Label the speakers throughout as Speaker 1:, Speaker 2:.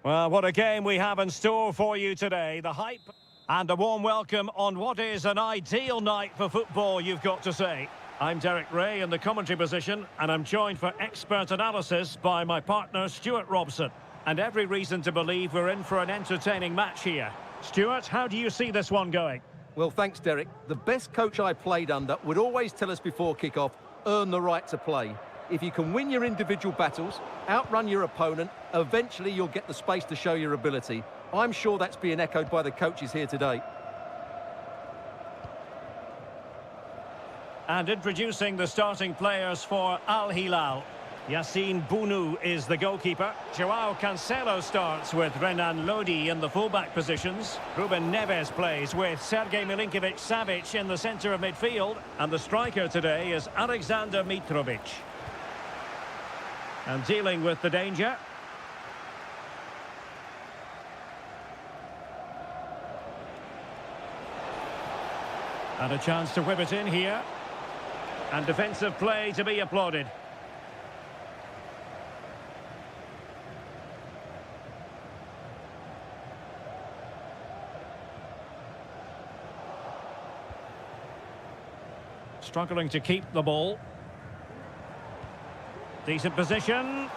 Speaker 1: Well, what a game we have in store for you today. The hype and a warm welcome on what is an ideal night for football, you've got to say. I'm Derek Ray in the commentary position, and I'm joined for expert analysis by my partner, Stuart Robson. And every reason to believe we're in for an entertaining match here. Stuart, how do you see this one going?
Speaker 2: Well, thanks, Derek. The best coach I played under would always tell us before kick-off, earn the right to play. If you can win your individual battles, outrun your opponent, eventually you'll get the space to show your ability. I'm sure that's being echoed by the coaches here today.
Speaker 1: And introducing the starting players for Al Hilal. Yassine Bounou is the goalkeeper. Joao Cancelo starts with Renan Lodi in the fullback positions. Ruben Neves plays with Sergej Milinkovic-Savic in the centre of midfield. And the striker today is Alexander Mitrovic. And dealing with the danger. And a chance to whip it in here. And defensive play to be applauded. Struggling to keep the ball. Decent position.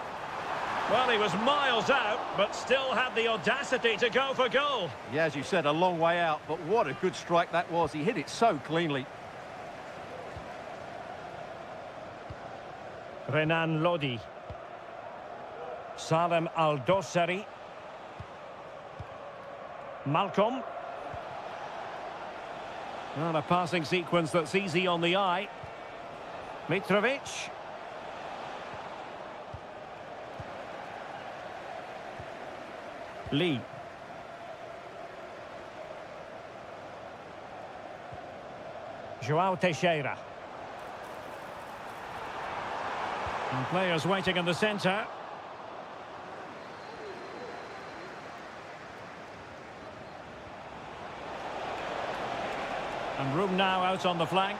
Speaker 1: Well, he was miles out, but still had the audacity to go for goal.
Speaker 2: Yeah, as you said, a long way out, but what a good strike that was. He hit it so cleanly.
Speaker 1: Renan Lodi. Salem Al-Dossari. Malcolm. Well, a passing sequence that's easy on the eye. Mitrovic. Lee. Joao Teixeira. And players waiting in the centre. And room now out on the flank.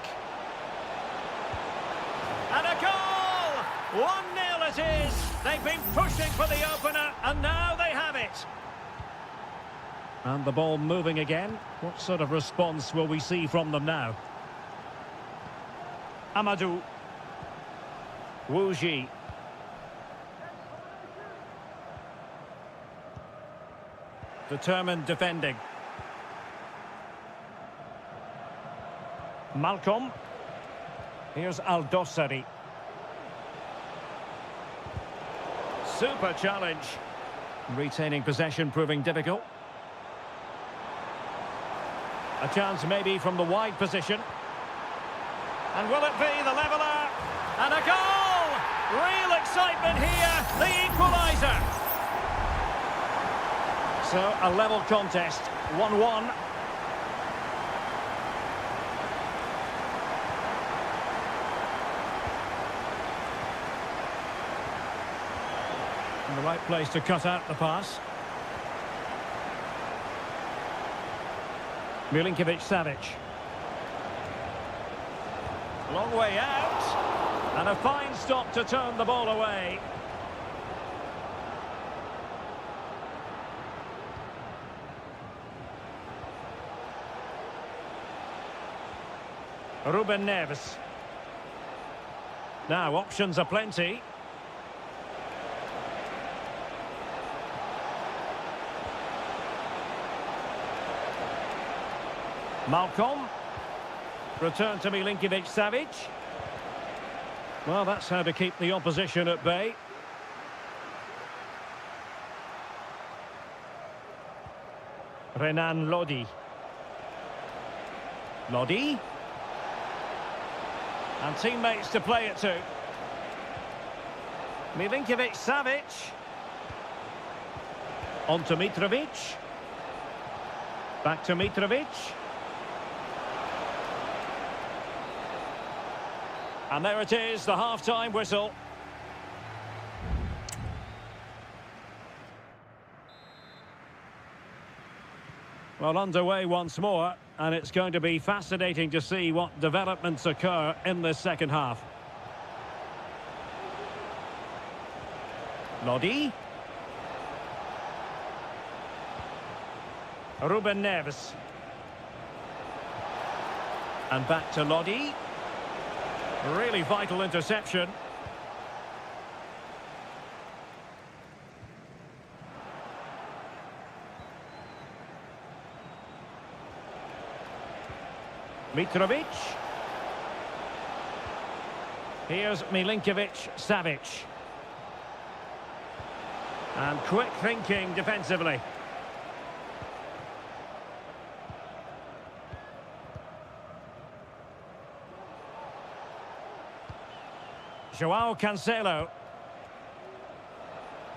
Speaker 1: And a goal! 1-0 it is! They've been pushing for the opener, and now they have it. And the ball moving again. What sort of response will we see from them now? Amadou. Wuji. Determined defending. Malcolm. Here's Al-Dossari. Super challenge. Retaining possession proving difficult. A chance maybe from the wide position. And will it be the leveller? And a goal! Real excitement here, the equaliser. So a level contest, 1-1. The right place to cut out the pass. Milinkovic-Savic. Long way out. And a fine stop to turn the ball away. Ruben Neves. Now, options are plenty. Malcolm. Return to Milinkovic-Savic. Well, that's how to keep the opposition at bay. Renan Lodi. Lodi. And teammates to play it to. Milinkovic-Savic. On to Mitrovic. Back to Mitrovic. And there it is, the half-time whistle. Well, underway once more, and it's going to be fascinating to see what developments occur in this second half. Lodi. Ruben Neves. And back to Lodi. Really vital interception. Mitrovic. Here's Milinkovic-Savic. And quick thinking defensively. Joao Cancelo.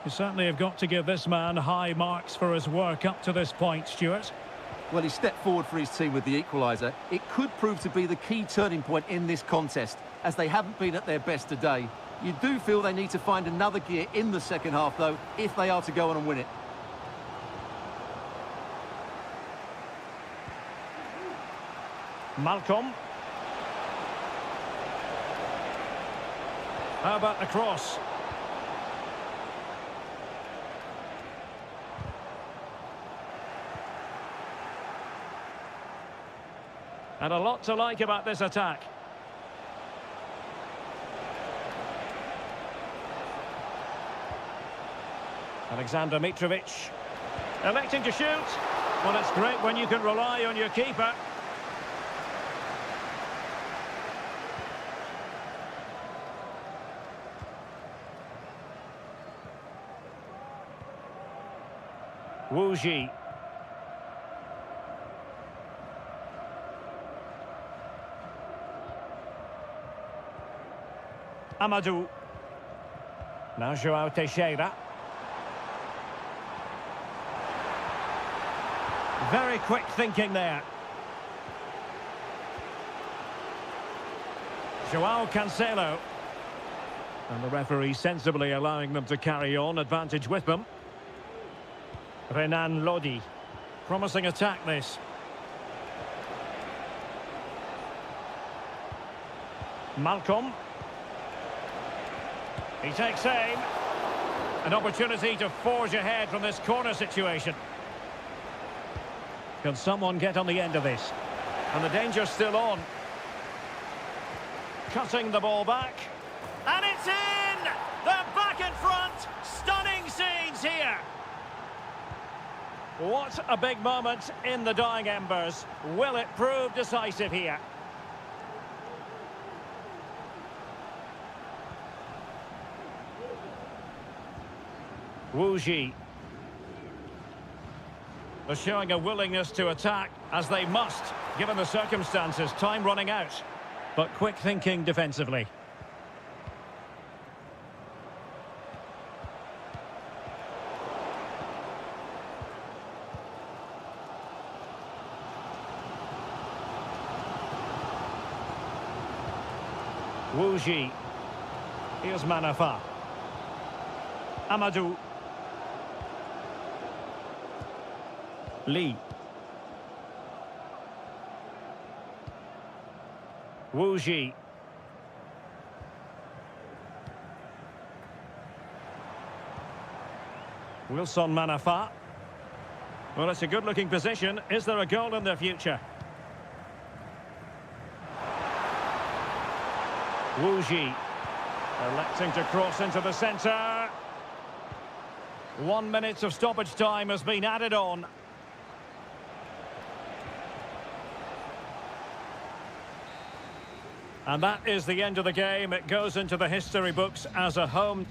Speaker 1: You certainly have got to give this man high marks for his work up to this point, Stuart.
Speaker 2: Well, he stepped forward for his team with the equaliser. It could prove to be the key turning point in this contest, as they haven't been at their best today. You do feel they need to find another gear in the second half, though, if they are to go on and win it.
Speaker 1: Malcolm. How about the cross? And a lot to like about this attack. Alexander Mitrovic. Electing to shoot. Well, it's great when you can rely on your keeper. Wu Ji. Amadou. Now Joao Teixeira. Very quick thinking there. Joao Cancelo. And the referee sensibly allowing them to carry on, advantage with them. Renan Lodi. Promising attack this. Malcolm. He takes aim. An opportunity to forge ahead from this corner situation. Can someone get on the end of this? And the danger's still on. Cutting the ball back. And it's in! They're back in front! Stunning scenes here! What a big moment in the dying embers. Will it prove decisive here? Wu Ji. They're showing a willingness to attack, as they must, given the circumstances. Time running out. But quick thinking defensively. Wu Ji. Here's Manafa. Amadou. Lee. Wu Ji. Wilson Manafa. Well, it's a good-looking position. Is there a goal in their future? Wu Ji. Electing to cross into the centre. 1 minute of stoppage time has been added on. And that is the end of the game. It goes into the history books as a home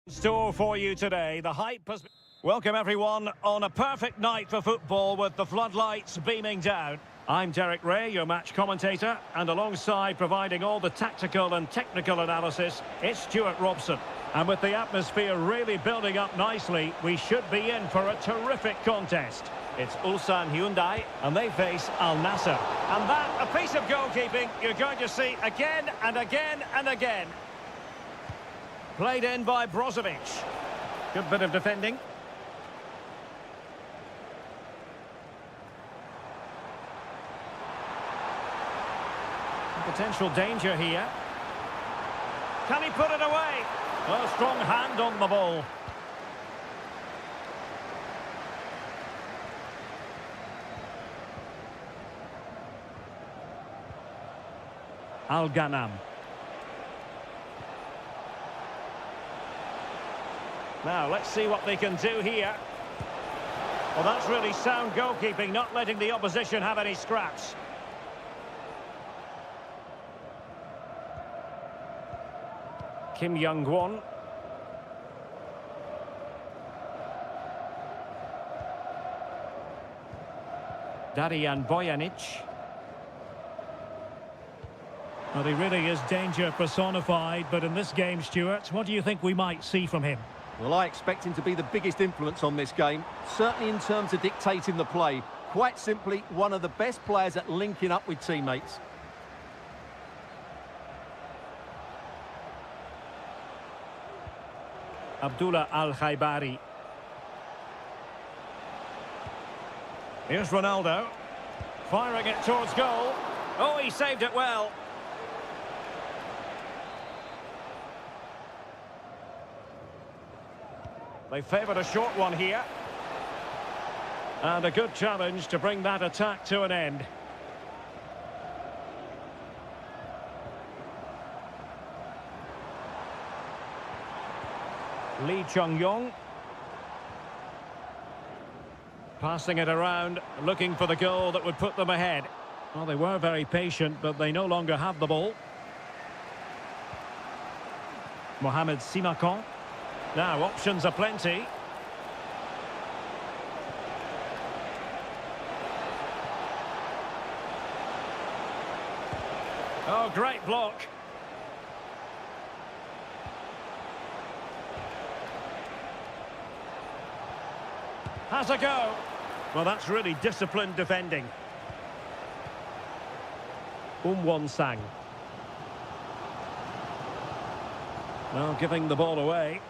Speaker 1: Store for you today. The hype has... Welcome everyone on a perfect night for football with the floodlights beaming down. I'm Derek Ray, your match commentator, and alongside providing all the tactical and technical analysis, it's Stuart Robson. And with the atmosphere really building up nicely, we should be in for a terrific contest. It's Ulsan Hyundai, and they face Al Nassr. And that, a piece of goalkeeping you're going to see again and again and again. Played in by Brozovic. Good bit of defending. Potential danger here. Can he put it away? A strong hand on the ball. Al-Ghanam. Now, let's see what they can do here. Well, that's really sound goalkeeping, not letting the opposition have any scraps. Kim Young-won. Darijan Bojanic. Well, he really is danger personified, but in this game, Stuart, what do you think we might see from him?
Speaker 2: Well, I expect him to be the biggest influence on this game, certainly in terms of dictating the play. Quite simply, one of the best players at linking up with teammates.
Speaker 1: Abdullah Al-Khaibari. Here's Ronaldo. Firing it towards goal. Oh, he saved it well. They favoured a short one here. And a good challenge to bring that attack to an end. Lee Chung-yong. Passing it around, looking for the goal that would put them ahead. Well, they were very patient, but they no longer have the ball. Mohamed Simakon. Now, options are plenty. Oh, great block. Has a go. Well, that's really disciplined defending. Won-sang. Well, giving the ball away.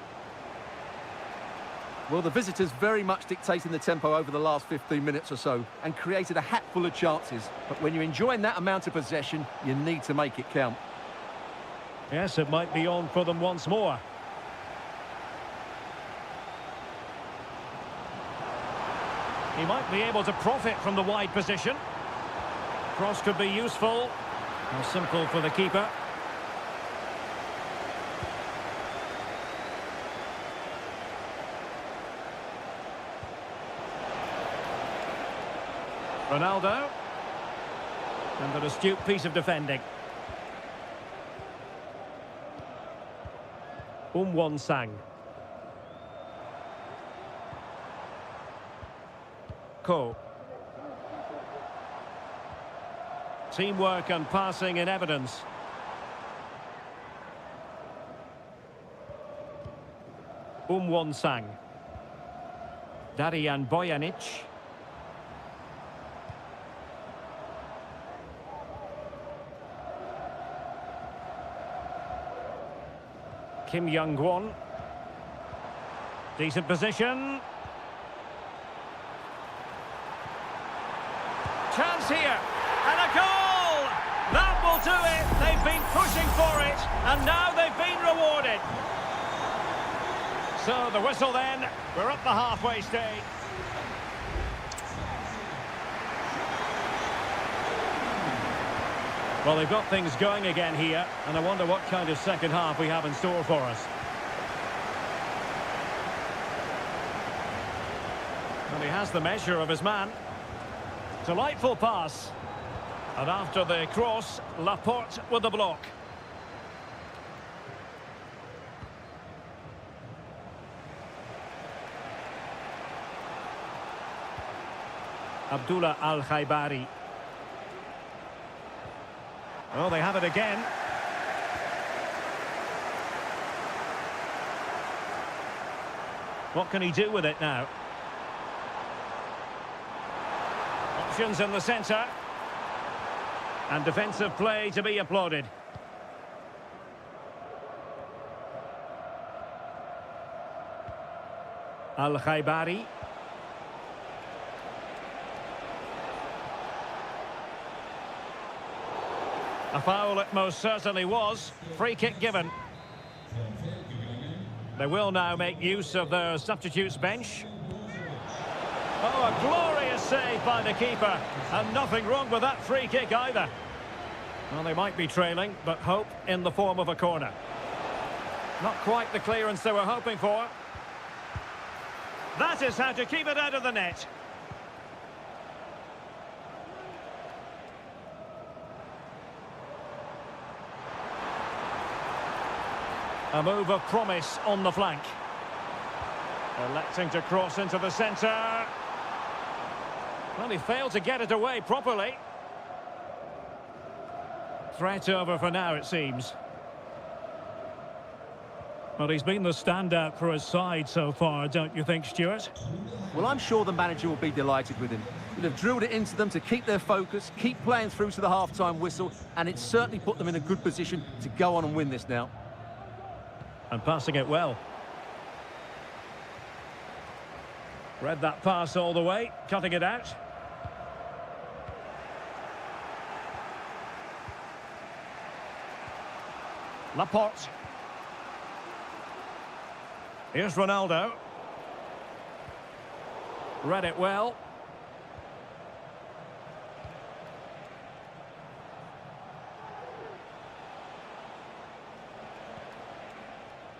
Speaker 2: Well, the visitors very much dictating the tempo over the last 15 minutes or so and created a hatful of chances. But when you're enjoying that amount of possession, you need to make it count.
Speaker 1: Yes, it might be on for them once more. He might be able to profit from the wide position. Cross could be useful. How simple for the keeper. Ronaldo. And an astute piece of defending. Won-sang. Ko. Teamwork and passing in evidence. Won-sang. Darijan Bojanic. Kim Young-won. Decent position. Chance here. And a goal! That will do it. They've been pushing for it. And now they've been rewarded. So the whistle then. We're up the halfway stage. Well, they've got things going again here, and I wonder what kind of second half we have in store for us. And he has the measure of his man. Delightful pass. And after the cross, Laporte with the block. Abdullah Al-Khaibari. Oh, they have it again. What can he do with it now? Options in the centre. And defensive play to be applauded. Al-Khaibari. A foul it most certainly was. Free kick given. They will now make use of their substitutes bench. Oh, a glorious save by the keeper. And nothing wrong with that free kick either. Well, they might be trailing, but hope in the form of a corner. Not quite the clearance they were hoping for. That is how to keep it out of the net. A move of promise on the flank. Electing to cross into the centre. Well, he failed to get it away properly. Threat over for now, it seems. Well, he's been the standout for his side so far, don't you think, Stuart?
Speaker 2: Well, I'm sure the manager will be delighted with him. He'll have drilled it into them to keep their focus, keep playing through to the half-time whistle, and it's certainly put them in a good position to go on and win this now.
Speaker 1: And passing it well. Read that pass all the way, cutting it out. Laporte. Here's Ronaldo. Read it well.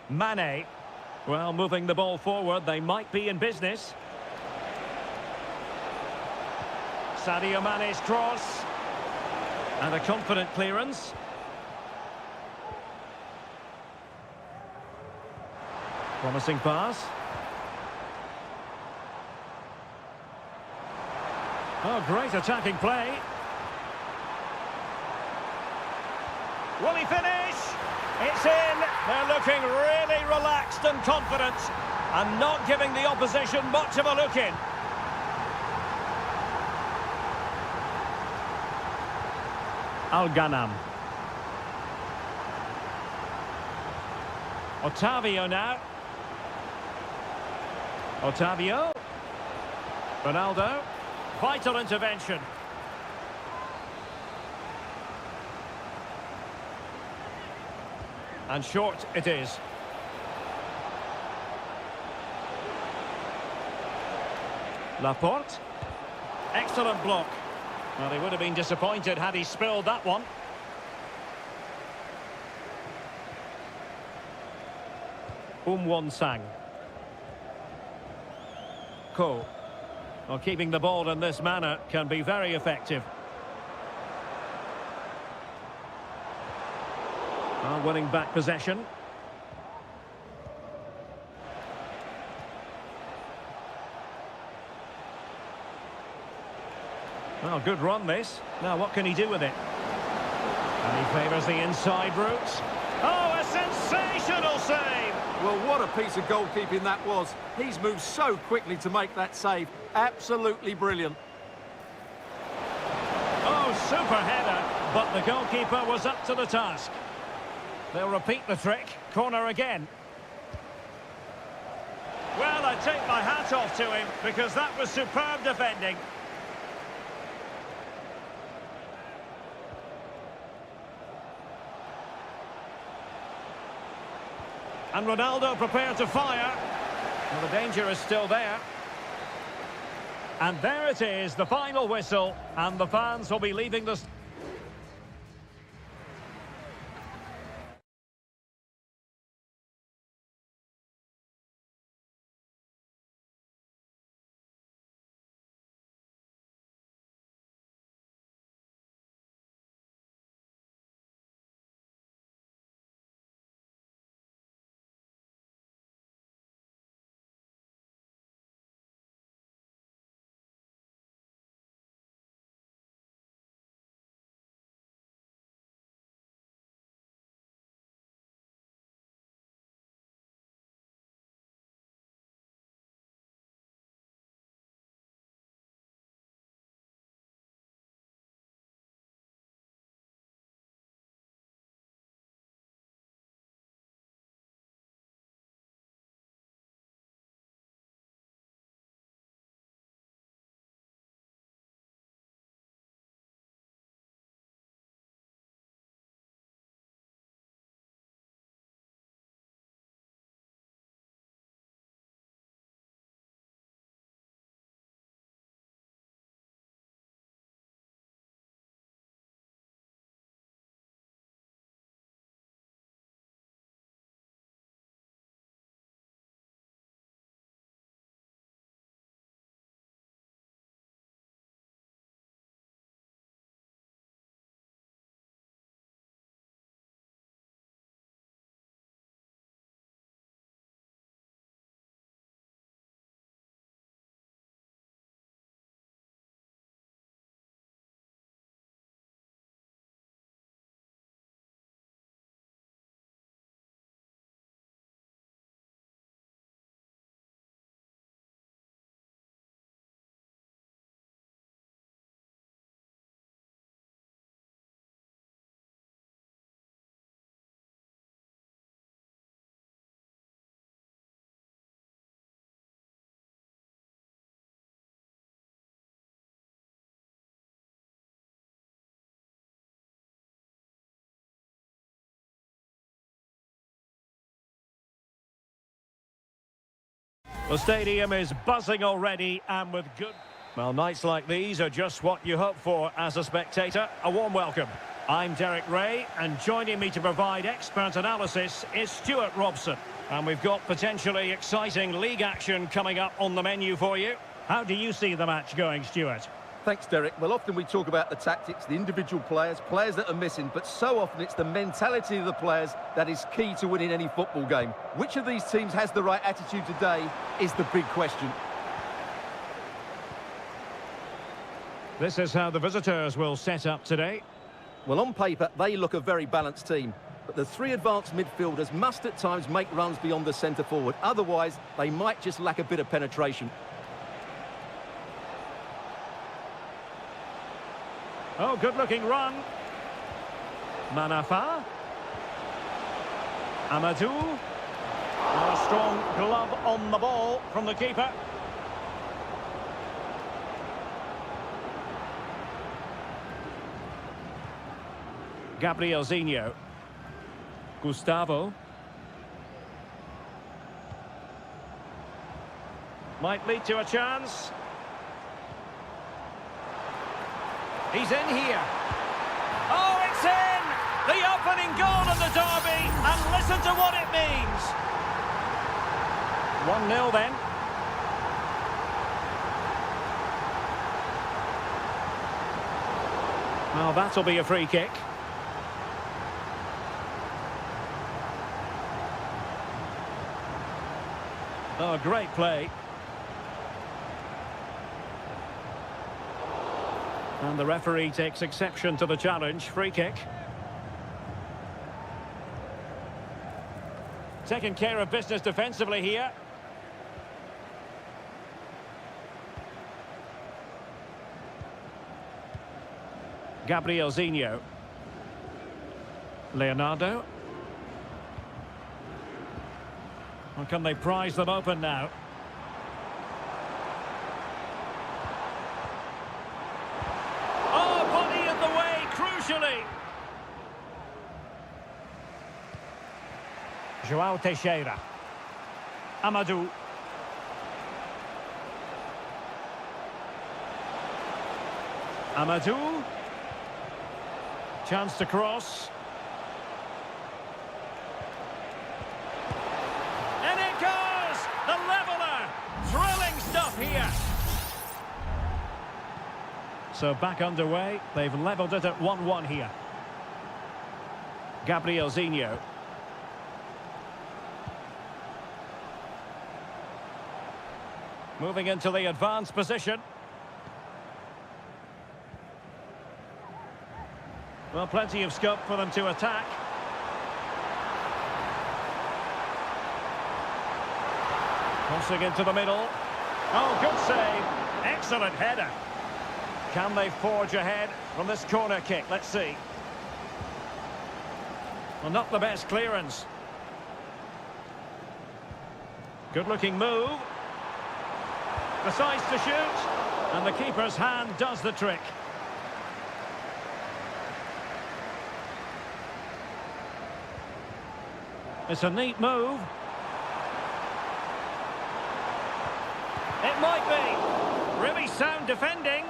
Speaker 1: Mane. Well, moving the ball forward, they might be in business. Sadio Mane's cross. And a confident clearance. Promising pass. Oh, great attacking play. Will he finish? It's in. They're looking really relaxed and confident and not giving the opposition much of a look in. Al-Ghanam. Otavio now. Otavio. Ronaldo. Vital intervention. And short it is. Laporte. Excellent block. Well, he would have been disappointed had he spilled that one. Won-sang. Ko. Well, keeping the ball in this manner can be very effective. Well, winning back possession. Well, good run this. Now, what can he do with it? And he favours the inside route. Oh, a sensational save!
Speaker 2: Well, what a piece of goalkeeping that was. He's moved so quickly to make that save. Absolutely brilliant.
Speaker 1: Oh, super header, but the goalkeeper was up to the task. They'll repeat the trick. Corner again. Well, I take my hat off to him because that was superb defending. And Ronaldo prepared to fire. Well, the danger is still there. And there it is, the final whistle, and the fans will be leaving the The stadium is buzzing already and with good... Well, nights like these are just what you hope for as a spectator. A warm welcome. I'm Derek Ray, and joining me to provide expert analysis is Stuart Robson. And we've got potentially exciting league action coming up on the menu for you. How do you see the match going, Stuart?
Speaker 2: Thanks, Derek. Well, often we talk about the tactics, the individual players that are missing, but so often it's the mentality of the players that is key to winning any football game. Which of these teams has the right attitude today is the big question.
Speaker 1: This is how the visitors will set up today.
Speaker 2: Well, on paper, they look a very balanced team, but the three advanced midfielders must at times make runs beyond the centre forward. Otherwise, they might just lack a bit of penetration.
Speaker 1: Oh, good-looking run. Manafa. Amadou. A strong glove on the ball from the keeper. Gabrielzinho. Gustavo. Might lead to a chance. He's in here. Oh, it's in! The opening goal of the derby, and listen to what it means. 1-0 then. Well, that'll be a free kick. Oh, great play. And the referee takes exception to the challenge. Free kick. Taking care of business defensively here. Gabrielzinho. Leonardo. Or can they prise them open now? João Teixeira. Amadou. Amadou. Chance to cross. And it goes! The leveller! Thrilling stuff here. So back underway. They've levelled it at 1-1 here. Gabrielzinho. Moving into the advanced position. Well, plenty of scope for them to attack. Crossing into the middle. Oh, good save. Excellent header. Can they forge ahead from this corner kick? Let's see. Well, not the best clearance. Good-looking move. Decides to shoot, and the keeper's hand does the trick. It's a neat move. It might be. Really sound defending.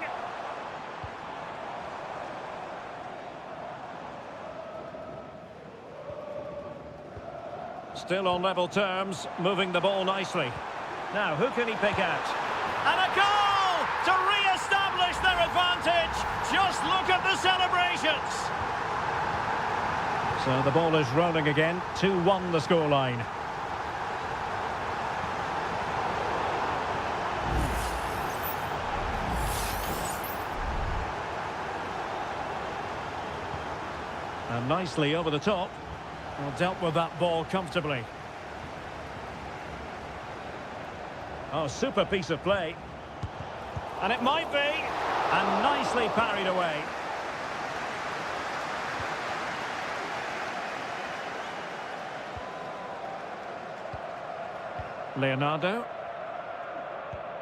Speaker 1: Still on level terms, moving the ball nicely. Now, who can he pick out? And a goal to re-establish their advantage. Just look at the celebrations. So the ball is rolling again. 2-1 the scoreline. And nicely over the top. Well, dealt with that ball comfortably. Oh, super piece of play. And it might be. And nicely parried away. Leonardo.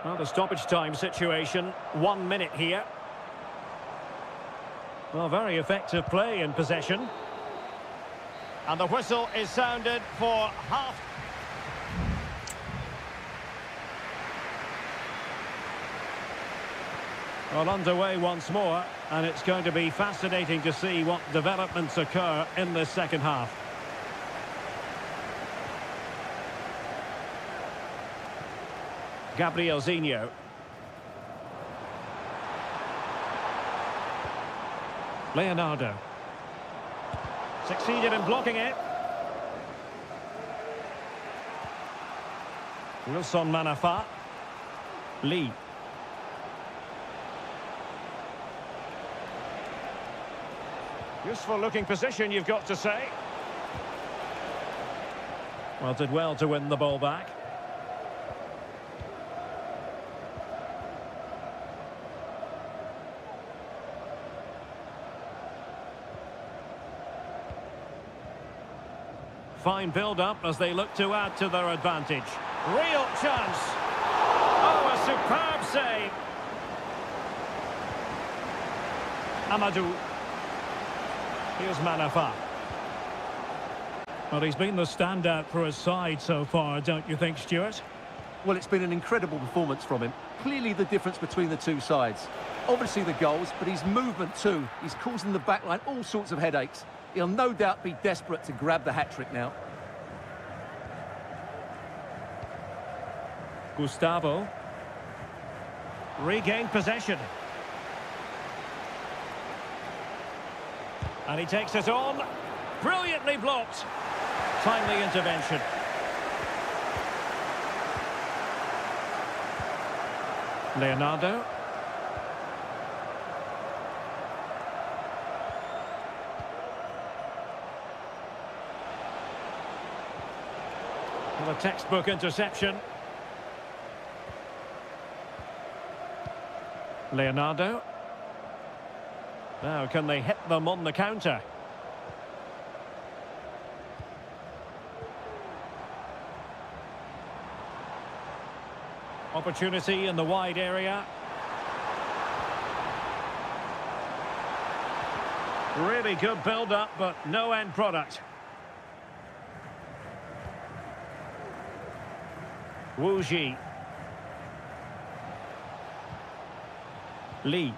Speaker 1: Well, the stoppage time situation. 1 minute here. Well, very effective play in possession. And the whistle is sounded for half. Well, underway once more, and it's going to be fascinating to see what developments occur in this second half. Gabrielzinho. Leonardo. Succeeded in blocking it. Wilson Manafa. Lee. Useful looking position, you've got to say. Well, did well to win the ball back. Fine build-up as they look to add to their advantage. Real chance. Oh, a superb save. Amadou. Here's Manafa. Well, he's been the standout for his side so far, don't you think, Stuart?
Speaker 2: Well, it's been an incredible performance from him. Clearly the difference between the two sides. Obviously the goals, but his movement too. He's causing the backline all sorts of headaches. He'll no doubt be desperate to grab the hat-trick now.
Speaker 1: Gustavo. Regained possession. And he takes it on. Brilliantly blocked. Timely intervention. Leonardo. Well, a textbook interception. Leonardo. Now, can they hit them on the counter? Opportunity in the wide area. Really good build-up, but no end product. Wu Ji. Lee.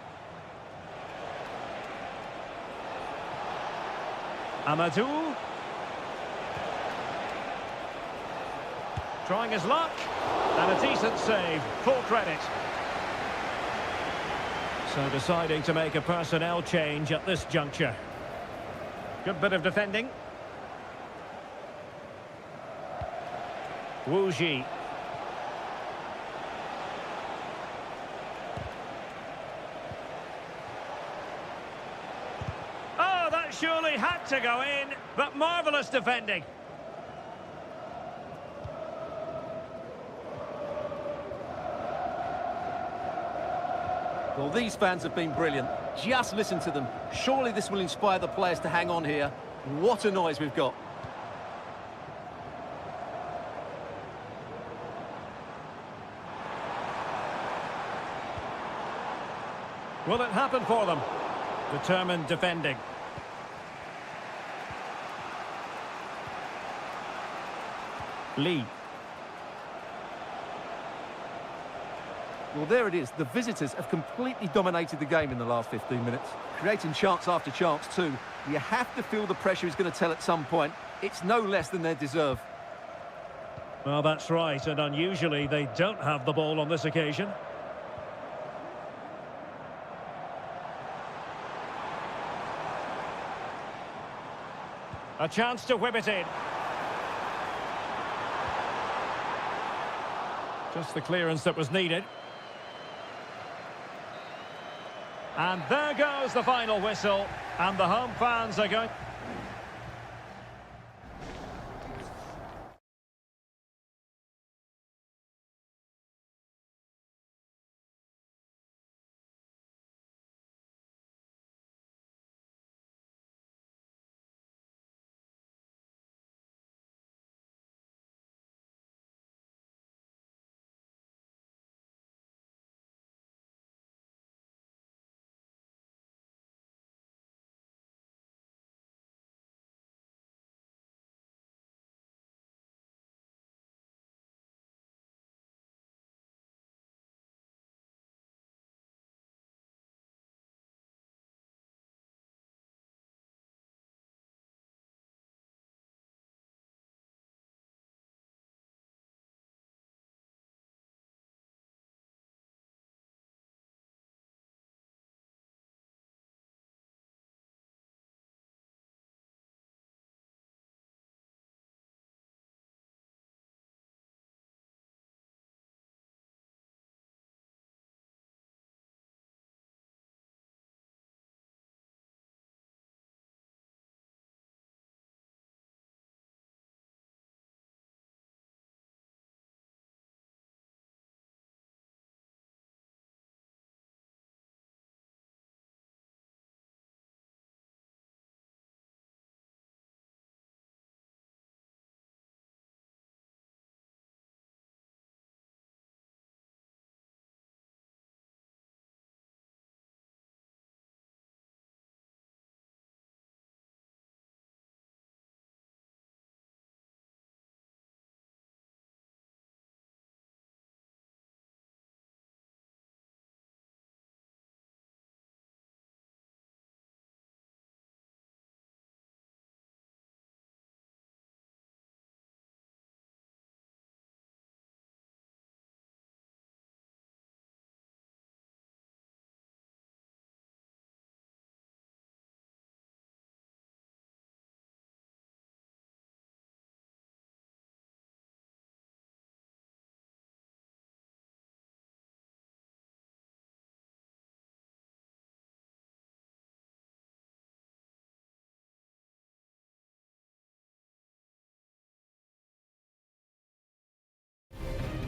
Speaker 1: Amadou. Trying his luck. And a decent save. Full credit. So deciding to make a personnel change at this juncture. Good bit of defending. Wu Ji. Oh, that surely had to go in, but marvellous defending.
Speaker 2: Well, these fans have been brilliant. Just listen to them. Surely this will inspire the players to hang on here. What a noise we've got.
Speaker 1: Will it happen for them? Determined defending. Lee.
Speaker 2: Well, there it is. The visitors have completely dominated the game in the last 15 minutes, creating chance after chance too. You have to feel the pressure is going to tell at some point. It's no less than they deserve.
Speaker 1: Well, that's right, and unusually they don't have the ball on this occasion. A chance to whip it in. Just the clearance that was needed. And there goes the final whistle, and the home fans are going...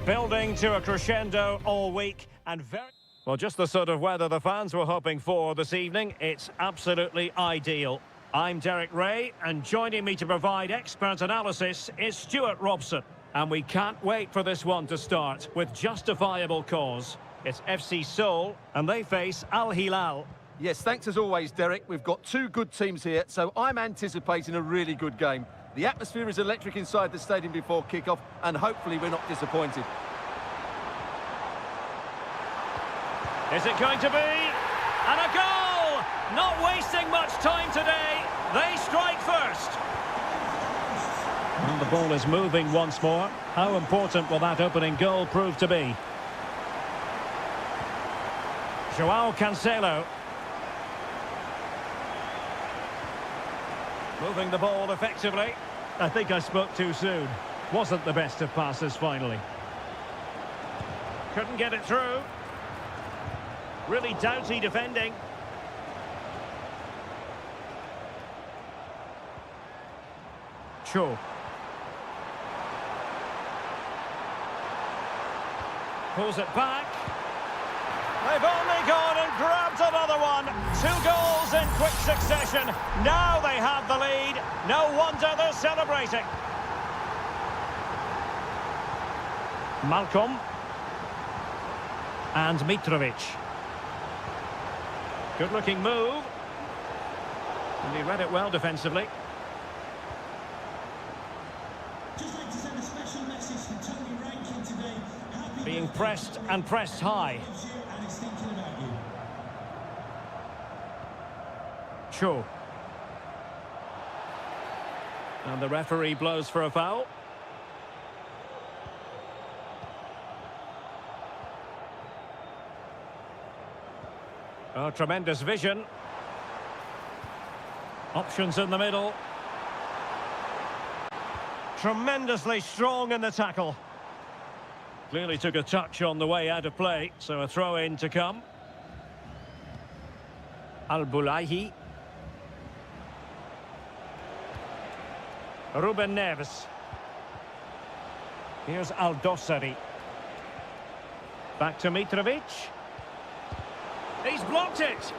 Speaker 1: Building to a crescendo all week and very... Well, just the sort of weather the fans were hoping for this evening. It's absolutely ideal. I'm Derek Ray, and joining me to provide expert analysis is Stuart Robson. And we can't wait for this one to start with justifiable cause. It's FC Seoul, and they face Al Hilal.
Speaker 2: Yes, thanks as always, Derek. We've got two good teams here, so I'm anticipating a really good game. The atmosphere is electric inside the stadium before kick-off, and hopefully we're not disappointed.
Speaker 1: Is it going to be? And a goal! Not wasting much time today. They strike first. And the ball is moving once more. How important will that opening goal prove to be? Joao Cancelo. Moving the ball effectively. I think I spoke too soon. Wasn't the best of passes finally. Couldn't get it through. Really doughty defending. Cho. Pulls it back. They've only gone and grabbed another one. 2 goals in quick succession. Now they have the lead. No wonder they're celebrating. Malcolm. And Mitrovic. Good-looking move. And he read it well defensively. Being pressed and pressed high. Cho. And the referee blows for a foul. Oh, tremendous vision. Options in the middle. Tremendously strong in the tackle. Clearly took a touch on the way out of play, so a throw-in to come. Al-Bulaihi. Ruben Neves. Here's Al-Dossari. Back to Mitrovic. He's blocked it!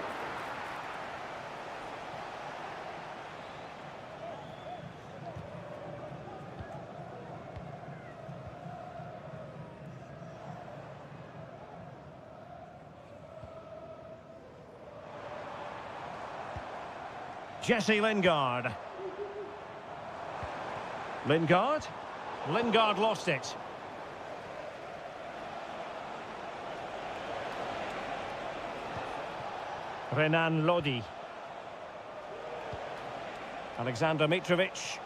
Speaker 1: Jesse Lingard. Lingard? Lingard lost it. Renan Lodi. Alexander Mitrovic.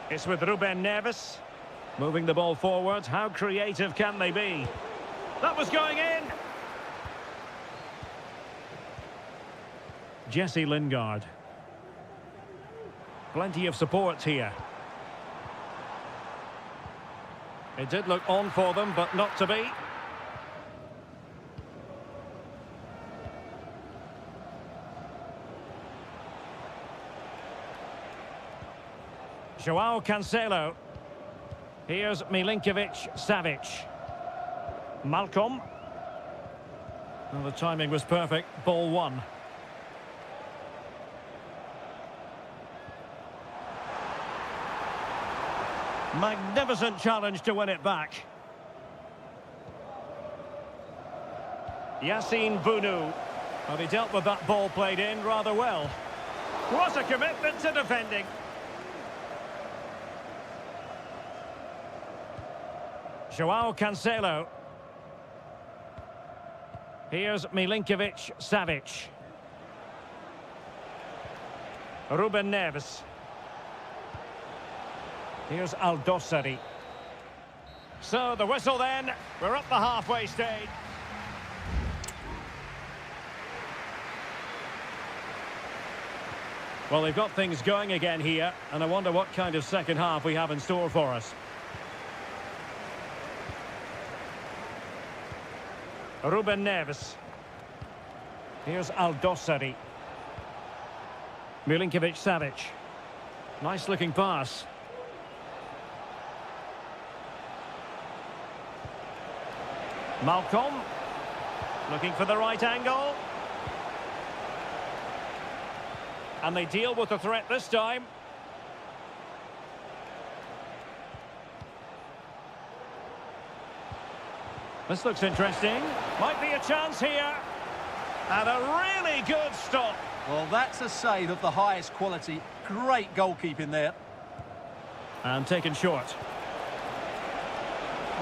Speaker 1: It's with Ruben Neves. Moving the ball forward. How creative can they be? That was going in! Jesse Lingard. Plenty of support here. It did look on for them, but not to be. Joao Cancelo. Here's Milinkovic-Savic. Malcolm. Well, the timing was perfect. Ball one. Magnificent challenge to win it back. Yassine Bounou. Well, he dealt with that ball played in rather well. What a commitment to defending. Joao Cancelo. Here's Milinkovic-Savic. Ruben Neves. Here's Al-Dossari. So the whistle then. We're up the halfway stage. Well, they've got things going again here, and I wonder what kind of second half we have in store for us. Ruben Neves. Here's Al-Dossari. Milinkovic-Savic. Nice looking pass. Malcolm. Looking for the right angle. And they deal with the threat this time. This looks interesting. Might be a chance here. And a really good stop.
Speaker 2: Well, that's a save of the highest quality. Great goalkeeping there.
Speaker 1: And taken short.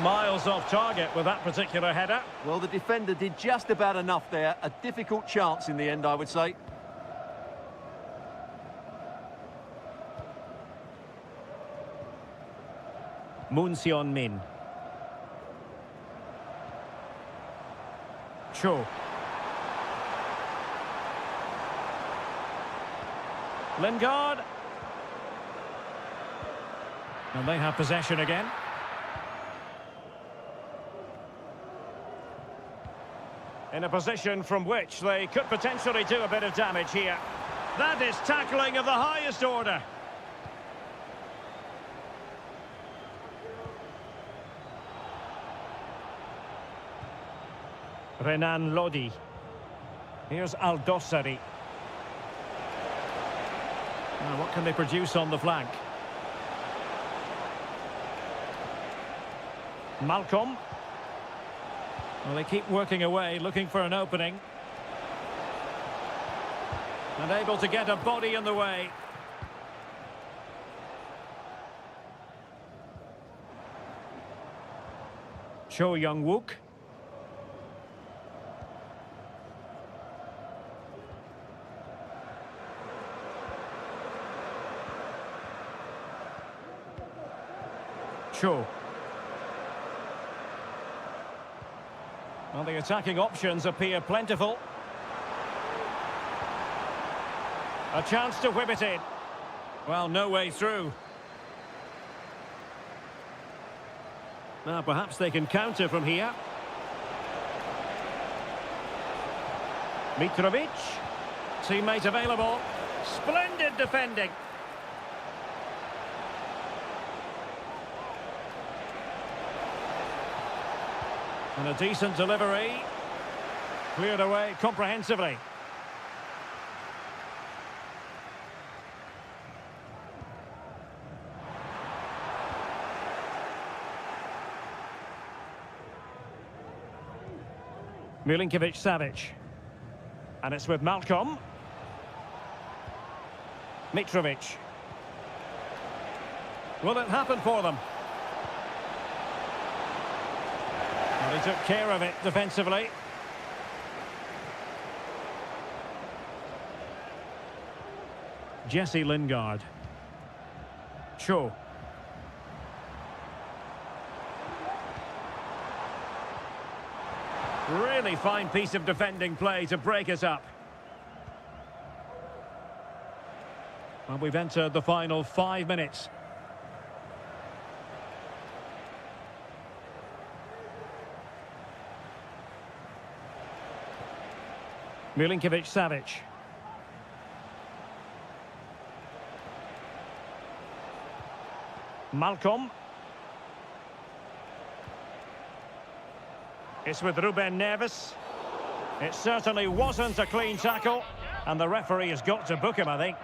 Speaker 1: Miles off target with that particular header.
Speaker 2: Well, the defender did just about enough there. A difficult chance in the end, I would say.
Speaker 1: Moon Sion-min. Cho. Lingard. And they have possession again. In a position from which they could potentially do a bit of damage here. That is tackling of the highest order. Renan Lodi. Here's Aldosari. Now, what can they produce on the flank? Malcolm. Well, they keep working away, looking for an opening. And able to get a body in the way. Cho Young-wook. Cho. Well, the attacking options appear plentiful. A chance to whip it in. Well, no way through. Now, perhaps they can counter from here. Mitrovic. Teammate available. Splendid defending. And a decent delivery. Cleared away comprehensively. Milinkovic-Savic. And it's with Malcolm. Mitrovic. Will it happen for them? Well, he took care of it defensively. Jesse Lingard. Cho. Really fine piece of defending play to break us up. Well, we've entered the final 5 minutes. Milinkovic-Savic. Malcolm. It's with Ruben Neves. It certainly wasn't a clean tackle, and the referee has got to book him, I think.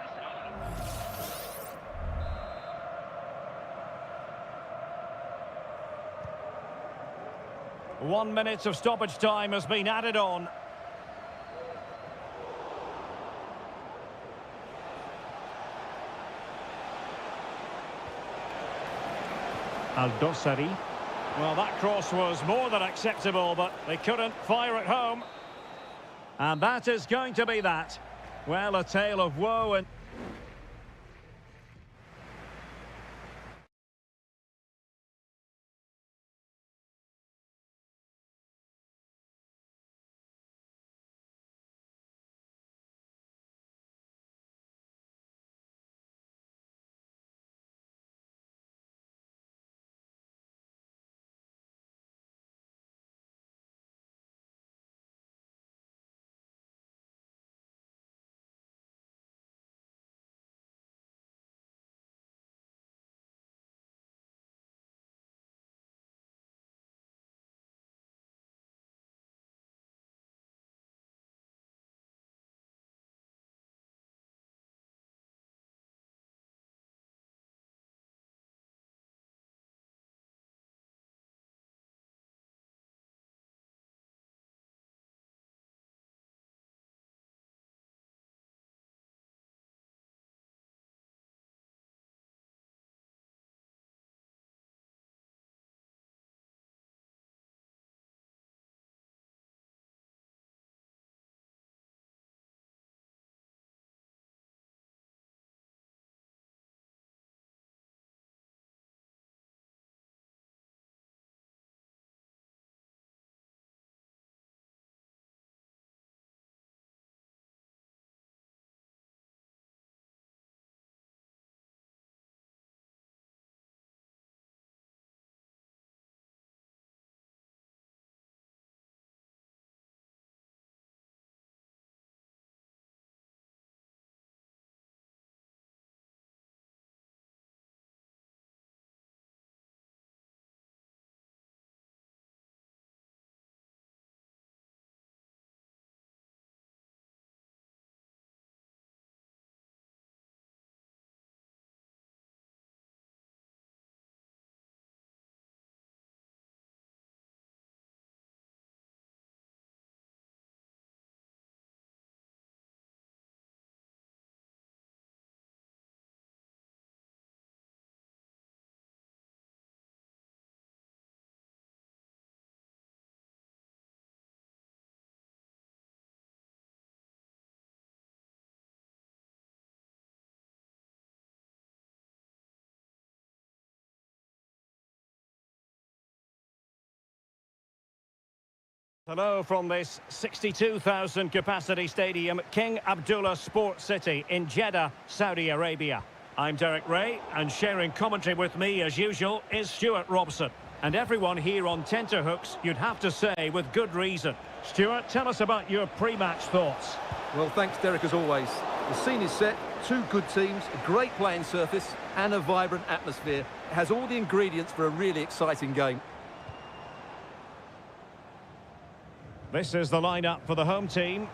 Speaker 1: One minute of stoppage time has been added on. Aldosari. Well, that cross was more than acceptable, but they couldn't fire it home. And that is going to be that. Well, a tale of woe and... Hello from this 62,000 capacity stadium, King Abdullah Sports City in Jeddah, Saudi Arabia. I'm Derek Ray, and sharing commentary with me as usual is Stuart Robson. And everyone here on tenterhooks, you'd have to say with good reason. Stuart, tell us about your pre-match thoughts.
Speaker 2: Well, thanks, Derek, as always. The scene is set, two good teams, a great playing surface and a vibrant atmosphere. It has all the ingredients for a really exciting game.
Speaker 1: This is the lineup for the home team.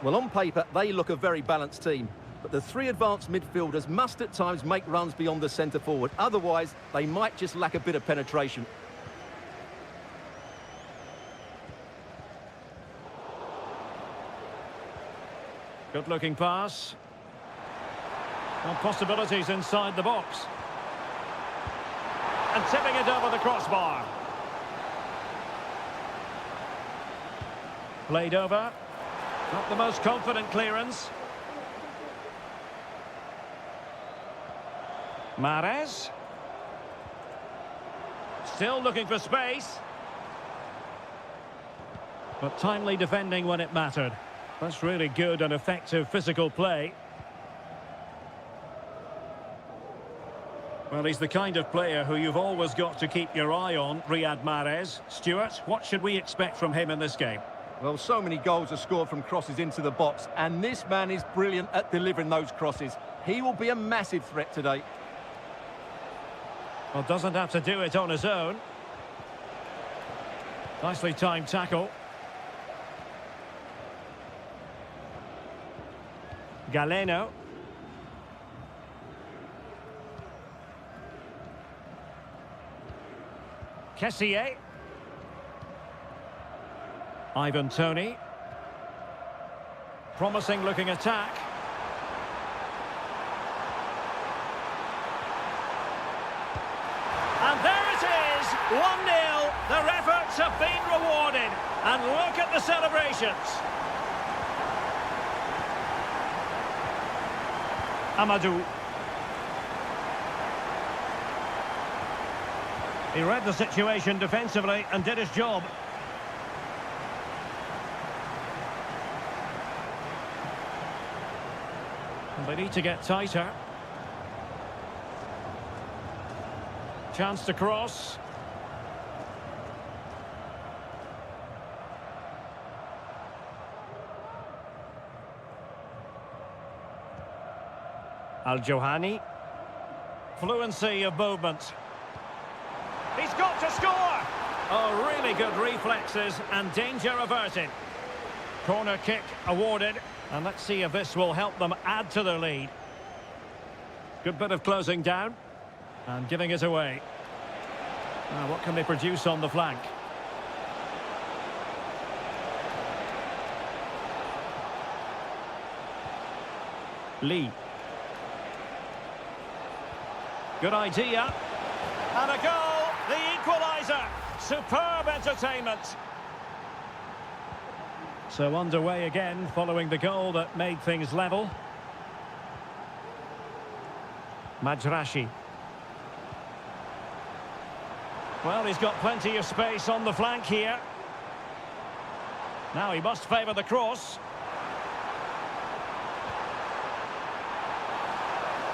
Speaker 2: Well, on paper, they look a very balanced team. But the three advanced midfielders must at times make runs beyond the centre forward. Otherwise, they might just lack a bit of penetration.
Speaker 1: Good-looking pass. Well, possibilities inside the box. And tipping it over the crossbar. Played over. Not the most confident clearance. Mahrez. Still looking for space. But timely defending when it mattered. That's really good and effective physical play. Well, he's the kind of player who you've always got to keep your eye on, Riyad Mahrez. Stuart, what should we expect from him in this game?
Speaker 2: Well, so many goals are scored from crosses into the box, and this man is brilliant at delivering those crosses. He will be a massive threat today.
Speaker 1: Well, doesn't have to do it on his own. Nicely timed tackle. Galeno. Kessié. Ivan Toney. Promising looking attack. And there it is, 1-0. Their efforts have been rewarded. And look at the celebrations. Amadou. He read the situation defensively and did his job. And they need to get tighter. Chance to cross. Al-Johani. Fluency of movement. He's got to score! Oh, really good reflexes and danger averted. Corner kick awarded. And let's see if this will help them add to their lead. Good bit of closing down. And giving it away. Now, what can they produce on the flank? Lee. Good idea. And a goal, the equaliser. Superb entertainment. So underway again following the goal that made things level. Majrashi. Well, he's got plenty of space on the flank here. Now he must favour the cross.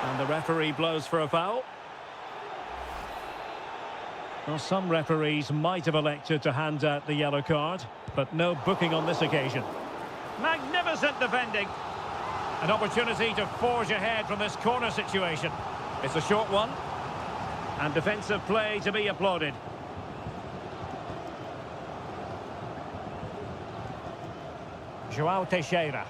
Speaker 1: And the referee blows for a foul. Well, some referees might have elected to hand out the yellow card, but no booking on this occasion. Magnificent defending. An opportunity to forge ahead from this corner situation. It's a short one. And defensive play to be applauded. João Teixeira.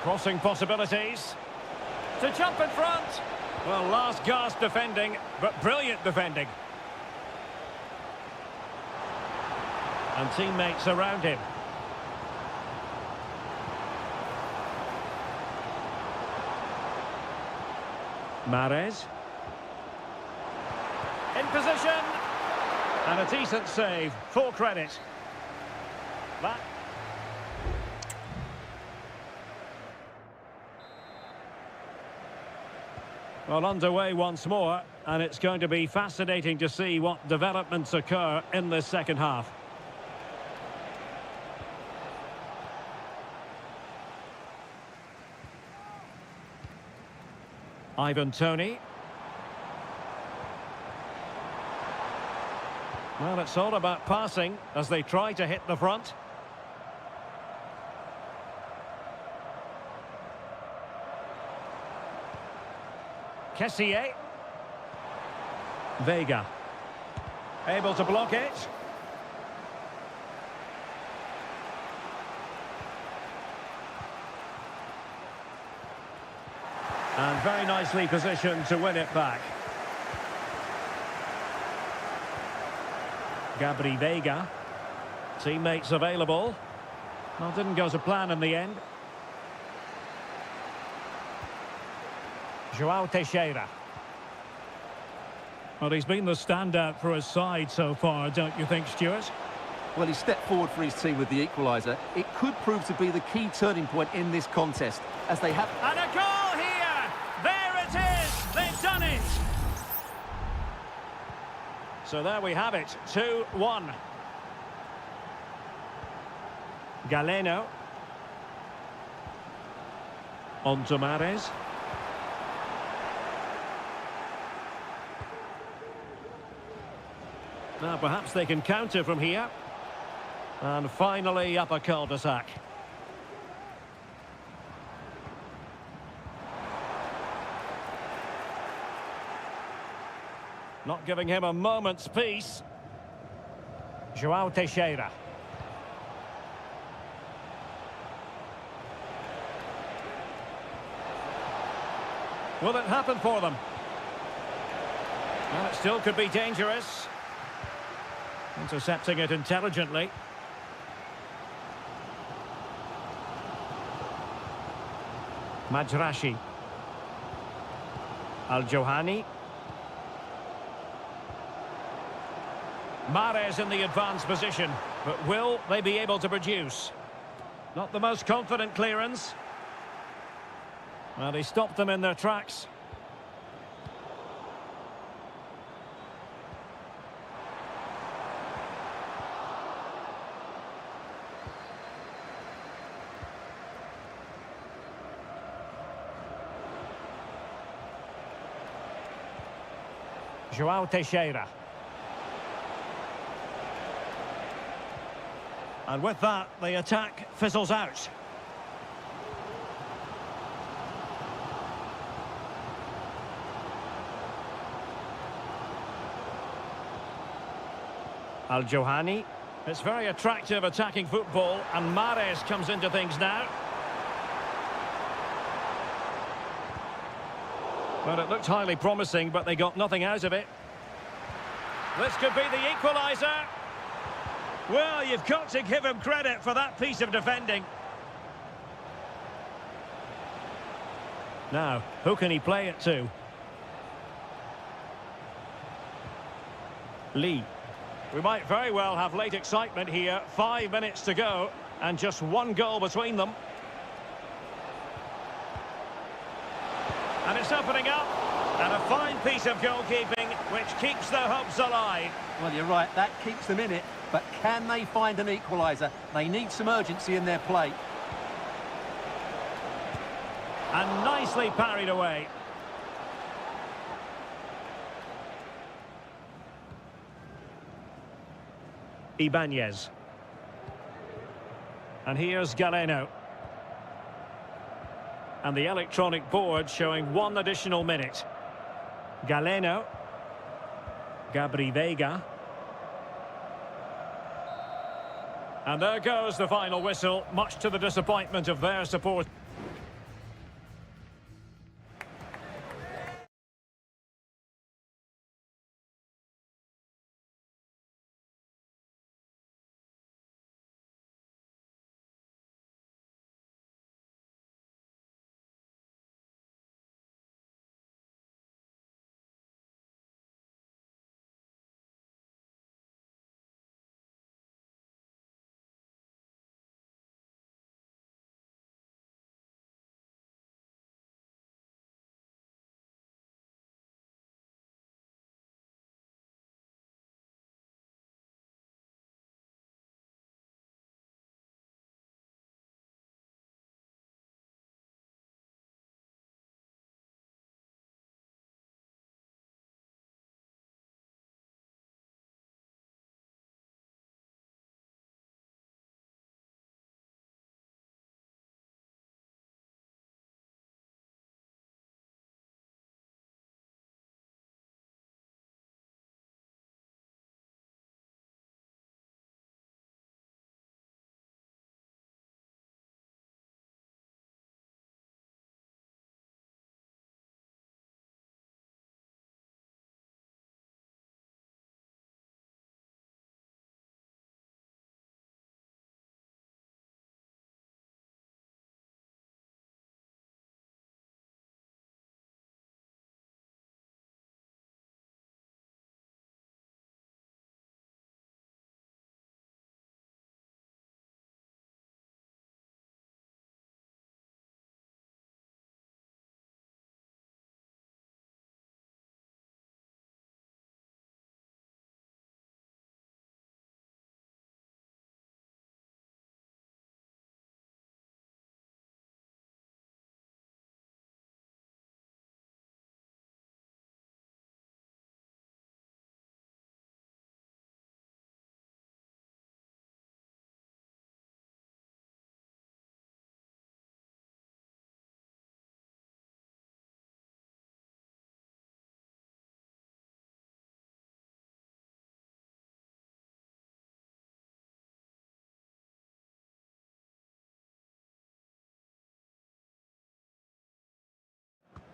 Speaker 1: Crossing possibilities. To jump in front. Well, last gasp defending, but brilliant defending. And teammates around him. Mahrez. In position. And a decent save. Full credit. That. Well, underway once more, and it's going to be fascinating to see what developments occur in this second half. Ivan Toney. Well, it's all about passing as they try to hit the front. Kessié. Vega. Able to block it. And very nicely positioned to win it back. Gabri Vega. Teammates available. Well, didn't go to plan in the end. João Teixeira. Well, he's been the standout for his side so far, don't you think, Stuart?
Speaker 2: Well, he stepped forward for his team with the equaliser. It could prove to be the key turning point in this contest, as they have...
Speaker 1: And a goal here! There it is! They've done it! So there we have it, 2-1. Galeno. On to Mahrez. Now perhaps they can counter from here. And finally up a cul-de-sac. Not giving him a moment's peace. João Teixeira. Will it happen for them? Well, it still could be dangerous. Intercepting it intelligently. Majrashi. Al-Johani. Mahrez in the advanced position, but will they be able to produce? Not the most confident clearance. Well, he stopped them in their tracks. João Teixeira. And with that, the attack fizzles out. Al-Johani. It's very attractive attacking football, and Mahrez comes into things now. Well, it looked highly promising, but they got nothing out of it. This could be the equaliser. Well, you've got to give him credit for that piece of defending. Now, who can he play it to? Lee. We might very well have late excitement here. 5 minutes to go, and just one goal between them. And it's opening up. And a fine piece of goalkeeping, which keeps their hopes alive.
Speaker 2: Well, you're right, that keeps them in it. But can they find an equaliser? They need some urgency in their play.
Speaker 1: And nicely parried away. Ibanez. And here's Galeno. And the electronic board showing 1 additional minute. Galeno. Gabri Vega. And there goes the final whistle, much to the disappointment of their support.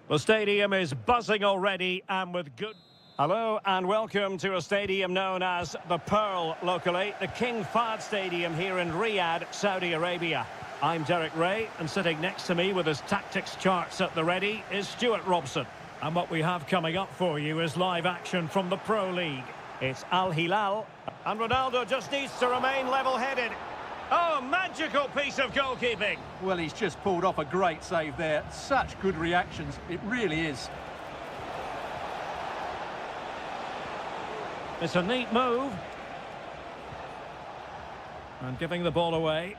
Speaker 1: The stadium is buzzing already and with good... Hello and welcome to a stadium known as the Pearl locally, the King Fahd Stadium here in Riyadh, Saudi Arabia. I'm Derek Ray, and sitting next to me with his tactics charts at the ready is Stuart Robson. And what we have coming up for you is live action from the Pro League. It's Al Hilal, and Ronaldo just needs to remain level-headed. Oh, magical piece of goalkeeping.
Speaker 2: Well, he's just pulled off a great save there. Such good reactions, it really is.
Speaker 1: It's a neat move. And giving the ball away.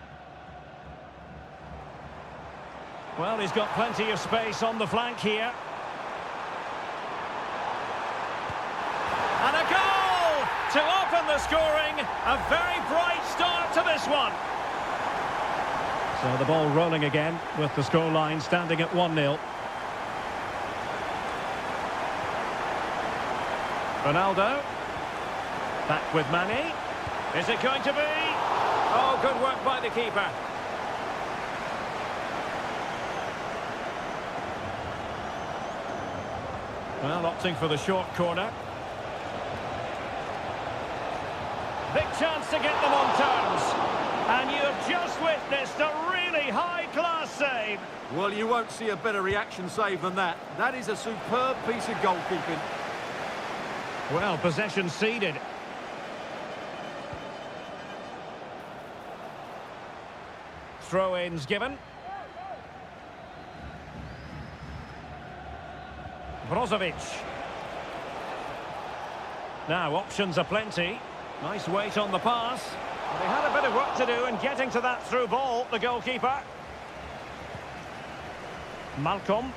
Speaker 1: Well, he's got plenty of space on the flank here. And a goal to open the scoring. A very bright start to this one. So the ball rolling again with the scoreline standing at 1-0. Ronaldo. Back with Mane. Is it going to be? Oh, good work by the keeper. Well, opting for the short corner. Big chance to get them on terms. And you have just witnessed a really high-class save.
Speaker 2: Well, you won't see a better reaction save than that. That is a superb piece of goalkeeping.
Speaker 1: Well, possession ceded. Throw-ins given. Brozovic. Now, options are plenty. Nice weight on the pass. They had a bit of work to do in getting to that through ball, the goalkeeper. Malcolm.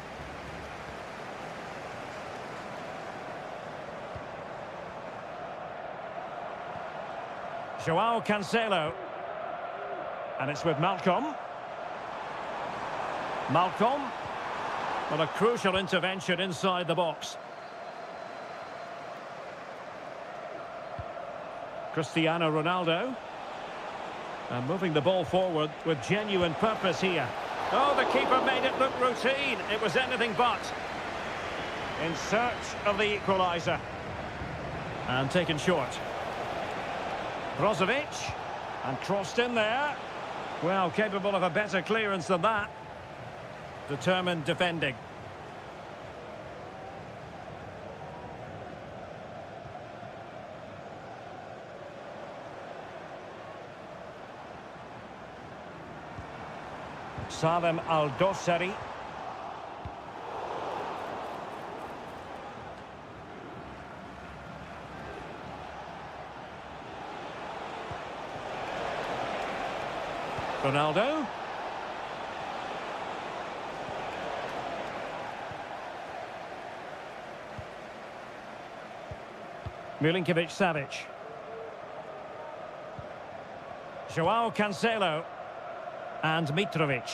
Speaker 1: Joao Cancelo. And it's with Malcolm. Malcolm. Well, a crucial intervention inside the box. Cristiano Ronaldo. And moving the ball forward with genuine purpose here. Oh, the keeper made it look routine. It was anything but. In search of the equaliser. And taken short. Brozovic. And crossed in there. Well, capable of a better clearance than that. Determined defending. Salem Al-Dossari. Ronaldo. Milinkovic-Savic. Joao Cancelo. And Mitrovic.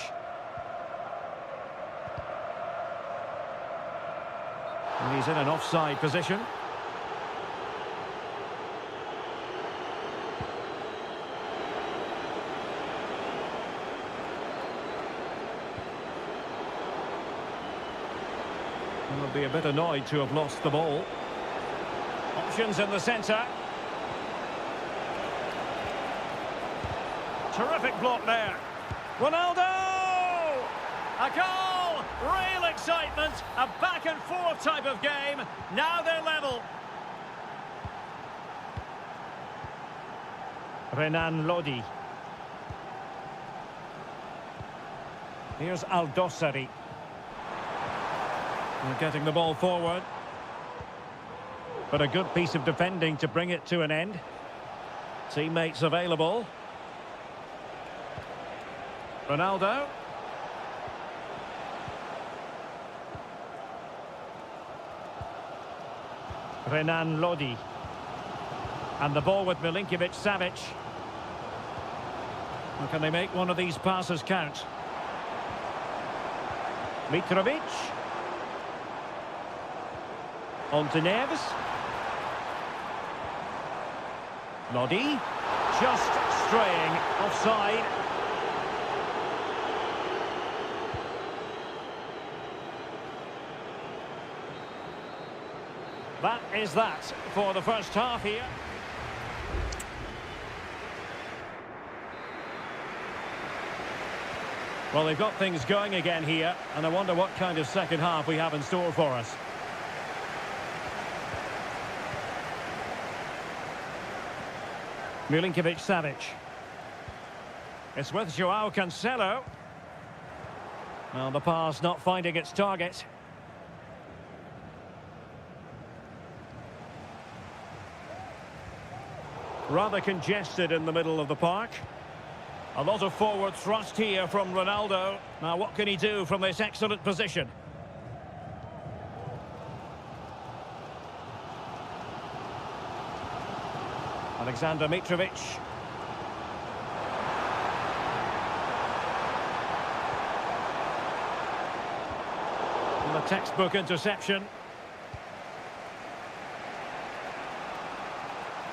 Speaker 1: And he's in an offside position. Will be a bit annoyed to have lost the ball. Options in the centre. Terrific block there. Ronaldo! A goal! Real excitement. A back and forth type of game. Now they're level. Renan Lodi. Here's Al-Dossari. They're getting the ball forward. But a good piece of defending to bring it to an end. Teammates available. Ronaldo. Renan Lodi. And the ball with Milinkovic-Savic. How can they make one of these passes count? Mitrovic. On to Neves. Lodi. Just straying offside. That is that for the first half here. Well, they've got things going again here, and I wonder what kind of second half we have in store for us. Milinkovic-Savic. It's with Joao Cancelo. Well, the pass not finding its target. Rather congested in the middle of the park. A lot of forward thrust here from Ronaldo. Now, what can he do from this excellent position? Alexander Mitrovic. And the textbook interception.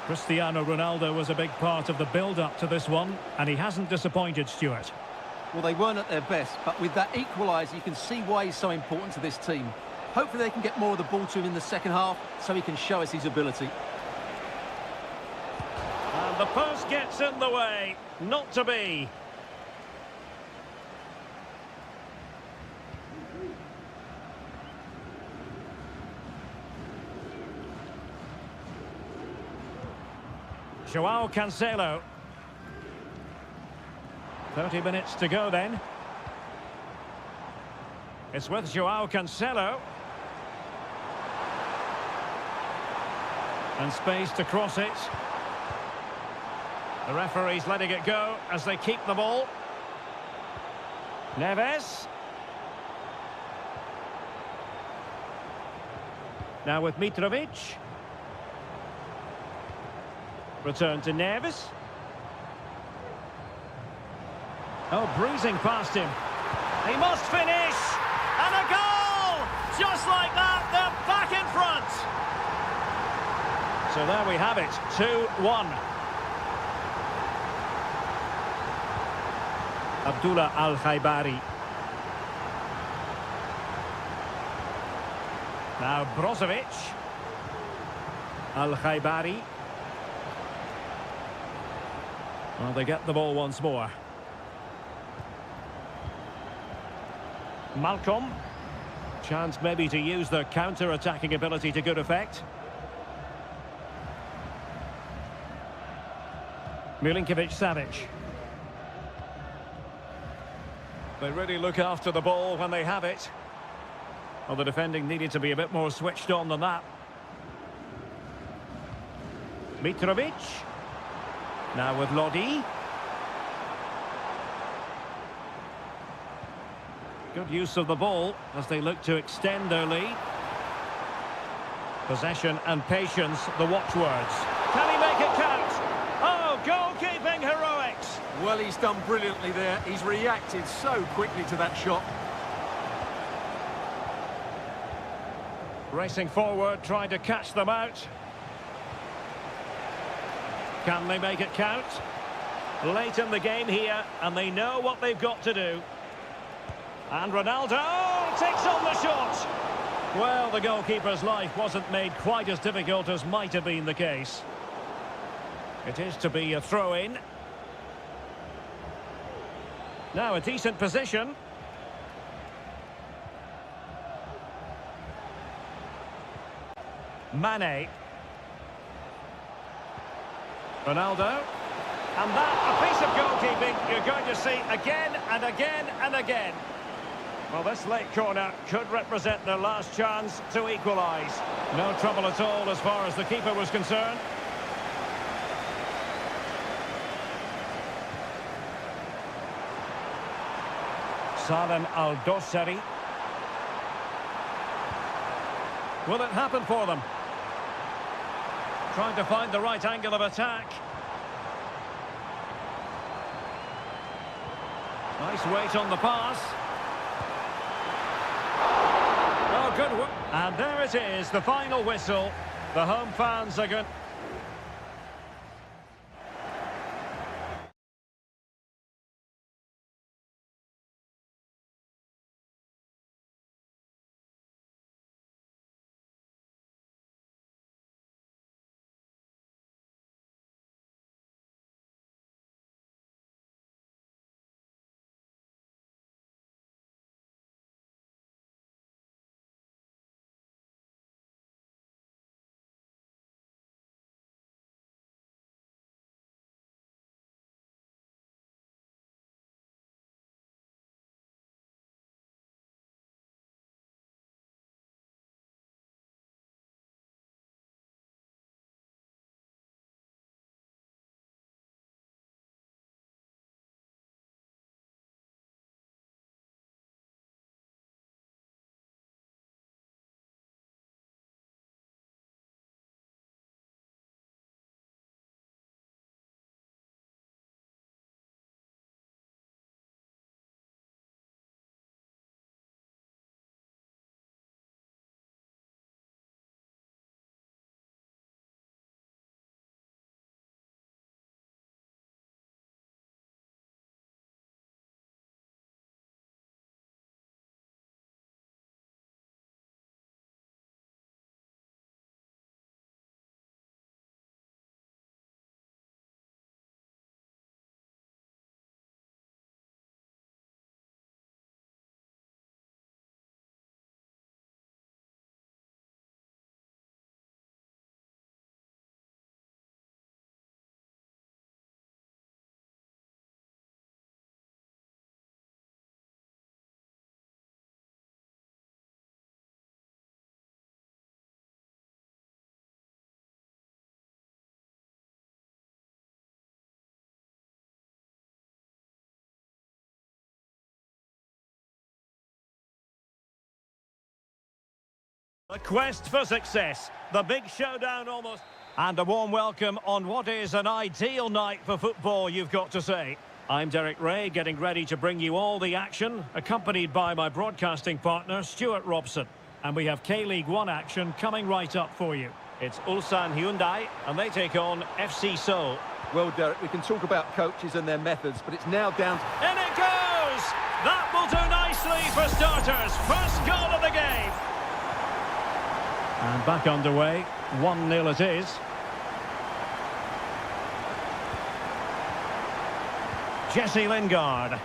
Speaker 1: Cristiano Ronaldo was a big part of the build-up to this one, and he hasn't disappointed, Stuart.
Speaker 2: Well, they weren't at their best, but with that equaliser, you can see why he's so important to this team. Hopefully they can get more of the ball to him in the second half, so he can show us his ability.
Speaker 1: And the post gets in the way. Not to be. Joao Cancelo. 30 minutes to go then. It's with Joao Cancelo. And space to cross it. The referee's letting it go as they keep the ball. Neves. Now with Mitrovic. Return to Neves. Oh, breezing past him. He must finish! And a goal! Just like that, they're back in front! So there we have it, 2-1. Abdullah Al-Khaibari. Now Brozovic. Al-Khaibari. Well, they get the ball once more. Malcolm. Chance maybe to use their counter-attacking ability to good effect. Milinkovic-Savic. They really look after the ball when they have it. Well, the defending needed to be a bit more switched on than that. Mitrovic. Now with Lodi. Good use of the ball as they look to extend their lead. Possession and patience, the watchwords. Can he make it count? Oh, goalkeeping heroics!
Speaker 2: Well, he's done brilliantly there. He's reacted so quickly to that shot.
Speaker 1: Racing forward, trying to catch them out. Can they make it count? Late in the game here, and they know what they've got to do. And Ronaldo takes on the shot. Well, the goalkeeper's life wasn't made quite as difficult as might have been the case. It is to be a throw-in. Now a decent position. Mane. Ronaldo. And that, a piece of goalkeeping you're going to see again and again and again. Well, this late corner could represent their last chance to equalise. No trouble at all as far as the keeper was concerned. Salem Al-Dossari. Will it happen for them? Trying to find the right angle of attack. Nice weight on the pass. Oh, good work. And there it is, the final whistle. The home fans are going... The quest for success, the big showdown almost. And a warm welcome on what is an ideal night for football, you've got to say. I'm Derek Ray, getting ready to bring you all the action, accompanied by my broadcasting partner, Stuart Robson. And we have K-League 1 action coming right up for you. It's Ulsan Hyundai, and they take on FC Seoul.
Speaker 2: Well, Derek, we can talk about coaches and their methods, but it's now down to...
Speaker 1: In it goes! That will do nicely for starters. First goal of the game. And back underway, 1-0 it is. Jesse Lingard.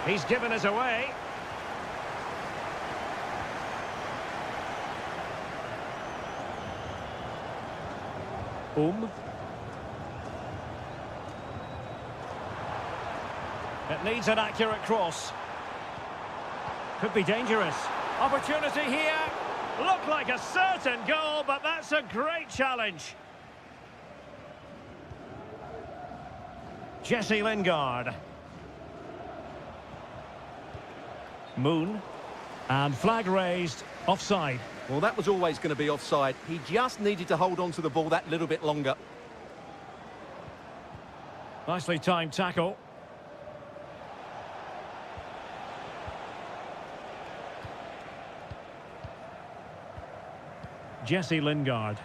Speaker 1: He's given us away. It needs an accurate cross. Could be dangerous. Opportunity here. Looked like a certain goal, but that's a great challenge. Jesse Lingard. Moon. And flag raised. Offside.
Speaker 2: Well, that was always going to be offside. He just needed to hold on to the ball that little bit longer.
Speaker 1: Nicely timed tackle. Jesse Lingard.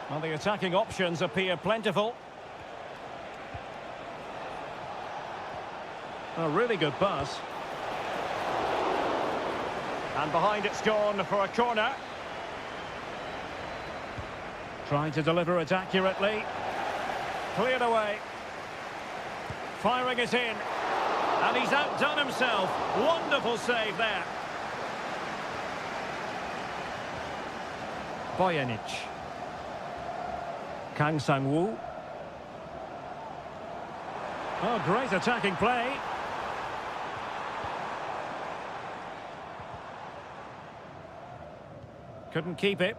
Speaker 1: Well, the attacking options appear plentiful. A really good pass. And behind it's gone for a corner. Trying to deliver it accurately. Cleared away. Firing it in. And he's outdone himself. Wonderful save there. Bojanic. Kang Sang-woo. Oh, great attacking play. Couldn't keep it.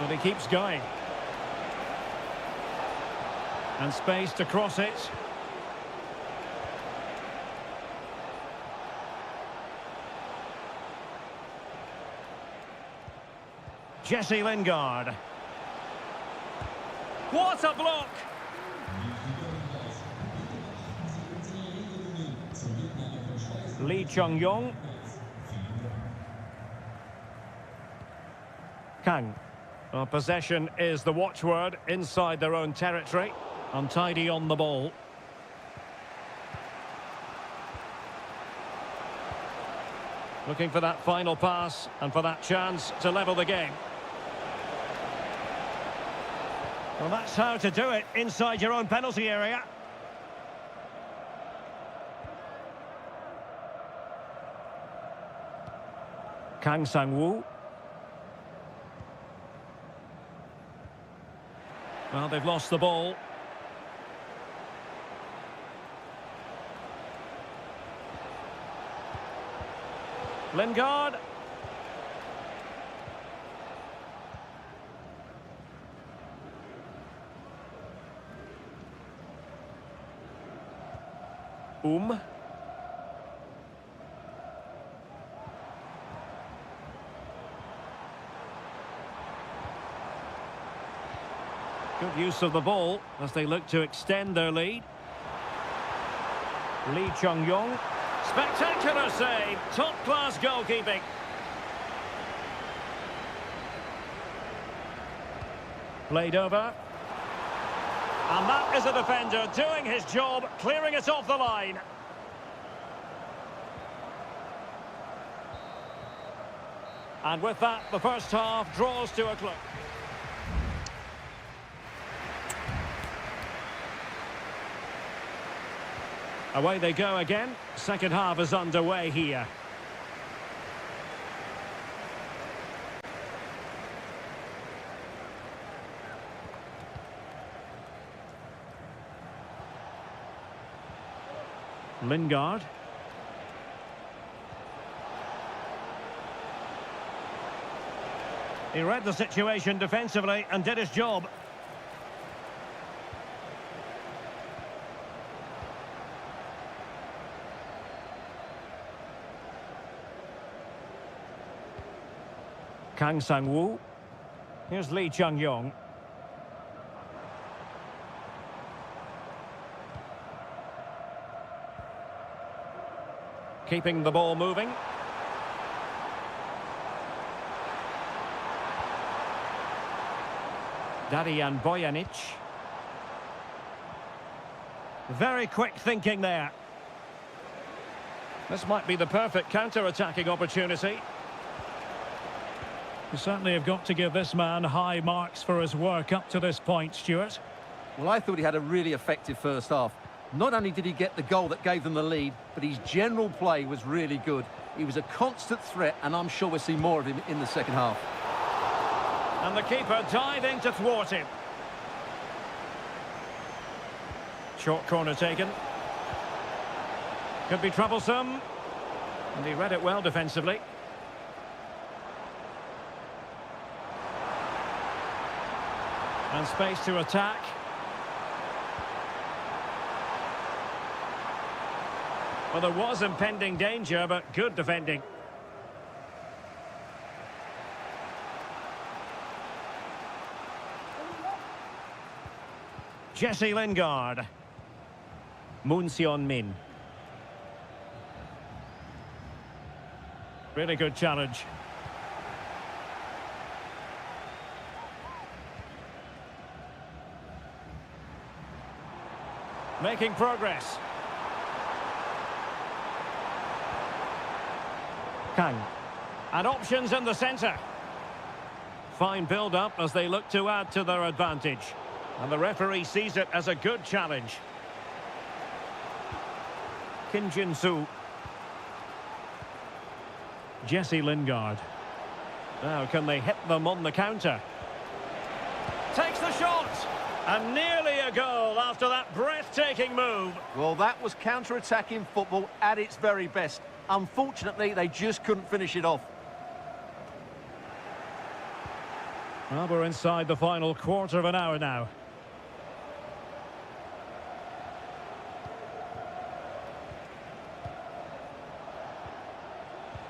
Speaker 1: But he keeps going. And space to cross it. Jesse Lingard. What a block! Lee Chung-yong. Kang. Well, possession is the watchword inside their own territory. Untidy on the ball. Looking for that final pass and for that chance to level the game. Well, that's how to do it inside your own penalty area. Kang Sang-woo. Well, they've lost the ball. Lingard. Good use of the ball as they look to extend their lead. Lee Chung-yong. Spectacular save. Top-class goalkeeping. Played over. And that is a defender doing his job, clearing it off the line. And with that, the first half draws to a close. Away they go again. Second half is underway here. Lingard. He read the situation defensively and did his job. Kang Sang-woo. Here's Lee Chung-yong. Keeping the ball moving. Darian Bojanic. Very quick thinking there. This might be the perfect counter-attacking opportunity. You certainly have got to give this man high marks for his work up to this point, Stuart.
Speaker 2: Well, I thought he had a really effective first half. Not only did he get the goal that gave them the lead, but his general play was really good. He was a constant threat, and I'm sure we'll see more of him in the second half.
Speaker 1: And the keeper diving to thwart him. Short corner taken. Could be troublesome. And he read it well defensively. And space to attack. Well, there was impending danger, but good defending. Jesse Lingard. Moon Seon-min. Really good challenge. Making progress. Kang. And options in the centre. Fine build-up as they look to add to their advantage. And the referee sees it as a good challenge. Kim Jin-soo. Jesse Lingard. Now, can they hit them on the counter? Takes the shot! And nearly a goal after that breathtaking move.
Speaker 2: Well, that was counter-attacking football at its very best. Unfortunately, they just couldn't finish it off.
Speaker 1: Well, we're inside the final quarter of an hour now.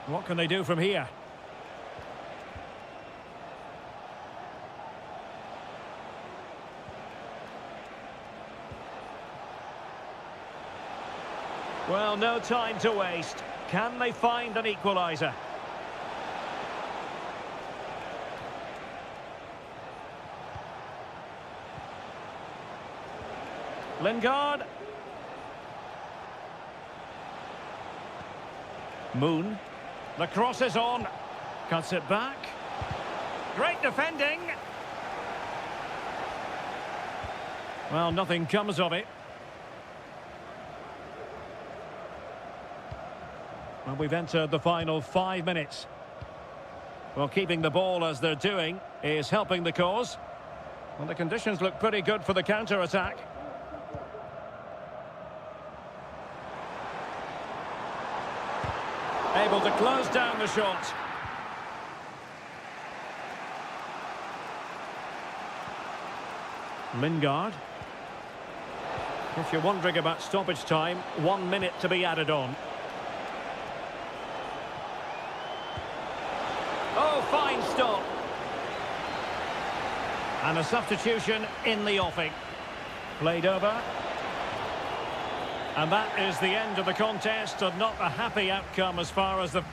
Speaker 1: What can they do from here? Well, no time to waste. Can they find an equaliser? Lingard. Moon. The cross is on. Cuts it back. Great defending. Well, nothing comes of it. Well, we've entered the final 5 minutes. Well, keeping the ball as they're doing is helping the cause. Well, the conditions look pretty good for the counter-attack. Able to close down the shot. Lingard. If you're wondering about stoppage time, 1 minute to be added on. Oh, fine stop. And a substitution in the offing. Played over. And that is the end of the contest, and not a happy outcome as far as the...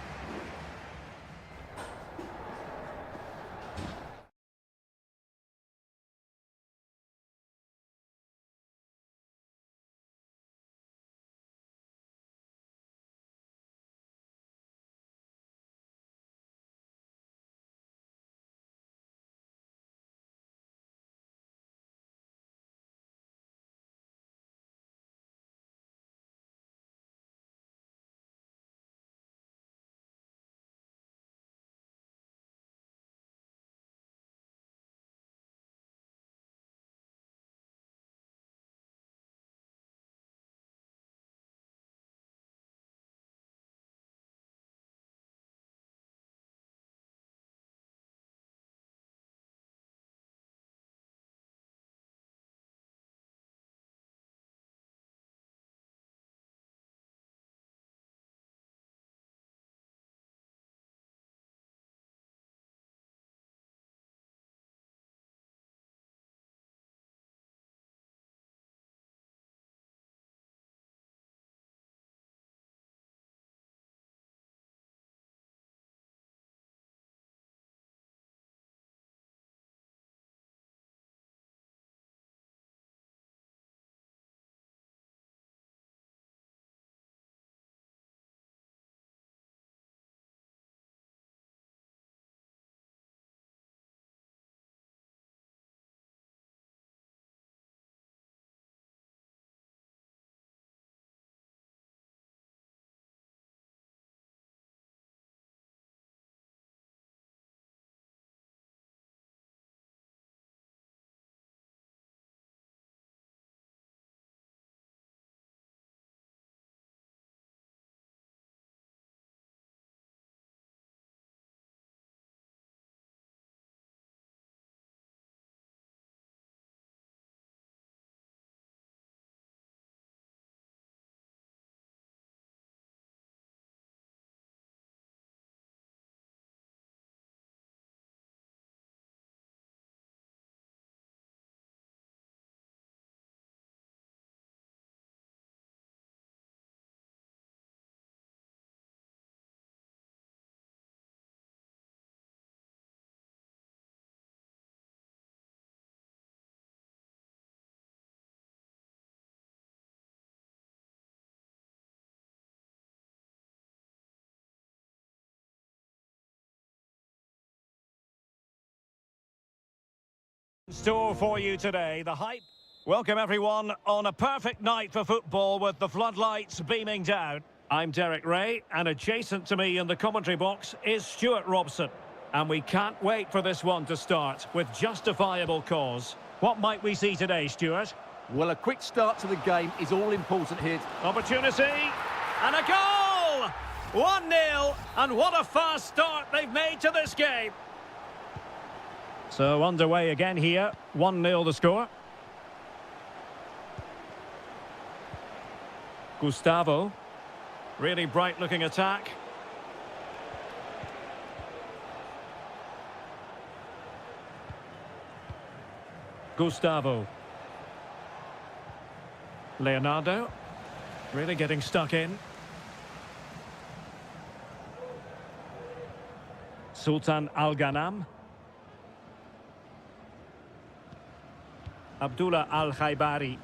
Speaker 1: Store for you today, the hype. Welcome everyone on a perfect night for football with the floodlights beaming down. I'm Derek Ray, and adjacent to me in the commentary box is Stuart Robson. And we can't wait for this one to start with justifiable cause. What might we see today, Stuart?
Speaker 2: Well, a quick start to the game is all important here.
Speaker 1: Opportunity, and a goal! 1-0, and what a fast start they've made to this game. So underway again here, 1-0 the score. Gustavo, really bright looking attack. Gustavo. Leonardo, really getting stuck in. Sultan Al-Ghanam. Abdullah Al-Khaibari.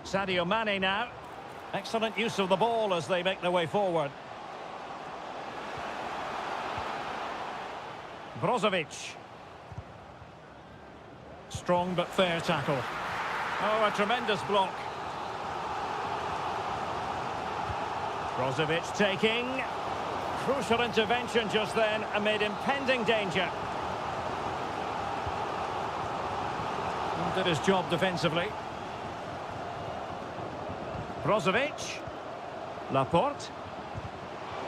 Speaker 1: Sadio Mane now. Excellent use of the ball as they make their way forward. Brozovic. Strong but fair tackle. Oh, a tremendous block. Brozovic taking. Crucial intervention just then amid impending danger. Did his job defensively. Brozovic. Laporte.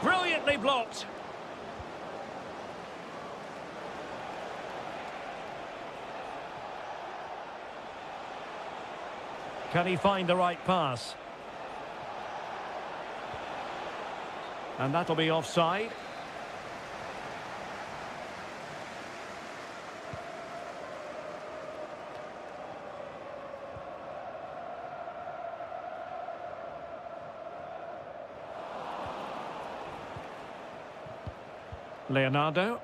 Speaker 1: Brilliantly blocked. Can he find the right pass? And that'll be offside. Leonardo.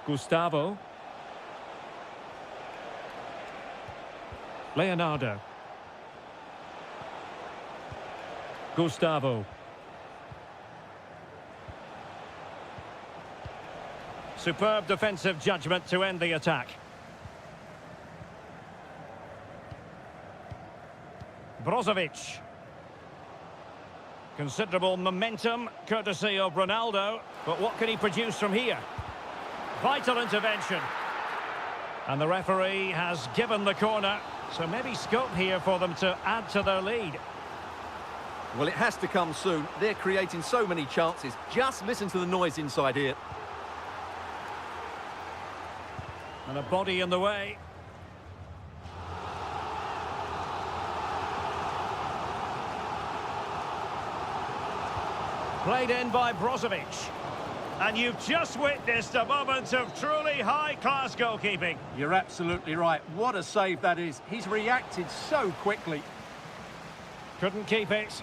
Speaker 1: Gustavo. Leonardo. Gustavo. Superb defensive judgment to end the attack. Brozovic. Considerable momentum, courtesy of Ronaldo. But what can he produce from here? Vital intervention. And the referee has given the corner. So maybe scope here for them to add to their lead.
Speaker 2: Well, it has to come soon. They're creating so many chances. Just listen to the noise inside here.
Speaker 1: And a body in the way. Played in by Brozovic. And you've just witnessed a moment of truly high-class goalkeeping.
Speaker 2: You're absolutely right. What a save that is. He's reacted so quickly.
Speaker 1: Couldn't keep it.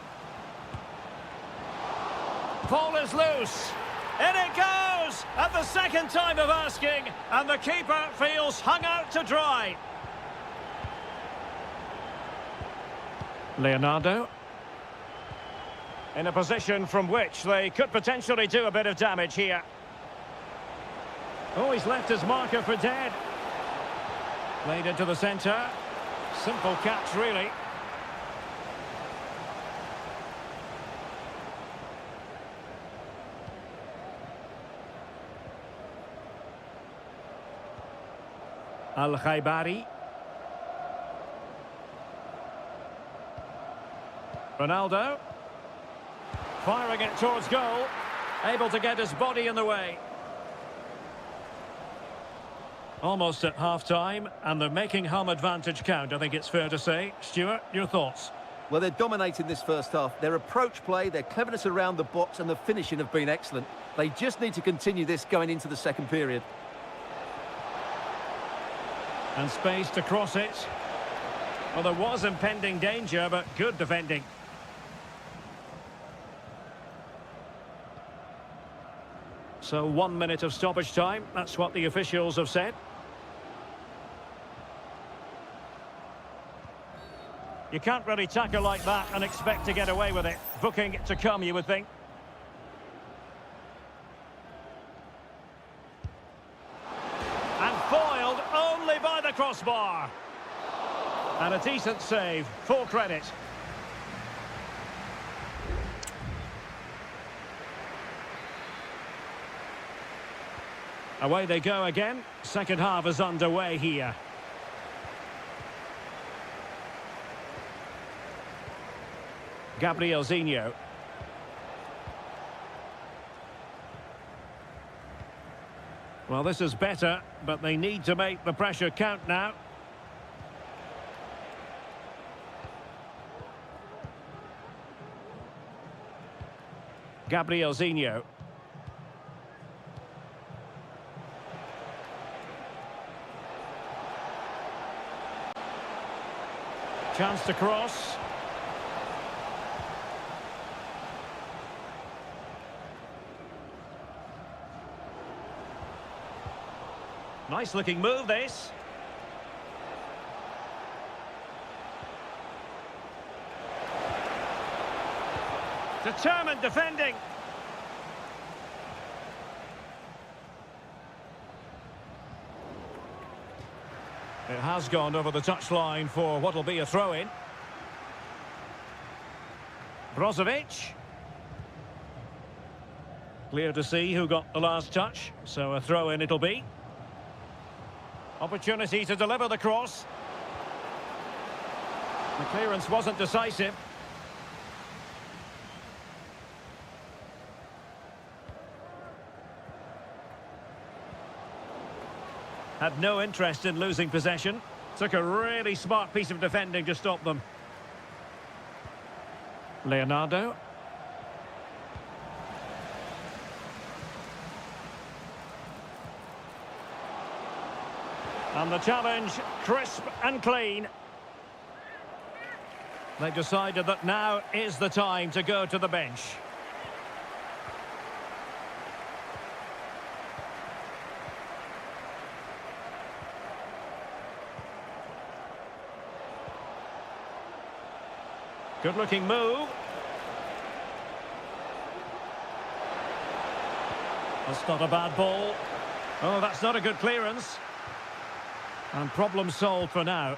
Speaker 1: Ball is loose. In it goes! At the second time of asking, and the keeper feels hung out to dry. Leonardo. In a position from which they could potentially do a bit of damage here. Oh, he's left his marker for dead. Played into the centre. Simple catch, really. Al-Khaibari. Ronaldo. Firing it towards goal. Able to get his body in the way. Almost at half-time, and they're making home advantage count, I think it's fair to say. Stuart, your thoughts?
Speaker 2: Well, they're dominating this first half. Their approach play, their cleverness around the box and the finishing have been excellent. They just need to continue this going into the second period.
Speaker 1: And space to cross it. Well, there was impending danger, but good defending. So 1 minute of stoppage time. That's what the officials have said. You can't really tackle like that and expect to get away with it. Booking to come, you would think. crossbar. And a decent save, full credit. Away they go again. Second half is underway here. Gabrielzinho. Well, this is better, but they need to make the pressure count now. Gabrielzinho. Chance to cross. Nice looking move, this. Determined defending. It has gone over the touchline for what will be a throw-in. Brozovic. Clear to see who got the last touch, so a throw-in it'll be. Opportunity to deliver the cross. The clearance wasn't decisive. Had no interest in losing possession. Took a really smart piece of defending to stop them. Leonardo. And the challenge, crisp and clean. They've decided that now is the time to go to the bench. Good-looking move. That's not a bad ball. Oh, that's not a good clearance. And problem solved for now.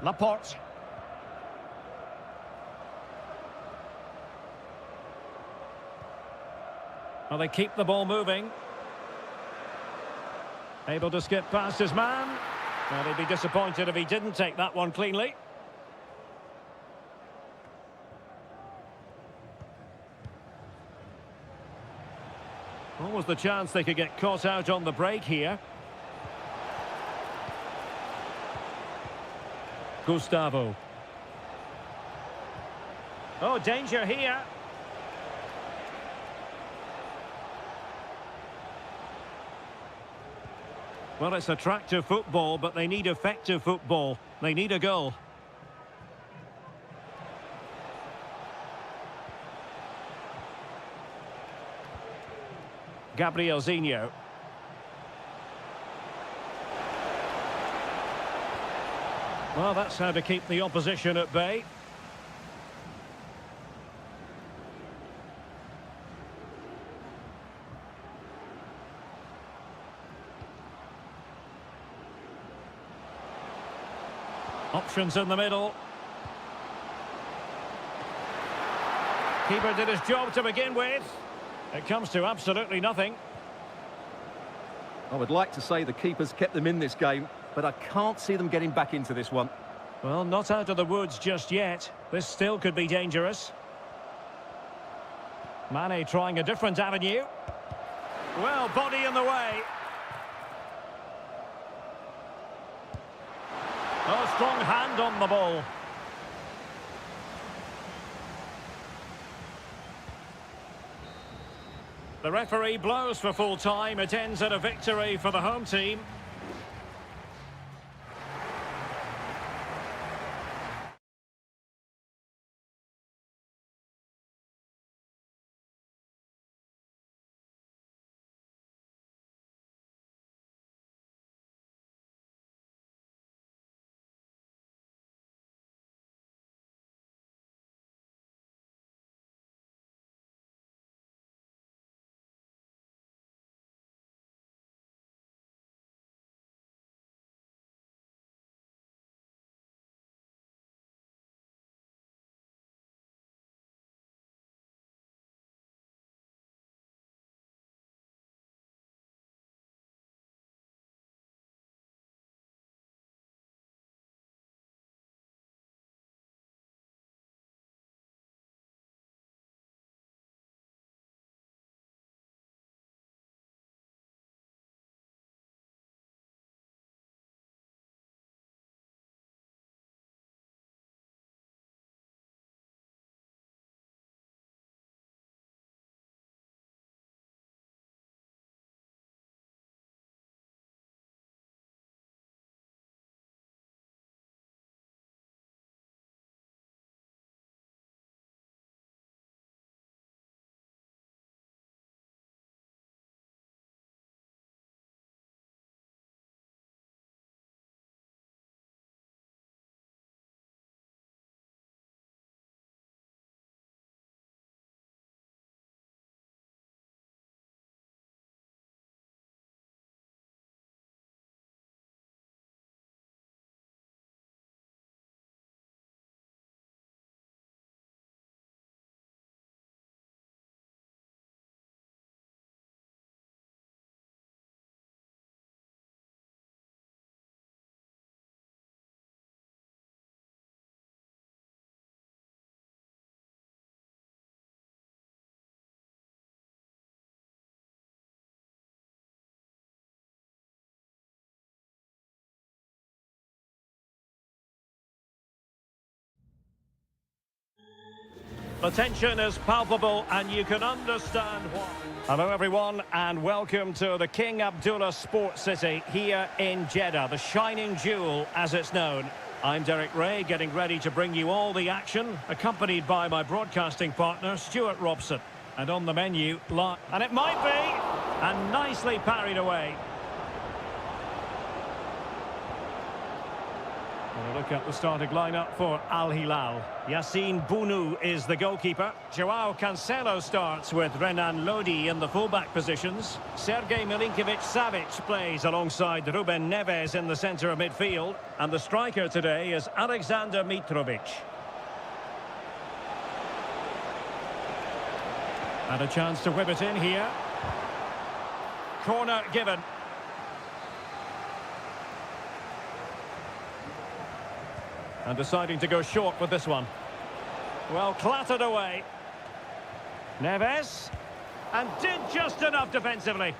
Speaker 1: Laporte. Well, they keep the ball moving. Able to skip past his man. Well, he'd be disappointed if he didn't take that one cleanly. What was the chance they could get caught out on the break here? Gustavo. Oh, danger here. Well, it's attractive football, but they need effective football. They need a goal. Gabrielzinho. Well, that's how to keep the opposition at bay. Options in the middle. Keeper did his job to begin with. It comes to absolutely nothing.
Speaker 2: I would like to say the keepers kept them in this game, but I can't see them getting back into this one.
Speaker 1: Well, not out of the woods just yet. This still could be dangerous. Mane trying a different avenue. Well, body in the way. Oh, strong hand on the ball. The referee blows for full time. It ends at a victory for the home team. The tension is palpable and you can understand why. Hello everyone and welcome to the King Abdullah Sports City here in Jeddah, the shining jewel as it's known. I'm Derek Ray, getting ready to bring you all the action, accompanied by my broadcasting partner, Stuart Robson. And on the menu, and it might be, and nicely parried away. And a look at the starting lineup for Al Hilal. Yassine Bounou is the goalkeeper. Joao Cancelo starts with Renan Lodi in the fullback positions. Sergej Milinkovic-Savic plays alongside Ruben Neves in the centre of midfield. And the striker today is Alexander Mitrovic. And a chance to whip it in here. Corner given. And deciding to go short with this one. Well, clattered away. Neves. And did just enough defensively.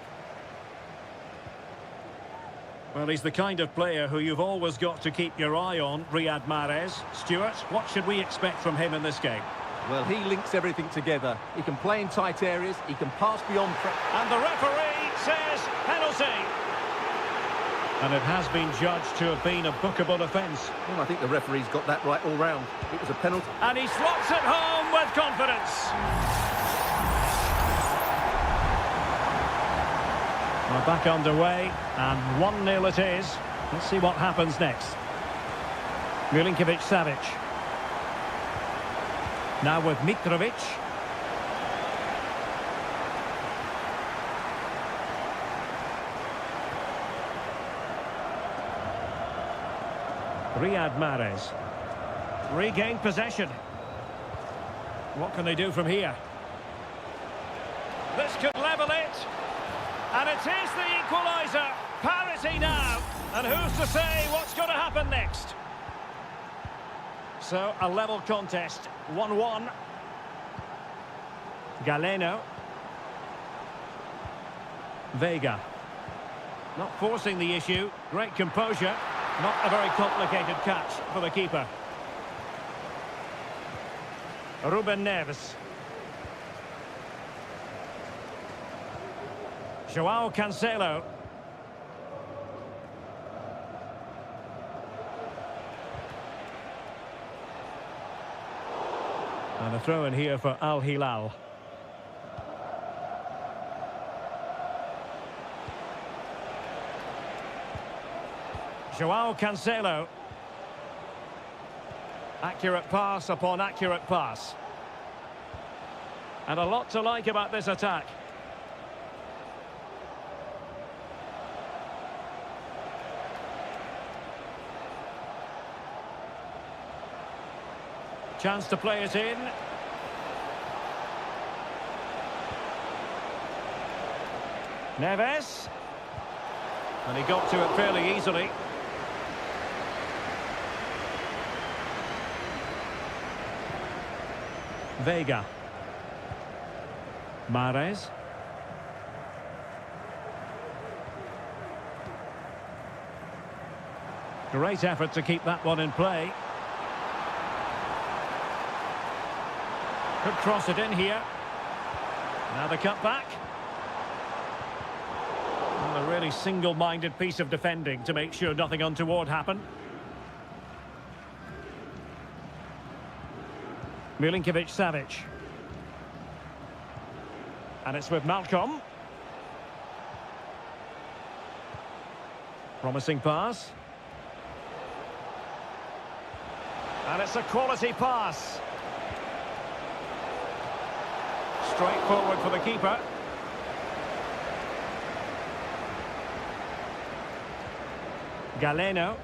Speaker 1: Well, he's the kind of player who you've always got to keep your eye on, Riyad Mahrez. Stuart, what should we expect from him in this game?
Speaker 2: Well, he links everything together. He can play in tight areas, he can pass beyond...
Speaker 1: And the referee says penalty. And it has been judged to have been a bookable offence.
Speaker 2: Well, I think the referee's got that right all round. It was a penalty.
Speaker 1: And he slots it home with confidence. We're back underway, and 1-0 it is. Let's see what happens next. Milinkovic-Savic. Now with Mitrovic. Riyad Mahrez. Regained possession. What can they do from here? This could level it. And it is the equaliser. Parity now. And who's to say what's going to happen next? So, a level contest. 1-1. Galeno. Vega. Not forcing the issue. Great composure. Not a very complicated catch for the keeper. Ruben Neves. Joao Cancelo. And a throw in here for Al Hilal. Joao Cancelo. Accurate pass upon accurate pass. And a lot to like about this attack. Chance to play it in. Neves. And he got to it fairly easily. Vega. Mahrez. Great effort to keep that one in play. Could cross it in here. Now the cut back. And a really single-minded piece of defending to make sure nothing untoward happened. Milinkovic-Savic. And it's with Malcolm. Promising pass. And it's a quality pass. Straightforward for the keeper. Galeno.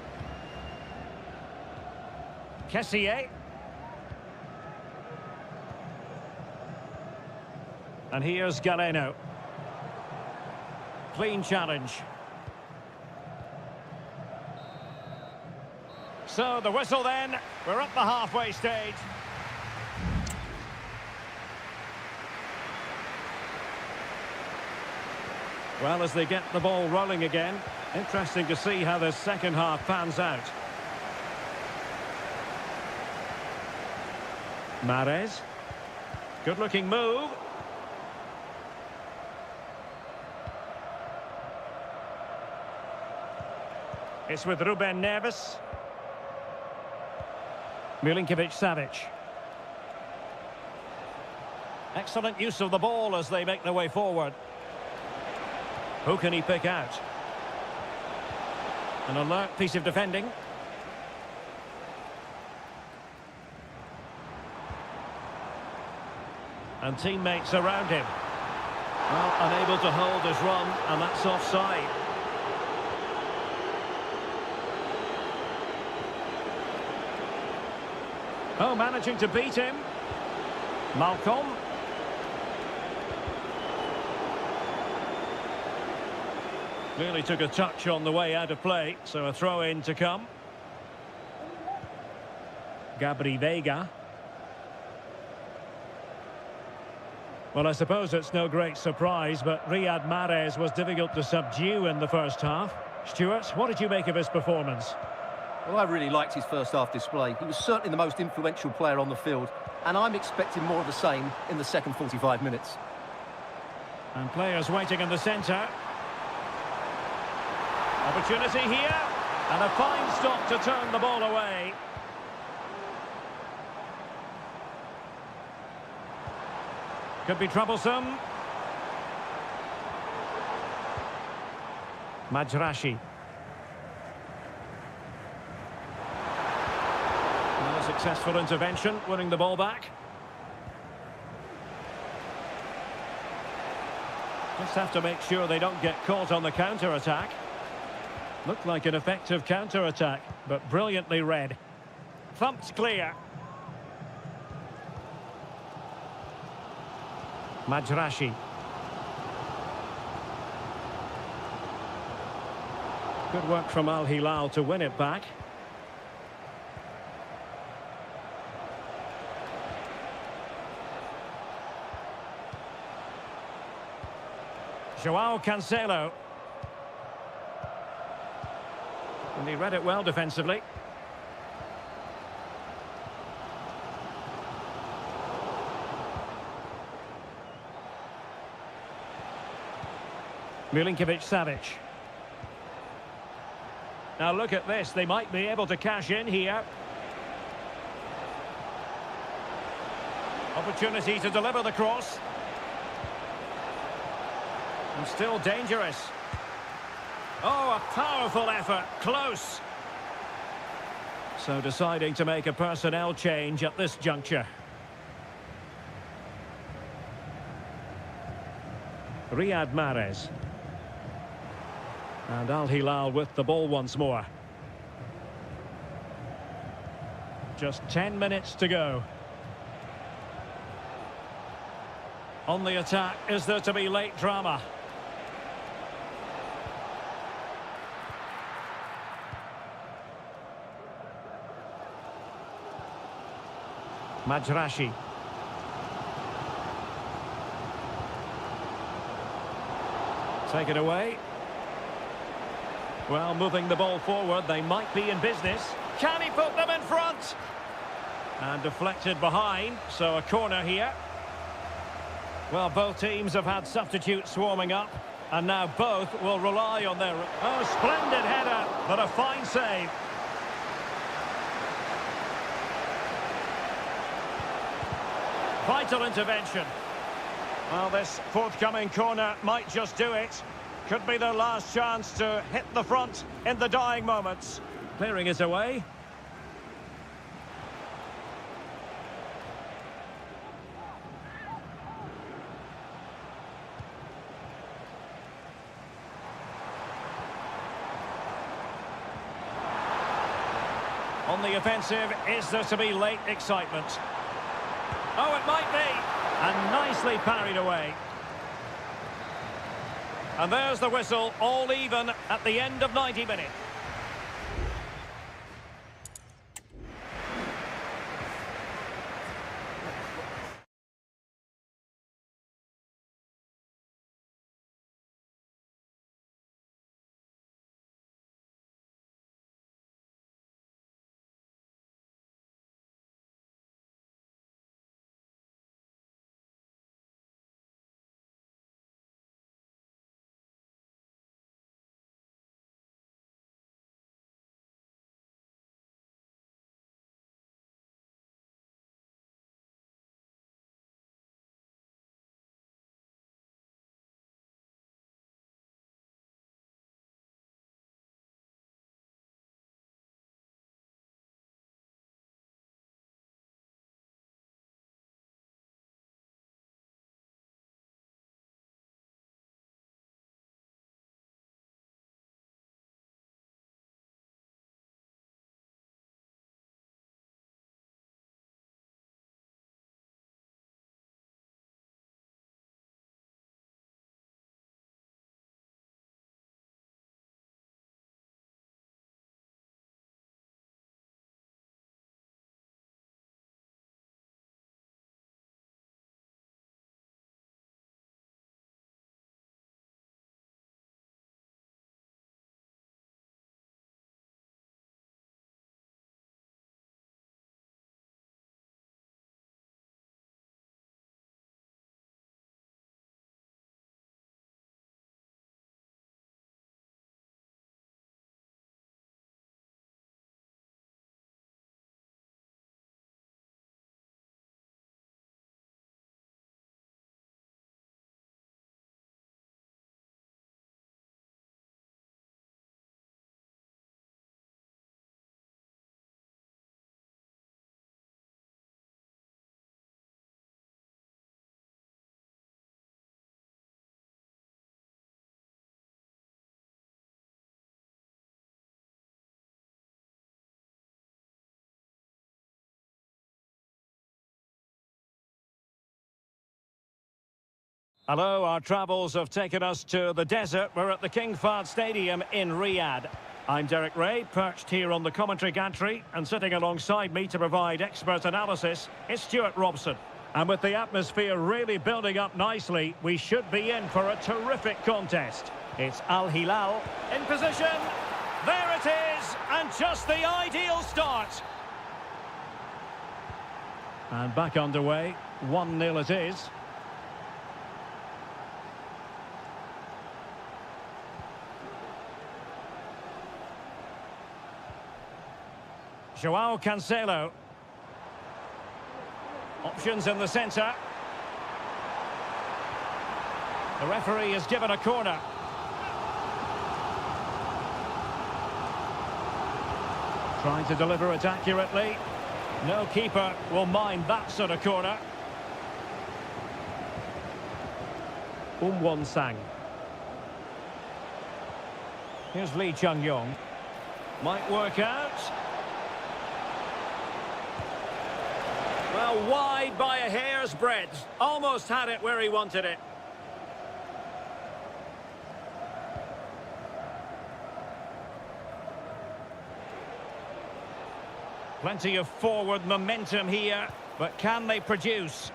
Speaker 1: Kessié. And here's Galeno. Clean challenge. So the whistle then. We're up the halfway stage. Well, as they get the ball rolling again, interesting to see how the second half pans out. Mahrez. Good-looking move. It's with Ruben Neves. Milinkovic-Savic. Excellent use of the ball as they make their way forward. Who can he pick out? An alert piece of defending. And teammates around him. Well, unable to hold his run, and that's offside. Oh, managing to beat him. Malcolm. Really took a touch on the way out of play, so a throw-in to come. Gabri Veiga. Well, I suppose it's no great surprise, but Riyad Mahrez was difficult to subdue in the first half. Stuart, what did you make of his performance?
Speaker 2: Well, I really liked his first half display. He was certainly the most influential player on the field, and I'm expecting more of the same in the second 45 minutes.
Speaker 1: And players waiting in the centre. Opportunity here, and a fine stop to turn the ball away. Could be troublesome. Majrashi. Well, a successful intervention, winning the ball back. Just have to make sure they don't get caught on the counter-attack. Looked like an effective counter-attack, but brilliantly read. Thumped clear. Majrashi. Good work from Al Hilal to win it back. Joao Cancelo. And he read it well defensively. Milinkovic-Savic. Now look at this, they might be able to cash in here. Opportunity to deliver the cross. And still dangerous. Oh, a powerful effort, close. So deciding to make a personnel change at this juncture. Riyad Mahrez. And Al Hilal with the ball once more. Just 10 minutes to go. On the attack, is there to be late drama? Majrashi. Take it away. Well, moving the ball forward, they might be in business. Can he put them in front? And deflected behind, so a corner here. Well, both teams have had substitutes warming up, and now both will rely on their... Oh, splendid header, but a fine save. Vital intervention. Well, this forthcoming corner might just do it. Could be their last chance to hit the front in the dying moments. Clearing it away. On the offensive, is there to be late excitement? Oh, it might be. And nicely parried away. And there's the whistle, all even at the end of 90 minutes. Hello, our travels have taken us to the desert. We're at the King Fahd Stadium in Riyadh. I'm Derek Ray, perched here on the commentary gantry, and sitting alongside me to provide expert analysis is Stuart Robson. And with the atmosphere really building up nicely, we should be in for a terrific contest. It's Al Hilal in position. There it is, and just the ideal start. And back underway, 1-0 it is. Joao Cancelo. Options in the centre. The referee has given a corner. Trying to deliver it accurately. No keeper will mind that sort of corner. Sang. Here's Lee Chung-yong. Might work out. Well, wide by a hair's breadth. Almost had it where he wanted it. Plenty of forward momentum here, but can they produce?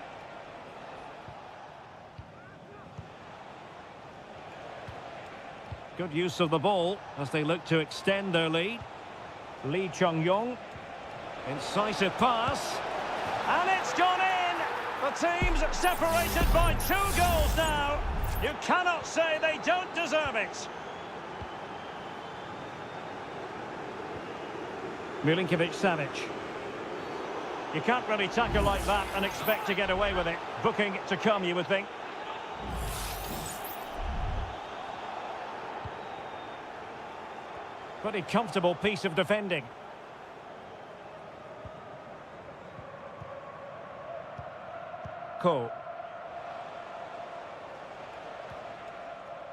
Speaker 1: Good use of the ball as they look to extend their lead. Lee Chung-yong. Incisive pass. And it's gone in! The team's separated by 2 goals now. You cannot say they don't deserve it. Milinkovic-Savic. You can't really tackle like that and expect to get away with it. Booking to come, you would think. Pretty comfortable piece of defending.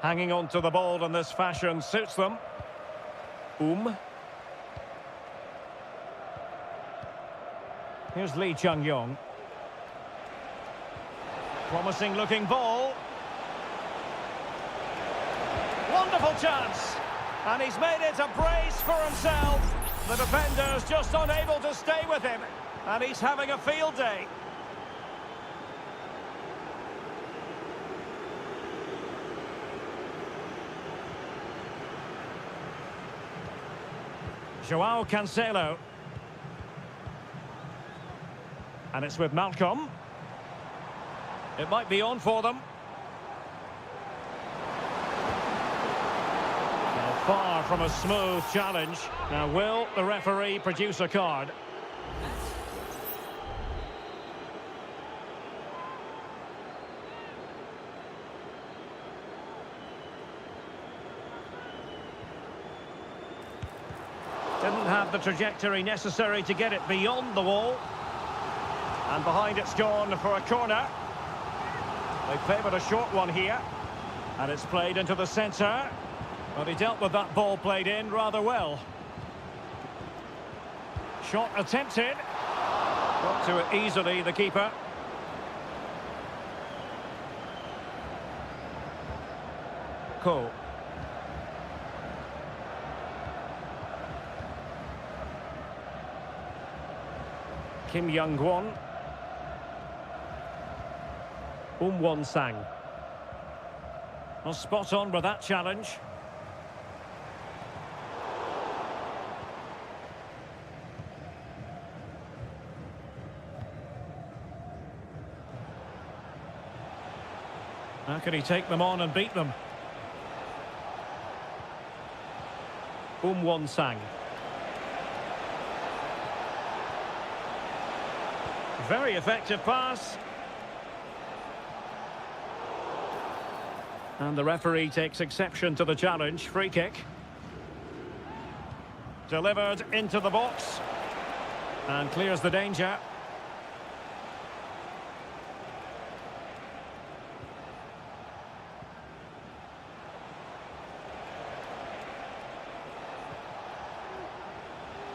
Speaker 1: Hanging on to the ball in this fashion suits them. Here's Lee Chung-yong. Promising looking ball. Wonderful chance. And he's made it a brace for himself. The defender's just unable to stay with him. And he's having a field day. Joao Cancelo. And it's with Malcolm. It might be on for them. Well, far from a smooth challenge. Now, will the referee produce a card? Didn't have the trajectory necessary to get it beyond the wall. And behind it's gone for a corner. They favoured a short one here. And it's played into the centre. But he dealt with that ball played in rather well. Shot attempted. Got to it easily, the keeper. Cole. Kim Young-won. Sang. Well, spot on with that challenge. How can he take them on and beat them? Sang. Very effective pass. And the referee takes exception to the challenge. Free kick. Delivered into the box. And clears the danger.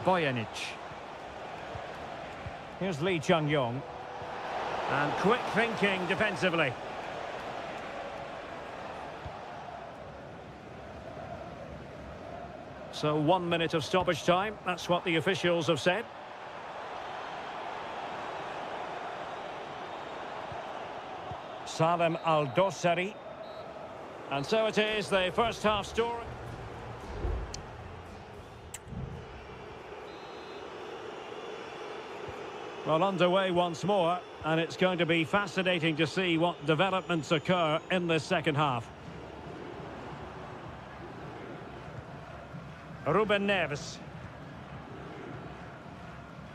Speaker 1: Bojanic. Here's Lee Chung-yong. And quick thinking defensively. So 1 minute of stoppage time. That's what the officials have said. Salem Al-Dossari. And so it is, the first half story. Well, underway once more, and it's going to be fascinating to see what developments occur in this second half. Ruben Neves.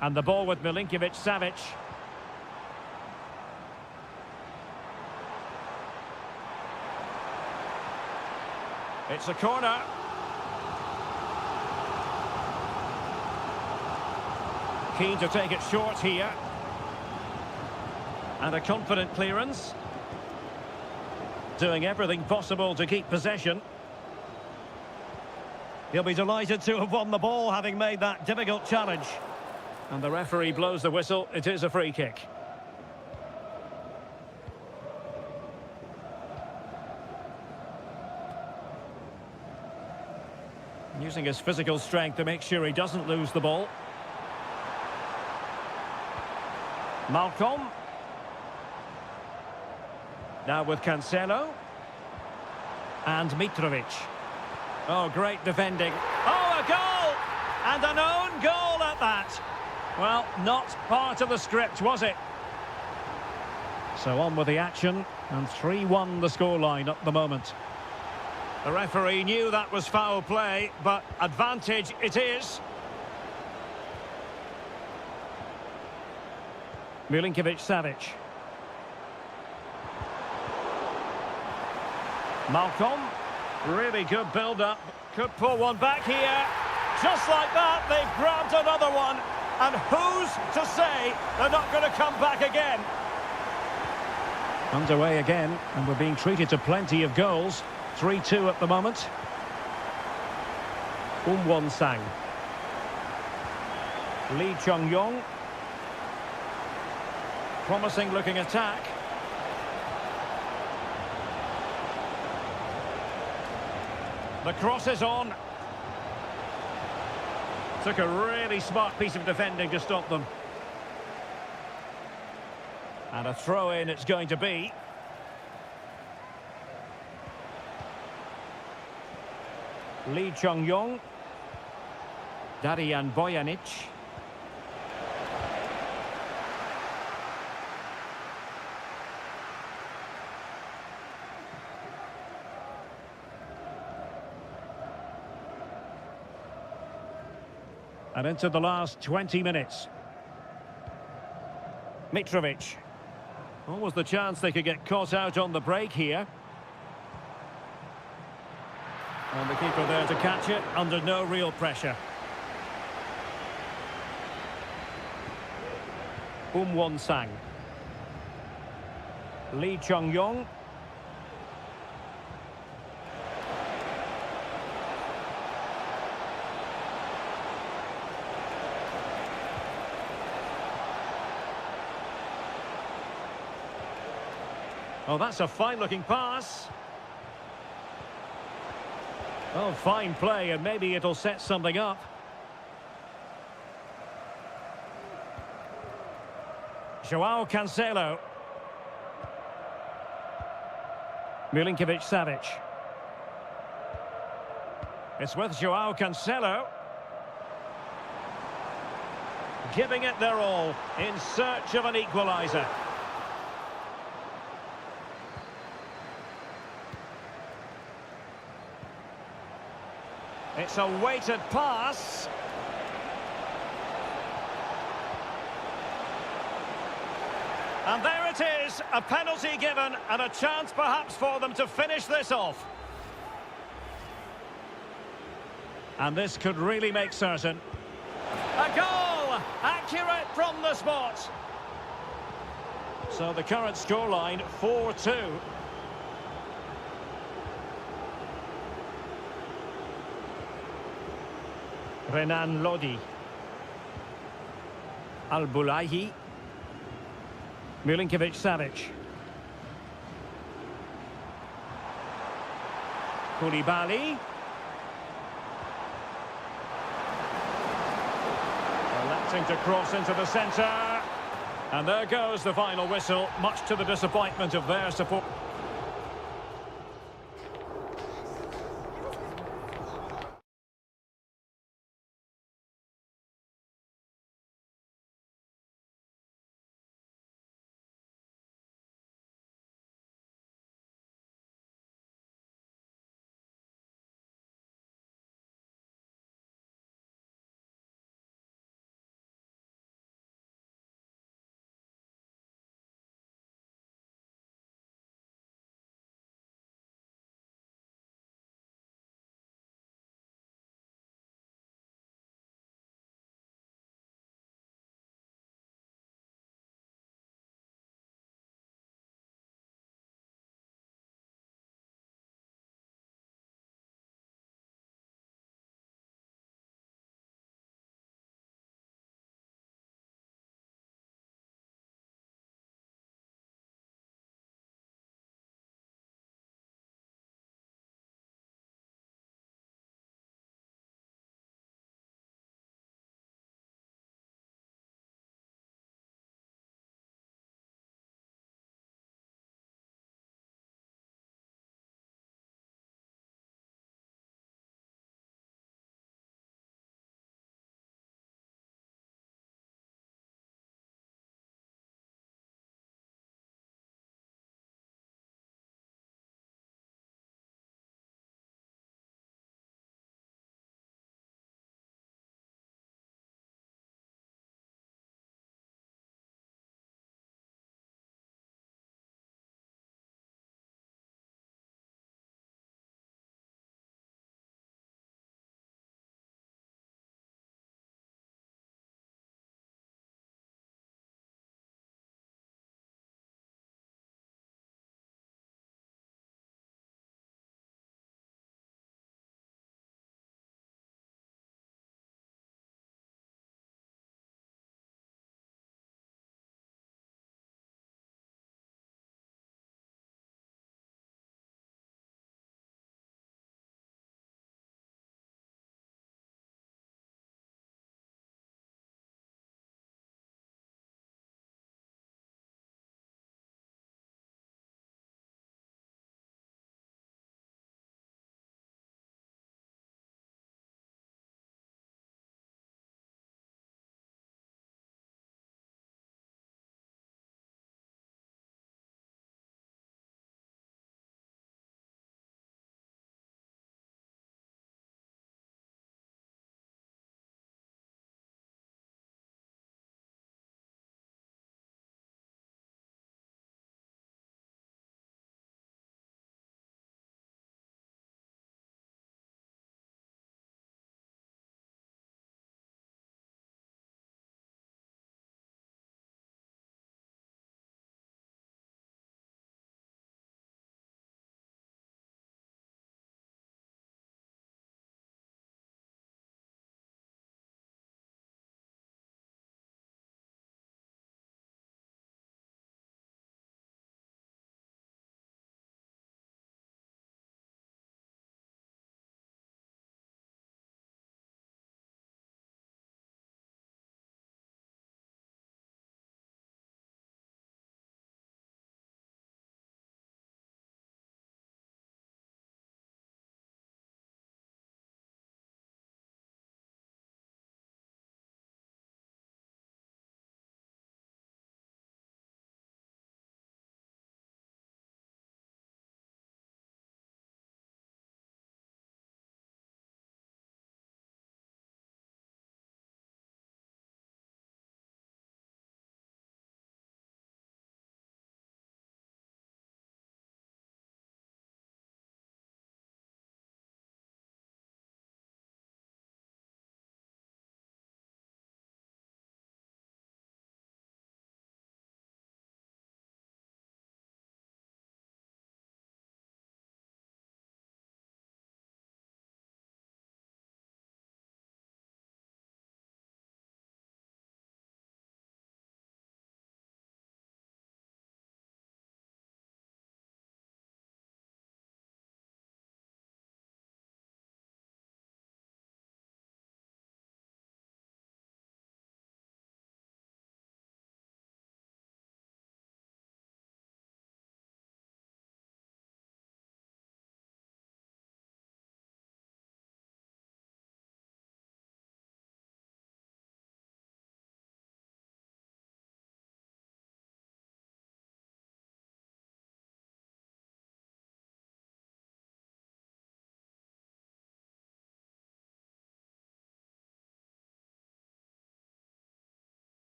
Speaker 1: And the ball with Milinkovic-Savic. It's a corner. Keen to take it short here. And a confident clearance. Doing everything possible to keep possession. He'll be delighted to have won the ball, having made that difficult challenge. And the referee blows the whistle. It is a free kick. Using his physical strength to make sure he doesn't lose the ball. Malcolm. Now with Cancelo. And Mitrovic. Oh, great defending. Oh, a goal! And an own goal at that. Well, not part of the script, was it? So on with the action. And 3-1 the scoreline at the moment. The referee knew that was foul play, but advantage it is. Milinkovic-Savic. Malcolm. Really good build-up. Could pull one back here. Just like that, they've grabbed another one. And who's to say they're not going to come back again? Underway again, and we're being treated to plenty of goals. 3-2 at the moment. Won-Sang. Lee Chung-yong. Promising looking attack. The cross is on. Took a really smart piece of defending to stop them. And a throw-in it's going to be. Lee Chung-yong. Darijan Bojanic. And into the last 20 minutes. Mitrovic. What was the chance they could get caught out on the break here? And the keeper there to catch it under no real pressure. Won-Sang. Lee Chung-yong. Oh, that's a fine-looking pass. Oh, fine play, and maybe it'll set something up. Joao Cancelo. Milinkovic-Savic. It's with Joao Cancelo. Giving it their all in search of an equaliser. It's a weighted pass. And there it is, a penalty given and a chance perhaps for them to finish this off. And this could really make certain. A goal! Accurate from the spot. So the current scoreline, 4-2. Renan Lodi. Al-Bulahi. Milinkovic-Savic. Koulibaly. attempting to cross into the centre. And there goes the final whistle, much to the disappointment of their support.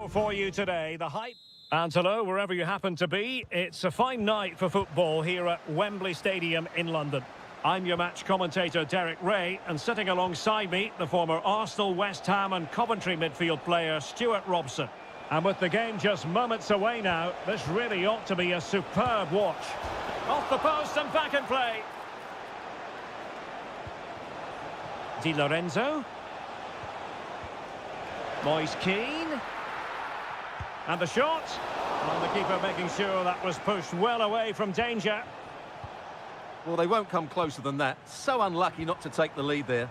Speaker 1: For you today, the hype. And hello, wherever you happen to be, it's a fine night for football here at Wembley Stadium in London. I'm your match commentator, Derek Ray, and sitting alongside me, the former Arsenal, West Ham and Coventry midfield player, Stuart Robson. And with the game just moments away now, this really ought to be a superb watch. Off the post and back in play. Di Lorenzo. Moise Keane. And the shot. And the keeper making sure that was pushed well away from danger.
Speaker 2: Well, they won't come closer than that. So unlucky not to take the lead there.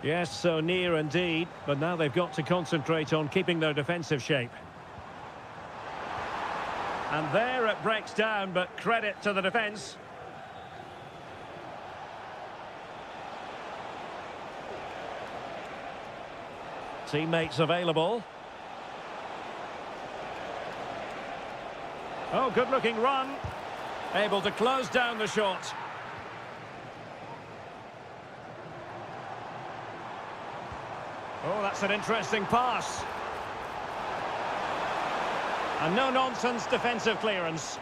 Speaker 1: Yes, so near indeed. But now they've got to concentrate on keeping their defensive shape. And there it breaks down, but credit to the defence. Teammates available. Oh, good-looking run. Able to close down the shot. Oh, that's an interesting pass. And no-nonsense defensive clearance.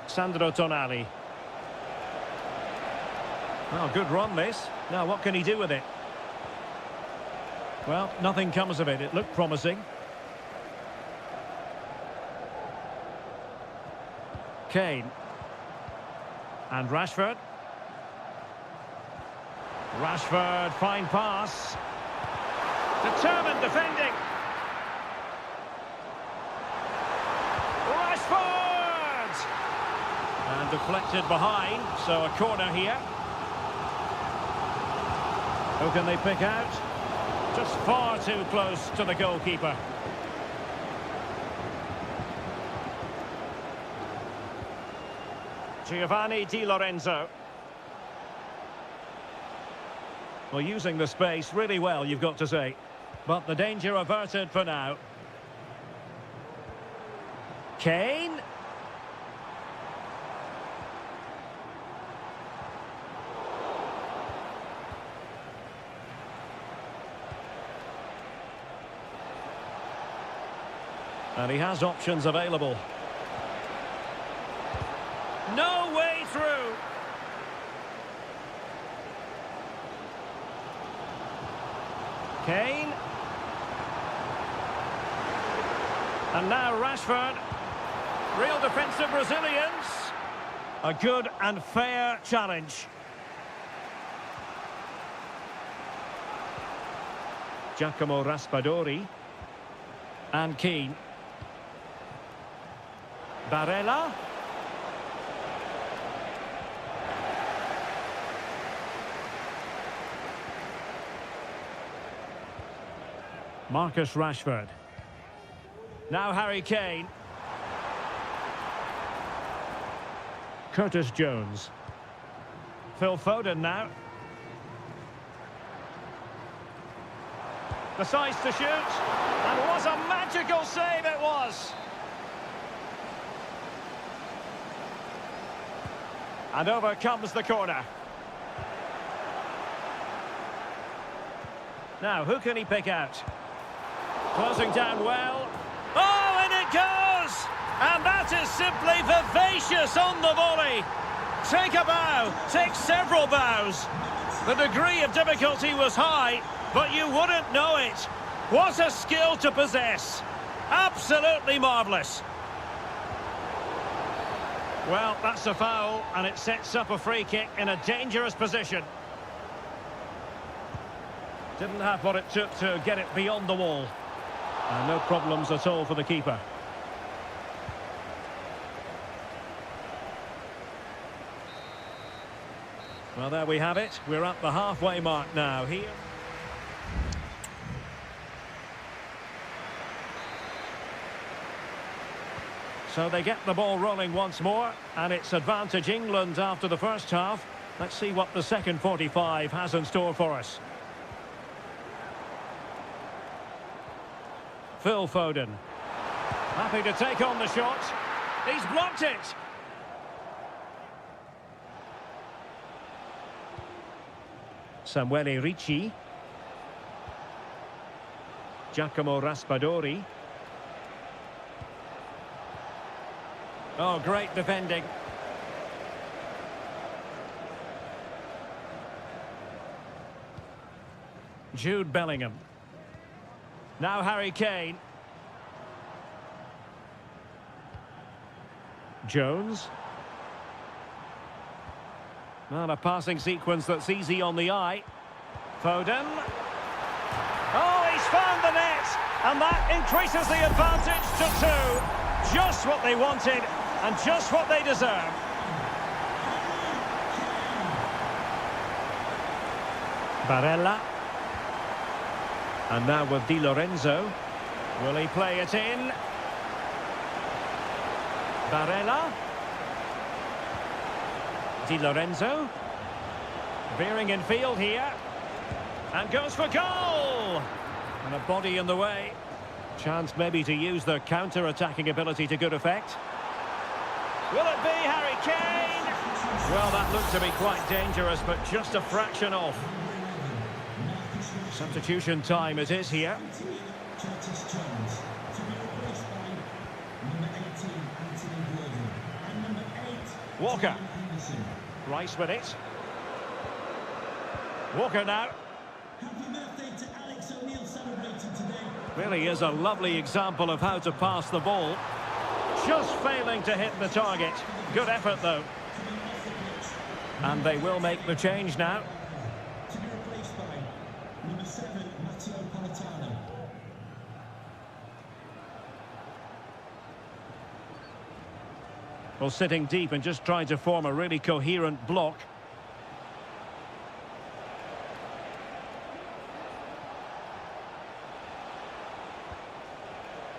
Speaker 1: Sandro Tonali. Oh, good run this. Now, what can he do with it? Well, nothing comes of it. It looked promising. Kane. And Rashford. Rashford, fine pass. Determined defending. Rashford! And deflected behind, so a corner here. Who can they pick out? Just far too close to the goalkeeper. Giovanni Di Lorenzo. Well, using the space really well, you've got to say. But the danger averted for now. Kane. And he has options available. No way through. Kane. And now Rashford. Real defensive resilience. A good and fair challenge. Giacomo Raspadori. And Keane. Barella. Marcus Rashford. Now Harry Kane. Curtis Jones. Phil Foden now. Decides to shoot. And what a magical save it was. And over comes the corner. Now, who can he pick out? Closing down well. Oh, and it goes! And that is simply vivacious on the volley. Take a bow, take several bows. The degree of difficulty was high, but you wouldn't know it. What a skill to possess. Absolutely marvellous. Well, that's a foul, and it sets up a free kick in a dangerous position. Didn't have what it took to get it beyond the wall. And no problems at all for the keeper. Well, there we have it. We're at the halfway mark now here. So they get the ball rolling once more, and it's advantage England after the first half. Let's see what the second 45 has in store for us. Phil Foden. Happy to take on the shot. He's blocked it. Samuele Ricci. Giacomo Raspadori. Oh, great defending. Jude Bellingham. Now Harry Kane. Jones. Well, a passing sequence that's easy on the eye. Foden. Oh, he's found the net, and that increases the advantage to 2. Just what they wanted, and just what they deserve. Barella. And now with Di Lorenzo. Will he play it in? Barella. Di Lorenzo. Veering in field here. And goes for goal! And a body in the way. Chance maybe to use their counter-attacking ability to good effect. Will it be Harry Kane? Well, that looked to be quite dangerous, but just a fraction off. Substitution time it is here. Walker. Rice with it. Walker now. Really is a lovely example of how to pass the ball. Just failing to hit the target. Good effort, though. And they will make the change now. Well, sitting deep and just trying to form a really coherent block.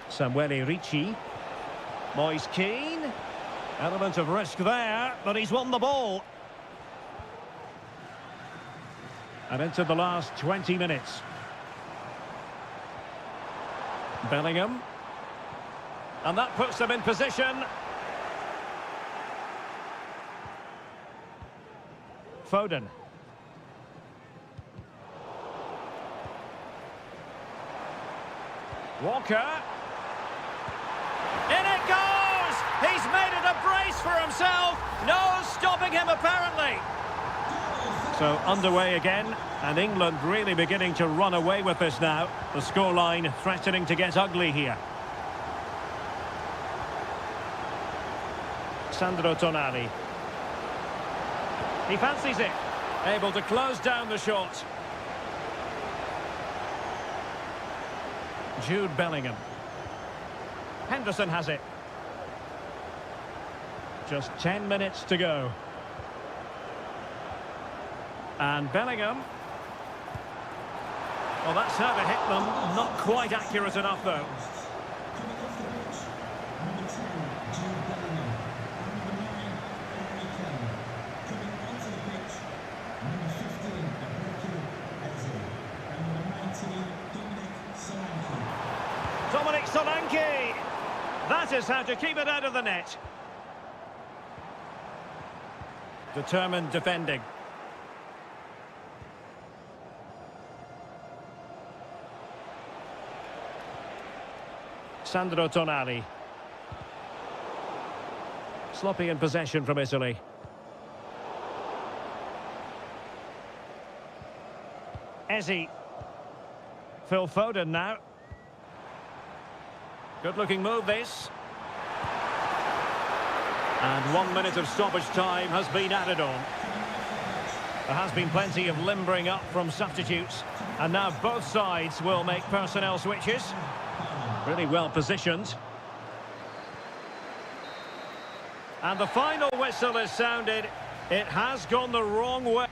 Speaker 1: Samuele Ricci. Moise Keane. Element of risk there, but he's won the ball. And into the last 20 minutes. Bellingham. And that puts them in position. Foden. Walker. In it goes! He's made it a brace for himself. No stopping him, apparently. So underway again, and England really beginning to run away with this now. The scoreline threatening to get ugly here. Sandro Tonali. He fancies it. Able to close down the shot. Jude Bellingham. Henderson has it. Just 10 minutes to go. And Bellingham. Well, that's how to hit them. Not quite accurate enough, though. Solanke. That is how to keep it out of the net. Determined defending. Sandro Tonali. Sloppy in possession from Italy. Ezzy. Phil Foden now. Good-looking move, this. And 1 minute of stoppage time has been added on. There has been plenty of limbering up from substitutes. And now both sides will make personnel switches. Really well positioned. And the final whistle is sounded. It has gone the wrong way.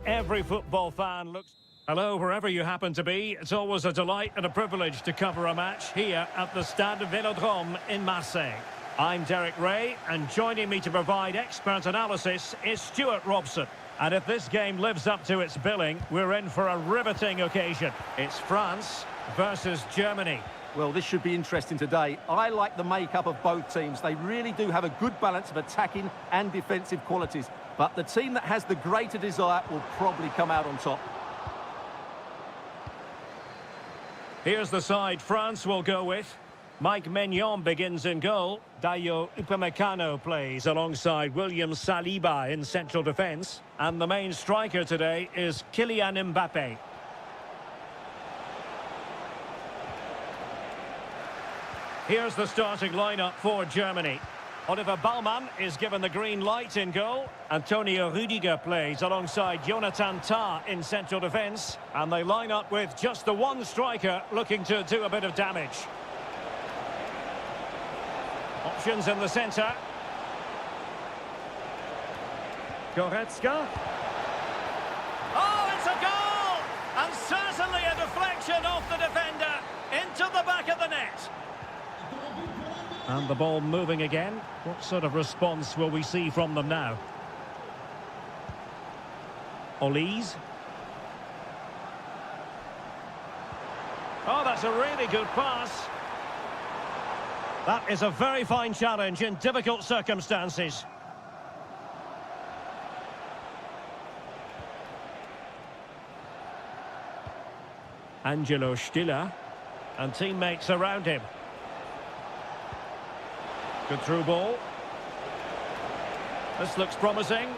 Speaker 1: every football fan looks... Hello, wherever you happen to be. It's always a delight and a privilege to cover a match here at the Stade Vélodrome in Marseille. I'm Derek Ray, and joining me to provide expert analysis is Stuart Robson. And if this game lives up to its billing, we're in for a riveting occasion. It's France versus Germany.
Speaker 2: Well, this should be interesting today. I like the makeup of both teams. They really do have a good balance of attacking and defensive qualities. But the team that has the greater desire will probably come out on top.
Speaker 1: Here's the side France will go with. Mike Maignan begins in goal. Dayo Upamecano plays alongside William Saliba in central defence. And the main striker today is Kylian Mbappe. Here's the starting lineup for Germany. Oliver Baumann is given the green light in goal. Antonio Rüdiger plays alongside Jonathan Tah in central defence. And they line up with just the one striker looking to do a bit of damage. Options in the centre. Goretzka. Oh, it's a goal! And certainly a deflection off the defender into the back of the net. And the ball moving again. What sort of response will we see from them now? Olise. Oh, that's a really good pass. That is a very fine challenge in difficult circumstances. Angelo Stiller and teammates around him. Good through ball. This looks promising.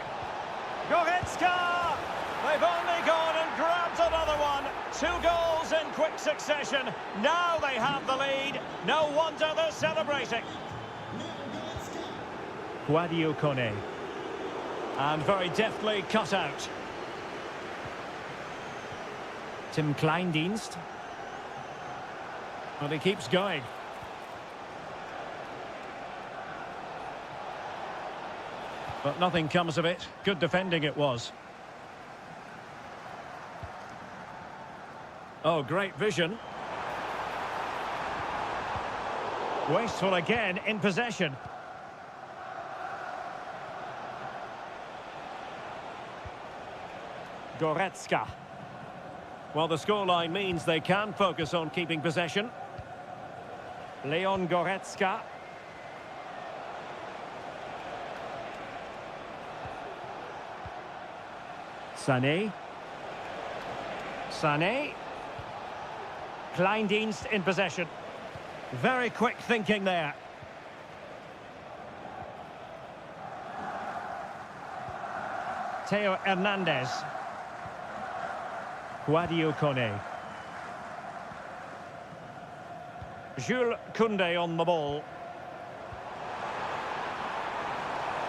Speaker 1: Goretzka! They've only gone and grabbed another one. 2 goals in quick succession. Now they have the lead. No wonder they're celebrating. Guadio Kone. And very deftly cut out. Tim Kleindienst. And he keeps going. But nothing comes of it. Good defending it was. Oh, great vision. Wasteful again in possession. Goretzka. Well, the scoreline means they can focus on keeping possession. Leon Goretzka. Sané. Sané. Kleindienst in possession. Very quick thinking there. Theo Hernandez. Guadio Kone. Jules Koundé on the ball.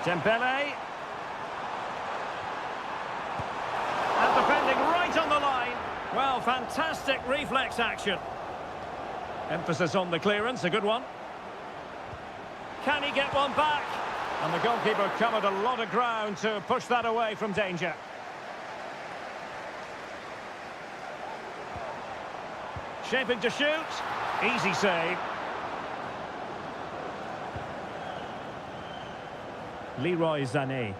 Speaker 1: Dembele. And defending right on the line. Well, fantastic reflex action. Emphasis on the clearance, a good one. Can he get one back? And the goalkeeper covered a lot of ground to push that away from danger. Shaping to shoot. Easy save. Leroy Sané.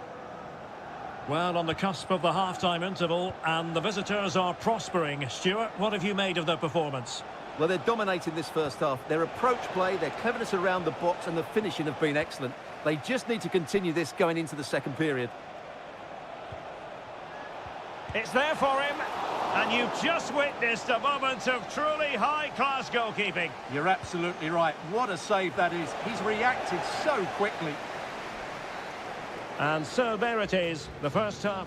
Speaker 1: Well, on the cusp of the half-time interval, and the visitors are prospering. Stuart, what have you made of their performance?
Speaker 2: Well, they're dominating this first half. Their approach play, their cleverness around the box and the finishing have been excellent. They just need to continue this going into the second period.
Speaker 1: It's there for him, and you've just witnessed a moment of truly high-class goalkeeping.
Speaker 2: You're absolutely right. What a save that is. He's reacted so quickly.
Speaker 1: And so there it is, the first half.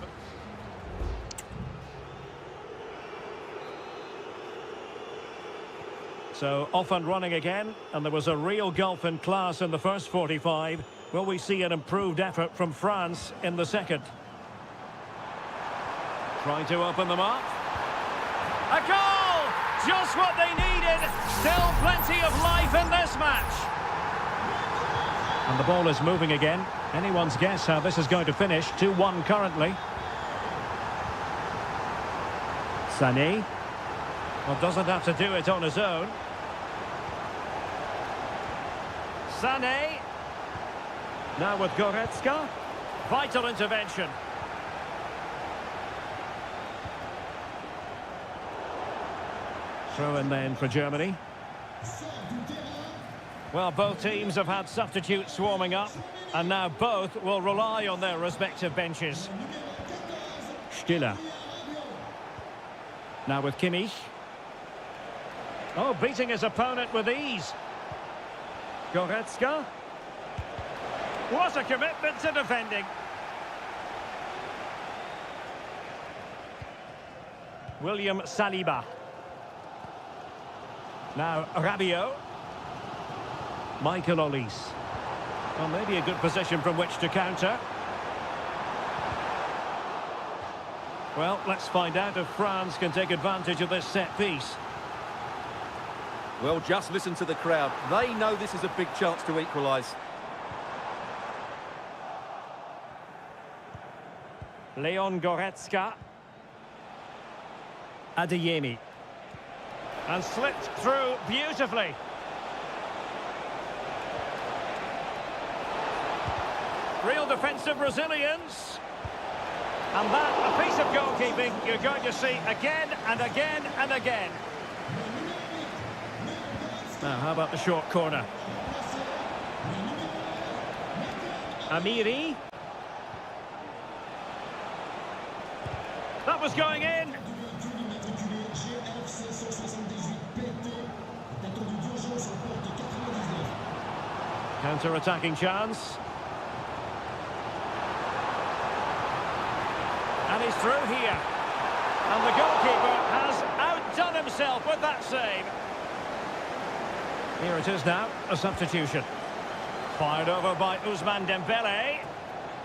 Speaker 1: So off and running again, and there was a real gulf in class in the first 45. Will we see an improved effort from France in the second? Trying to open them up. A goal! Just what they needed. Still plenty of life in this match. And the ball is moving again. Anyone's guess how this is going to finish. 2-1 currently. Sané. Well, doesn't have to do it on his own. Sané. Now with Goretzka. Vital intervention. Throw in then for Germany. Well, both teams have had substitutes warming up, and now both will rely on their respective benches. Stiller. Now with Kimmich. Oh, beating his opponent with ease. Goretzka. What a commitment to defending. William Saliba. Now Rabiot. Michael Olise. Well, maybe a good position from which to counter. Well, let's find out if France can take advantage of this set piece.
Speaker 2: Well, just listen to the crowd. They know this is a big chance to equalise.
Speaker 1: Leon Goretzka. Adeyemi. And slipped through beautifully. Real defensive resilience. And that, a piece of goalkeeping you're going to see again and again and again. Now, how about the short corner? Amiri. That was going in. Counter-attacking chance. And he's through here. And the goalkeeper has outdone himself with that save. Here it is now, a substitution. Fired over by Ousmane Dembele.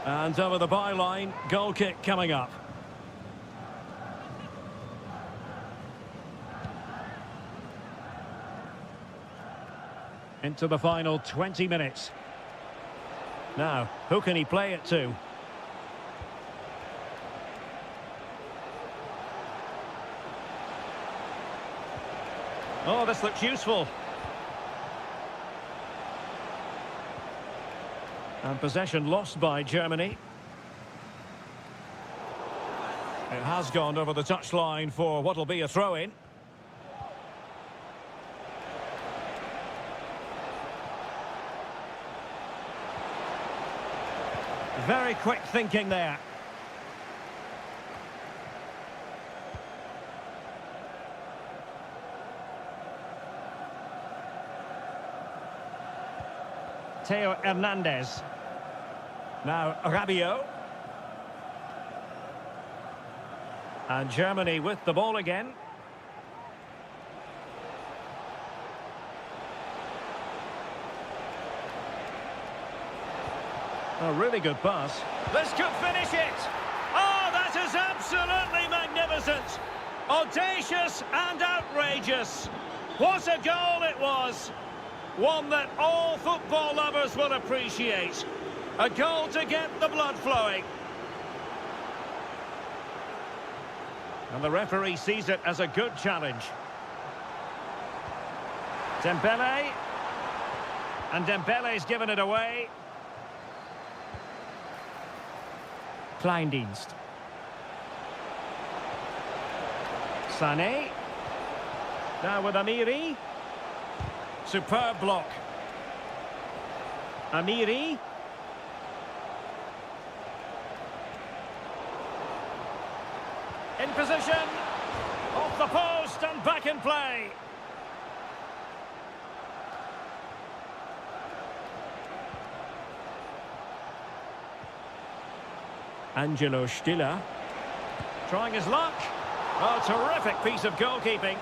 Speaker 1: And over the byline, goal kick coming up. Into the final 20 minutes. Now, who can he play it to? Oh, this looks useful. And possession lost by Germany. It has gone over the touchline for what will be a throw-in. Very quick thinking there. Theo Hernandez. Now Rabiot. And Germany with the ball again. A really good pass. This could finish it. Oh, that is absolutely magnificent. Audacious and outrageous. What a goal it was. One that all football lovers will appreciate. A goal to get the blood flowing. And the referee sees it as a good challenge. Dembele. And Dembele's given it away. Kleindienst. Sané. Now with Amiri. Superb block. Amiri. In position. Off the post and back in play. Angelo Stiller. Trying his luck. Oh, terrific piece of goalkeeping.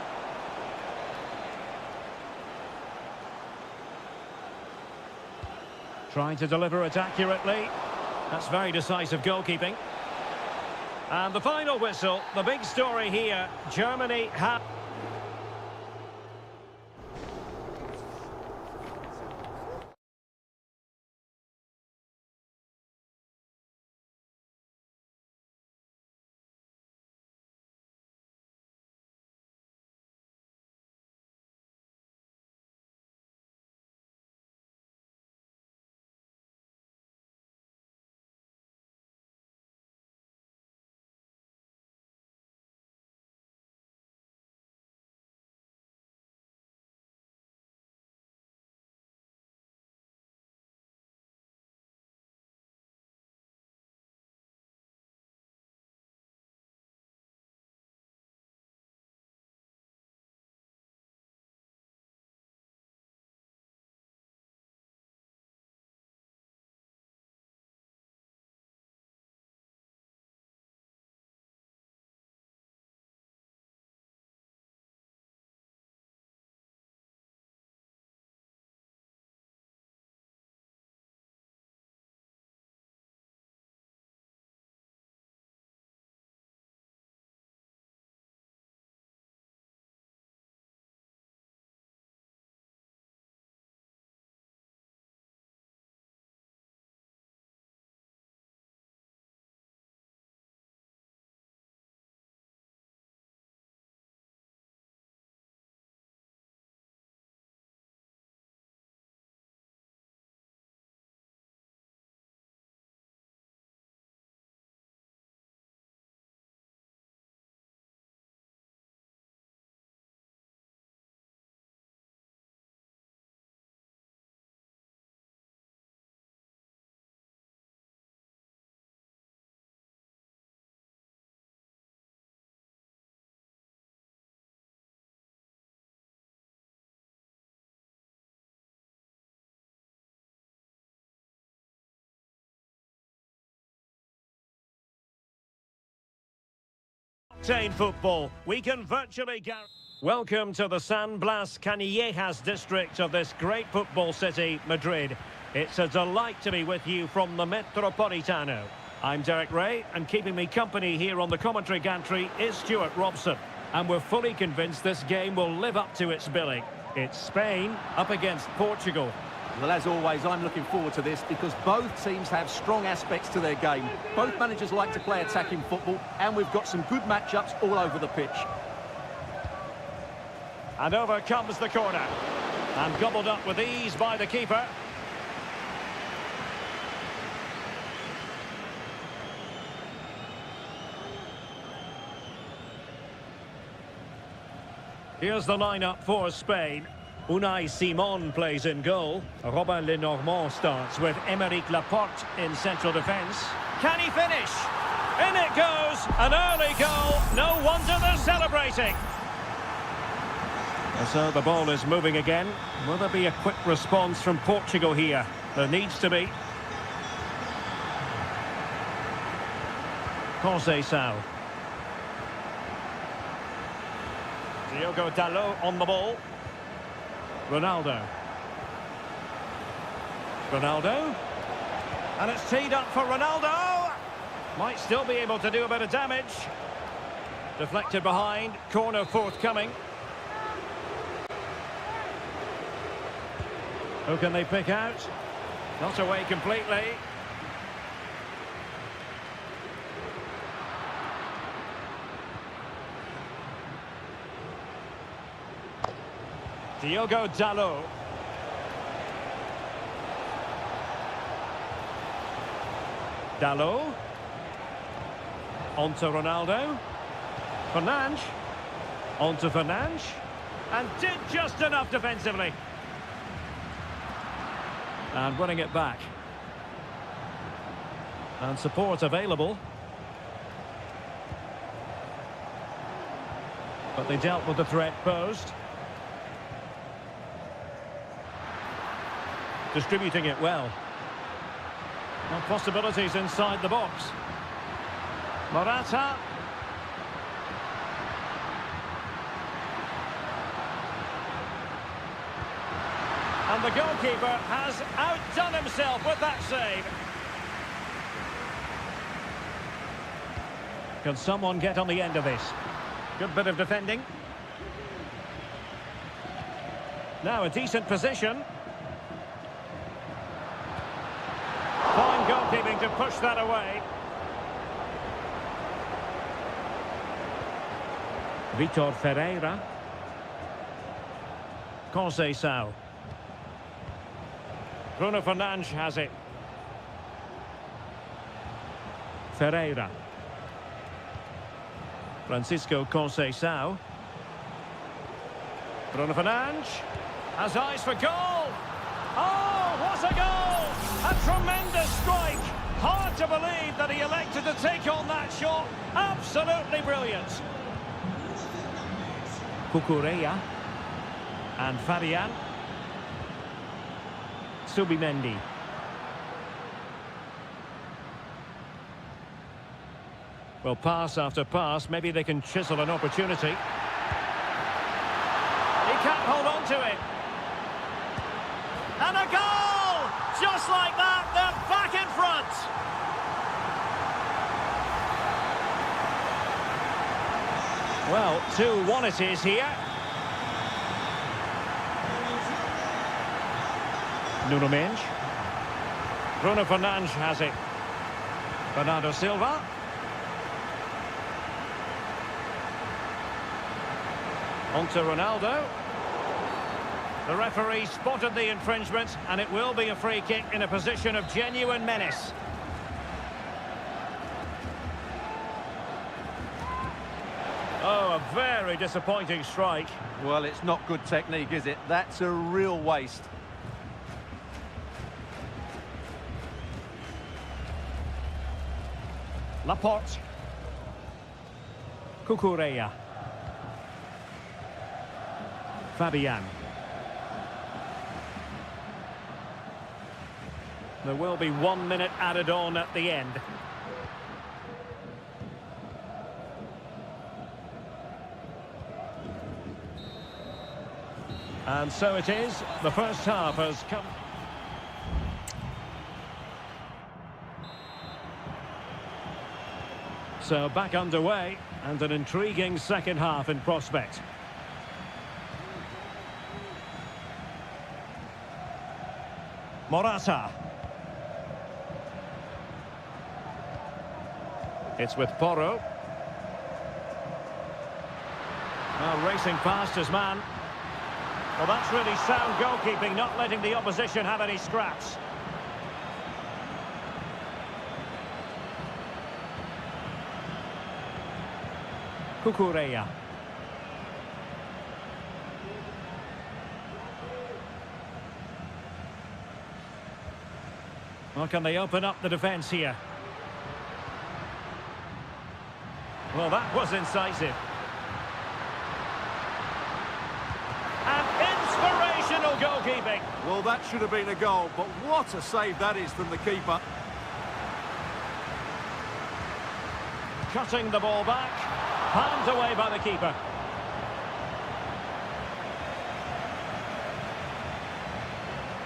Speaker 1: Trying to deliver it accurately. That's very decisive goalkeeping. And the final whistle, the big story here, Germany have... Obtain football. We can virtually guarantee. Welcome to the San Blas Canillejas district of this great football city, Madrid. It's a delight to be with you from the Metropolitano. I'm Derek Ray, and keeping me company here on the commentary gantry is Stuart Robson. And we're fully convinced this game will live up to its billing. It's Spain up against Portugal.
Speaker 2: Well, as always, I'm looking forward to this because both teams have strong aspects to their game. Both managers like to play attacking football, and we've got some good matchups all over the pitch.
Speaker 1: And over comes the corner. And gobbled up with ease by the keeper. Here's the lineup for Spain. Unai Simon plays in goal. Robin Lenormand starts with Aymeric Laporte in central defence. Can he finish? In it goes! An early goal. No wonder they're celebrating. And so the ball is moving again. Will there be a quick response from Portugal here? There needs to be. Conceição. Diogo Dalot on the ball. Ronaldo. Ronaldo. And it's teed up for Ronaldo. Might still be able to do a bit of damage. Deflected behind. Corner forthcoming. Who can they pick out? Not away completely. Diogo Dalot. Dalot. On to Ronaldo. Fernandes. On to Fernandes. And did just enough defensively. And winning it back. And support available. But they dealt with the threat posed. Distributing it well. No possibilities inside the box. Morata. And the goalkeeper has outdone himself with that save. Can someone get on the end of this? Good bit of defending. Now a decent position. Fine goalkeeping to push that away. Vitor Ferreira. Conceição. Bruno Fernandes has it. Ferreira. Francisco Conceição. Bruno Fernandes has eyes for goal. Oh, what a goal! A tremendous strike. Hard to believe that he elected to take on that shot. Absolutely brilliant. Cucurella. And Fabian. Subimendi. Well, pass after pass, maybe they can chisel an opportunity. He can't hold on to it. And a goal! Just like that, they're back in front. Well, 2-1 it is here. Nuno Mendes. Bruno Fernandes has it. Bernardo Silva. On to Ronaldo. The referee spotted the infringement, and it will be a free kick in a position of genuine menace. Oh, a very disappointing strike.
Speaker 2: Well, it's not good technique, is it? That's a real waste.
Speaker 1: Laporte. Cucurella. Fabian. There will be 1 minute added on at the end. And so it is. The first half has come. So back underway, and an intriguing second half in prospect. Morata. It's with Porro. Well, racing past his man. Well, that's really sound goalkeeping, not letting the opposition have any scraps. Cucurella. Well, can they open up the defence here? Well, that was incisive. And inspirational goalkeeping.
Speaker 2: Well, that should have been a goal, but what a save that is from the keeper.
Speaker 1: Cutting the ball back. Palmed away by the keeper.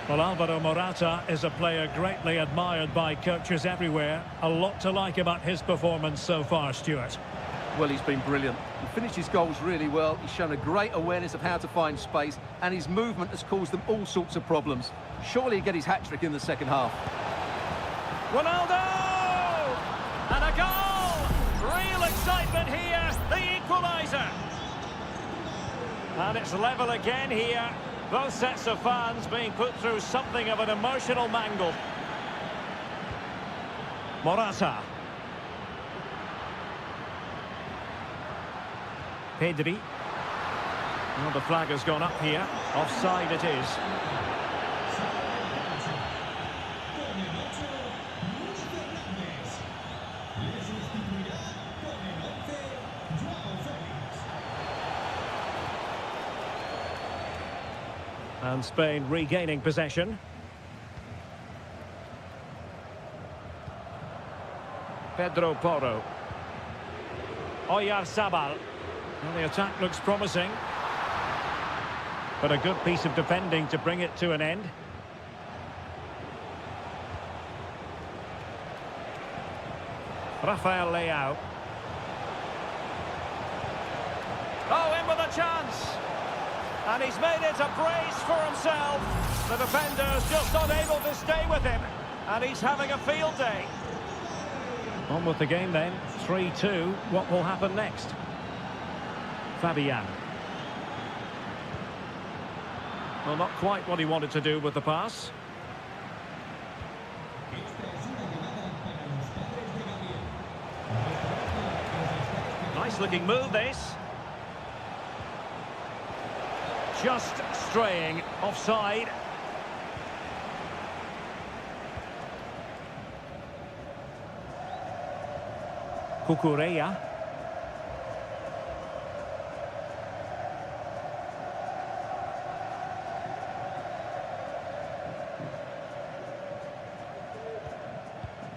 Speaker 1: Well, Alvaro Morata is a player greatly admired by coaches everywhere. A lot to like about his performance so far, Stuart.
Speaker 2: Well, he's been brilliant. He finished his goals really well. He's shown a great awareness of how to find space, and his movement has caused them all sorts of problems. Surely he'll get his hat-trick in the second half.
Speaker 1: Ronaldo! And a goal! Real excitement here, the equaliser. And it's level again here. Both sets of fans being put through something of an emotional mangle. Morata. Pedri. Well, the flag has gone up here. Offside it is. And Spain regaining possession. Pedro Porro. Oyarzabal. Well, the attack looks promising. But a good piece of defending to bring it to an end. Rafael Leao. Oh, in with a chance. And he's made it a brace for himself. The defender's just unable to stay with him. And he's having a field day. On with the game then. 3-2. What will happen next? Fabian. Well, not quite what he wanted to do with the pass. Nice looking move, this. Just straying offside. Cucurella.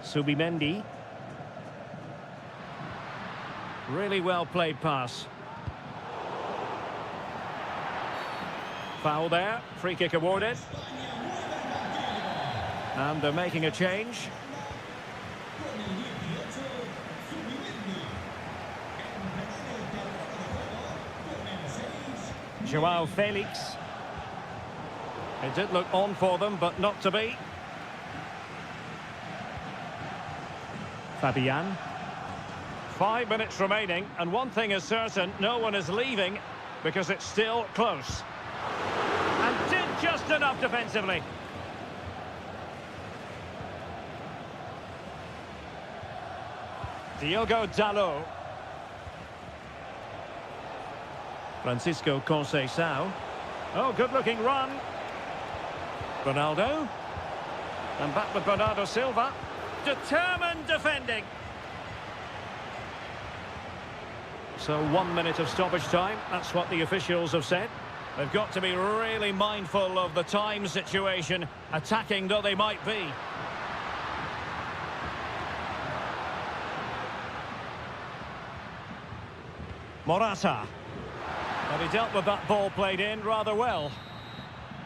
Speaker 1: Subimendi. Really well played pass. Foul there. Free kick awarded. And they're making a change. Joao Felix. It did look on for them, but not to be. Fabian. 5 minutes remaining, and one thing is certain, no one is leaving because it's still close. And did just enough defensively. Diogo Dalot. Francisco Conceição. Oh, good-looking run. Ronaldo. And back with Bernardo Silva. Determined defending. So 1 minute of stoppage time. That's what the officials have said. They've got to be really mindful of the time situation, attacking though they might be. Morata. But he dealt with that ball played in rather well.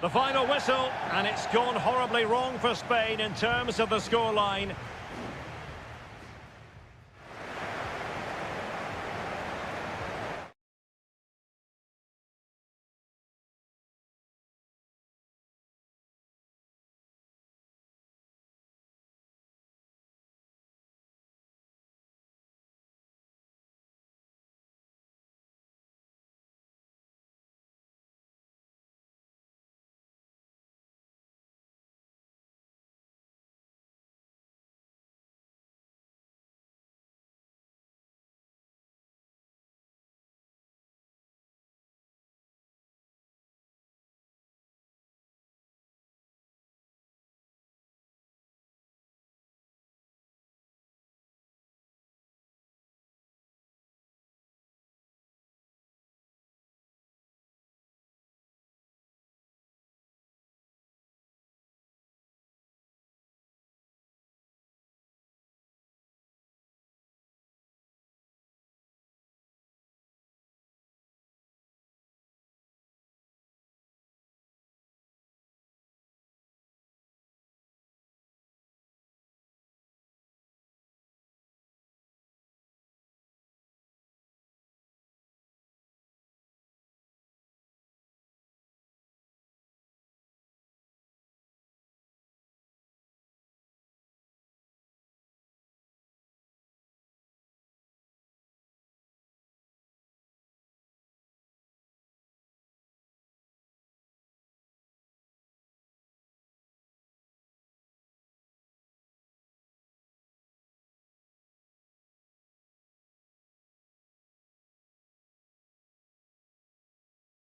Speaker 1: The final whistle, and it's gone horribly wrong for Spain in terms of the scoreline.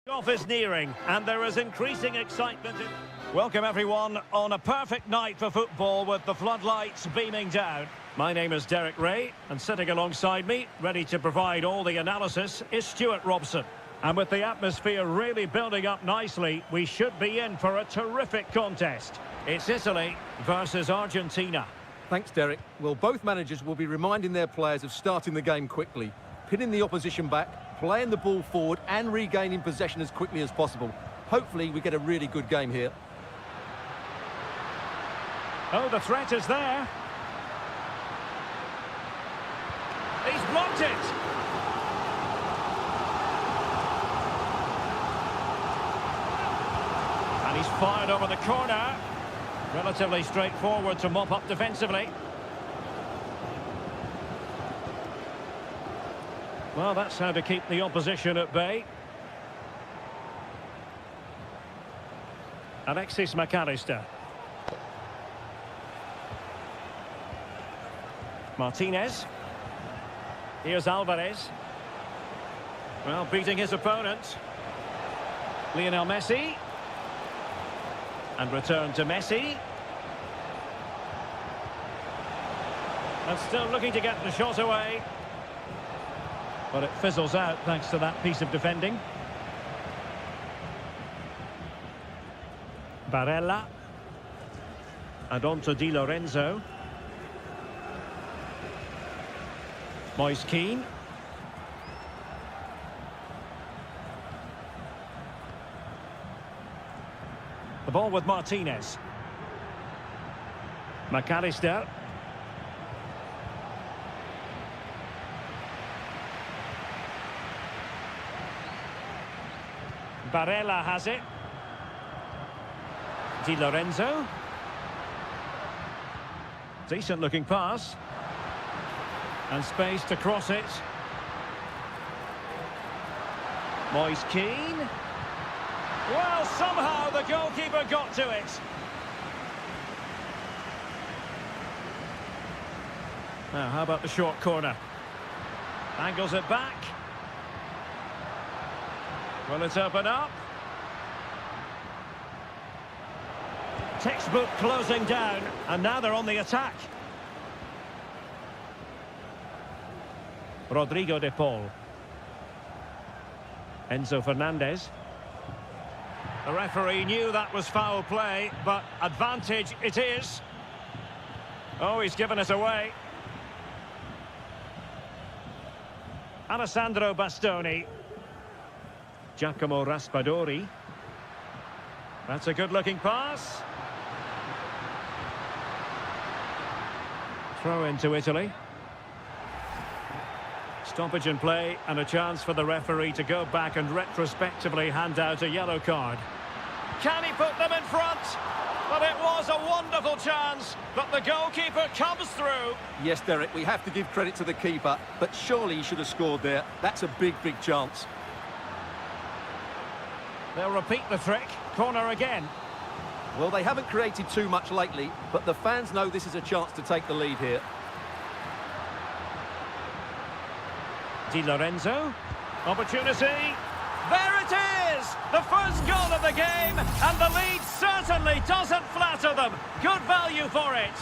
Speaker 1: Off is nearing, and there is increasing excitement. Welcome everyone on a perfect night for football with the floodlights beaming down. My name is Derek Ray, and sitting alongside me, ready to provide all the analysis, is Stuart Robson. And with the atmosphere really building up nicely, we should be in for a terrific contest. It's Italy versus Argentina.
Speaker 2: Thanks, Derek. Well, both managers will be reminding their players of starting the game quickly, pinning the opposition back, playing the ball forward and regaining possession as quickly as possible. Hopefully we get a really good game here.
Speaker 1: Oh, the threat is there. He's blocked it. And he's fired over the corner. Relatively straightforward to mop up defensively. Well, that's how to keep the opposition at bay. Alexis McAllister. Martinez. Here's Alvarez. Well, beating his opponent. Lionel Messi. And return to Messi. And still looking to get the shot away. But it fizzles out thanks to that piece of defending. Barella. And on to Di Lorenzo. Moise Kean. The ball with Martinez. McAllister. Barella has it. Di Lorenzo. Decent looking pass. And space to cross it. Moise Kean. Well, somehow the goalkeeper got to it. Now, how about the short corner? Angles it back. Will it open up? Textbook closing down, and now they're on the attack. Rodrigo de Paul. Enzo Fernandez. The referee knew that was foul play, but advantage it is. Oh, he's given it away. Alessandro Bastoni. Giacomo Raspadori. That's a good-looking pass. Throw into Italy. Stoppage in play and a chance for the referee to go back and retrospectively hand out a yellow card. Can he put them in front? But it was a wonderful chance, but the goalkeeper comes through.
Speaker 2: Yes, Derek, we have to give credit to the keeper, but surely he should have scored there. That's a big, big chance.
Speaker 1: They'll repeat the trick. Corner again.
Speaker 2: Well, they haven't created too much lately, but the fans know this is a chance to take the lead here.
Speaker 1: Di Lorenzo. Opportunity. There it is! The first goal of the game, and the lead certainly doesn't flatter them. Good value for it.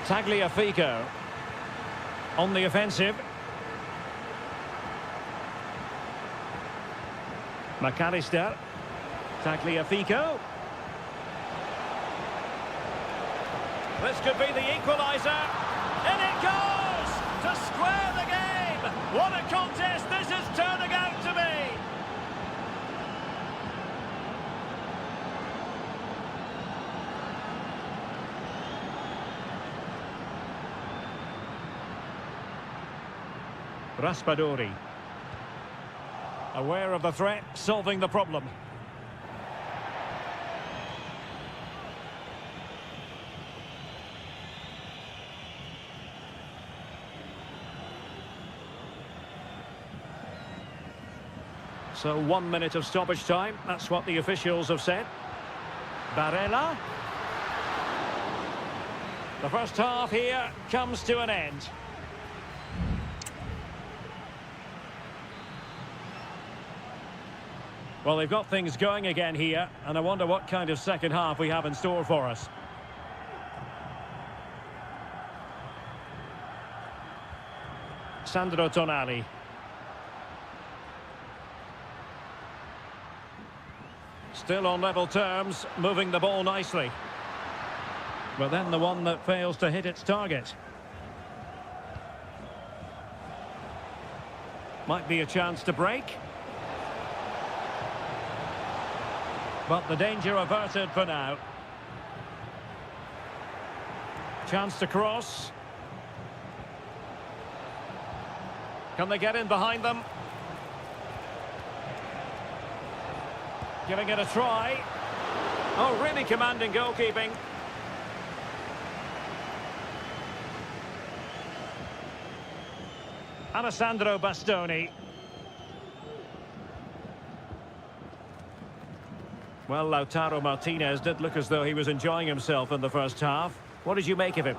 Speaker 1: Tagliafico on the offensive. McAllister. Tagliafico. This could be the equaliser. In it goes! To square the game! What a contest this is turning out to be! Raspadori. Aware of the threat, solving the problem. So 1 minute of stoppage time, that's what the officials have said. Barella. The first half here comes to an end. Well, they've got things going again here, and I wonder what kind of second half we have in store for us. Sandro Tonali. Still on level terms, moving the ball nicely. But then the one that fails to hit its target. Might be a chance to break. But the danger averted for now. Chance to cross. Can they get in behind them? Giving it a try. Oh, really commanding goalkeeping. Alessandro Bastoni. Well, Lautaro Martinez did look as though he was enjoying himself in the first half. What did you make of him?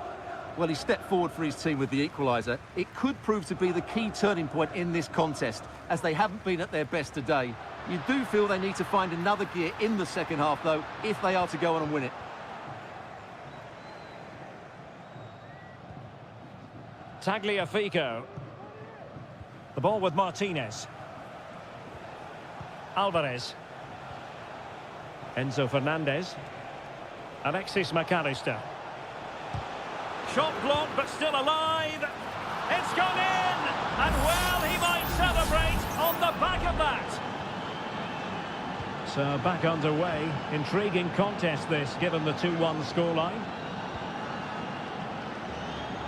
Speaker 2: Well, he stepped forward for his team with the equaliser. It could prove to be the key turning point in this contest, as they haven't been at their best today. You do feel they need to find another gear in the second half, though, if they are to go on and win it.
Speaker 1: Tagliafico. The ball with Martinez. Alvarez. Enzo Fernandez. Alexis McAllister. Shot blocked, but still alive. It's gone in! And well, he might celebrate on the back of that. So back underway. Intriguing contest this, given the 2-1 scoreline.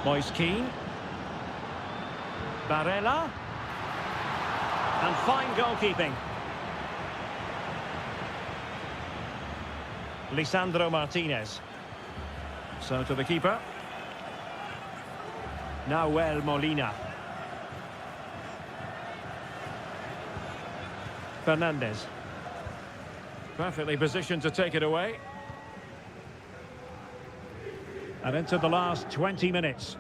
Speaker 1: Moise Keane. Barella. And fine goalkeeping. Lisandro Martinez. So to the keeper. Nahuel Molina. Fernandez. Perfectly positioned to take it away. And into the last 20 minutes.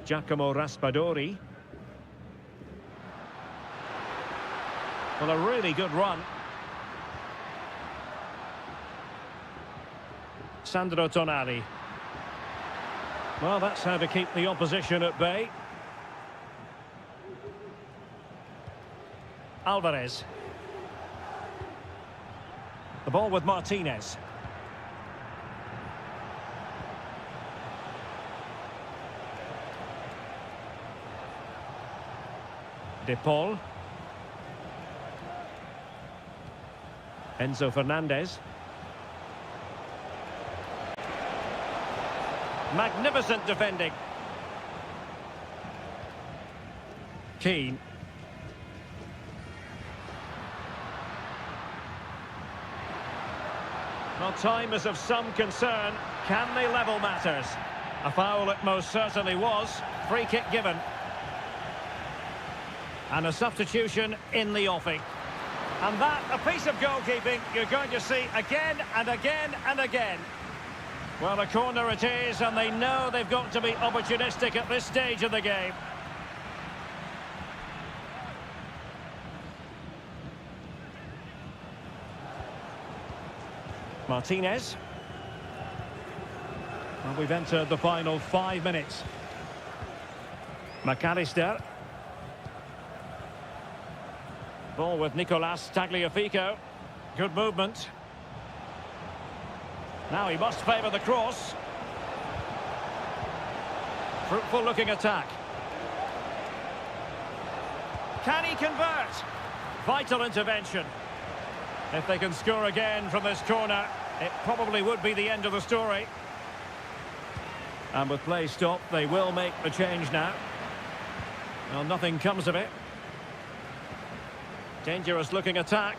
Speaker 1: Giacomo Raspadori. Well, a really good run. Sandro Tonali. Well, that's how to keep the opposition at bay. Alvarez. The ball with Martinez. De Paul. Enzo Fernandez. Magnificent defending. Keane. Well, time is of some concern. Can they level matters? A foul it most certainly was. Free kick given. And a substitution in the offing. And that, a piece of goalkeeping you're going to see again and again and again. Well, a corner it is, and they know they've got to be opportunistic at this stage of the game. Martinez. Well, we've entered the final 5 minutes. McAllister. Ball with Nicolas Tagliafico. Good movement. Now he must favour the cross. Fruitful looking attack. Can he convert? Vital intervention. If they can score again from this corner, it probably would be the end of the story. And with play stopped, they will make the change now. Well, nothing comes of it. Dangerous looking attack.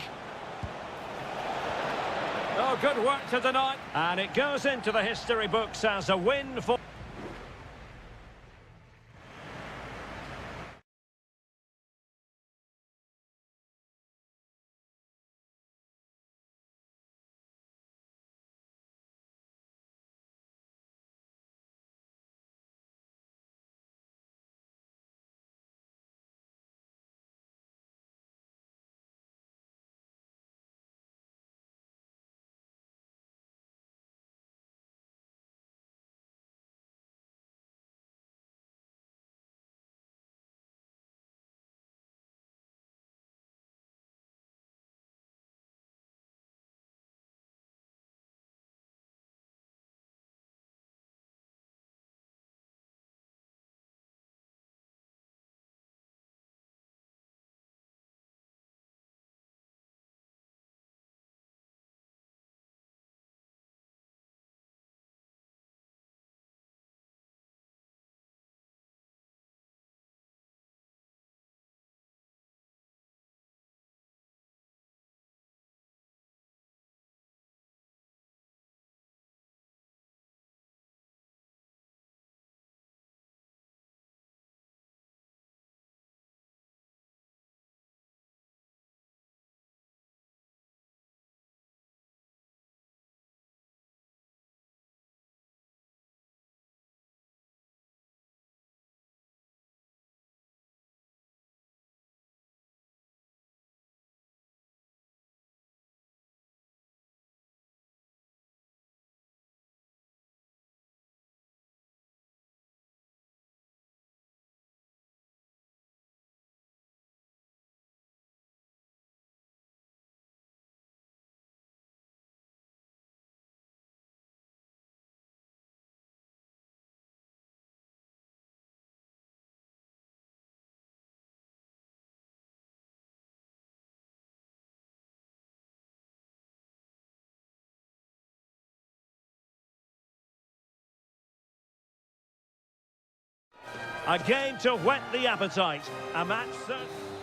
Speaker 1: Oh, good work to deny. And it goes into the history books as a win for... A game to whet the appetite. A match that...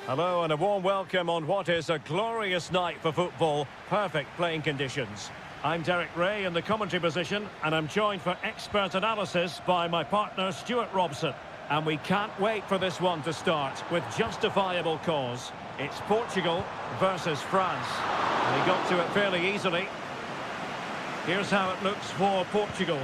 Speaker 1: Hello and a warm welcome on what is a glorious night for football. Perfect playing conditions. I'm Derek Ray in the commentary position, and I'm joined for expert analysis by my partner Stuart Robson. And we can't wait for this one to start with justifiable cause. It's Portugal versus France. And they got to it fairly easily. Here's how it looks for Portugal.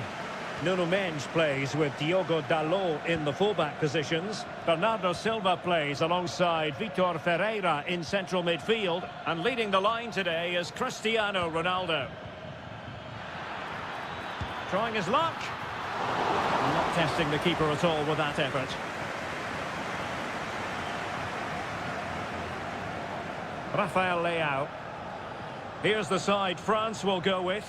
Speaker 1: Nuno Mendes plays with Diogo Dalot in the fullback positions. Bernardo Silva plays alongside Vitor Ferreira in central midfield. And leading the line today is Cristiano Ronaldo. Trying his luck. Not testing the keeper at all with that effort. Rafael Leao. Here's the side France will go with.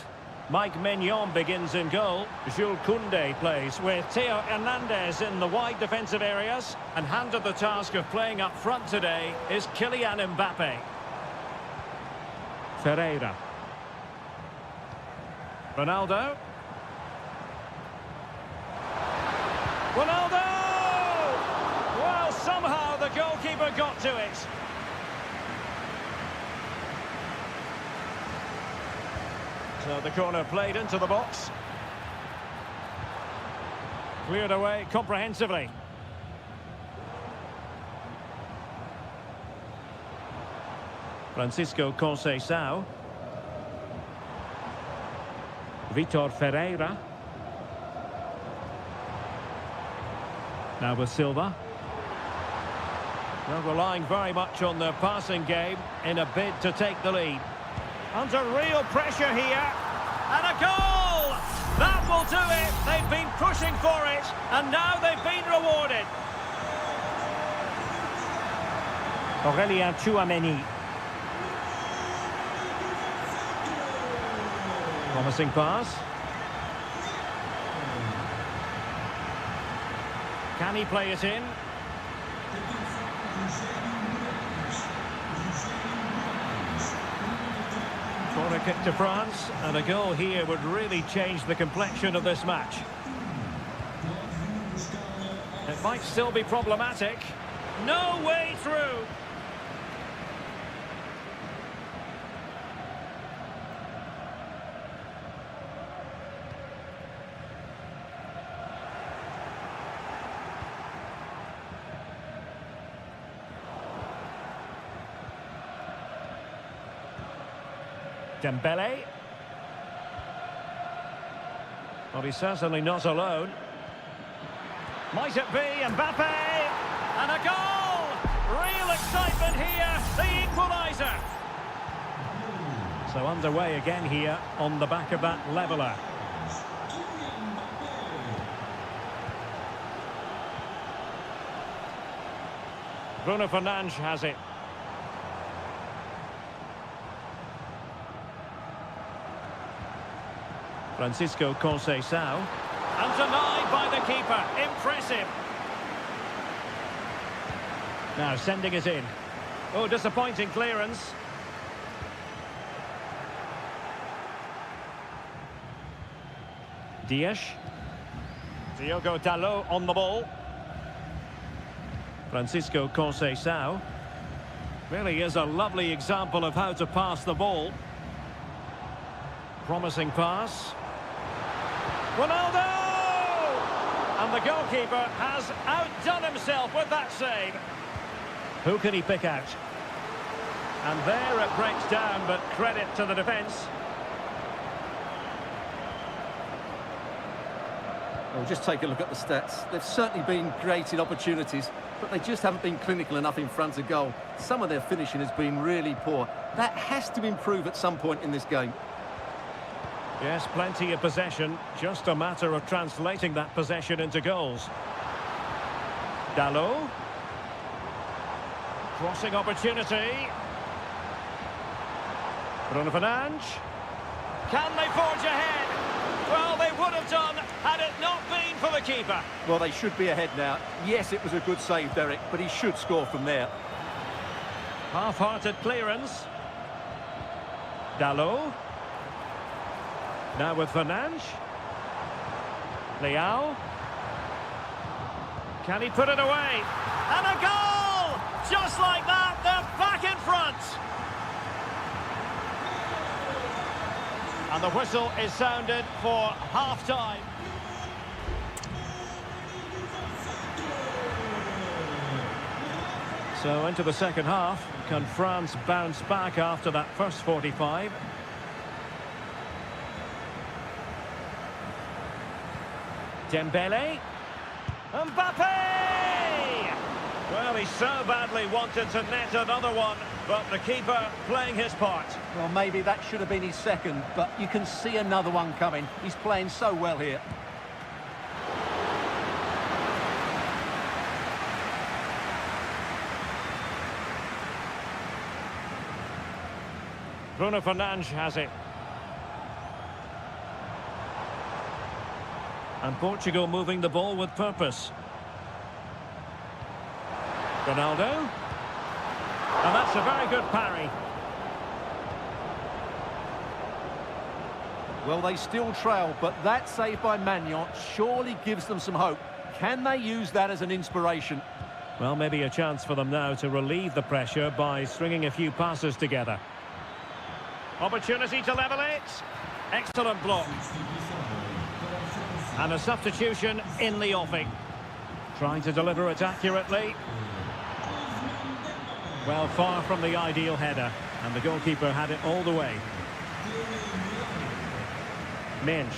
Speaker 1: Mike Maignan begins in goal. Jules Koundé plays with Theo Hernandez in the wide defensive areas. And handed the task of playing up front today is Kylian Mbappe. Ferreira. Ronaldo. Ronaldo! Well, somehow the goalkeeper got to it. So the corner played into the box. Cleared away comprehensively. Francisco Conceição. Vitor Ferreira. Now with Silva. They're relying very much on their passing game in a bid to take the lead. Under real pressure here. And a goal! That will do it. They've been pushing for it, and now they've been rewarded. Aurélien Tchouameni. Promising pass. Can he play it in? Corner kick to France, and a goal here would really change the complexion of this match. It might still be problematic. No way through. Dembele. Well, he's certainly not alone. Might it be Mbappe? And a goal! Real excitement here, the equaliser. So underway again here on the back of that leveller. Bruno Fernandes has it. Francisco Conceição. And denied by the keeper. Impressive. Now sending it in. Oh, disappointing clearance. Dias. Diogo Dalot on the ball. Francisco Conceição. Really is a lovely example of how to pass the ball. Promising pass. Ronaldo! And the goalkeeper has outdone himself with that save. Who can he pick out? And there it breaks down, but credit to the defence.
Speaker 2: Well, just take a look at the stats. They've certainly been creating opportunities, but they just haven't been clinical enough in front of goal. Some of their finishing has been really poor. That has to improve at some point in this game.
Speaker 1: Yes, plenty of possession. Just a matter of translating that possession into goals. Dalot. Crossing opportunity. Bruno Fernandes. Can they forge ahead? Well, they would have done had it not been for the keeper.
Speaker 2: Well, they should be ahead now. Yes, it was a good save, Derek, but he should score from there.
Speaker 1: Half-hearted clearance. Dalot. Now with Fernandes. Leao. Can he put it away? And a goal! Just like that, they're back in front. And the whistle is sounded for half-time. So into the second half. Can France bounce back after that first 45? Dembele. Mbappe! Well, he so badly wanted to net another one, but the keeper playing his part.
Speaker 2: Well, maybe that should have been his second, but you can see another one coming. He's playing so well here.
Speaker 1: Bruno Fernandes has it. And Portugal moving the ball with purpose. Ronaldo. And that's a very good parry.
Speaker 2: Well, they still trail, but that save by Magnon surely gives them some hope. Can they use that as an inspiration?
Speaker 1: Well, maybe a chance for them now to relieve the pressure by stringing a few passes together. Opportunity to level it. Excellent block. And a substitution in the offing. Trying to deliver it accurately. Well, far from the ideal header. And the goalkeeper had it all the way. Minge.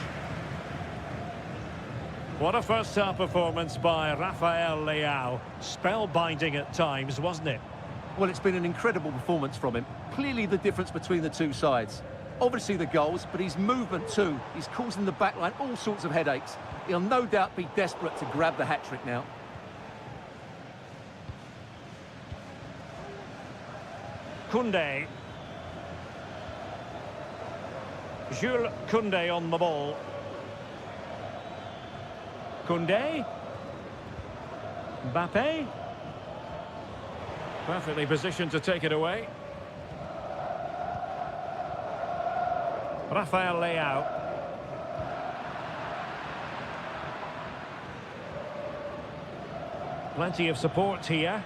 Speaker 1: What a first-half performance by Rafael Leao. Spellbinding at times, wasn't it?
Speaker 2: Well, it's been an incredible performance from him. Clearly the difference between the two sides. Obviously the goals, but his movement too. He's causing the backline all sorts of headaches. He'll no doubt be desperate to grab the hat-trick now.
Speaker 1: Koundé. Jules Koundé on the ball. Koundé. Mbappe. Perfectly positioned to take it away. Rafael Leao. Plenty of support here.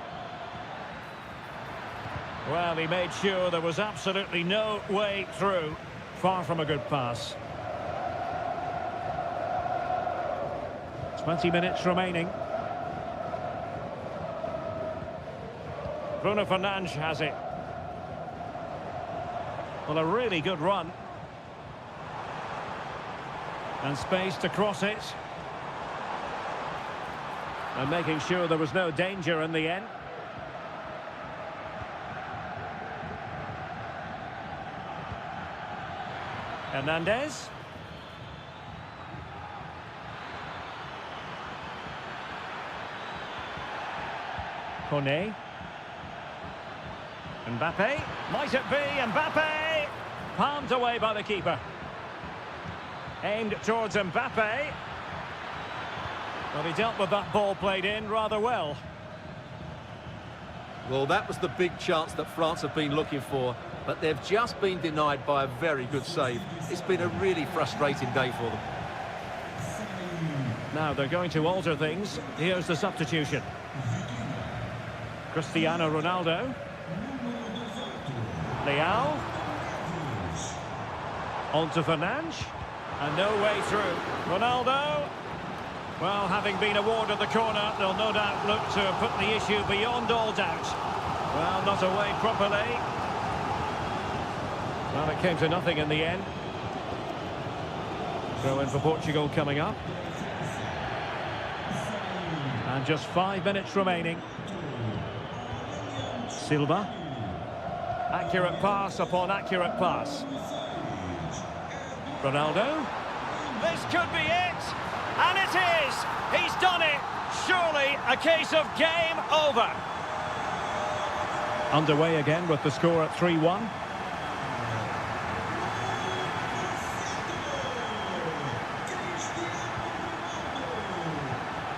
Speaker 1: Well, he made sure there was absolutely no way through. Far from a good pass. 20 minutes remaining. Bruno Fernandes has it. Well, a really good run. And space to cross it. And making sure there was no danger in the end. Hernandez. Koné. Mbappe. Might it be Mbappe? Palmed away by the keeper. Aimed towards Mbappe. Well, he dealt with that ball played in rather well.
Speaker 2: Well, that was the big chance that France have been looking for, but they've just been denied by a very good save. It's been a really frustrating day for them.
Speaker 1: Now they're going to alter things. Here's the substitution. Cristiano Ronaldo. Leao. On to Fernandes. And no way through. Ronaldo. Well, having been awarded the corner, they'll no doubt look to put the issue beyond all doubt. Well, not away properly. Well, it came to nothing in the end. Throw in for Portugal coming up. And just 5 minutes remaining. Silva. Accurate pass upon accurate pass. Ronaldo. This could be it. And it is! He's done it! Surely a case of game over. Underway again with the score at 3-1.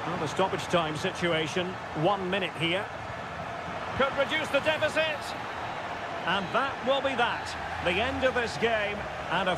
Speaker 1: Well, the stoppage time situation, 1 minute here. Could reduce the deficit. And that will be that. The end of this game and a...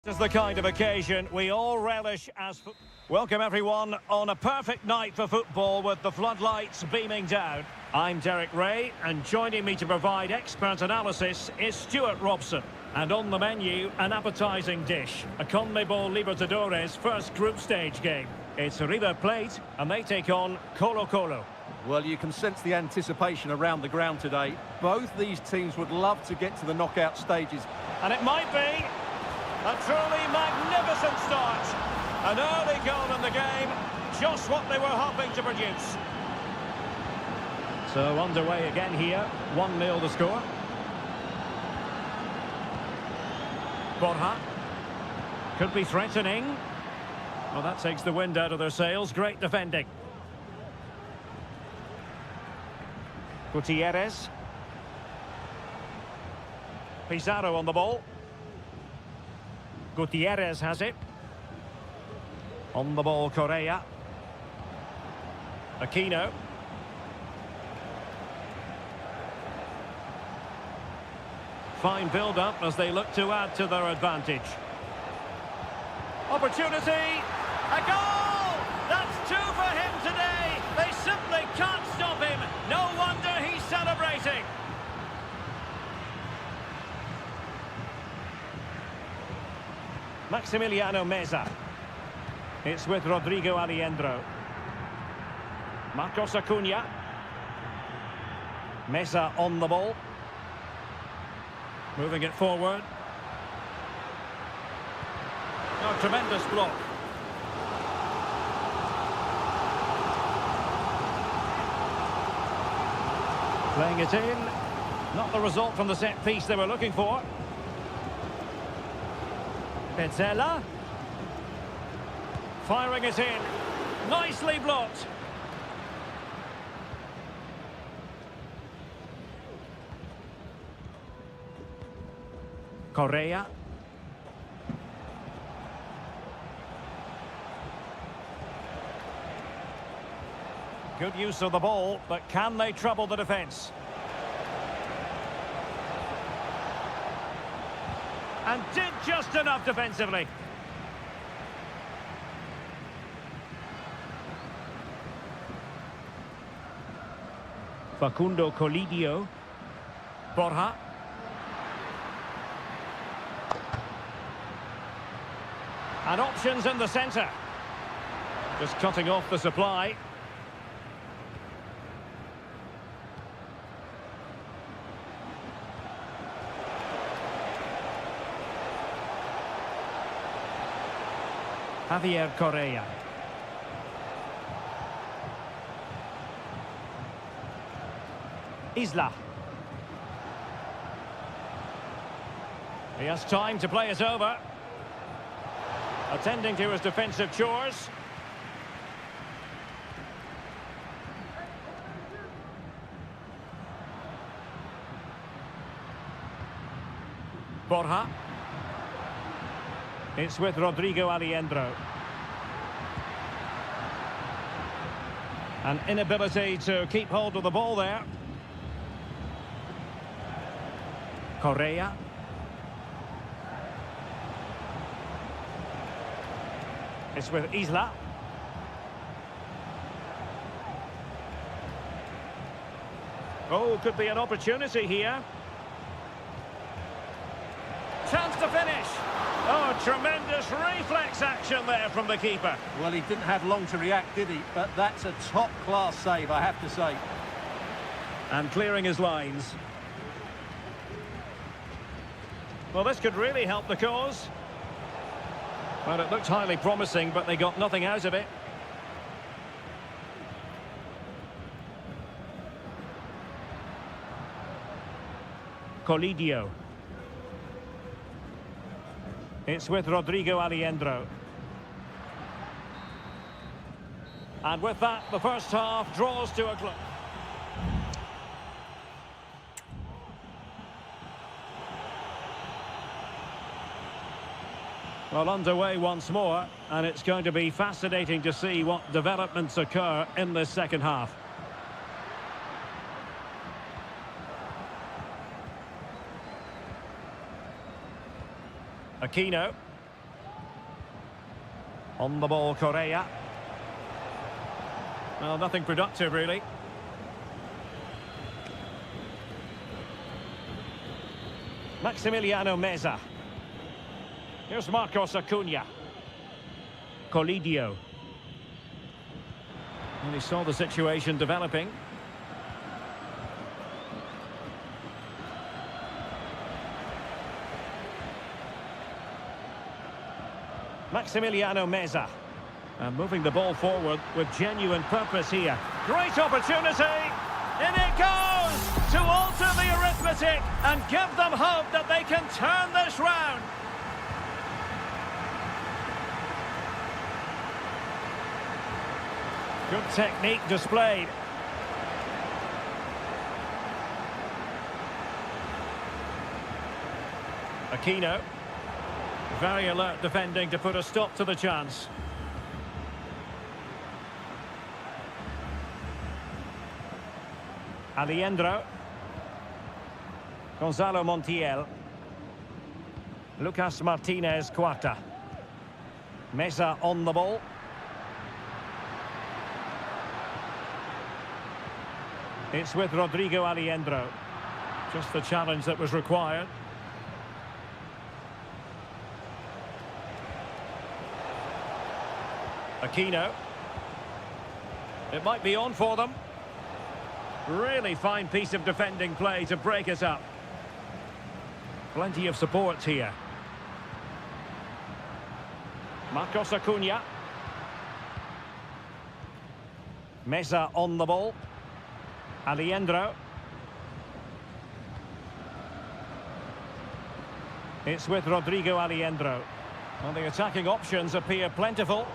Speaker 1: This is the kind of occasion we all relish as... Welcome everyone on a perfect night for football with the floodlights beaming down. I'm Derek Ray, and joining me to provide expert analysis is Stuart Robson. And on the menu, an appetising dish, a CONMEBOL Libertadores first group stage game. It's River Plate, and they take on Colo-Colo.
Speaker 2: Well, you can sense the anticipation around the ground today. Both these teams would love to get to the knockout stages.
Speaker 1: And it might be a truly magnificent start. An early goal in the game, just what they were hoping to produce. So underway again here, 1-0 the score. Borja. Could be threatening. Well, that takes the wind out of their sails. Great defending. Gutierrez. Pizarro on the ball. Gutierrez has it. On the ball, Correa. Aquino. Fine build-up as they look to add to their advantage. Opportunity! A goal! That's two for him today! They simply can't stop him! No wonder he's celebrating! Maximiliano Meza. It's with Rodrigo Aliendro. Marcos Acuna. Meza on the ball. Moving it forward. Oh, tremendous block. Playing it in. Not the result from the set piece they were looking for. Petzela. Firing it in. Nicely blocked. Correa. Good use of the ball, but can they trouble the defence? And did just enough defensively. Facundo Colidio. Borja. And options in the centre. Just cutting off the supply. Javier Correa. Isla. He has time to play it over. Attending to his defensive chores. Borja. It's with Rodrigo Aliendro. An inability to keep hold of the ball there. Correa. It's with Isla. Oh, could be an opportunity here. Chance to finish. Oh, tremendous reflex action there from the keeper.
Speaker 2: Well, he didn't have long to react, did he? But that's a top-class save, I have to say.
Speaker 1: And clearing his lines. Well, this could really help the cause. Well, it looked highly promising, but they got nothing out of it. Colidio. It's with Rodrigo Aliendro. And with that, the first half draws to a close. Well, underway once more, and it's going to be fascinating to see what developments occur in this second half. Aquino. On the ball, Correa. Well, nothing productive, really. Maximiliano Meza. Here's Marcos Acuna. Colidio. And he saw the situation developing. Maximiliano Meza. And moving the ball forward with genuine purpose here. Great opportunity! In it goes! To alter the arithmetic and give them hope that they can turn this round. Good technique displayed. Aquino. Very alert defending to put a stop to the chance. Alejandro. Gonzalo Montiel. Lucas Martinez Cuarta. Meza on the ball. It's with Rodrigo Alejandro. Just the challenge that was required. Aquino. It might be on for them. Really fine piece of defending play to break it up. Plenty of support here. Marcos Acuna. Meza on the ball. Alejandro. It's with Rodrigo Alejandro. Well, the attacking options appear plentiful,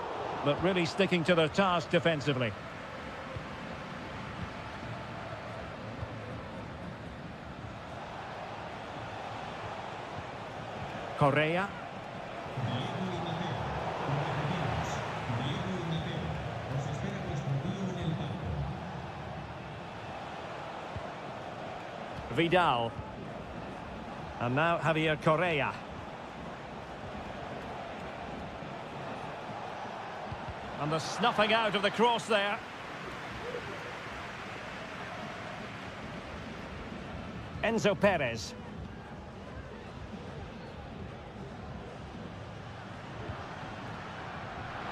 Speaker 1: but really sticking to their task defensively. Correa. Vidal. And now Javier Correa. And the snuffing out of the cross there. Enzo Perez.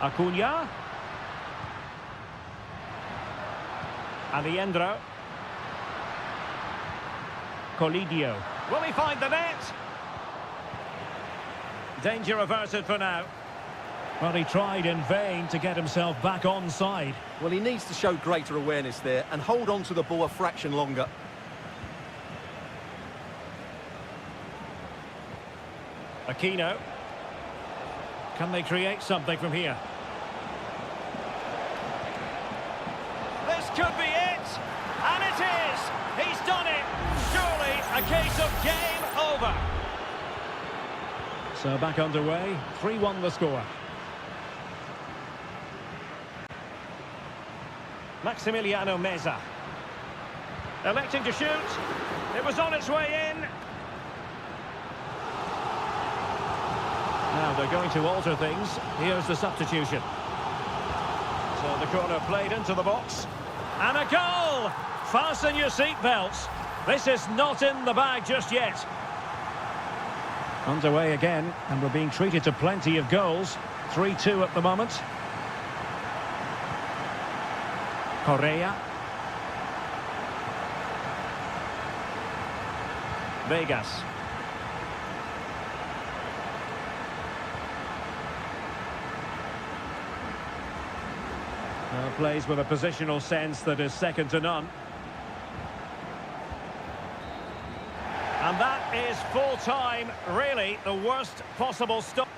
Speaker 1: Acuna. Alejandro. Colidio. Will he find the net? Danger averted for now. Well, he tried in vain to get himself back onside.
Speaker 2: Well, he needs to show greater awareness there and hold on to the ball a fraction longer.
Speaker 1: Aquino. Can they create something from here? This could be it! And it is! He's done it! Surely a case of game over. So back underway, 3-1 the score. Maximiliano Meza. Electing to shoot. It was on its way in. Now they're going to alter things. Here's the substitution. So the corner played into the box. And a goal! Fasten your seatbelts. This is not in the bag just yet. Underway again, and we're being treated to plenty of goals. 3-2 at the moment. Correa. Vegas. Plays with a positional sense that is second to none. And that is full time, really the worst possible stop.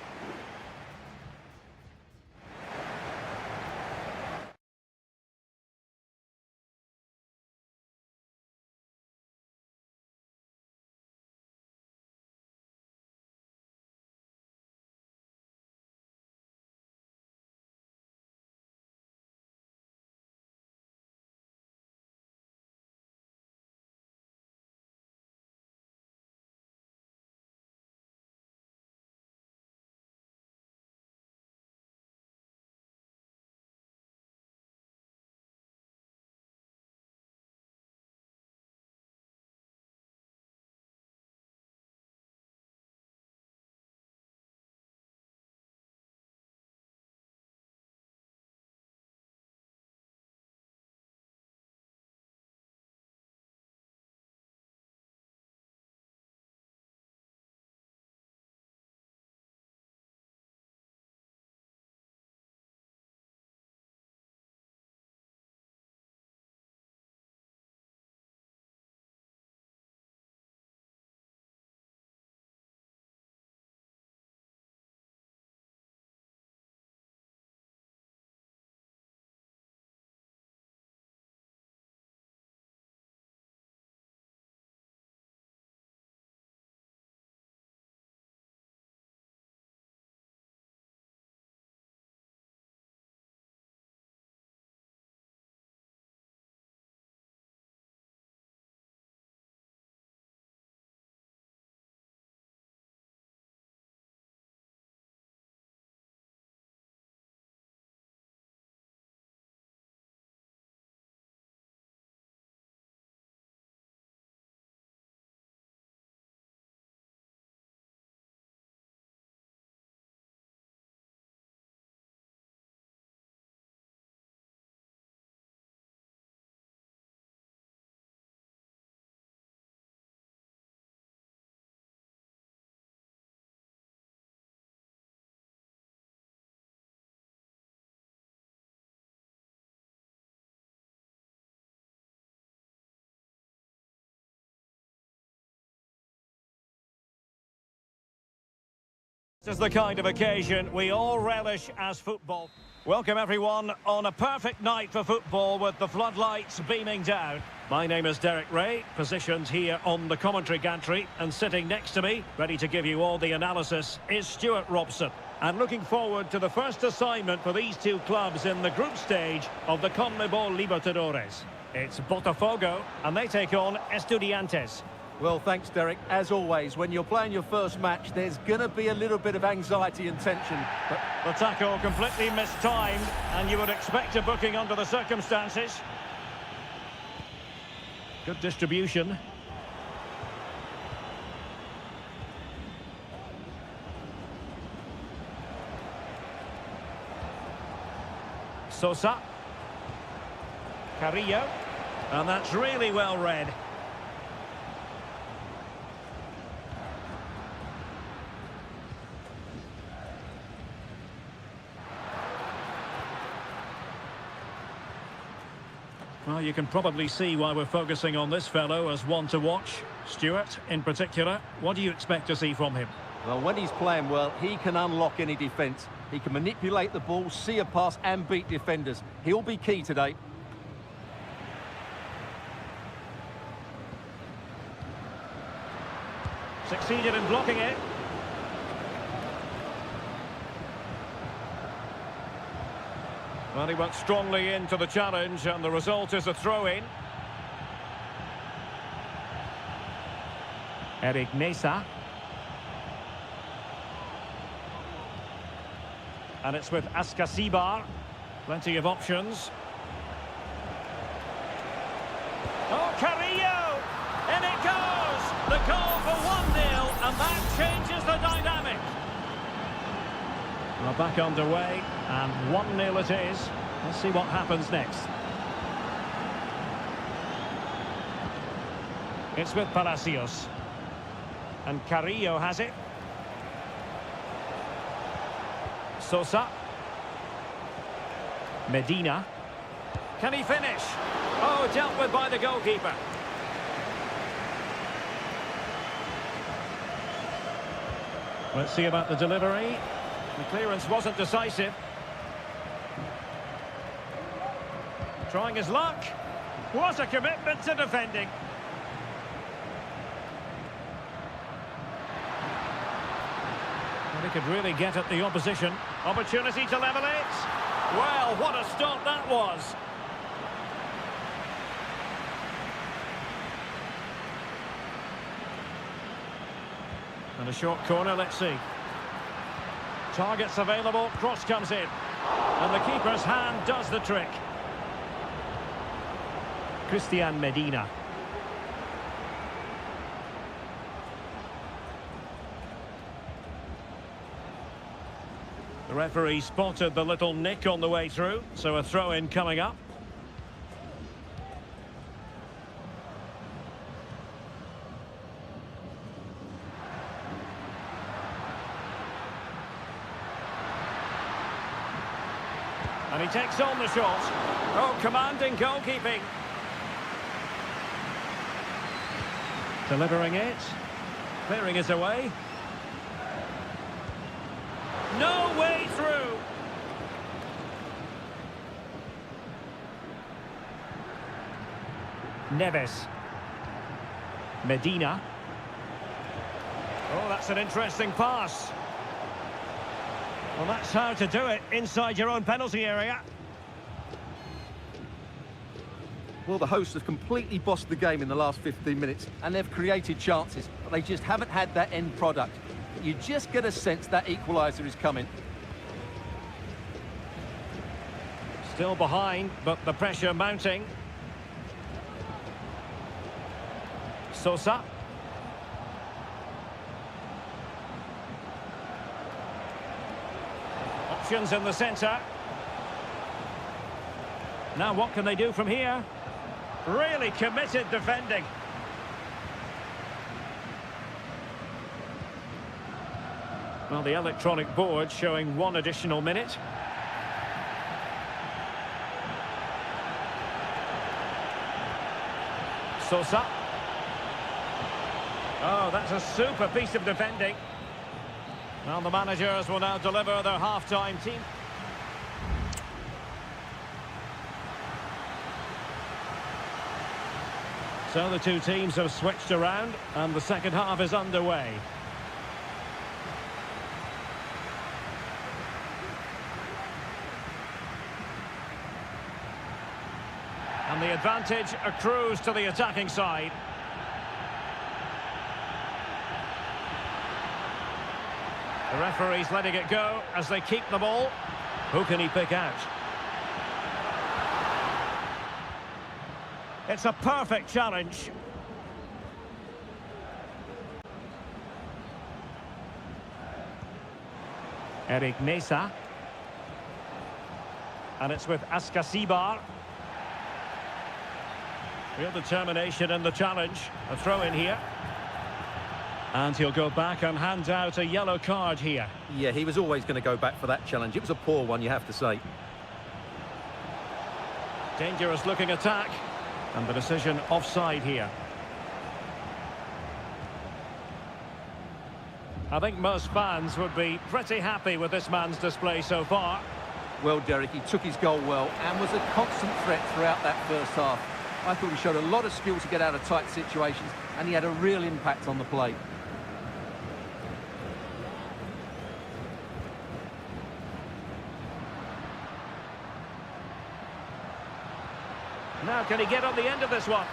Speaker 1: This is the kind of occasion we all relish as football. Welcome everyone on a perfect night for football with the floodlights beaming down. My name is Derek Ray, positioned here on the commentary gantry, and sitting next to me, ready to give you all the analysis, is Stuart Robson. And looking forward to the first assignment for these two clubs in the group stage of the CONMEBOL Libertadores. It's Botafogo, and they take on Estudiantes.
Speaker 2: Well, thanks, Derek. As always, when you're playing your first match, there's going to be a little bit of anxiety and tension. But
Speaker 1: the tackle completely mistimed, and you would expect a booking under the circumstances. Good distribution. Sosa. Carrillo. And that's really well read. Well, you can probably see why we're focusing on this fellow as one to watch. Stuart, in particular, what do you expect to see from him?
Speaker 2: Well, when he's playing well, he can unlock any defence. He can manipulate the ball, see a pass and beat defenders. He'll be key today.
Speaker 1: Succeeded in blocking it. Well, he went strongly into the challenge, and the result is a throw-in. Eric Mesa. And it's with Ascasibar. Plenty of options. Oh, Carrillo! In it goes! The goal for 1-0, and that changes the dynamic. We're back underway, and 1-0 it is. Let's see what happens next. It's with Palacios. And Carrillo has it. Sosa. Medina. Can he finish? Oh, dealt with by the goalkeeper. Let's see about the delivery. The clearance wasn't decisive. Trying his luck. What a commitment to defending. Well, he could really get at the opposition. Opportunity to level it. Well, what a stop that was. And a short corner, let's see. Targets available, cross comes in. And the keeper's hand does the trick. Christian Medina. The referee spotted the little nick on the way through, so a throw-in coming up. And he takes on the shot. Oh, commanding goalkeeping. Delivering it. Clearing it away. No way through. Neves. Medina. Oh, that's an interesting pass. Well, that's how to do it inside your own penalty area.
Speaker 2: Well, the hosts have completely bossed the game in the last 15 minutes, and they've created chances, but they just haven't had that end product. You just get a sense that equaliser is coming.
Speaker 1: Still behind, but the pressure mounting. Sosa. Options in the centre. Now what can they do from here? Really committed defending. Well, the electronic board showing 1 additional minute. Sosa. Oh, that's a super piece of defending. Well, the managers will now deliver their half-time team. So the two teams have switched around and the second half is underway. And the advantage accrues to the attacking side. The referee's letting it go as they keep the ball. Who can he pick out? It's a perfect challenge. Eric Mesa. And it's with Askasibar. Real determination in the challenge. A throw in here. And he'll go back and hand out a yellow card here.
Speaker 2: Yeah, he was always going to go back for that challenge. It was a poor one, you have to say.
Speaker 1: Dangerous looking attack. And the decision offside here. I think most fans would be pretty happy with this man's display so far.
Speaker 2: Well, Derek, he took his goal well and was a constant threat throughout that first half. I thought he showed a lot of skill to get out of tight situations, and he had a real impact on the play.
Speaker 1: Now, can he get on the end of this one?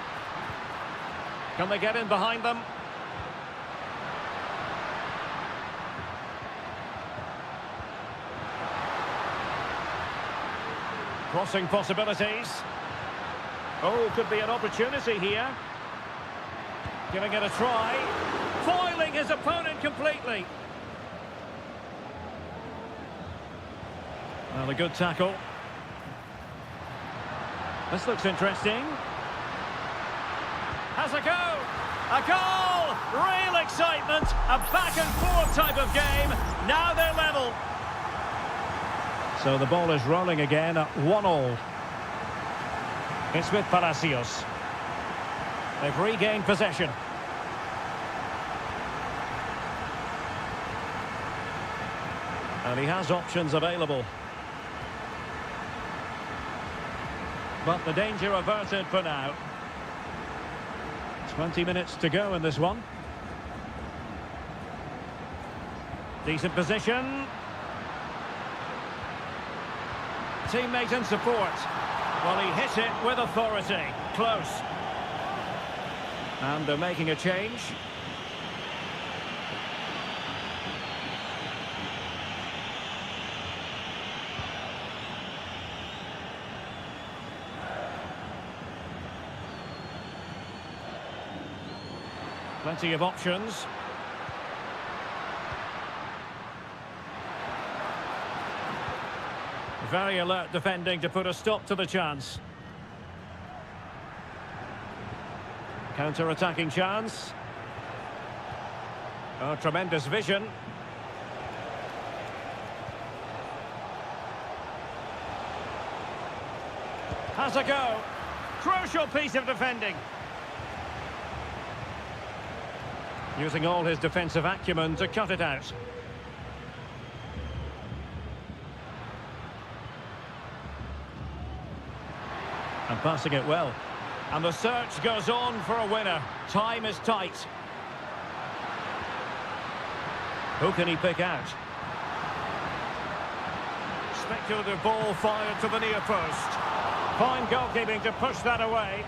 Speaker 1: Can they get in behind them? Crossing possibilities. Oh, could be an opportunity here. Giving it a try. Foiling his opponent completely. Well, a good tackle. This looks interesting. Has a go. A goal! Real excitement. A back-and-forth type of game. Now they're level. So the ball is rolling again at 1-1. It's with Palacios. They've regained possession. And he has options available. But the danger averted for now. 20 minutes to go in this one. Decent position. Teammate in support. Well, he hit it with authority. Close. And they're making a change. Plenty of options. Very alert defending to put a stop to the chance. Counter-attacking chance. Oh, tremendous vision. Has a go. Crucial piece of defending. Using all his defensive acumen to cut it out. And passing it well. And the search goes on for a winner. Time is tight. Who can he pick out? Speculative ball fired to the near post. Fine goalkeeping to push that away.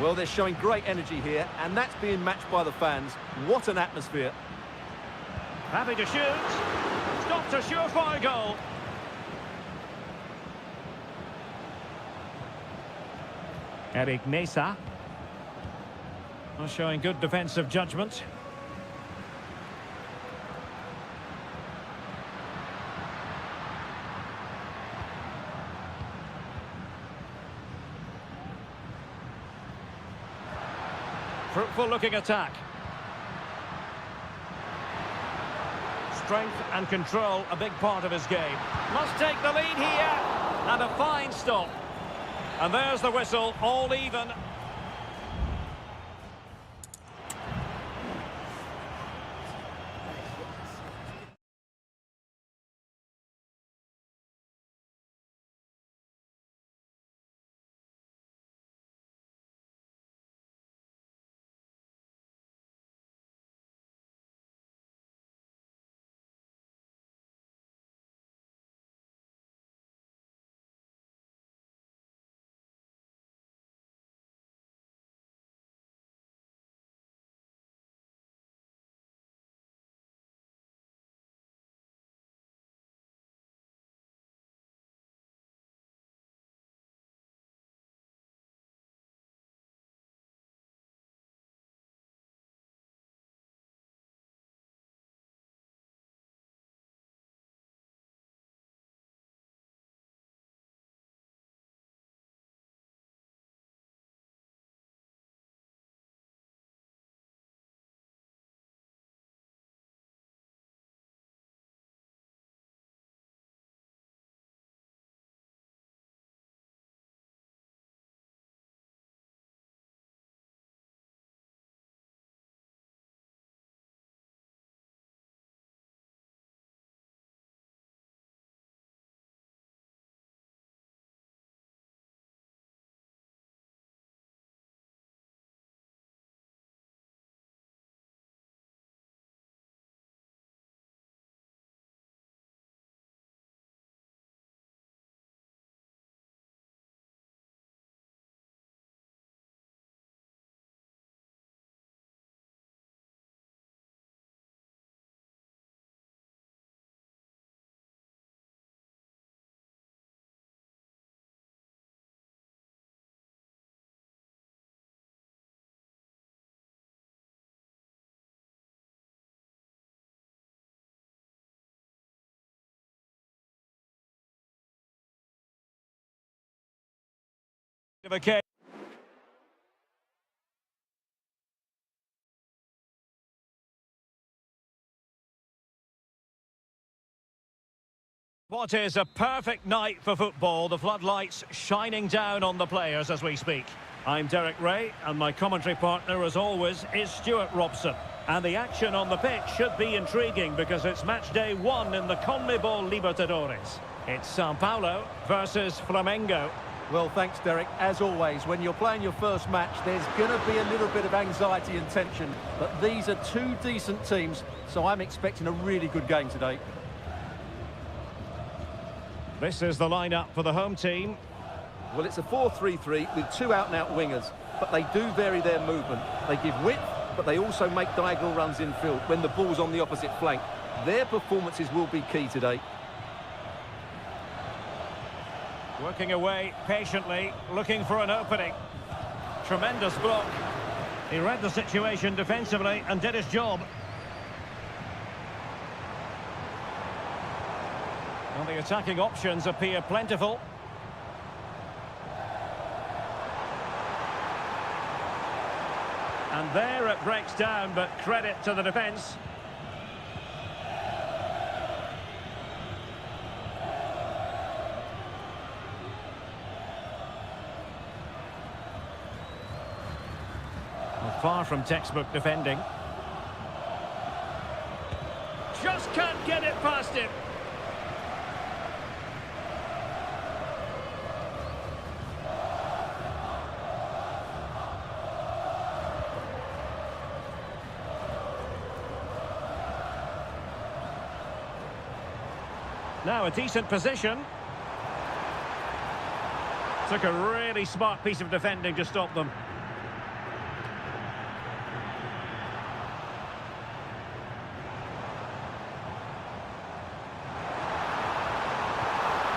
Speaker 2: Well, they're showing great energy here, and that's being matched by the fans. What an atmosphere.
Speaker 1: Happy to shoot. Stopped a surefire goal. Eric Mesa. Showing good defensive judgment. Fruitful looking attack. Strength and control, a big part of his game. Must take the lead here. And a fine stop. And there's the whistle, all even. Okay. What is a perfect night for football, the floodlights shining down on the players as we speak. I'm Derek Ray, and my commentary partner, as always, is Stuart Robson. And the action on the pitch should be intriguing because it's match day 1 in the CONMEBOL Libertadores. It's Sao Paulo versus Flamengo.
Speaker 2: Well, thanks, Derek. As always, when you're playing your first match, there's going to be a little bit of anxiety and tension. But these are two decent teams, so I'm expecting a really good game today.
Speaker 1: This is the lineup for the home team.
Speaker 2: Well, it's a 4-3-3 with two out-and-out wingers, but they do vary their movement. They give width, but they also make diagonal runs in field when the ball's on the opposite flank. Their performances will be key today.
Speaker 1: Working away patiently, looking for an opening. Tremendous block. He read the situation defensively and did his job. Well, the attacking options appear plentiful. And there it breaks down, but credit to the defence. Well, far from textbook defending. Just can't get it past him. Now a decent position. Took a really smart piece of defending to stop them.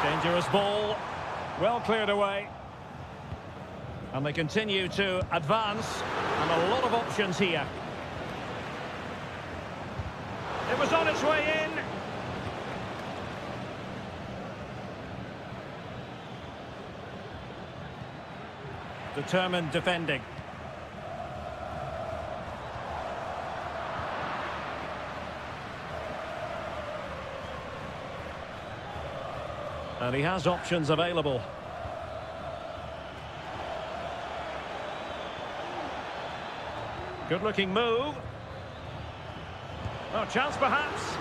Speaker 1: Dangerous ball. Well cleared away. And they continue to advance. And a lot of options here. It was on its way in. Determined defending. And he has options available. Good-looking move. Oh, chance perhaps.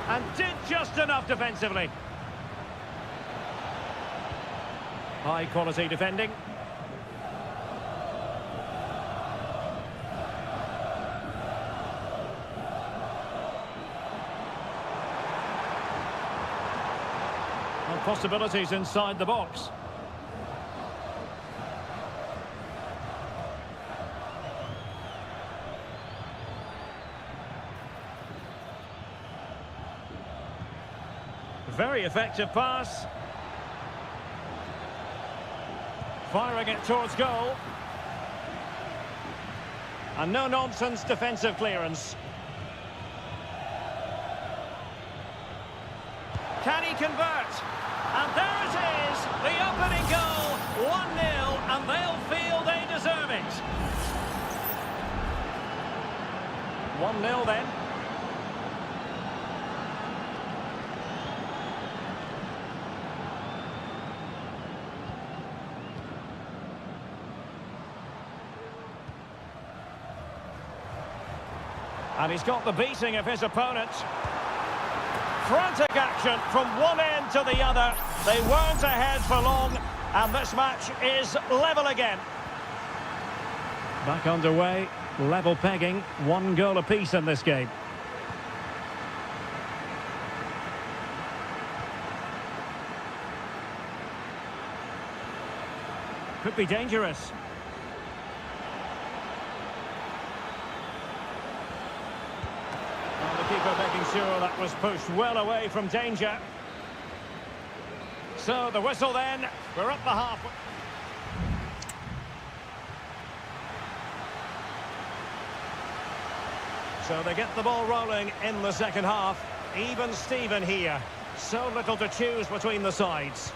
Speaker 1: And did just enough defensively. High-quality defending. Possibilities inside the box. Very effective pass. Firing it towards goal. And no-nonsense defensive clearance. Can he convert? And there it is, the opening goal, 1-0, and they'll feel they deserve it. 1-0 then. And he's got the beating of his opponent. Frantic action from one end to the other. They weren't ahead for long, and this match is level again. Back underway, level pegging, 1 goal apiece in this game. Could be dangerous. Keeper making sure that was pushed well away from danger. So the whistle then, we're up the half. So they get the ball rolling in the second half. Even Steven here. So little to choose between the sides.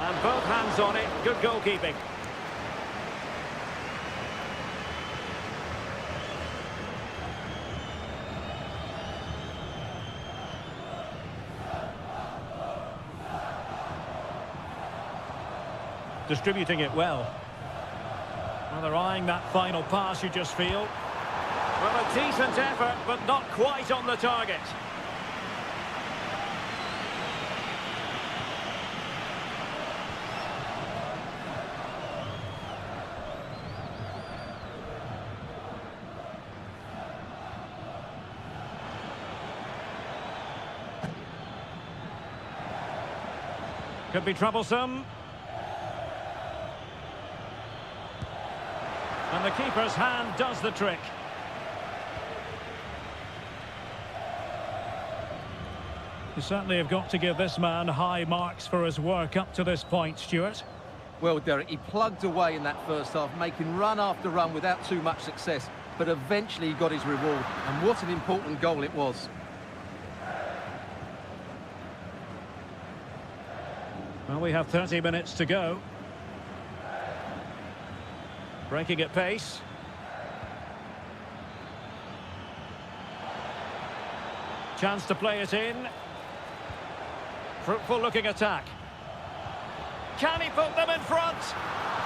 Speaker 1: And both hands on it. Good goalkeeping. Distributing it well. Well, they're eyeing that final pass, you just feel. Well, a decent effort, but not quite on the target. Could be troublesome. And the keeper's hand does the trick. You certainly have got to give this man high marks for his work up to this point, Stuart.
Speaker 2: Well, Derek, he plugged away in that first half, making run after run without too much success, but eventually he got his reward, and what an important goal it was.
Speaker 1: Well, we have 30 minutes to go. Breaking at pace. Chance to play it in. Fruitful looking attack. Can he put them in front?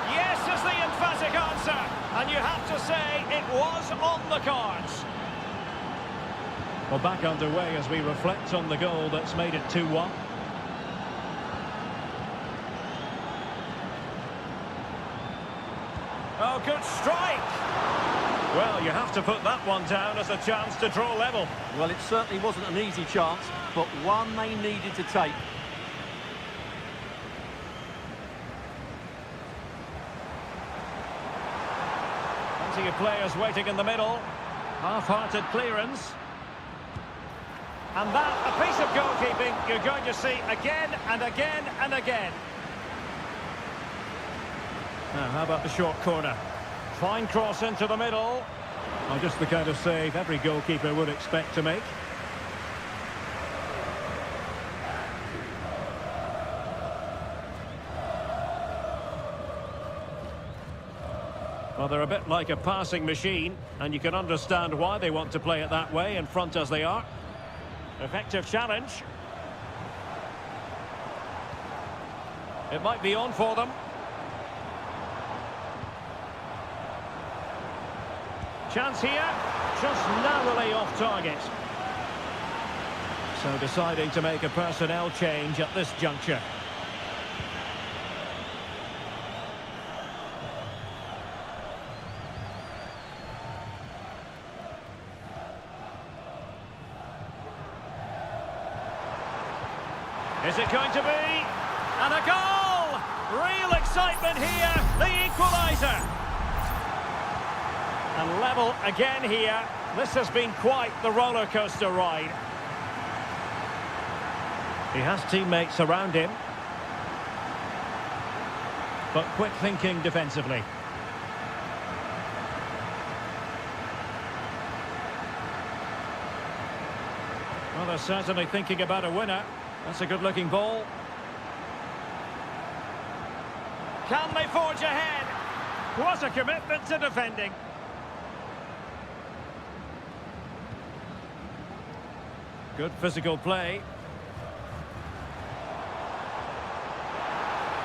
Speaker 1: Yes is the emphatic answer. And you have to say it was on the cards. Well, back underway as we reflect on the goal that's made it 2-1. Oh, good strike! Well, you have to put that one down as a chance to draw level.
Speaker 2: Well, it certainly wasn't an easy chance, but one they needed to take.
Speaker 1: Plenty of players waiting in the middle. Half-hearted clearance. And that, a piece of goalkeeping you're going to see again and again and again. Now, how about the short corner? Fine cross into the middle. Oh, just the kind of save every goalkeeper would expect to make. Well, they're a bit like a passing machine, and you can understand why they want to play it that way, in front as they are. Effective challenge. It might be on for them. Chance here, just narrowly off target. So deciding to make a personnel change at this juncture. Is it going to be? And a goal! Real excitement here, the equaliser. And level again here. This has been quite the roller coaster ride. He has teammates around him, but quick thinking defensively. Well, they're certainly thinking about a winner. That's a good-looking ball. Can they forge ahead? What a commitment to defending. Good physical play.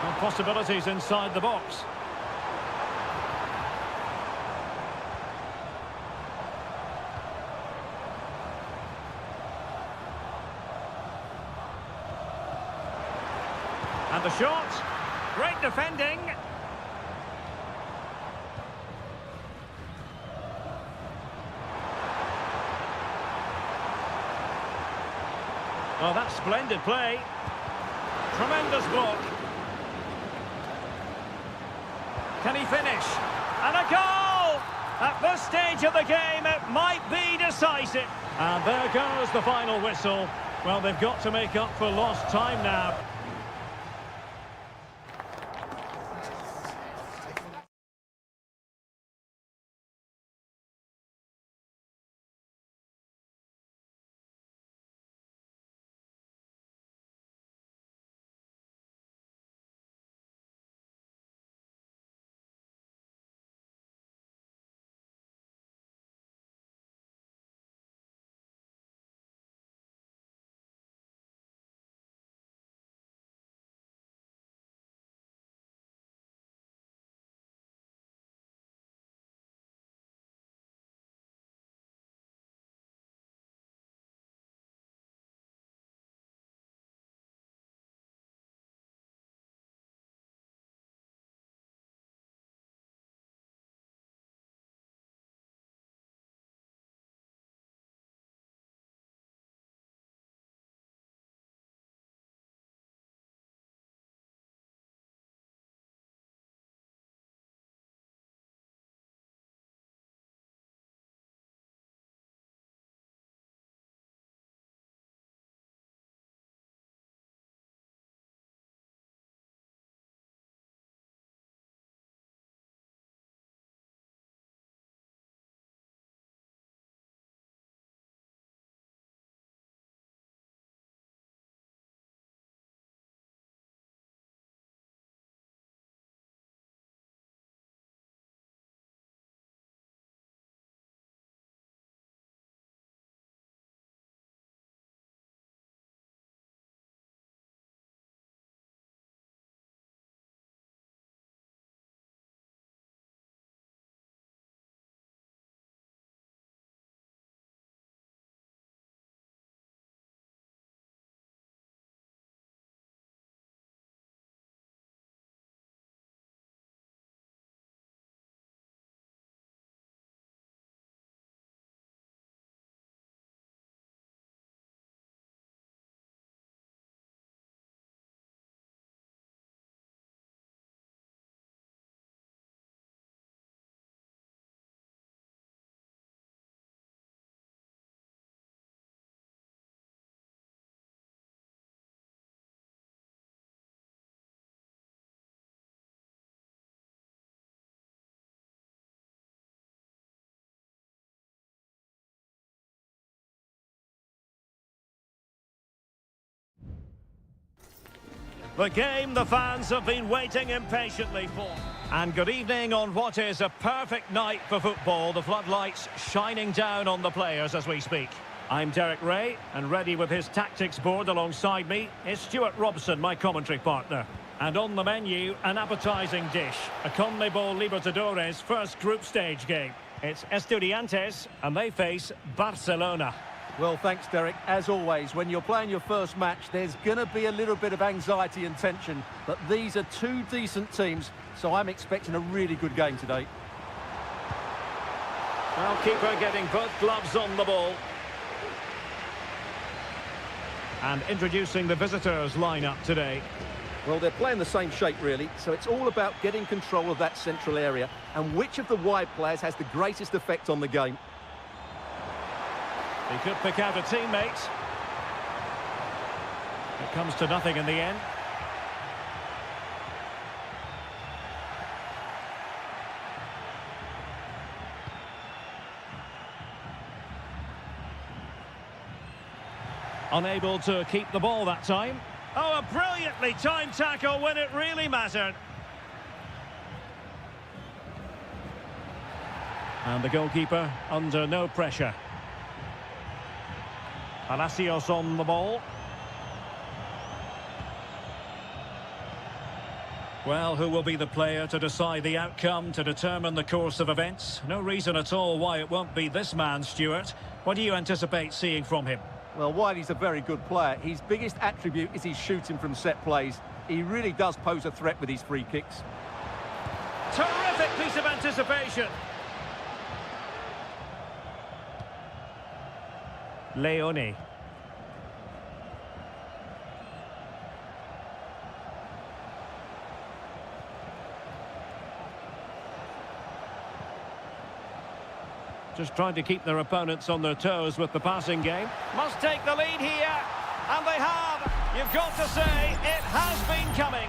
Speaker 1: And possibilities inside the box. And the shot. Great defending. Oh, that's splendid play. Tremendous block. Can he finish? And a goal! At this stage of the game, it might be decisive. And there goes the final whistle. Well, they've got to make up for lost time now. The game the fans have been waiting impatiently for. And good evening on what is a perfect night for football. The floodlights shining down on the players as we speak. I'm Derek Ray, and ready with his tactics board alongside me is Stuart Robson, my commentary partner. And on the menu, an appetising dish, a CONMEBOL Libertadores first group stage game. It's Estudiantes, and they face Barcelona.
Speaker 2: Well, thanks, Derek. As always, when you're playing your first match, there's going to be a little bit of anxiety and tension. But these are two decent teams, so I'm expecting a really good game today.
Speaker 1: Well, keeper getting both gloves on the ball. And introducing the visitors' lineup today.
Speaker 2: Well, they're playing the same shape, really, so it's all about getting control of that central area and which of the wide players has the greatest effect on the game.
Speaker 1: He could pick out a teammate. It comes to nothing in the end. Unable to keep the ball that time. Oh, a brilliantly timed tackle when it really mattered. And the goalkeeper under no pressure. Palacios on the ball. Well, who will be the player to decide the outcome, to determine the course of events? No reason at all why it won't be this man, Stuart. What do you anticipate seeing from him?
Speaker 2: Well, while he's a very good player, his biggest attribute is his shooting from set plays. He really does pose a threat with his free kicks.
Speaker 1: Terrific piece of anticipation. Leone. Just trying to keep their opponents on their toes with the passing game. Must take the lead here. And they have. You've got to say, it has been coming.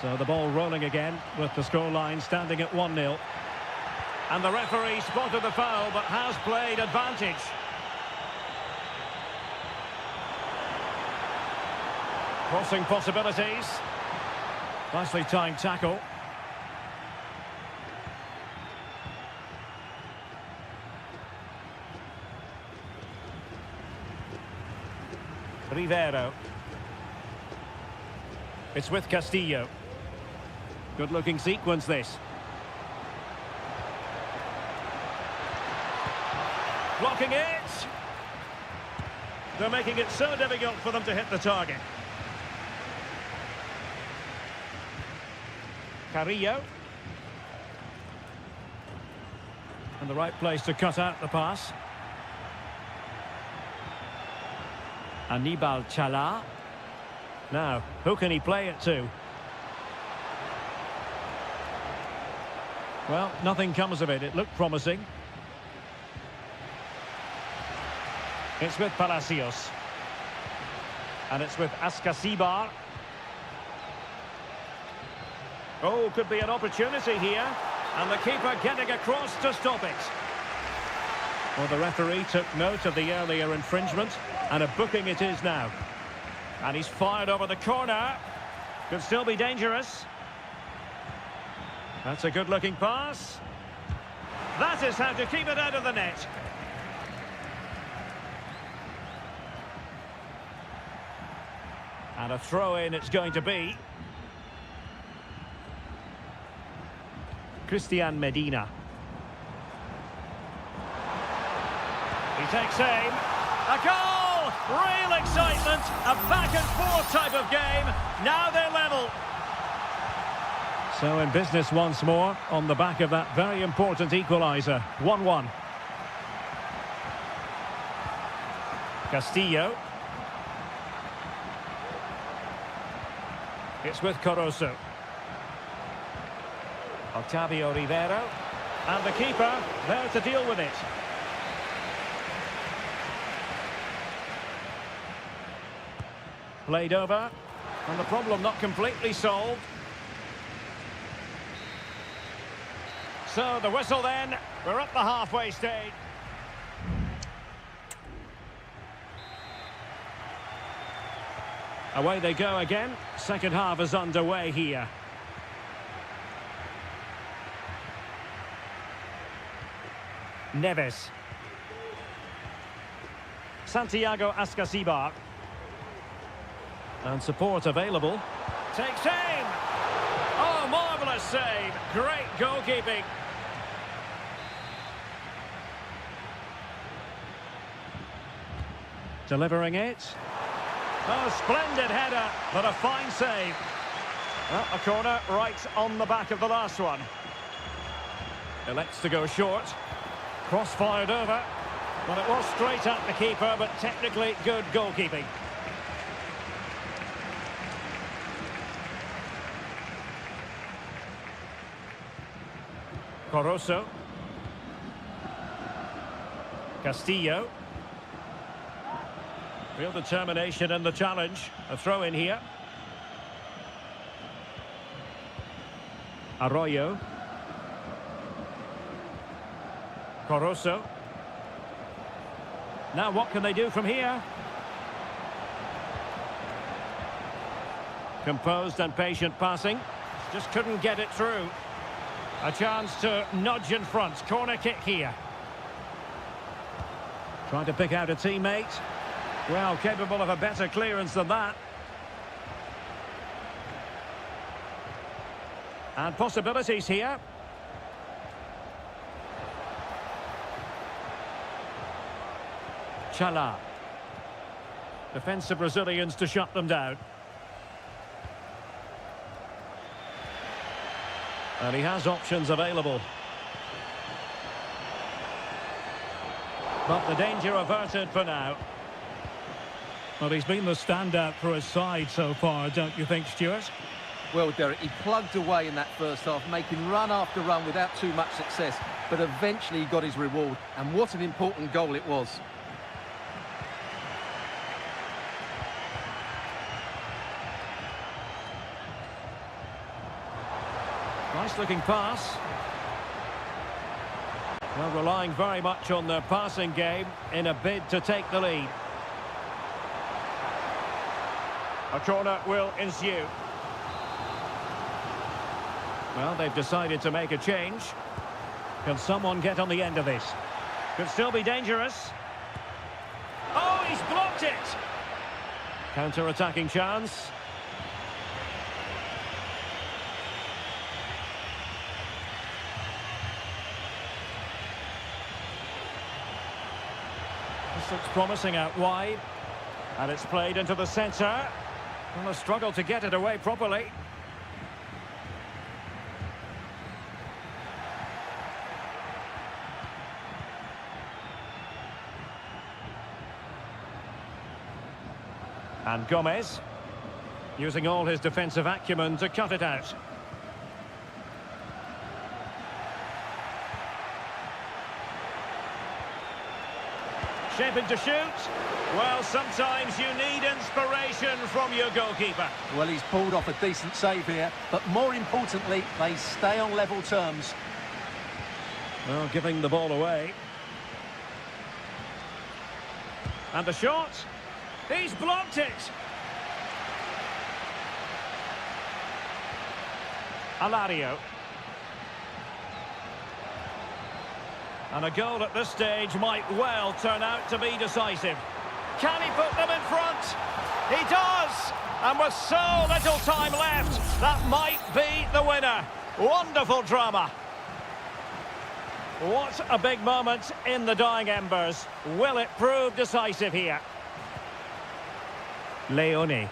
Speaker 1: So the ball rolling again with the scoreline standing at 1-0. And the referee spotted the foul but has played advantage. Crossing possibilities. Nicely timed tackle. Rivero. It's with Castillo. Good looking sequence this. Blocking it. They're making it so difficult for them to hit the target. Carrillo. And the right place to cut out the pass. Anibal Chala. Now, who can he play it to? Well, nothing comes of it. It looked promising. It's with Palacios. And it's with Ascasibar. Oh, could be an opportunity here. And the keeper getting across to stop it. Well, the referee took note of the earlier infringement, and a booking it is now. And he's fired over the corner. Could still be dangerous. That's a good-looking pass. That is how to keep it out of the net. And a throw-in it's going to be. Christian Medina. He takes aim. A goal! Real excitement. A back-and-forth type of game. Now they're level. So in business once more on the back of that very important equaliser. 1-1. Castillo. It's with Corozo. Octavio Rivero. And the keeper there to deal with it. Played over. And the problem not completely solved. So the whistle then. We're at the halfway stage. Away they go again. Second half is underway here. Neves. Santiago Ascasibar. And support available. Takes aim! Oh, marvellous save! Great goalkeeping. Delivering it. Oh, splendid header, but a fine save. Well, a corner right on the back of the last one. Elects to go short. Cross fired over. Well, it was straight at the keeper, but technically good goalkeeping. Coroso. Castillo. Real determination in the challenge. A throw in here. Arroyo. Coroso. Now what can they do from here? Composed and patient passing. Just couldn't get it through. A chance to nudge in front. Corner kick here. Trying to pick out a teammate. Well, capable of a better clearance than that. And possibilities here. Chala. Defensive Brazilians to shut them down. And he has options available. But the danger averted for now.
Speaker 3: Well, he's been the standout for his side so far, don't you think, Stuart?
Speaker 2: Well, Derek, he plugged away in that first half, making run after run without too much success. But eventually he got his reward. And what an important goal it was.
Speaker 1: Nice-looking pass. Well, relying very much on their passing game in a bid to take the lead. A corner will ensue. Well, they've decided to make a change. Can someone get on the end of this? Could still be dangerous. Oh, he's blocked it! Counter-attacking chance. This looks promising out wide. And it's played into the centre. Well, a struggle to get it away properly. And Gomez, using all his defensive acumen to cut it out. Shaping to shoot. Well, sometimes you need inspiration from your goalkeeper.
Speaker 2: Well, he's pulled off a decent save here, but more importantly, they stay on level terms.
Speaker 1: Well, giving the ball away. And the shot. He's blocked it. Alario. And a goal at this stage might well turn out to be decisive. Can he put them in front? He does! And with so little time left, that might be the winner. Wonderful drama. What a big moment in the dying embers. Will it prove decisive here? Leone.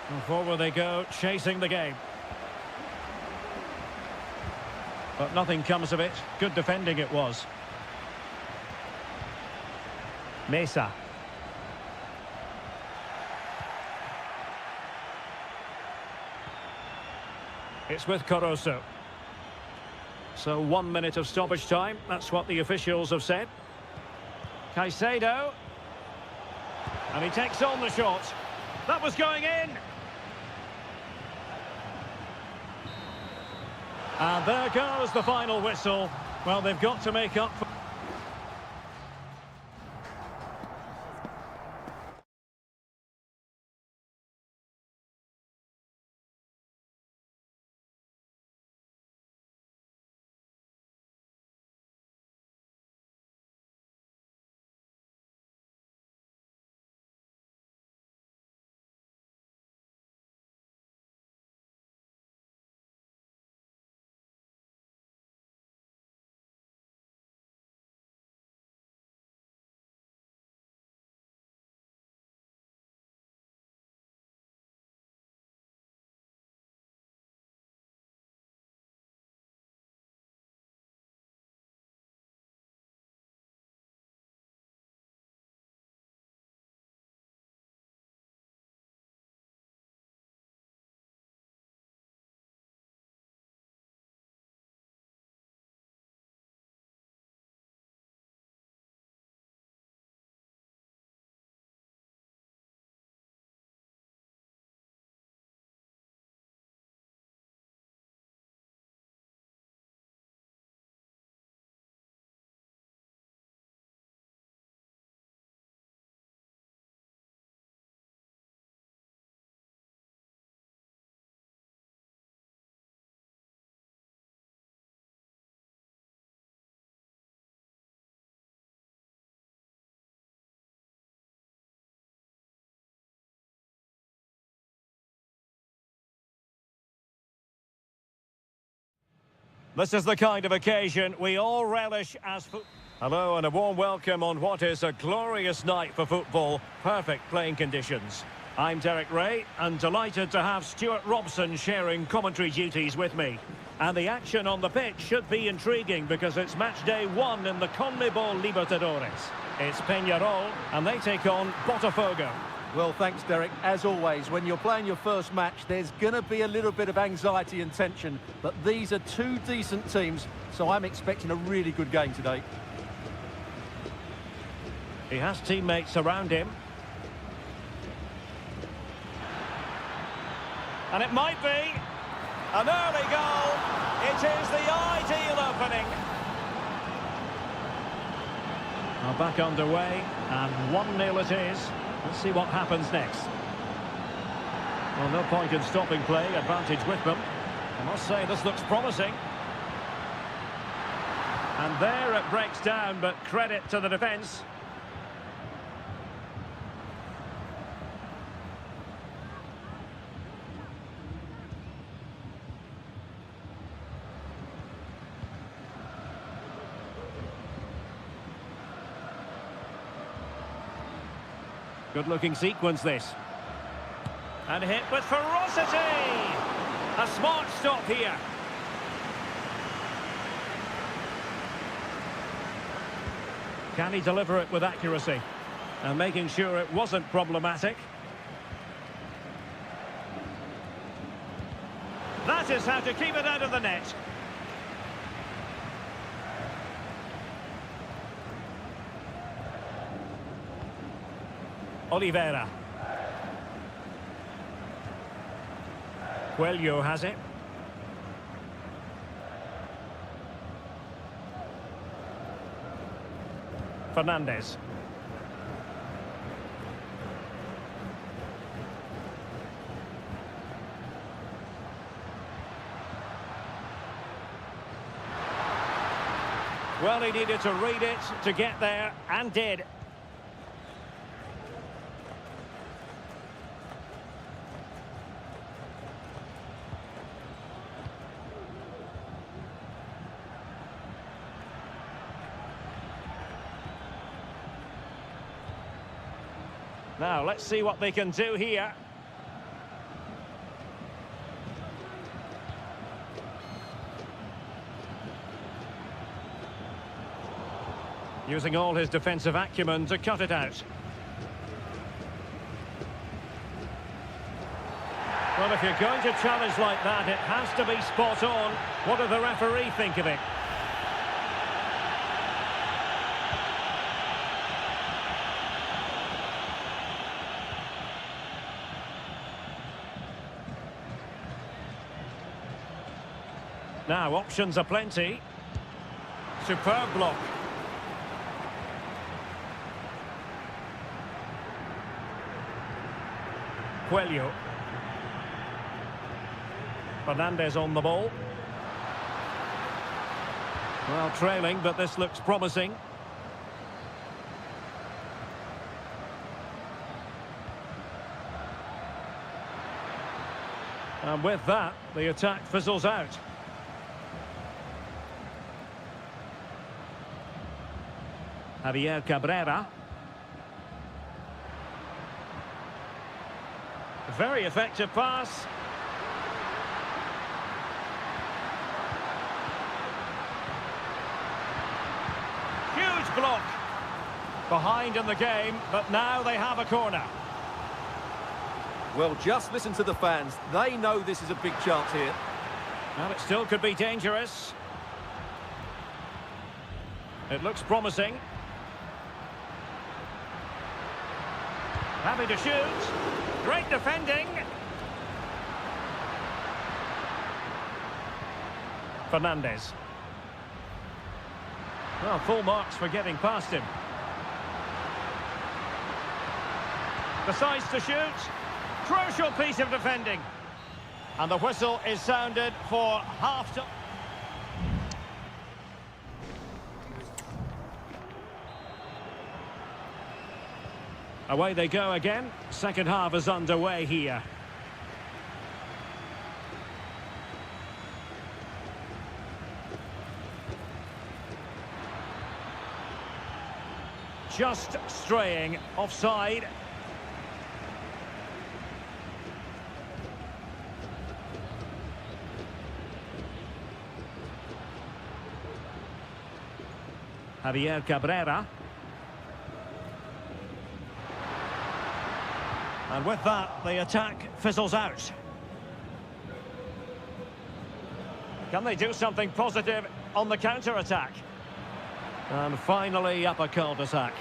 Speaker 1: And forward they go, chasing the game. But nothing comes of it. Good defending it was. Mesa. It's with Coroso. So 1 minute of stoppage time. That's what the officials have said. Caicedo. And he takes on the shot. That was going in. And there goes the final whistle. Well, they've got to make up for... This is the kind of occasion we all relish as Hello and a warm welcome on what is a glorious night for football. Perfect playing conditions. I'm Derek Ray and delighted to have Stuart Robson sharing commentary duties with me. And the action on the pitch should be intriguing because it's match day 1 in the CONMEBOL Libertadores. It's Peñarol and they take on Botafogo.
Speaker 2: Well, thanks, Derek. As always, when you're playing your first match, there's going to be a little bit of anxiety and tension. But these are two decent teams, so I'm expecting a really good game today.
Speaker 1: He has teammates around him. And it might be an early goal. It is the ideal opening. Now back underway, and 1-0 it is. Let's see what happens next. Well, no point in stopping play, advantage with them. I must say, this looks promising. And there it breaks down, but credit to the defence. Good-looking sequence, this. And hit with ferocity! A smart stop here. Can he deliver it with accuracy? And making sure it wasn't problematic. That is how to keep it out of the net. Oliveira. Coelho has it. Fernandez. Well, he needed to read it to get there, and did. Now, let's see what they can do here. Using all his defensive acumen to cut it out. Well, if you're going to challenge like that, it has to be spot on. What does the referee think of it? Now, options are plenty. Superb block. Coelho. Fernandez on the ball. Well, trailing, but this looks promising. And with that, the attack fizzles out. Javier Cabrera. Very effective pass. Huge block. Behind in the game, but now they have a corner.
Speaker 2: Well, just listen to the fans. They know this is a big chance here.
Speaker 1: And it still could be dangerous. It looks promising. Happy to shoot. Great defending. Fernandez. Well, full marks for getting past him. Decides to shoot. Crucial piece of defending. And the whistle is sounded for half-time. Away they go again. Second half is underway here. just straying offside. Javier Cabrera. And with that, the attack fizzles out. Can they do something positive on the counter-attack? And finally, up a cul-de-sac.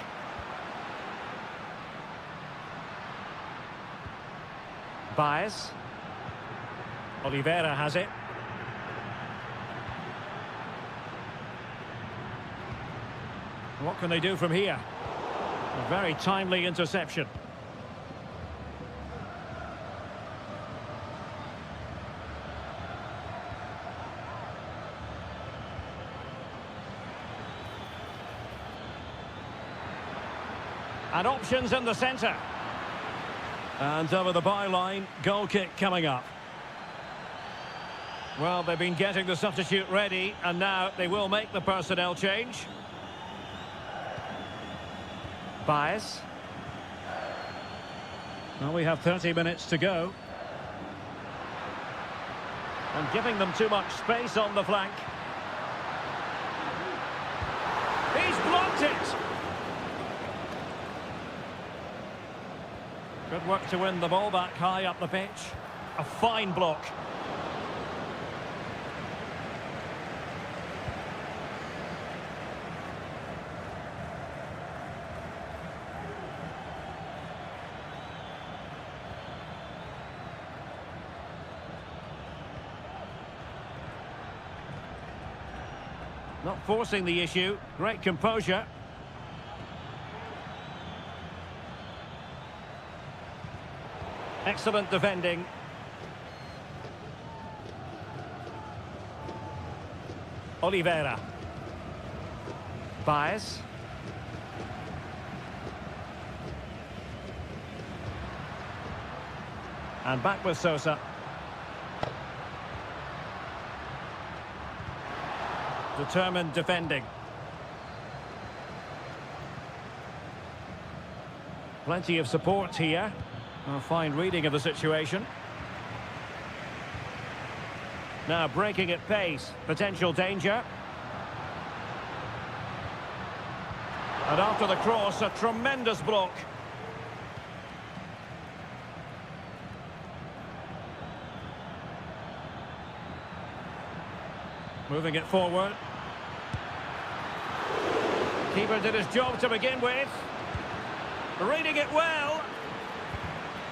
Speaker 1: Baez. Oliveira has it. What can they do from here? A very timely interception. And options in the centre. And over the byline, goal kick coming up. Well, they've been getting the substitute ready, and now they will make the personnel change. Baez. Well, we have 30 minutes to go. And giving them too much space on the flank. He's blocked it! Good work to win the ball back high up the pitch. A fine block. Not forcing the issue. Great composure. Excellent defending. Oliveira. Baez. And back with Sosa. Determined defending. Plenty of support here. A fine reading of the situation. Now breaking at pace. Potential danger. And after the cross, a tremendous block. Moving it forward. Keeper did his job to begin with. Reading it well.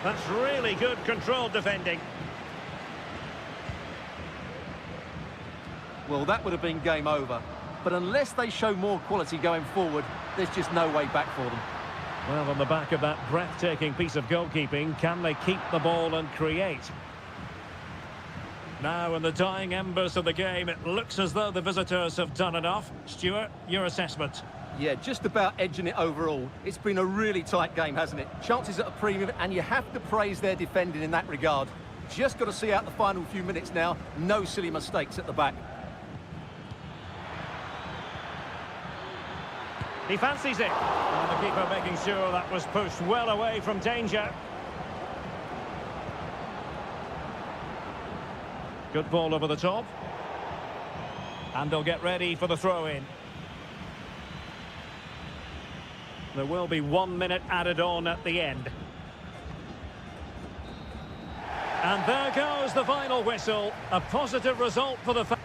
Speaker 1: That's really good controlled defending.
Speaker 2: Well, that would have been game over. But unless they show more quality going forward, there's just no way back for them.
Speaker 1: Well, on the back of that breathtaking piece of goalkeeping, can they keep the ball and create? Now, in the dying embers of the game, it looks as though the visitors have done enough. Stuart, your assessment?
Speaker 2: Yeah, just about edging it overall. It's been a really tight game, hasn't it? Chances at a premium, and you have to praise their defending in that regard. Just got to see out the final few minutes now. No silly mistakes at the back.
Speaker 1: He fancies it. And the keeper making sure that was pushed well away from danger. Good ball over the top. And they'll get ready for the throw-in. There will be 1 minute added on at the end. And there goes the final whistle. A positive result for the fans.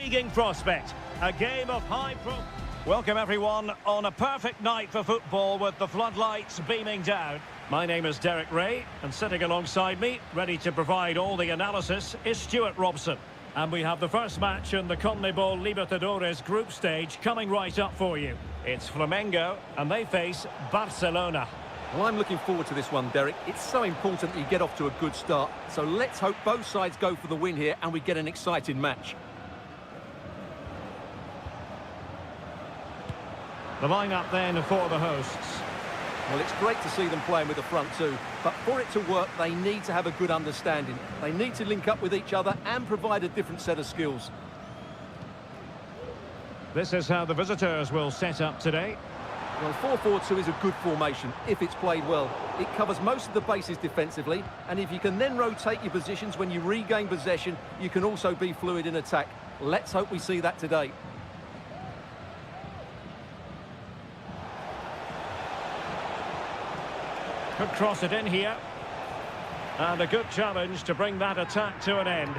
Speaker 1: Intriguing prospect. A game of high pro... Welcome everyone on a perfect night for football with the floodlights beaming down. My name is Derek Ray, and sitting alongside me, ready to provide all the analysis, is Stuart Robson. And we have the first match in the CONMEBOL Libertadores group stage coming right up for you. It's Flamengo, and they face Barcelona.
Speaker 2: Well, I'm looking forward to this one, Derek. It's so important that you get off to a good start. So let's hope both sides go for the win here and we get an exciting match.
Speaker 1: The line-up then for the hosts.
Speaker 2: Well, it's great to see them playing with the front two, but for it to work, they need to have a good understanding. They need to link up with each other and provide a different set of skills.
Speaker 1: This is how the visitors will set up today.
Speaker 2: Well, 4-4-2 is a good formation if it's played well. It covers most of the bases defensively, and if you can then rotate your positions when you regain possession, you can also be fluid in attack. Let's hope we see that today.
Speaker 1: Could cross it in here. And a good challenge to bring that attack to an end.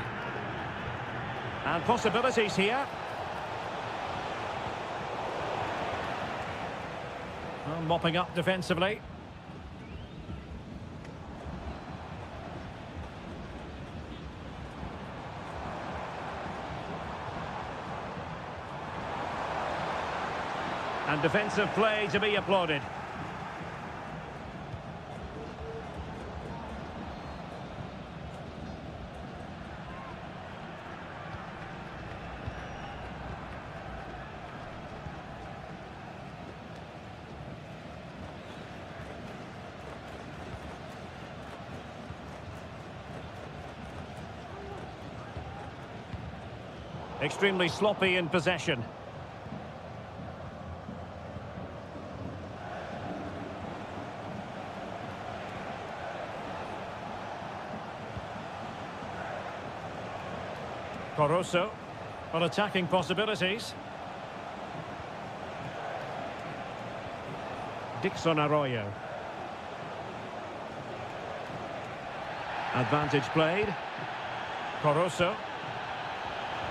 Speaker 1: And possibilities here. Well, mopping up defensively. And defensive play to be applauded. Extremely sloppy in possession. Caruso on attacking possibilities. Dixon Arroyo. Advantage played. Caruso.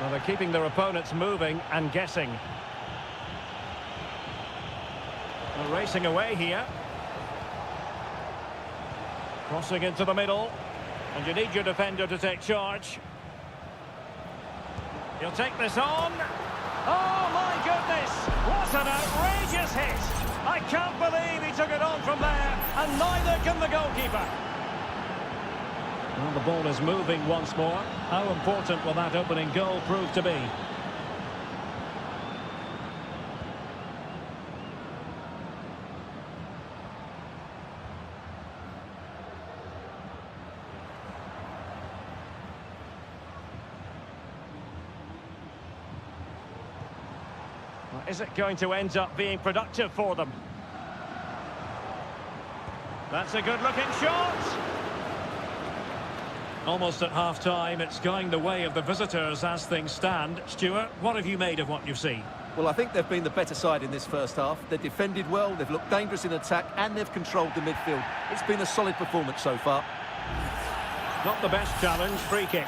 Speaker 1: Well, they're keeping their opponents moving and guessing. They're racing away here. Crossing into the middle. And you need your defender to take charge. He'll take this on. Oh, my goodness! What an outrageous hit! I can't believe he took it on from there, and neither can the goalkeeper. Well, the ball is moving once more. How important will that opening goal prove to be? Well, is it going to end up being productive for them? That's a good-looking shot! Almost at half-time, it's going the way of the visitors as things stand. Stuart, what have you made of what you've seen?
Speaker 2: Well, I think they've been the better side in this first half. They've defended well, they've looked dangerous in attack, and they've controlled the midfield. It's been a solid performance so far.
Speaker 1: Not the best challenge, free kick.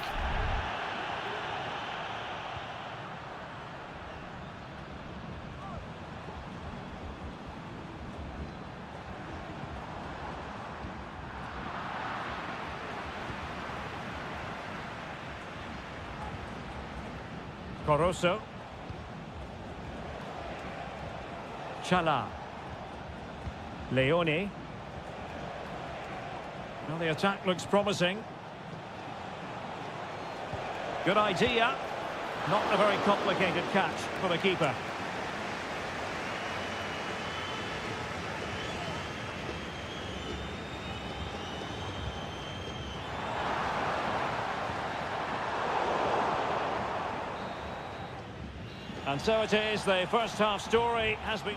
Speaker 1: Caruso. Chala. Leone. Well, the attack looks promising. Good idea. Not a very complicated catch for the keeper. And so it is, the first half story has been...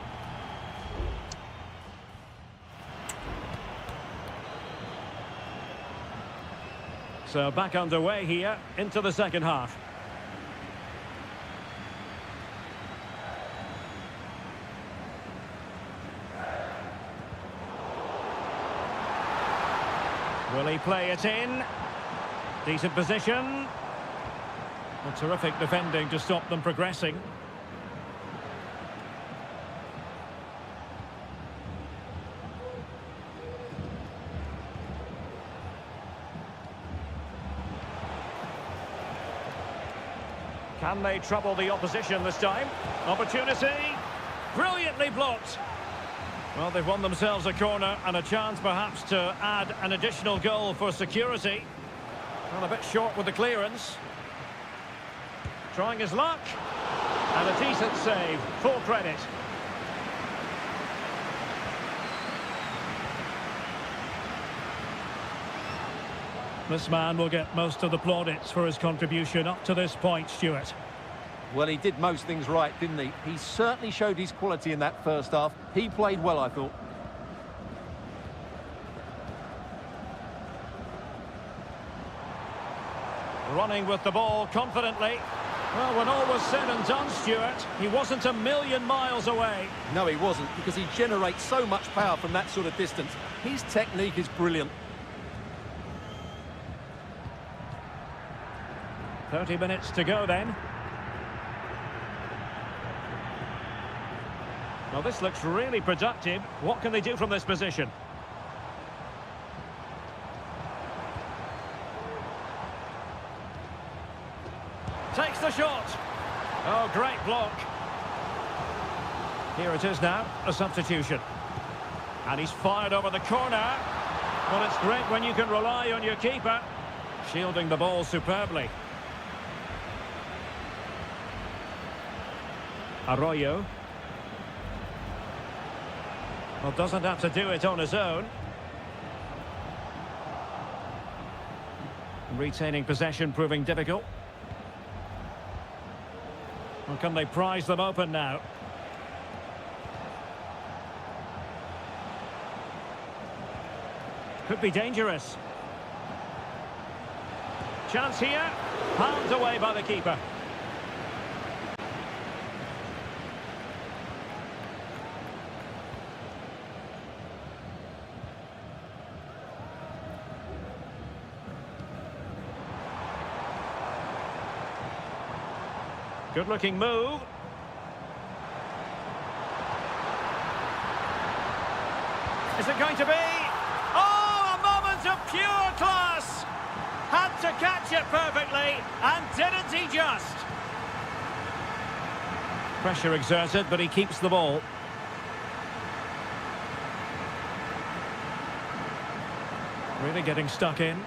Speaker 1: So back underway here, into the second half. Will he play it in? Decent position. Well, terrific defending to stop them progressing. Can they trouble the opposition this time? Opportunity. Brilliantly blocked. Well, they've won themselves a corner and a chance perhaps to add an additional goal for security. Well, a bit short with the clearance. Trying his luck. And a decent save. Full credit.
Speaker 3: This man will get most of the plaudits for his contribution up to this point, Stuart.
Speaker 2: Well, he did most things right, didn't he? He certainly showed his quality in that first half. He played well, I thought.
Speaker 1: Running with the ball confidently. Well, when all was said and done, Stuart, he wasn't a million miles away.
Speaker 2: No, he wasn't, because he generates so much power from that sort of distance. His technique is brilliant.
Speaker 1: 30 minutes to go then. Well, this looks really productive. What can they do from this position? Takes the shot. Oh, great block. Here it is now, a substitution. And he's fired over the corner. Well, it's great when you can rely on your keeper. Shielding the ball superbly. Arroyo. Well, doesn't have to do it on his own. Retaining possession proving difficult. Well, can they prize them open now? Could be dangerous. Chance here. Palmed away by the keeper. Good-looking move. Is it going to be? Oh, a moment of pure class! Had to catch it perfectly, and didn't he just? Pressure exerted, but he keeps the ball. Really getting stuck in.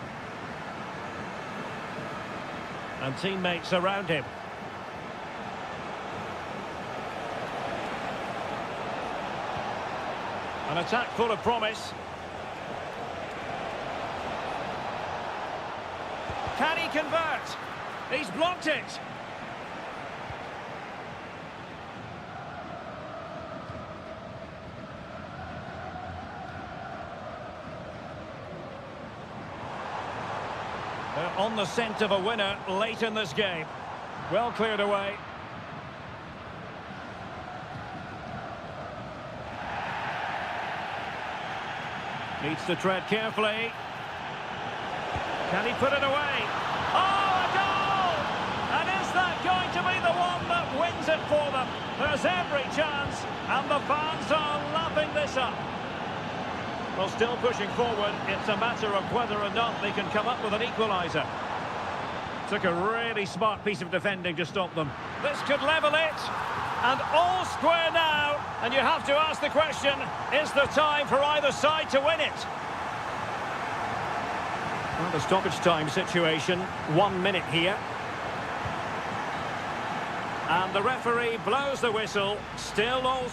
Speaker 1: And teammates around him. An attack full of promise. Can he convert? He's blocked it. They're on the scent of a winner late in this game. Well cleared away. Needs to tread carefully. Can he put it away? Oh, a goal! And is that going to be the one that wins it for them? There's every chance, and the fans are lapping this up. Well, still pushing forward, it's a matter of whether or not they can come up with an equaliser. Took a really smart piece of defending to stop them. This could level it. And all square now, and you have to ask the question, is there time for either side to win it? Well, the stoppage time situation, 1 minute here. And the referee blows the whistle, still all...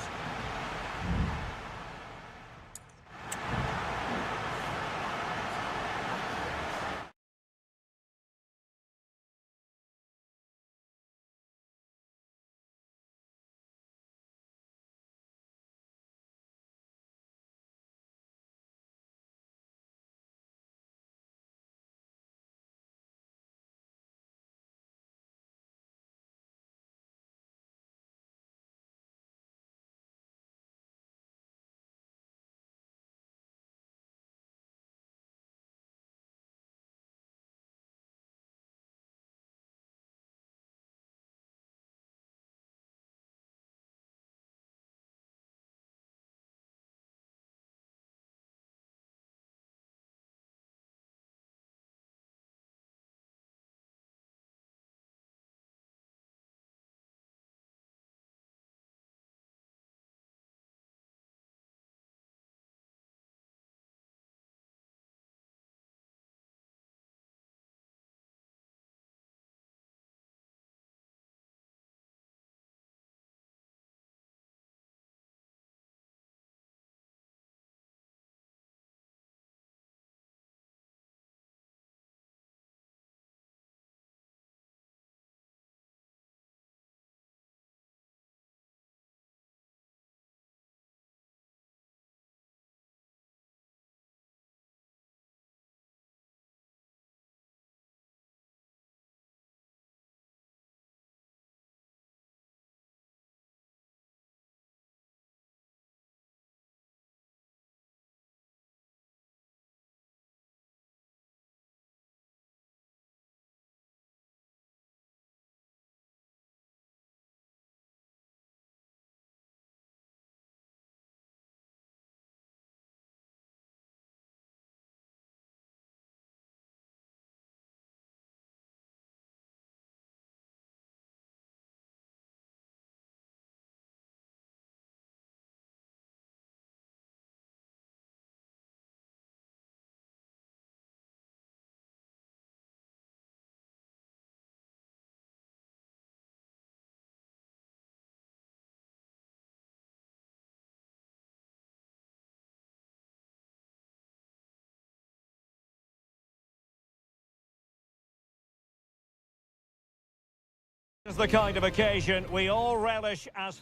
Speaker 1: It's the kind of occasion we all relish as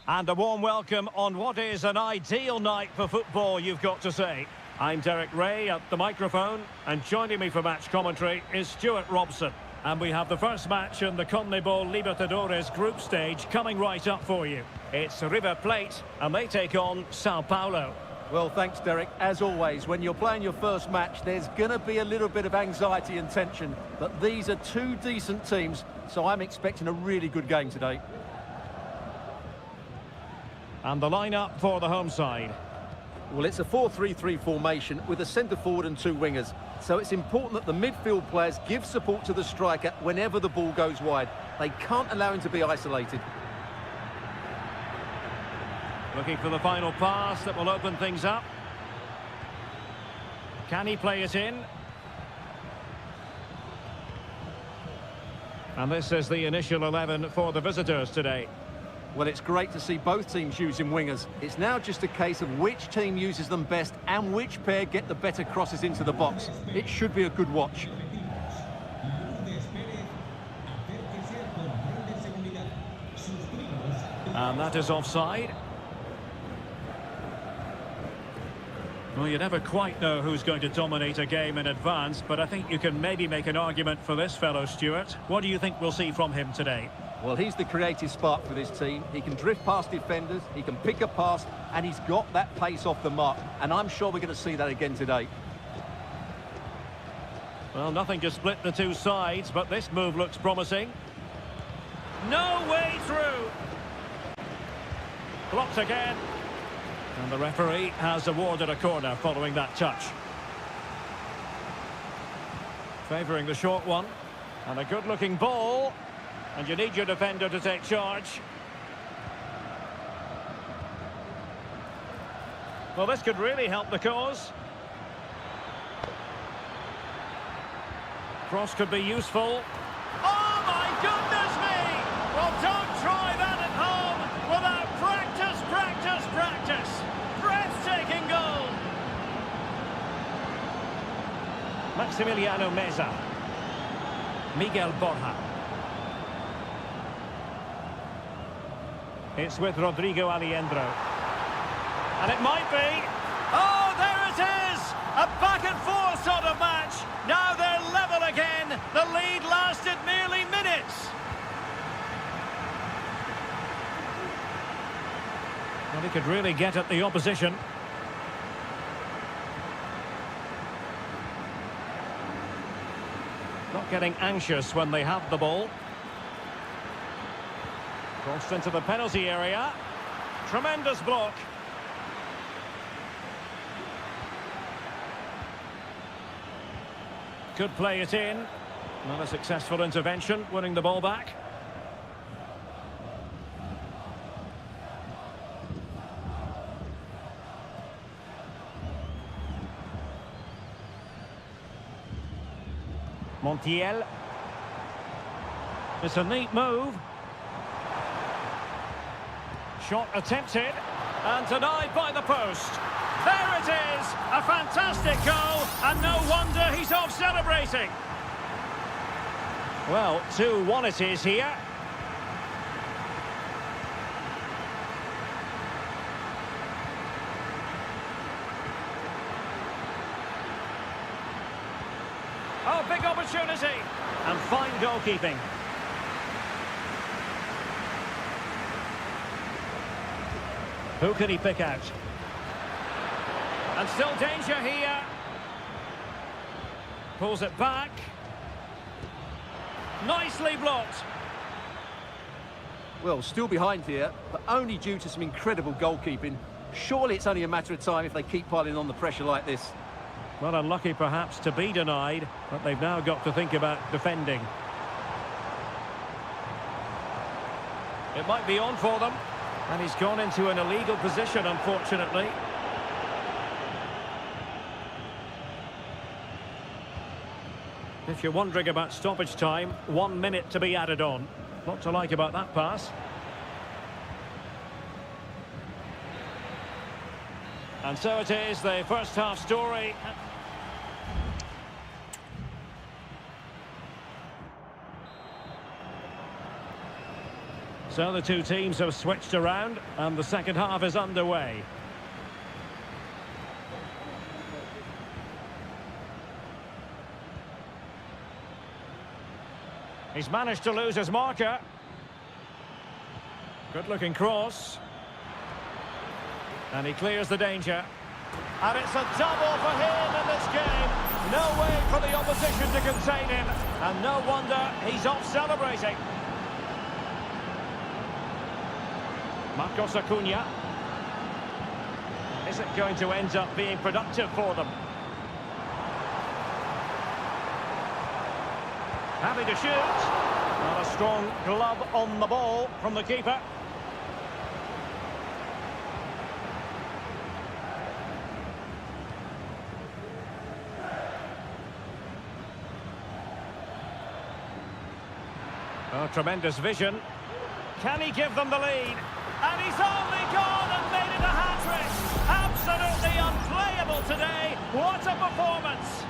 Speaker 1: and a warm welcome on what is an ideal night for football, you've got to say. I'm Derek Ray at the microphone, and joining me for match commentary is Stuart Robson. And we have the first match in the CONMEBOL Libertadores group stage coming right up for you. It's River Plate, and they take on Sao Paulo.
Speaker 2: Well, thanks, Derek. As always, when you're playing your first match, there's going to be a little bit of anxiety and tension. But these are two decent teams, so I'm expecting a really good game today.
Speaker 1: And the lineup for the home side.
Speaker 2: Well, it's a 4-3-3 formation with a centre forward and two wingers. So it's important that the midfield players give support to the striker whenever the ball goes wide. They can't allow him to be isolated.
Speaker 1: Looking for the final pass that will open things up. Can he play it in? And this is the initial 11 for the visitors today.
Speaker 2: Well, it's great to see both teams using wingers. It's now just a case of which team uses them best and which pair get the better crosses into the box. It should be a good watch.
Speaker 1: And that is offside. Well, you never quite know who's going to dominate a game in advance, but I think you can maybe make an argument for this fellow, Stuart. What do you think we'll see from him today?
Speaker 2: Well, he's the creative spark for this team. He can drift past defenders, he can pick a pass, and he's got that pace off the mark. And I'm sure we're going to see that again today.
Speaker 1: Well, nothing to split the two sides, but this move looks promising. No way through. Blocked again. And the referee has awarded a corner following that touch. Favouring the short one. And a good-looking ball. And you need your defender to take charge. Well, this could really help the cause. Cross could be useful. Oh, my goodness me! Well, don't try that at home without practice, practice, practice. Breathtaking goal. Maximiliano Meza. Miguel Borja. It's with Rodrigo Aliendro. And it might be. Oh, there it is! A back-and-forth sort of match. Now they're level again. The lead lasted merely minutes. Well, he could really get at the opposition. Not getting anxious when they have the ball. Crossed into the penalty area. Tremendous block. Could play it in. Not a successful intervention, winning the ball back. Montiel. It's a neat move. Shot attempted and denied by the post. There it is, a fantastic goal, and no wonder he's off celebrating. Well, 2-1 it is here. Oh, big opportunity, and fine goalkeeping. Who can he pick out? And still danger here. Pulls it back. Nicely blocked.
Speaker 2: Well, still behind here, but only due to some incredible goalkeeping. Surely it's only a matter of time if they keep piling on the pressure like this.
Speaker 1: Well, unlucky perhaps to be denied, but they've now got to think about defending. It might be on for them. And he's gone into an illegal position, unfortunately. If you're wondering about stoppage time, 1 minute to be added on. Lot to like about that pass. And so it is, the first half story. So the two teams have switched around and the second half is underway. He's managed to lose his marker. Good-looking cross. And he clears the danger. And it's a double for him in this game. No way for the opposition to contain him. And no wonder he's off celebrating. Marcos Acuna. Is it going to end up being productive for them? Happy to shoot. Not a strong glove on the ball from the keeper. Oh, tremendous vision. Can he give them the lead? And he's only gone and made it a hat-trick. Absolutely unplayable today. What a performance.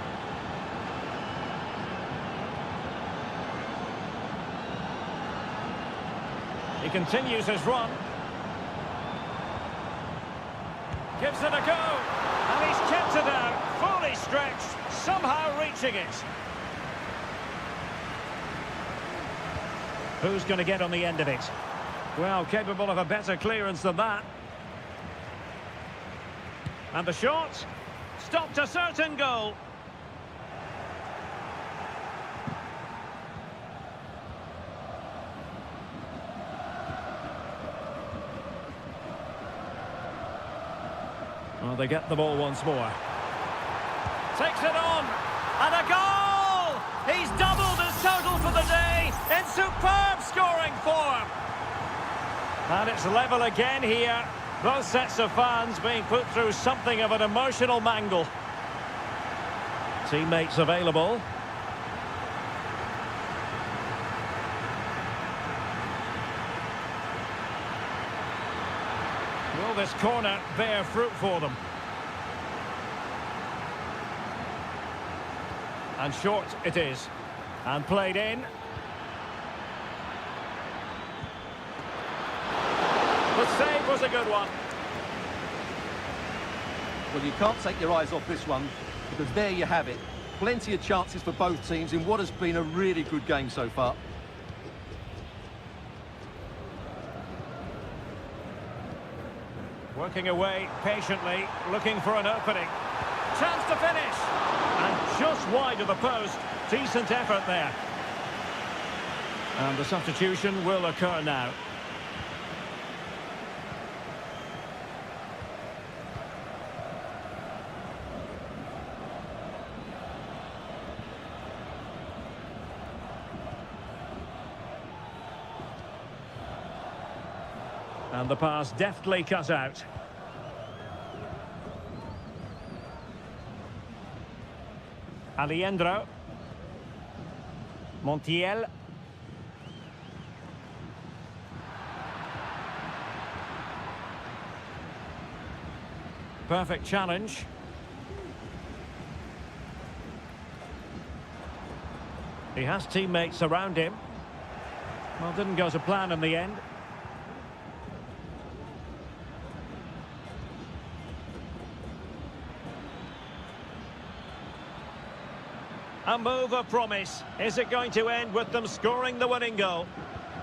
Speaker 1: He continues his run. Gives it a go. And he's kept it out. Fully stretched. Somehow reaching it. Who's going to get on the end of it? Well, capable of a better clearance than that. And the shot. Stopped a certain goal. Well, they get the ball once more. Takes it on. And a goal! He's doubled his total for the day in superb scoring form. And it's level again here. Both sets of fans being put through something of an emotional mangle. Teammates available. Will this corner bear fruit for them? And short it is. And played in. The save was a good one.
Speaker 2: Well, you can't take your eyes off this one, because there you have it. Plenty of chances for both teams in what has been a really good game so far.
Speaker 1: Working away patiently, looking for an opening. Chance to finish. And just wide of the post. Decent effort there. And the substitution will occur now. And the pass deftly cut out. Alejandro. Montiel. Perfect challenge. He has teammates around him. Well, didn't go to plan in the end. A move of promise. Is it going to end with them scoring the winning goal?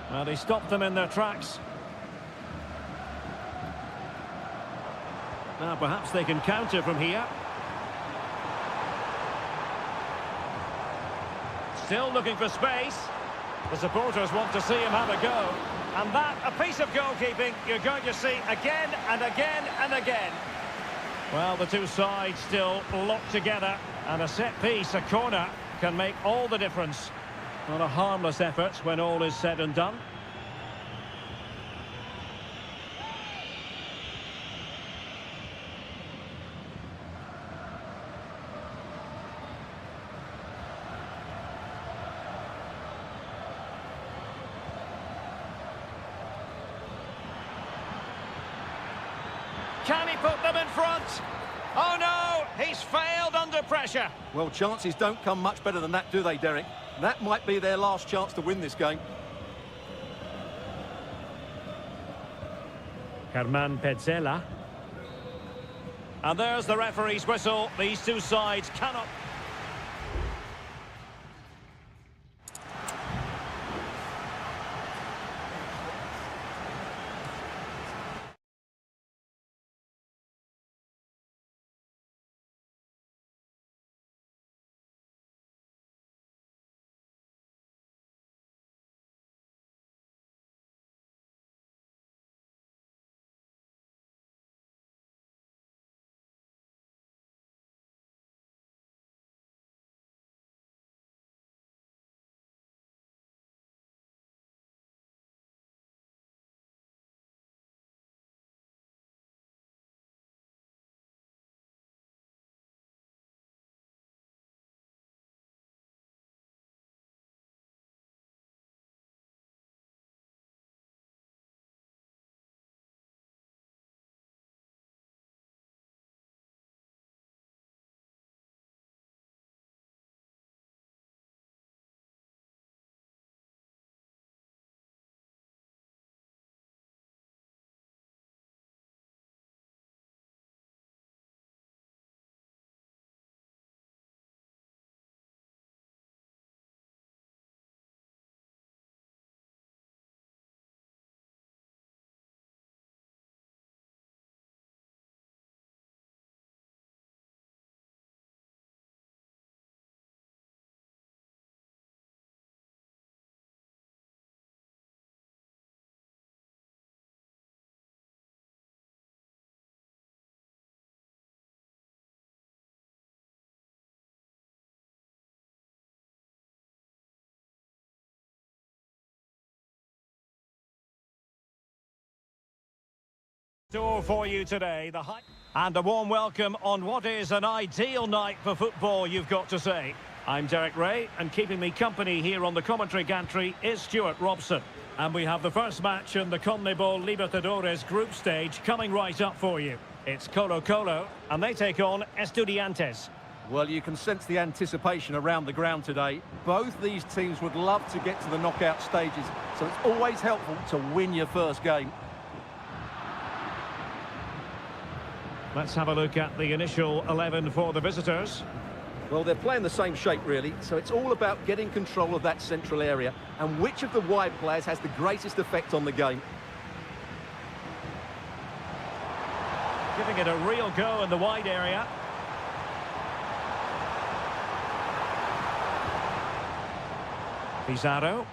Speaker 1: Well, he stopped them in their tracks. Now, perhaps they can counter from here. Still looking for space. The supporters want to see him have a go. And that, a piece of goalkeeping you're going to see again and again and again. Well, the two sides still locked together. And a set piece, a corner, can make all the difference. Not a harmless effort when all is said and done. Can he put them in front? Oh no, he's failed under pressure.
Speaker 2: Well, chances don't come much better than that, do they, Derek? That might be their last chance to win this game.
Speaker 1: Herman Petzela. And there's the referee's whistle. These two sides cannot... For you today, the hype and a warm welcome on what is an ideal night for football, you've got to say. I'm Derek Ray, and keeping me company here on the commentary gantry is Stuart Robson. And we have the first match in the CONMEBOL Libertadores group stage coming right up for you. It's Colo-Colo, and they take on Estudiantes.
Speaker 2: Well, you can sense the anticipation around the ground today. Both these teams would love to get to the knockout stages, so it's always helpful to win your first game.
Speaker 1: Let's have a look at the initial 11 for the visitors.
Speaker 2: Well, they're playing the same shape, really, so it's all about getting control of that central area and which of the wide players has the greatest effect on the game.
Speaker 1: Giving it a real go in the wide area. Pizarro.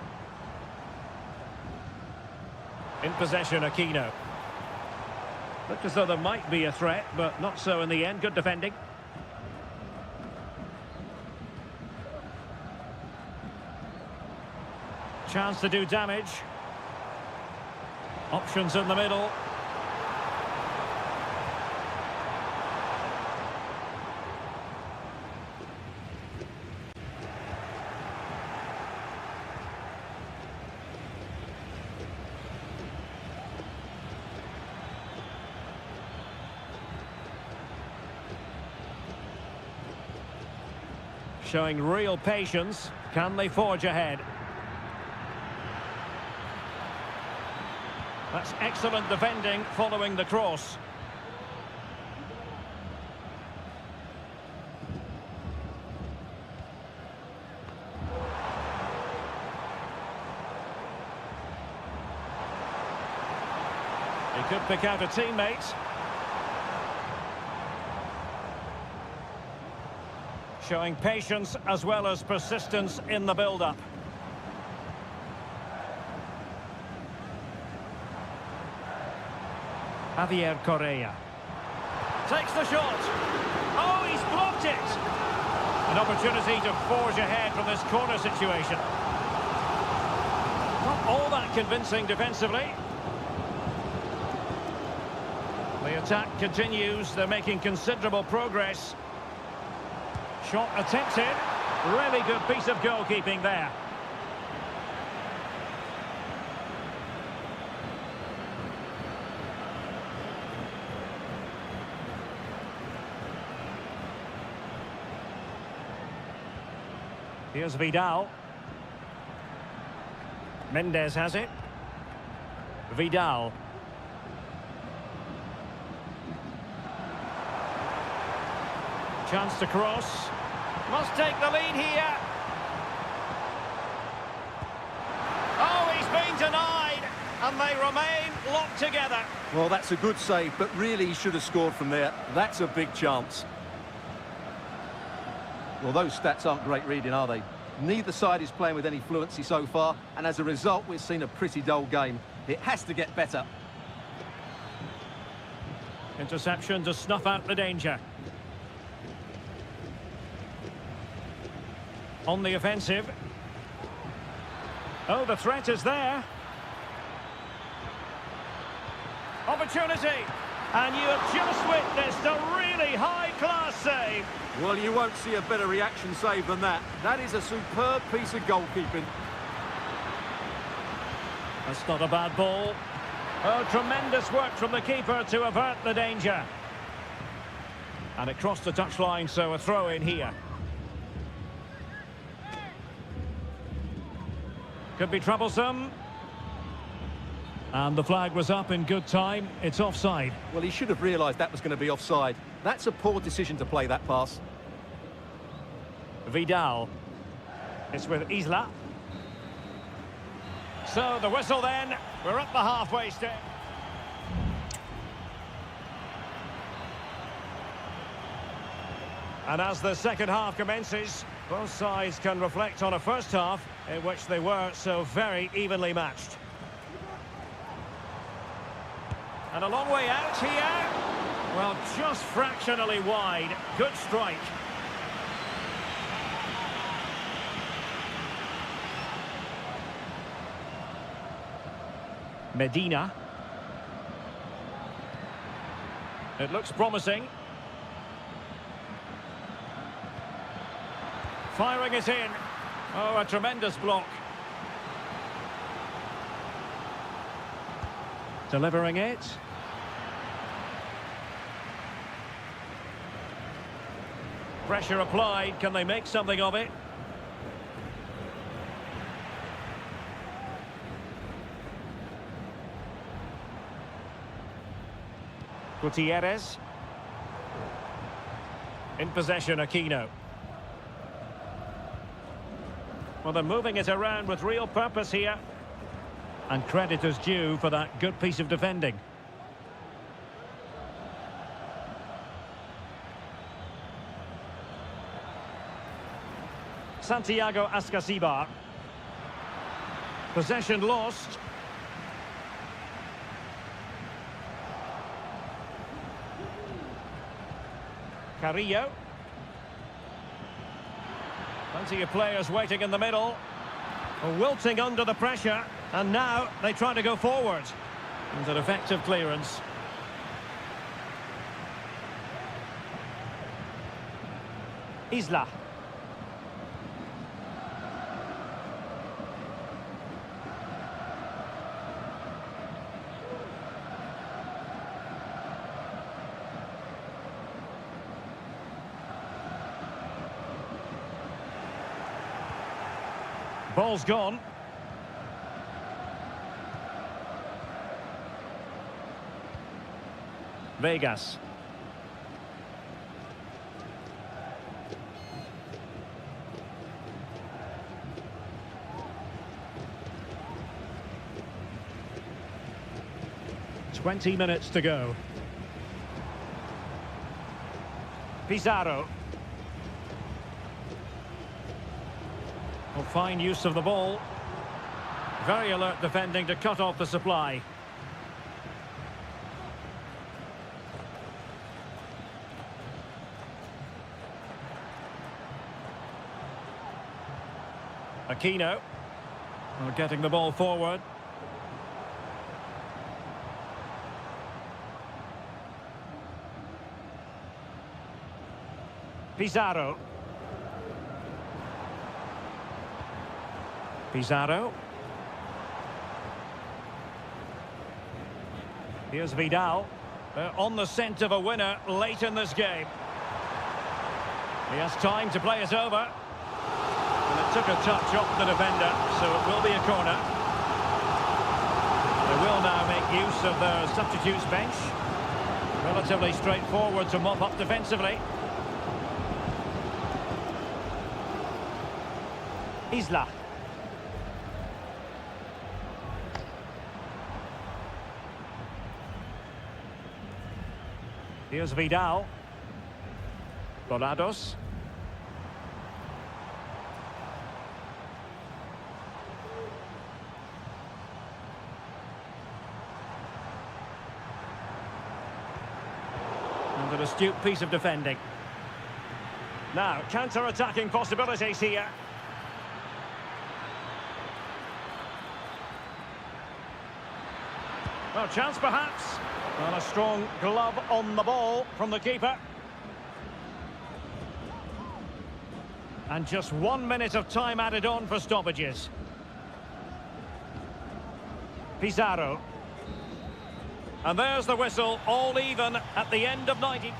Speaker 1: In possession, Aquino. Looked as though there might be a threat, but not so in the end. Good defending. Chance to do damage. Options in the middle. Showing real patience. Can they forge ahead? That's excellent defending following the cross. He could pick out a teammate. Showing patience as well as persistence in the build-up. Javier Correa. Takes the shot. Oh, he's blocked it. An opportunity to forge ahead from this corner situation. Not all that convincing defensively. The attack continues. They're making considerable progress. Shot attempted. Really good piece of goalkeeping there. Here's Vidal. Mendes has it. Vidal. Chance to cross. Must take the lead here. Oh, he's been denied, and they remain locked together.
Speaker 2: Well, that's a good save, but really he should have scored from there. That's a big chance. Well, those stats aren't great reading, are they? Neither side is playing with any fluency so far, and as a result, we've seen a pretty dull game. It has to get better.
Speaker 1: Interception to snuff out the danger. On the offensive. Oh, the threat is there. Opportunity. And you have just witnessed a really high-class save.
Speaker 2: Well, you won't see a better reaction save than that. That is a superb piece of goalkeeping.
Speaker 1: That's not a bad ball. Oh, tremendous work from the keeper to avert the danger. And it crossed the touchline, so a throw in here. Could be troublesome. And the flag was up in good time. It's offside.
Speaker 2: Well, he should have realised that was going to be offside. That's a poor decision to play that pass.
Speaker 1: Vidal. It's with Isla. So the whistle then. We're up the halfway stage. And as the second half commences, both sides can reflect on a first half in which they were so very evenly matched. And a long way out here. Well, just fractionally wide. Good strike. Medina. It looks promising. Firing it in. Oh, a tremendous block. Delivering it. Pressure applied. Can they make something of it? Gutierrez. In possession, Aquino. Well, they're moving it around with real purpose here. And credit is due for that good piece of defending. Santiago Ascasibar. Possession lost. Carrillo. Plenty of players waiting in the middle. Wilting under the pressure. And now they try to go forward. And an effective clearance. Isla. Ball's gone. Vegas. Twenty minutes to go. Pizarro. Will find use of the ball. Very alert defending to cut off the supply. Aquino. Well, getting the ball forward. Pizarro. Pizarro. Here's Vidal. They're on the scent of a winner late in this game. He has time to play it over. And it took a touch off the defender, so it will be a corner. They will now make use of their substitutes bench. Relatively straightforward to mop up defensively. Isla. Here's Vidal. Dorados. And an astute piece of defending. Now, counter-attacking possibilities here. Well, chance perhaps. Well, a strong glove on the ball from the keeper. And just 1 minute of time added on for stoppages. Pizarro. And there's the whistle, all even at the end of 90.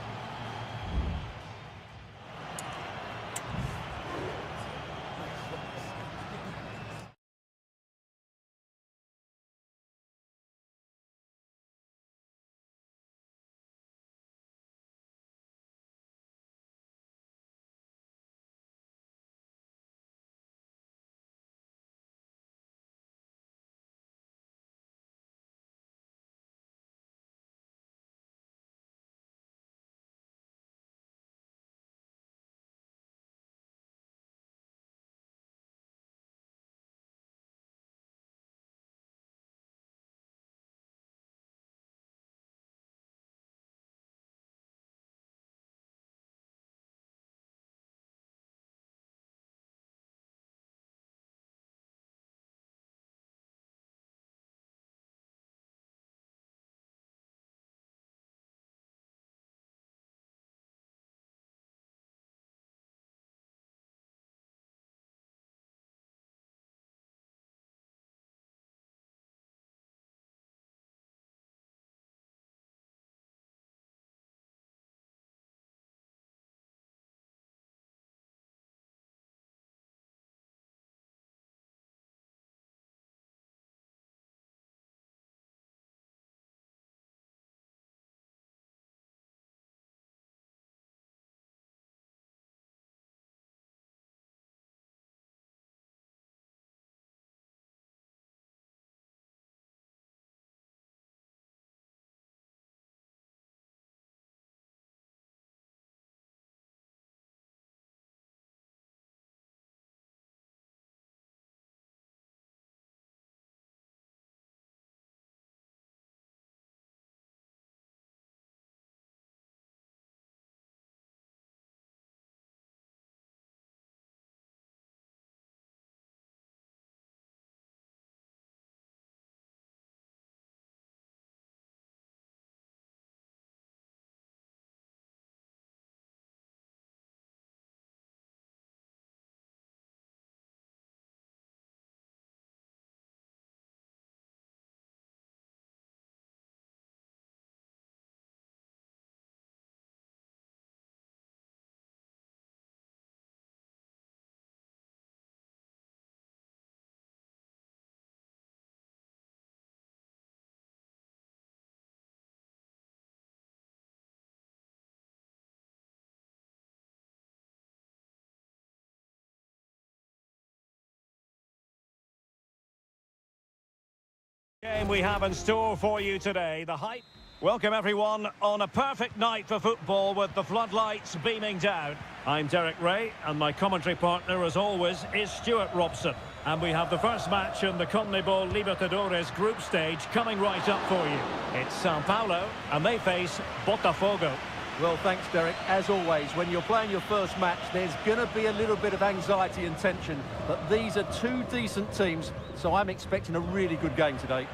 Speaker 1: Game we have in store for you today, the hype. Welcome everyone on a perfect night for football with the floodlights beaming down. I'm Derek Ray and my commentary partner as always is Stuart Robson. And we have the first match in the CONMEBOL Libertadores group stage coming right up for you. It's Sao Paulo and they face Botafogo.
Speaker 2: Well, thanks, Derek. As always, when you're playing your first match, there's going to be a little bit of anxiety and tension. But these are two decent teams, so I'm expecting a really good game today.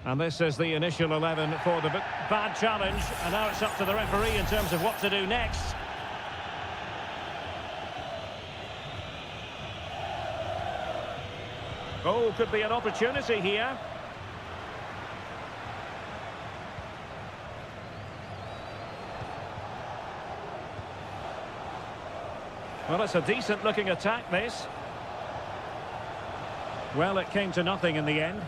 Speaker 1: And this is the initial 11 for the bad challenge. And now it's up to the referee in terms of what to do next. Oh, could be an opportunity here. Well, it's a decent-looking attack, this. Well, it came to nothing in the end.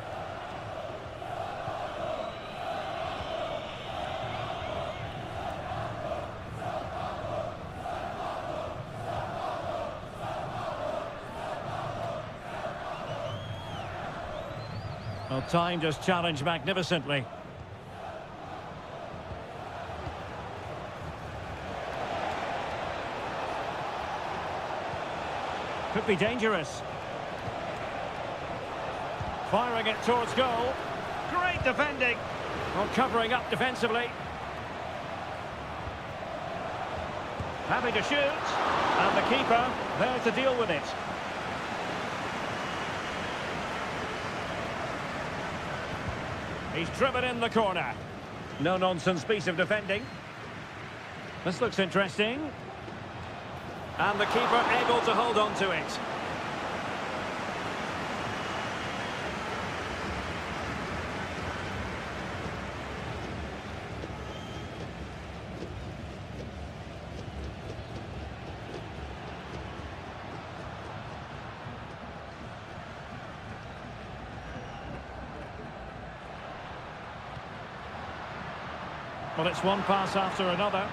Speaker 1: Well, timed his challenge magnificently. Could be dangerous. Firing it towards goal. Great defending. Well, covering up defensively. Happy to shoot. And the keeper there to deal with it. He's driven in the corner. No-nonsense piece of defending. This looks interesting. And the keeper able to hold on to it. Well, it's one pass after another.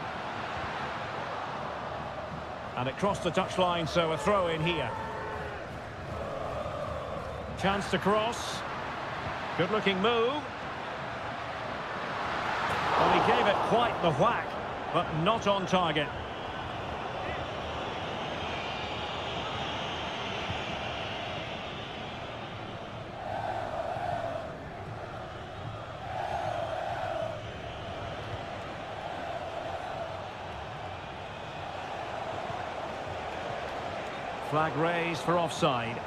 Speaker 1: And it crossed the touchline, so a throw in here. Chance to cross. Good-looking move. Well, he gave it quite the whack, but not on target. Flag raised for offside.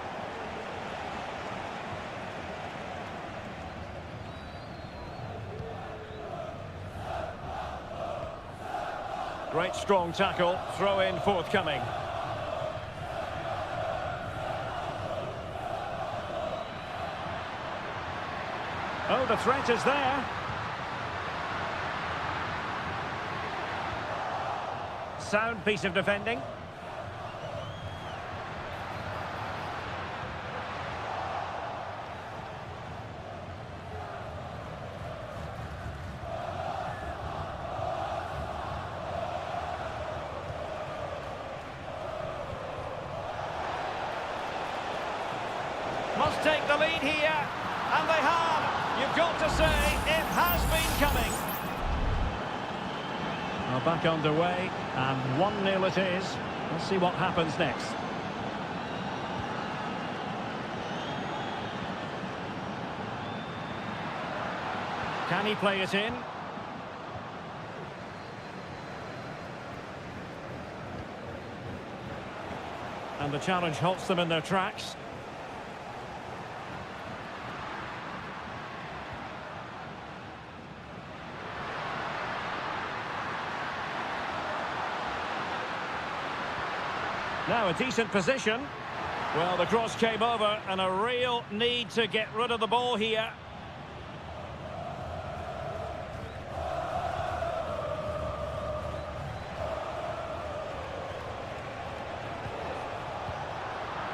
Speaker 1: Great strong tackle, throw in forthcoming. Oh, the threat is there. Sound piece of defending. Must take the lead here, and they have. You've got to say, it has been coming. Well, back underway, and 1-0 it is. Let's see what happens next. Can he play it in? And the challenge halts them in their tracks. Now a decent position. Well, the cross came over and a real need to get rid of the ball here.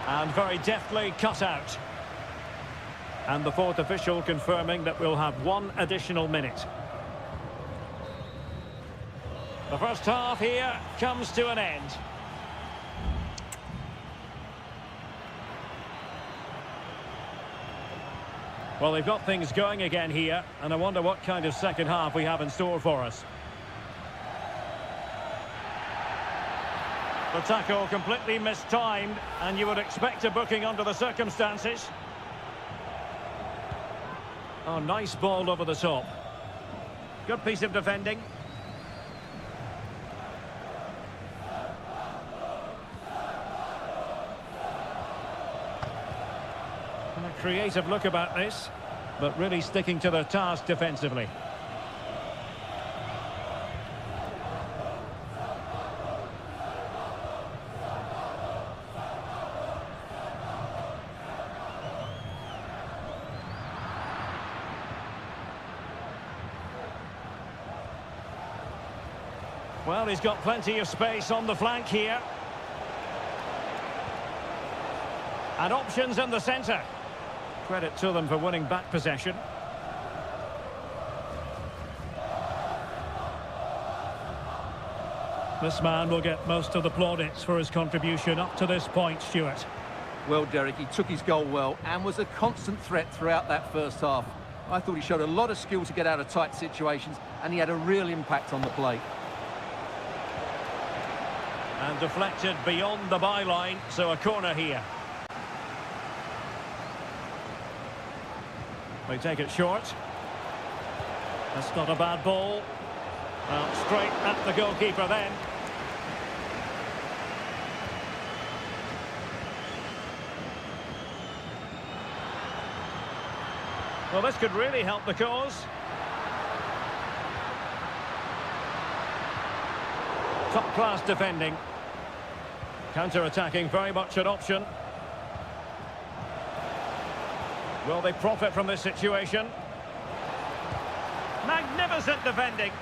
Speaker 1: And very deftly cut out. And the fourth official confirming that we'll have one additional minute. The first half here comes to an end. Well, they've got things going again here, and I wonder what kind of second half we have in store for us. The tackle completely mistimed, and you would expect a booking under the circumstances. Oh, nice ball over the top. Good piece of defending. A creative look about this, but really sticking to their task defensively. Well, he's got plenty of space on the flank here. And options in the centre. Credit to them for winning back possession. This man will get most of the plaudits for his contribution up to this point, Stuart.
Speaker 2: Well, Derek, he took his goal well and was a constant threat throughout that first half. I thought he showed a lot of skill to get out of tight situations, and he had a real impact on the play.
Speaker 1: And deflected beyond the byline, so a corner here. They take it short. That's not a bad ball. Well, straight at the goalkeeper then. Well, this could really help the cause. Top-class defending. Counter-attacking, very much an option. Will they profit from this situation? Magnificent defending.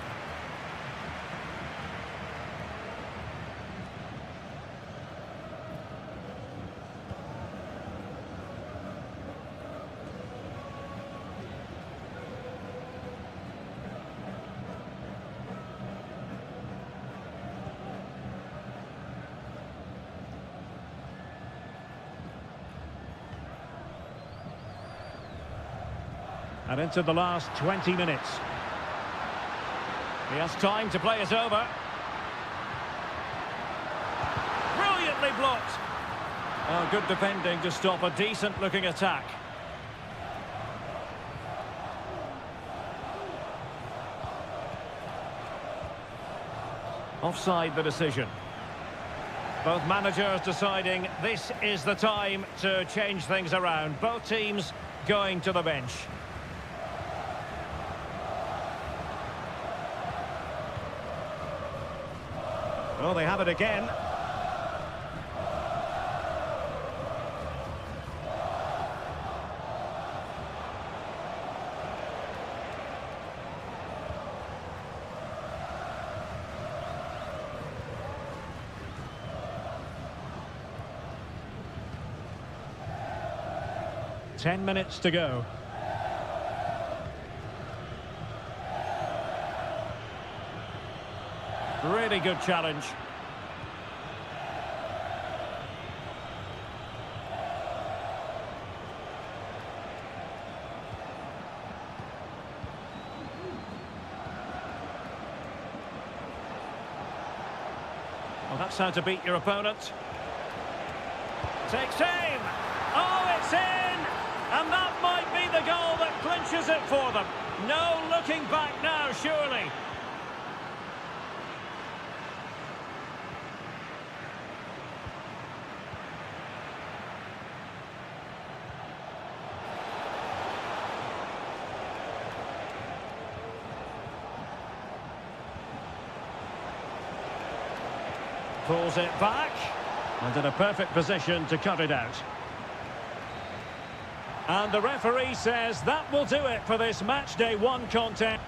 Speaker 1: And into the last 20 minutes. He has time to play it over. Brilliantly blocked. Oh, good defending to stop a decent-looking attack. Offside the decision. Both managers deciding this is the time to change things around. Both teams going to the bench. Well, they have it again. Ten minutes to go. Really good challenge. Well, that's how to beat your opponent. Takes aim. Oh, it's in! And that might be the goal that clinches it for them. No looking back now, surely. Pulls it back, and in a perfect position to cut it out. And the referee says that will do it for this match day 1 contest.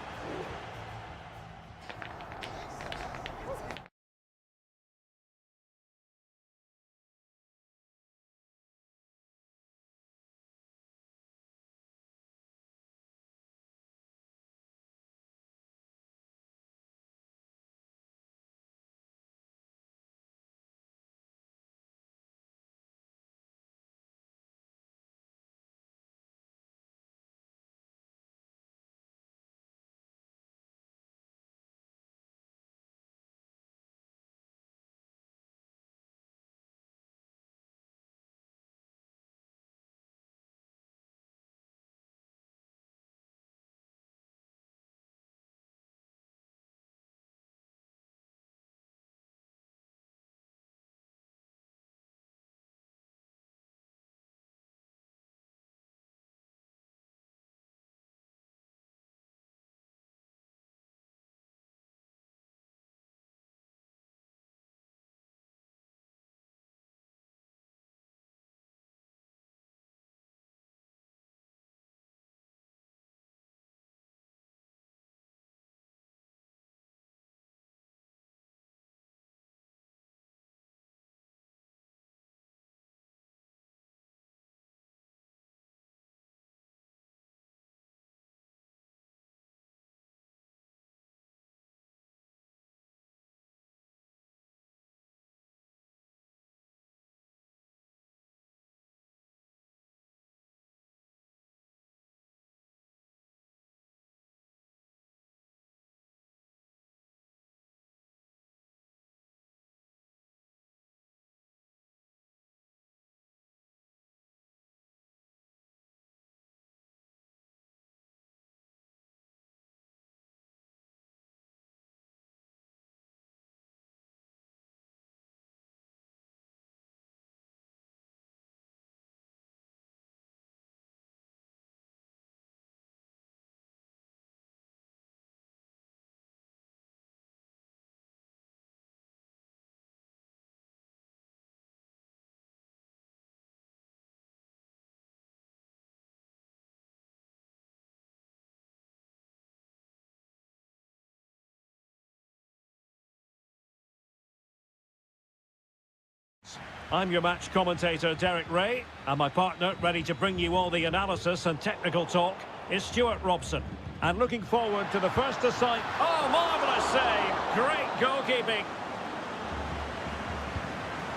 Speaker 1: I'm your match commentator, Derek Ray, and my partner, ready to bring you all the analysis and technical talk, is Stuart Robson. And looking forward to the first aside. Oh, marvellous save! Great goalkeeping.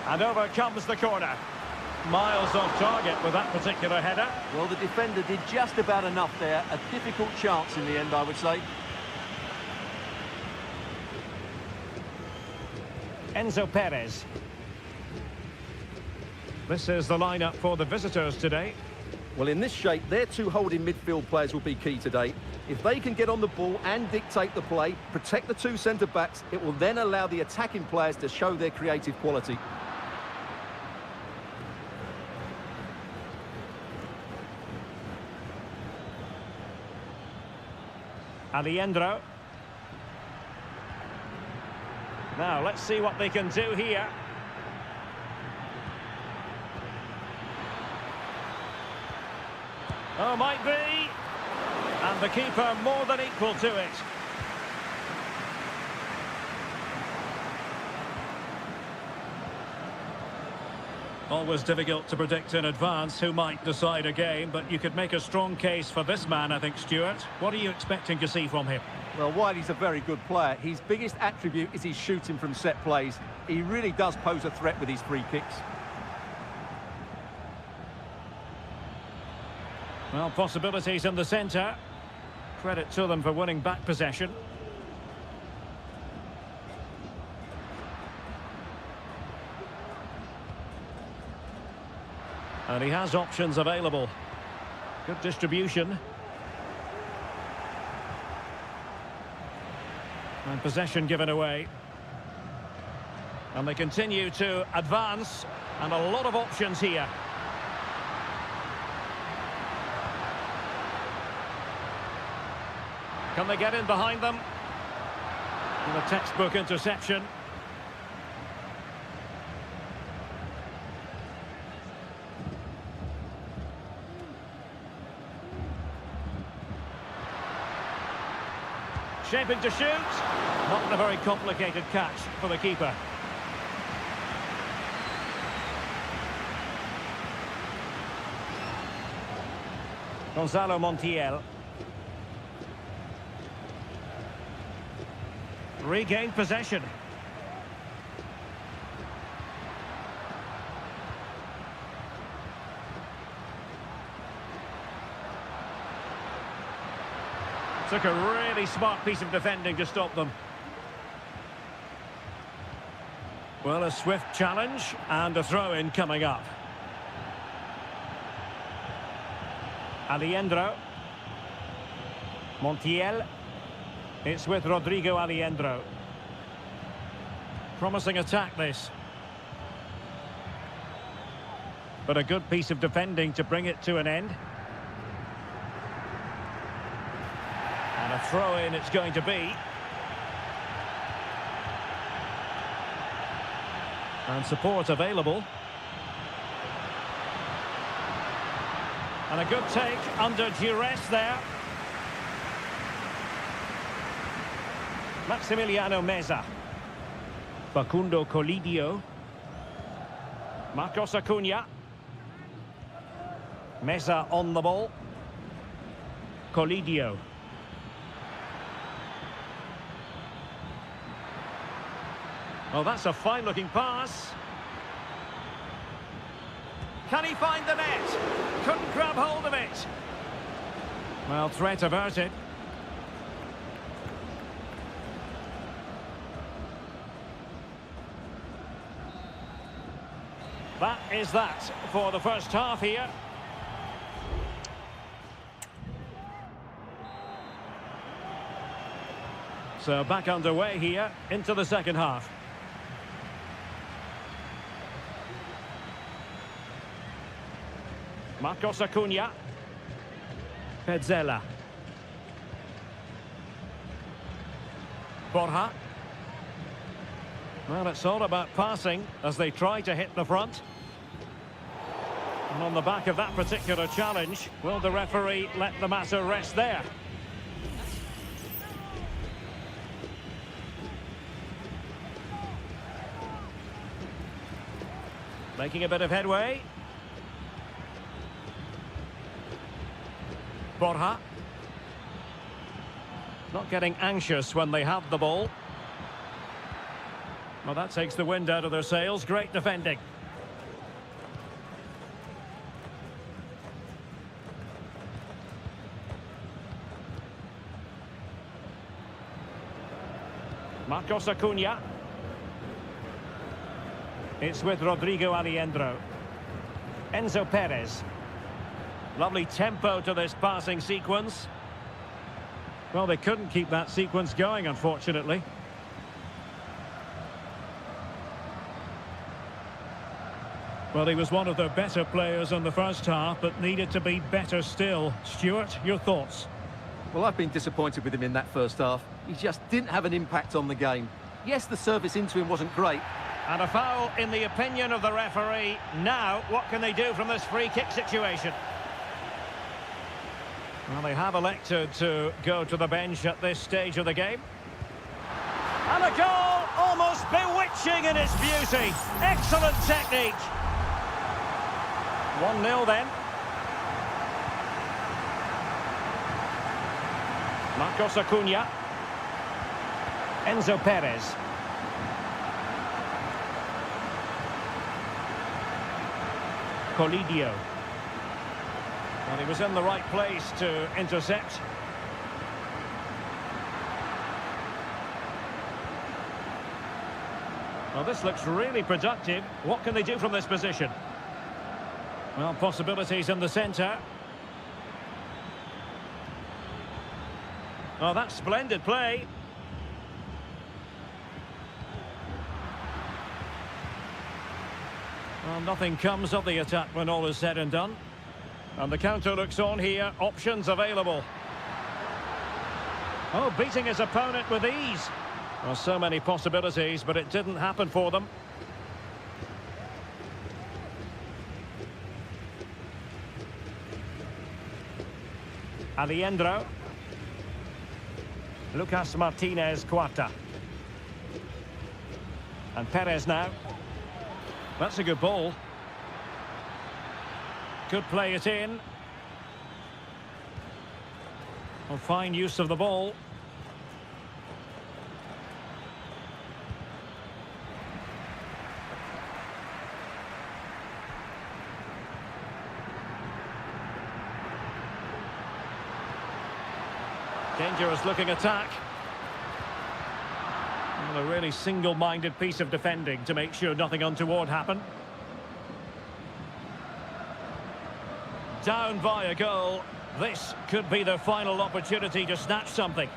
Speaker 1: And over comes the corner. Miles off target with that particular header.
Speaker 2: Well, the defender did just about enough there. A difficult chance in the end, I would say.
Speaker 1: Enzo Perez. This is the lineup for the visitors today.
Speaker 2: Well, in this shape, their two holding midfield players will be key today. If they can get on the ball and dictate the play, protect the two centre-backs, it will then allow the attacking players to show their creative quality.
Speaker 1: Alejandro. Now, let's see what they can do here. Oh, might be. And the keeper more than equal to it. Always difficult to predict in advance who might decide a game, but you could make a strong case for this man, I think, Stuart. What are you expecting to see from him?
Speaker 2: Well, while he's a very good player, his biggest attribute is his shooting from set plays. He really does pose a threat with his free kicks.
Speaker 1: Well, possibilities in the centre. Credit to them for winning back possession. And he has options available. Good distribution. And possession given away. And they continue to advance. And a lot of options here. Can they get in behind them? And a textbook interception. Shaping to shoot. Not a very complicated catch for the keeper. Gonzalo Montiel. Regained possession. Took a really smart piece of defending to stop them. Well, a swift challenge and a throw-in coming up. Alejandro. Montiel. It's with Rodrigo Alejandro. Promising attack, this. But a good piece of defending to bring it to an end. And a throw-in it's going to be. And support available. And a good take under duress there. Maximiliano Meza. Facundo Colidio. Marcos Acuna. Meza on the ball. Colidio. Well, that's a fine-looking pass. Can he find the net? Couldn't grab hold of it. Well, threat averted. That is that for the first half here. So back underway here into the second half. Marcos Acuna. Pezzella. Borja. Well, it's all about passing as they try to hit the front. And on the back of that particular challenge, will the referee let the matter rest there? Making a bit of headway. Borja. Not getting anxious when they have the ball. Well, that takes the wind out of their sails. Great defending. Marcos Acuna. It's with Rodrigo Alejandro. Enzo Perez. Lovely tempo to this passing sequence. Well, they couldn't keep that sequence going, unfortunately. Well, he was one of their better players in the first half, but needed to be better still. Stuart, your thoughts?
Speaker 2: Well, I've been disappointed with him in that first half. He just didn't have an impact on the game. Yes, the service into him wasn't great.
Speaker 1: And a foul in the opinion of the referee. Now, what can they do from this free kick situation? Well, they have elected to go to the bench at this stage of the game. And a goal, almost bewitching in its beauty. Excellent technique. 1-0 then. Marcos Acuna. Enzo Perez. Colidio. Well, he was in the right place to intercept. Well, this looks really productive. What can they do from this position? Well, possibilities in the centre. Oh, that's splendid play. Well, nothing comes of the attack when all is said and done. And the counter looks on here. Options available. Oh, beating his opponent with ease. Well, so many possibilities, but it didn't happen for them. Alejandro. Lucas Martinez Cuarta. And Perez now. That's a good ball. Could play it in. Well, fine use of the ball. Dangerous looking attack. Well, a really single-minded piece of defending to make sure nothing untoward happened. Down by a goal. This could be their final opportunity to snatch something.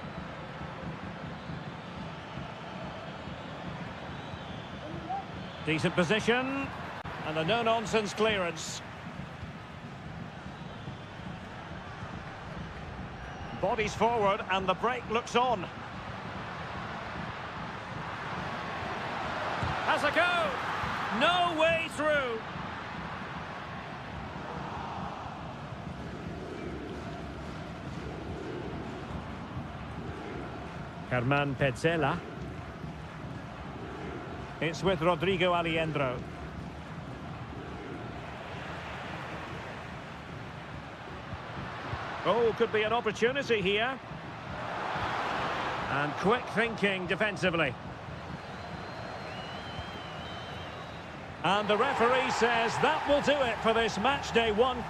Speaker 1: Decent position. And a no-nonsense clearance. Bodies forward and the break looks on. Has a go. No way through. Herman Petzela. It's with Rodrigo Alejandro. Oh, could be an opportunity here. And quick thinking defensively. And the referee says that will do it for this match day one.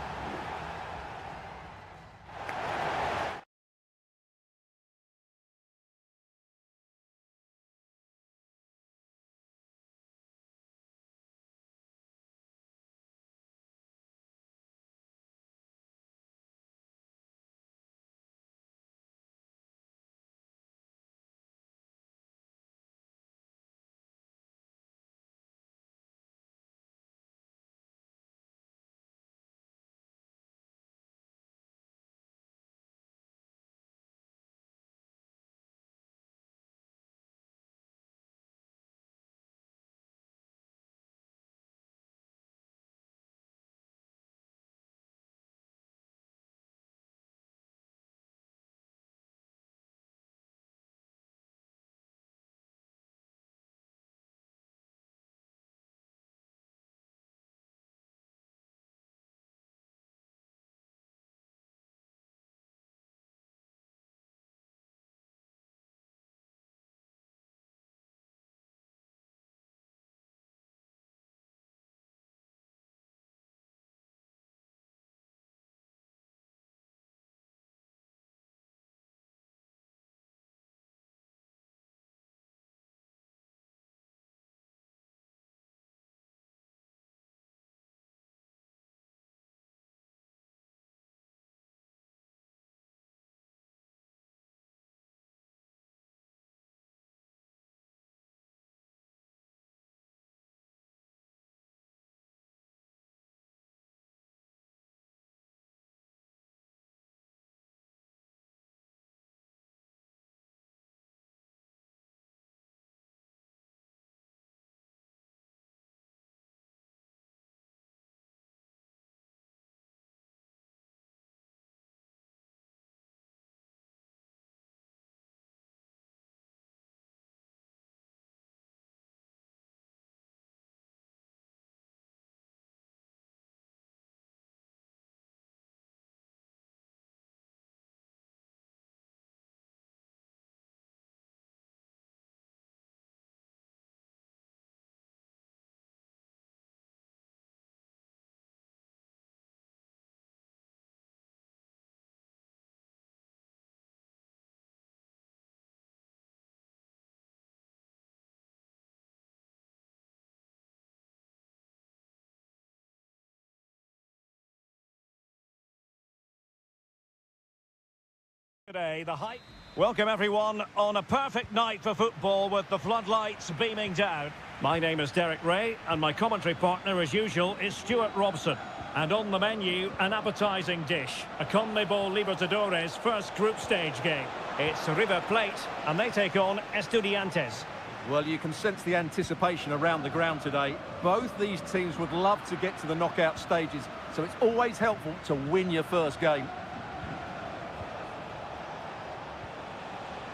Speaker 1: Today, the hype. Welcome everyone on a perfect night for football with the floodlights beaming down. My name is Derek Ray and my commentary partner as usual is Stuart Robson. And on the menu, an appetising dish, a CONMEBOL Libertadores first group stage game. It's River Plate and they take on Estudiantes.
Speaker 2: Well, you can sense the anticipation around the ground today. Both these teams would love to get to the knockout stages, so it's always helpful to win your first game.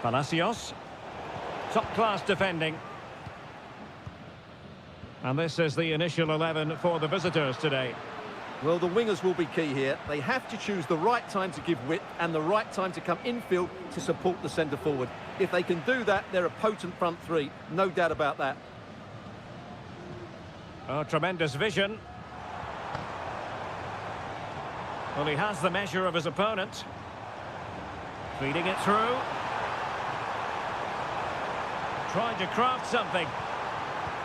Speaker 1: Palacios. Top-class defending. And this is the initial 11 for the visitors today.
Speaker 2: Well, the wingers will be key here. They have to choose the right time to give width and the right time to come infield to support the centre-forward. If they can do that, they're a potent front three. No doubt about that.
Speaker 1: Oh, tremendous vision. Well, he has the measure of his opponent. Feeding it through. Trying to craft something.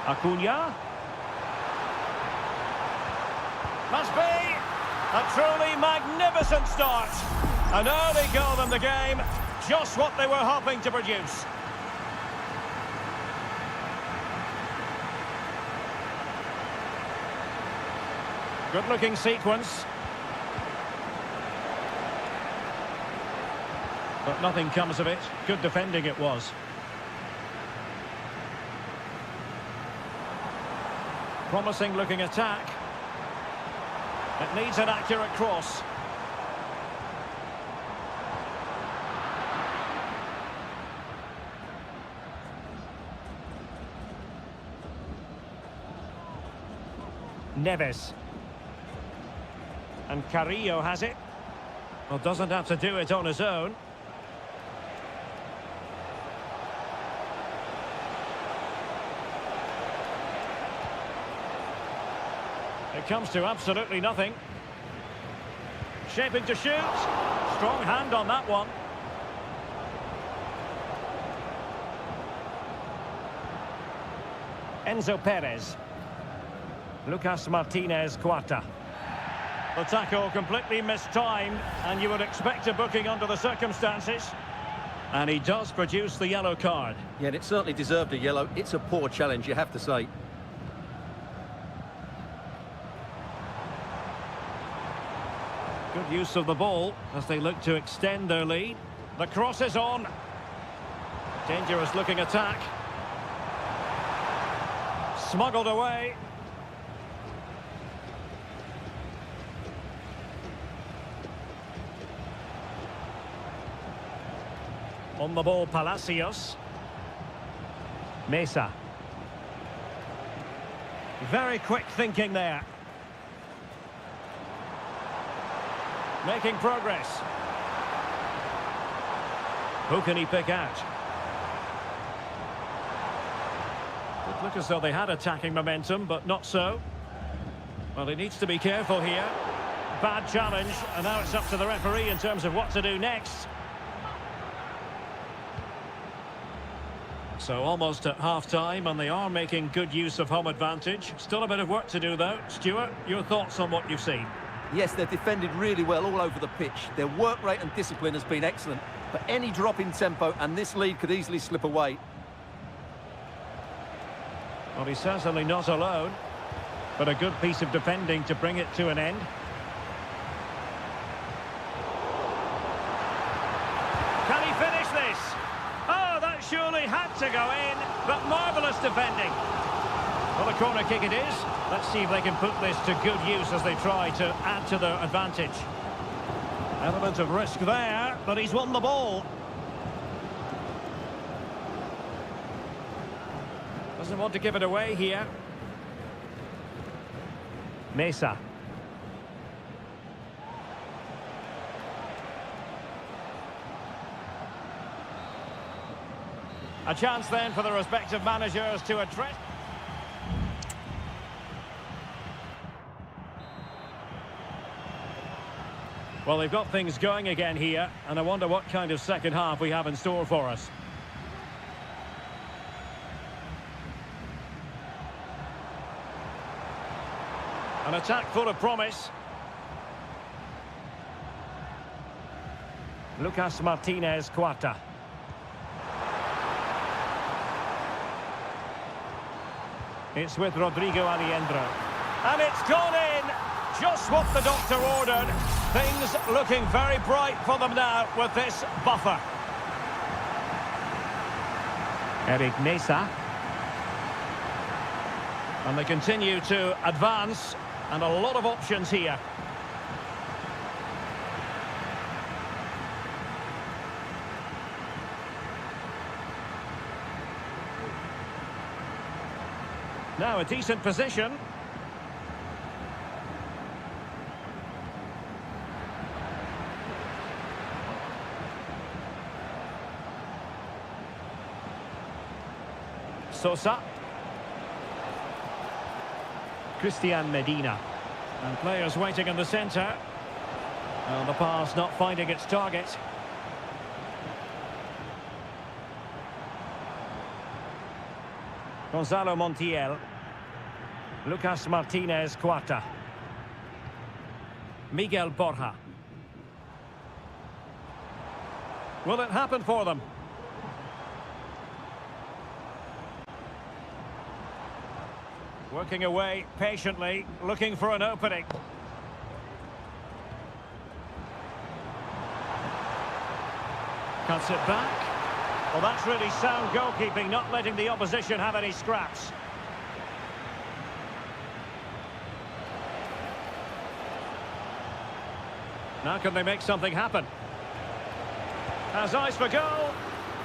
Speaker 1: Acuna. Must be a truly magnificent start. An early goal in the game. Just what they were hoping to produce. Good-looking sequence. But nothing comes of it. Good defending it was. Promising looking attack. It needs an accurate cross. Neves. And Carrillo has it. Well, doesn't have to do it on his own. It comes to absolutely nothing. Shaping to shoot. Strong hand on that one. Enzo Perez. Lucas Martinez Cuarta. The tackle completely mistimed, and you would expect a booking under the circumstances. And he does produce the yellow card.
Speaker 2: Yeah, and it certainly deserved a yellow. It's a poor challenge, you have to say.
Speaker 1: Good use of the ball as they look to extend their lead. The cross is on. Dangerous looking attack. Smuggled away. On the ball, Palacios. Mesa. Very quick thinking there. Making progress. Who can he pick out? It looked as though they had attacking momentum, but not so. Well, he needs to be careful here. Bad challenge, and now it's up to the referee in terms of what to do next. So almost at half-time, and they are making good use of home advantage. Still a bit of work to do, though. Stuart, your thoughts on what you've seen?
Speaker 2: Yes, they've defended really well all over the pitch. Their work rate and discipline has been excellent. But any drop in tempo and this lead could easily slip away.
Speaker 1: Well, he's certainly not alone. But a good piece of defending to bring it to an end. Can he finish this? Oh, that surely had to go in. But marvellous defending. Well, a corner kick it is. Let's see if they can put this to good use as they try to add to their advantage. Element of risk there, but he's won the ball. Doesn't want to give it away here. Mesa. A chance then for the respective managers to address. Well, they've got things going again here, and I wonder what kind of second half we have in store for us. An attack full of promise. Lucas Martinez Quarta. It's with Rodrigo Aliendro. And it's gone in! Just what the doctor ordered. Things looking very bright for them now with this buffer. Eric Mesa. And they continue to advance. And a lot of options here. Now a decent position. Sosa. Christian Medina. And players waiting in the centre. Well, the pass not finding its target. Gonzalo Montiel. Lucas Martinez Quarta. Miguel Borja. Will it happen for them? Working away patiently, looking for an opening. Cuts it back. Well, that's really sound goalkeeping, not letting the opposition have any scraps. Now can they make something happen? Has eyes for goal.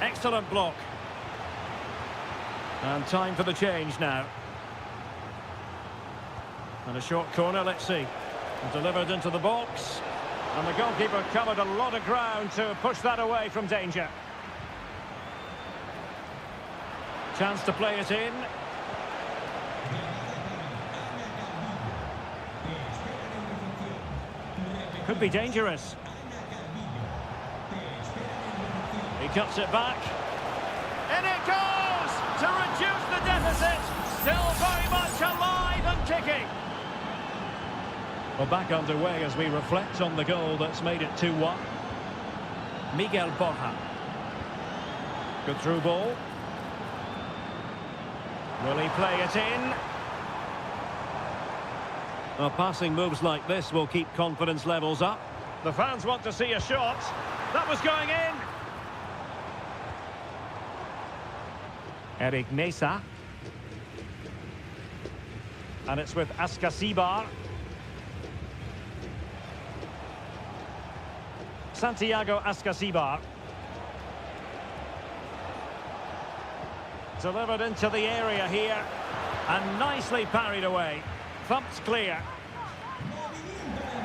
Speaker 1: Excellent block. And time for the change now. And a short corner, let's see. And delivered into the box. And the goalkeeper covered a lot of ground to push that away from danger. Chance to play it in. Could be dangerous. He cuts it back. In it goes! To reduce the deficit. Still very much alive and kicking. Well, back underway as we reflect on the goal that's made it 2-1. Miguel Borja. Good through ball. Will he play it in? Well, passing moves like this will keep confidence levels up. The fans want to see a shot. That was going in. Eric Mesa. And it's with Ascasibar. Santiago Ascasibar. Delivered into the area here. And nicely parried away. Thumped clear.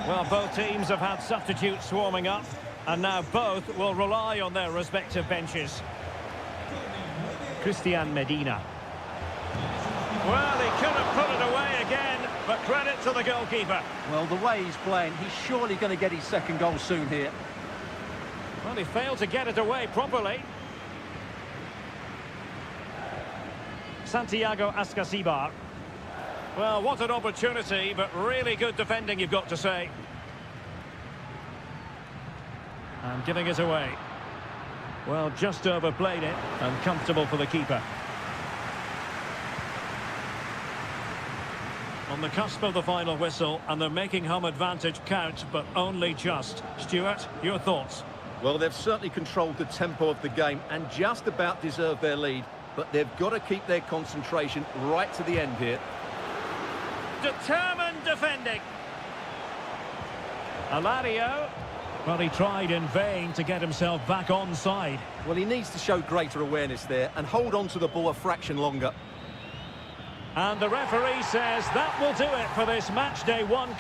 Speaker 1: Well, both teams have had substitutes swarming up. And now both will rely on their respective benches. Christian Medina. Well, he could have put it away again, but credit to the goalkeeper.
Speaker 2: Well, the way he's playing, he's surely going to get his second goal soon here.
Speaker 1: Well, he failed to get it away properly. Santiago Ascasibar. Well, what an opportunity, but really good defending, you've got to say. And giving it away. Well, just overplayed it, and comfortable for the keeper. On the cusp of the final whistle, and they're making home advantage count, but only just. Stuart, your thoughts?
Speaker 2: Well, they've certainly controlled the tempo of the game and just about deserved their lead, but they've got to keep their concentration right to the end here.
Speaker 1: Determined defending. Alario.
Speaker 3: Well, he tried in vain to get himself back onside.
Speaker 2: Well, he needs to show greater awareness there and hold on to the ball a fraction longer.
Speaker 1: And the referee says that will do it for this match day 1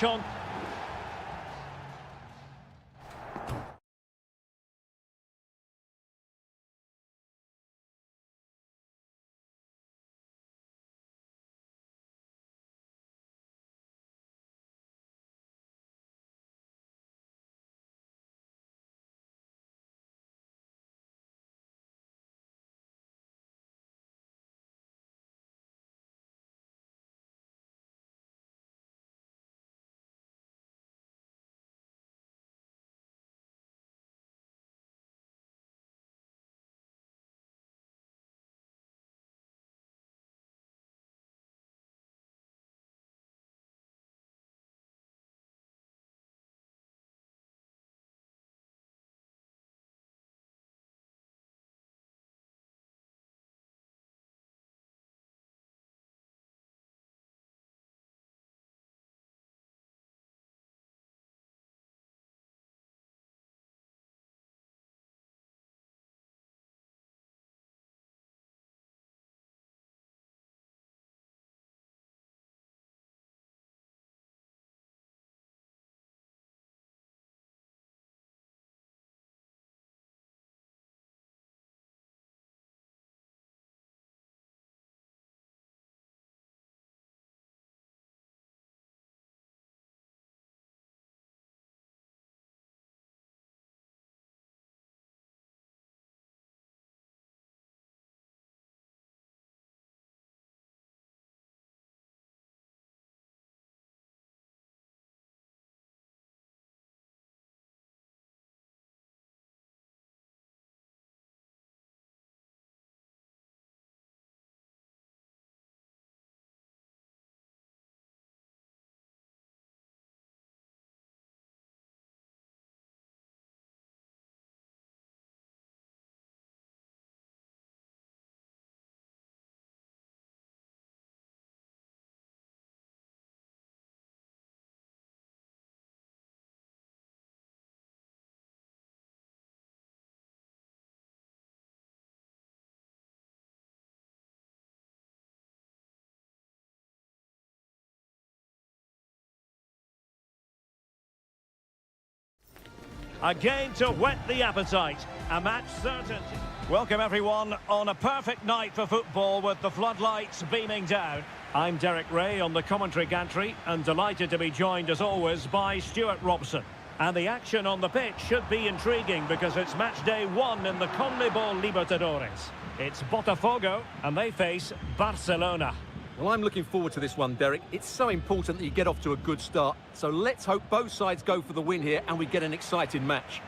Speaker 1: A game to whet the appetite. A match certain. Welcome everyone on a perfect night for football with the floodlights beaming down. I'm Derek Ray on the commentary gantry and delighted to be joined as always by Stuart Robson. And the action on the pitch should be intriguing because it's match day 1 in the CONMEBOL Libertadores. It's Botafogo and they face Barcelona.
Speaker 2: Well, I'm looking forward to this one, Derek. It's so important that you get off to a good start. So let's hope both sides go for the win here and we get an exciting match.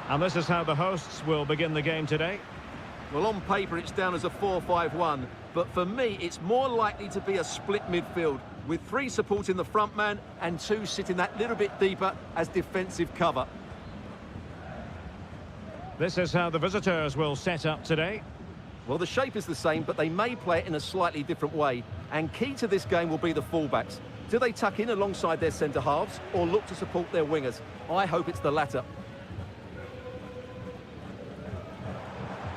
Speaker 1: And this is how the hosts will begin the game today.
Speaker 2: Well, on paper it's down as a 4-5-1, but for me it's more likely to be a split midfield with 3 supporting the front man and 2 sitting that little bit deeper as defensive cover.
Speaker 1: This is how the visitors will set up today.
Speaker 2: Well, the shape is the same, but they may play it in a slightly different way. And key to this game will be the fullbacks. Do they tuck in alongside their centre-halves or look to support their wingers? I hope it's the latter.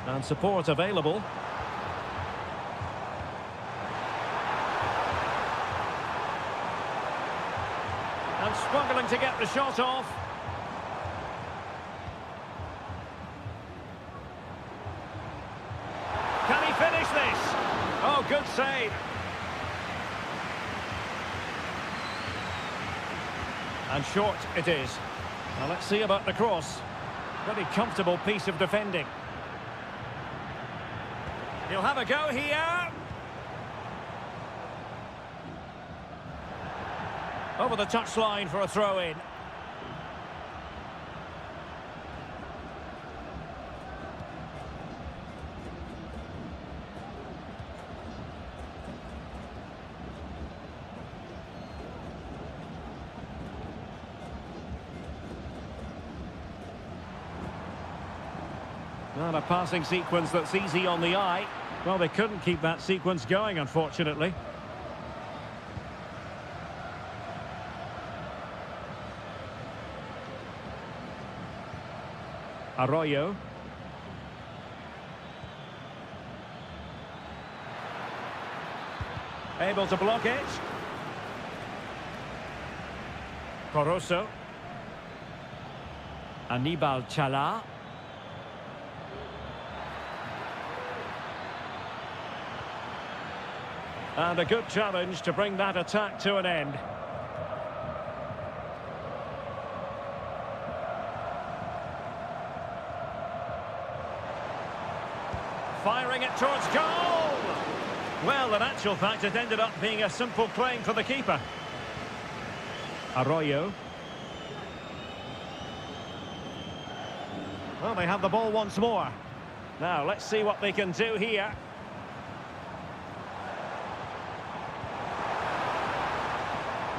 Speaker 1: And support available. And struggling to get the shot off. Can he finish this? Oh, good save. And short it is. Now let's see about the cross. Pretty comfortable piece of defending. He'll have a go here. Over the touchline for a throw-in. Not a passing sequence that's easy on the eye. Well, they couldn't keep that sequence going, unfortunately. Arroyo. Able to block it. Corozo. Anibal Chala. And a good challenge to bring that attack to an end. Firing it towards goal! Well, in actual fact, it ended up being a simple claim for the keeper. Arroyo. Well, they have the ball once more. Now, let's see what they can do here.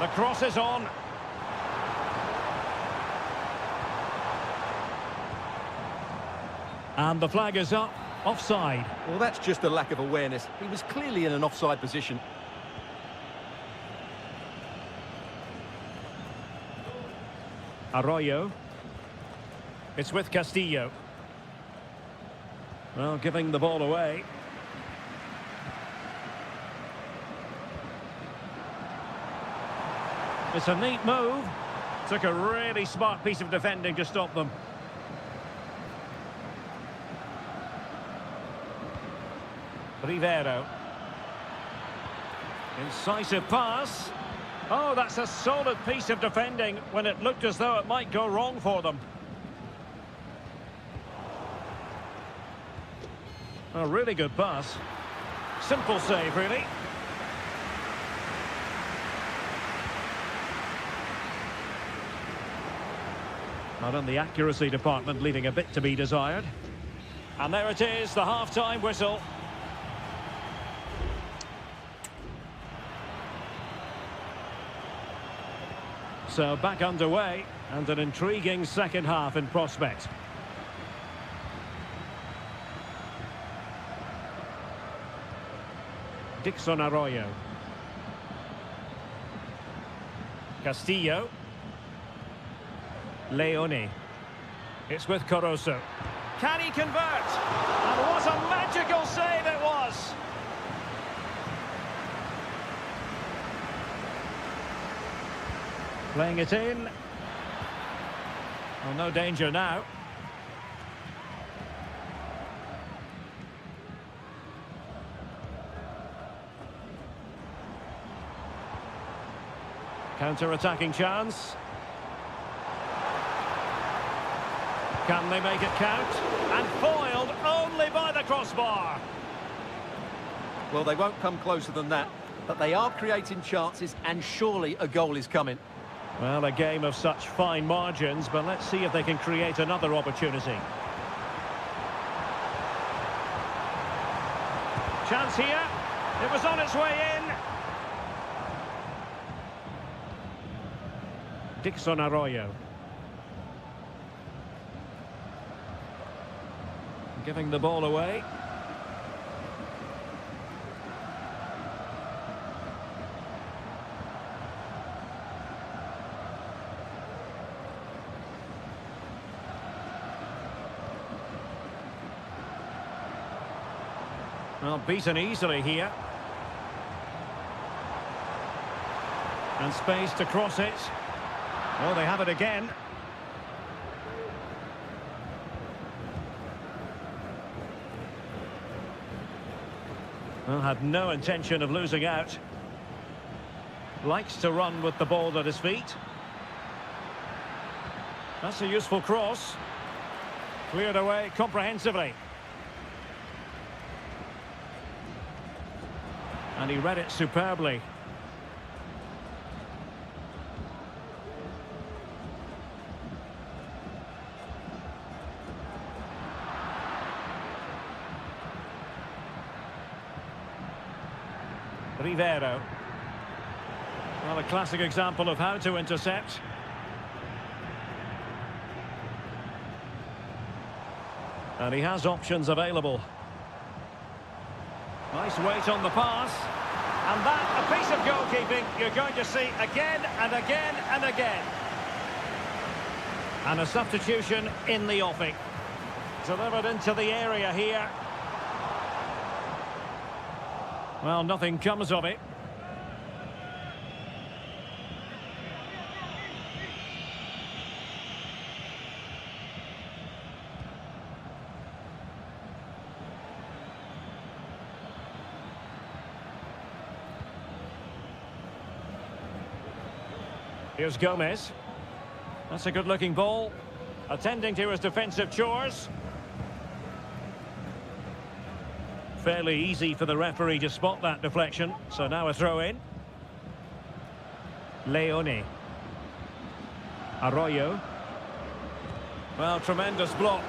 Speaker 1: The cross is on. And the flag is up. Offside.
Speaker 2: Well, that's just a lack of awareness. He was clearly in an offside position.
Speaker 1: Arroyo. It's with Castillo. Well, giving the ball away. It's a neat move. Took a really smart piece of defending to stop them. Rivero. Incisive pass. Oh, that's a solid piece of defending when it looked as though it might go wrong for them. A really good pass. Simple save, really. Not in the accuracy department, leaving a bit to be desired. And there it is, the half-time whistle. So back underway, and an intriguing second half in prospect. Dixon Arroyo. Castillo. Leone. It's with Corozo. Can he convert? And what a magical save it was! Playing it in. Well, no danger now. Counter-attacking chance. Can they make it count? And foiled only by the crossbar.
Speaker 2: Well, they won't come closer than that, but they are creating chances, and surely a goal is coming.
Speaker 1: Well, a game of such fine margins, but let's see if they can create another opportunity. Chance here. It was on its way in. Dixon Arroyo. Giving the ball away. Well, beaten easily here. And space to cross it. Oh, they have it again. Well, had no intention of losing out. Likes to run with the ball at his feet. That's a useful cross. Cleared away comprehensively. And he read it superbly. Rivero. Well, a classic example of how to intercept. And he has options available. Nice weight on the pass. And that, a piece of goalkeeping you're going to see again and again and again. And a substitution in the offing. Delivered into the area here. Well, nothing comes of it. Here's Gomez. That's a good-looking ball. Attending to his defensive chores. Fairly easy for the referee to spot that deflection. So now a throw-in. Leone. Arroyo. Well, tremendous block.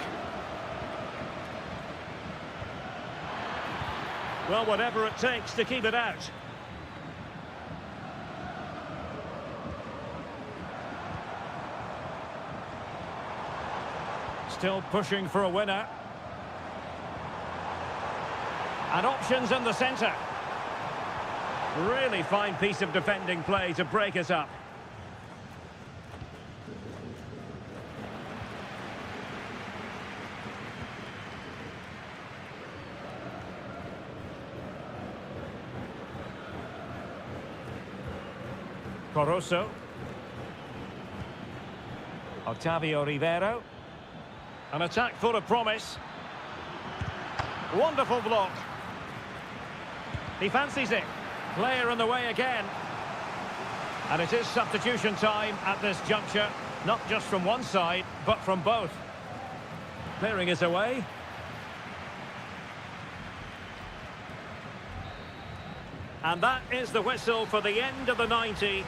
Speaker 1: Well, whatever it takes to keep it out. Still pushing for a winner. And options in the centre. Really fine piece of defending play to break us up. Coroso. Octavio Rivero. An attack full of promise. Wonderful block. He fancies it. Player in the way again. And it is substitution time at this juncture. Not just from one side, but from both. Clearing us away. And that is the whistle for the end of the 90.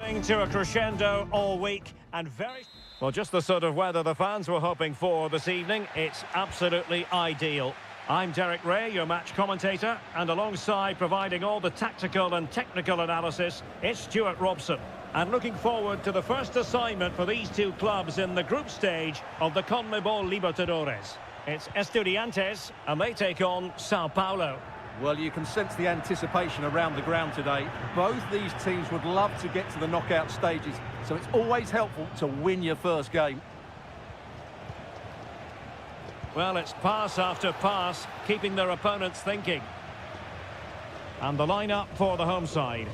Speaker 1: To a crescendo all week and very... Well, just the sort of weather the fans were hoping for this evening. It's absolutely ideal. I'm Derek Ray, your match commentator, and alongside providing all the tactical and technical analysis, it's Stuart Robson. And looking forward to the first assignment for these two clubs in the group stage of the CONMEBOL Libertadores. It's Estudiantes, and they take on Sao Paulo.
Speaker 2: Well, you can sense the anticipation around the ground today. Both these teams would love to get to the knockout stages, so it's always helpful to win your first game.
Speaker 1: Well, it's pass after pass, keeping their opponents thinking. And the lineup for the home side.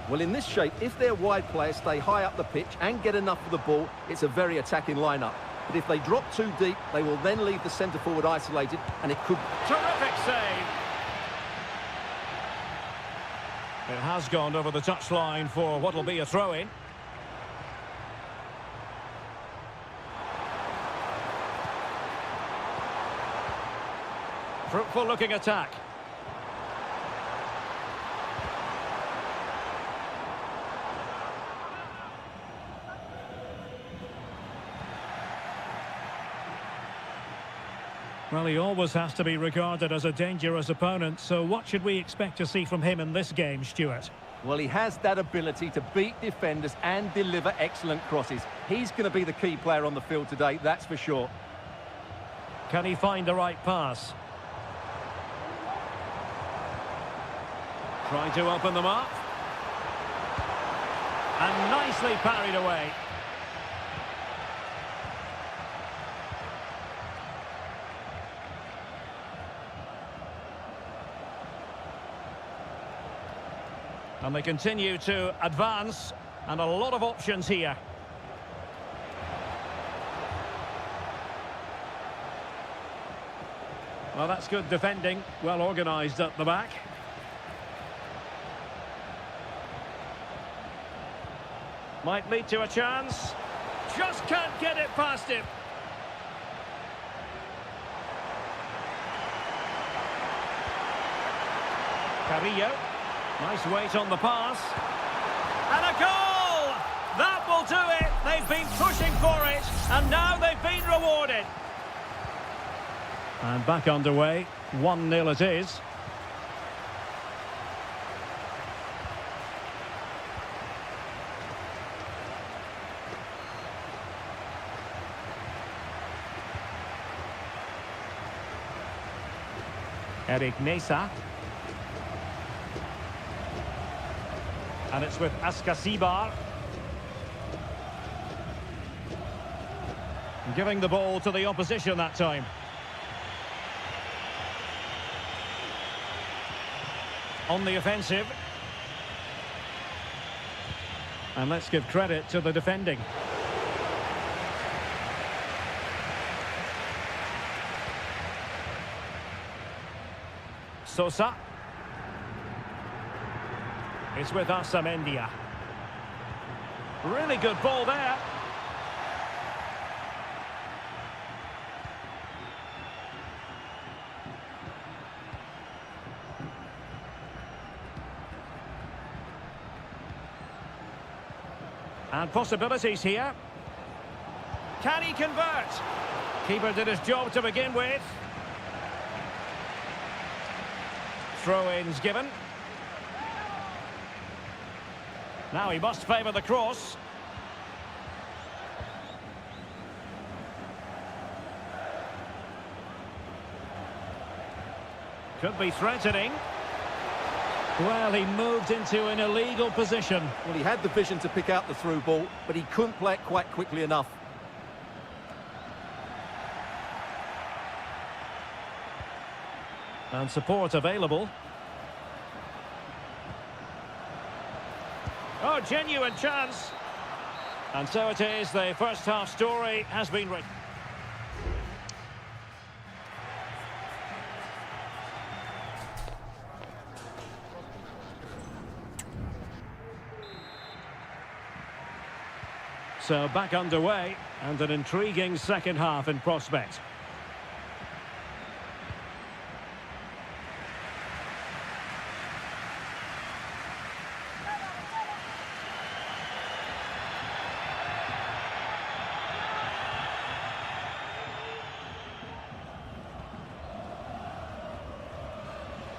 Speaker 2: Well, in this shape, if their wide players stay high up the pitch and get enough of the ball, it's a very attacking lineup. But if they drop too deep, they will then leave the centre-forward isolated, and it could...
Speaker 1: Terrific save! It has gone over the touchline for what will be a throw-in. Fruitful-looking attack.
Speaker 3: Well, he always has to be regarded as a dangerous opponent, so what should we expect to see from him in this game, Stuart?
Speaker 2: Well, he has that ability to beat defenders and deliver excellent crosses. He's going to be the key player on the field today, that's for sure.
Speaker 1: Can he find the right pass? Trying to open them up. And nicely parried away. And they continue to advance, and a lot of options here. Well, that's good defending, well organised at the back. Might lead to a chance. Just can't get it past him. Carrillo. Nice weight on the pass. And a goal! That will do it. They've been pushing for it, and now they've been rewarded.
Speaker 3: And back underway. 1-0 it is. Eric Mesa. And it's with Ascasibar.
Speaker 1: Giving the ball to the opposition that time. On the offensive.
Speaker 3: And let's give credit to the defending.
Speaker 1: Sosa. It's with Asamendia. Really good ball there. And possibilities here. Can he convert? Keeper did his job to begin with. Throw-ins given. Now he must favour the cross. Could be threatening.
Speaker 3: Well, he moved into an illegal position.
Speaker 2: Well, he had the vision to pick out the through ball, but he couldn't play it quite quickly enough.
Speaker 1: And support available. Oh, genuine chance. And so it is, the first half story has been written. So back underway, and an intriguing second half in prospect.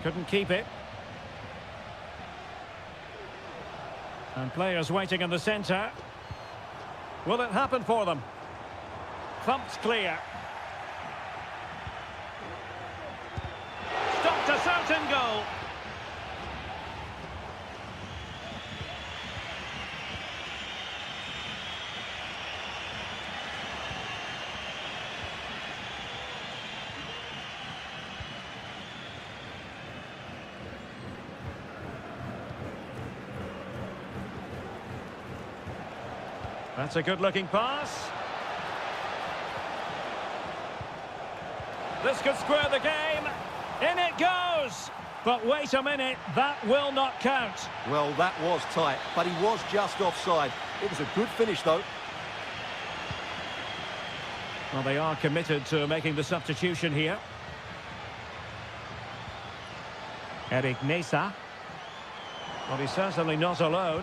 Speaker 3: Couldn't keep it. And players waiting in the centre.
Speaker 1: Will it happen for them? Thumped clear. Stopped a certain goal. That's a good-looking pass. This could square the game. In it goes! But wait a minute, that will not count.
Speaker 2: Well, that was tight, but he was just offside. It was a good finish, though.
Speaker 1: Well, they are committed to making the substitution here. Eric Nesa. Well, he's certainly not alone.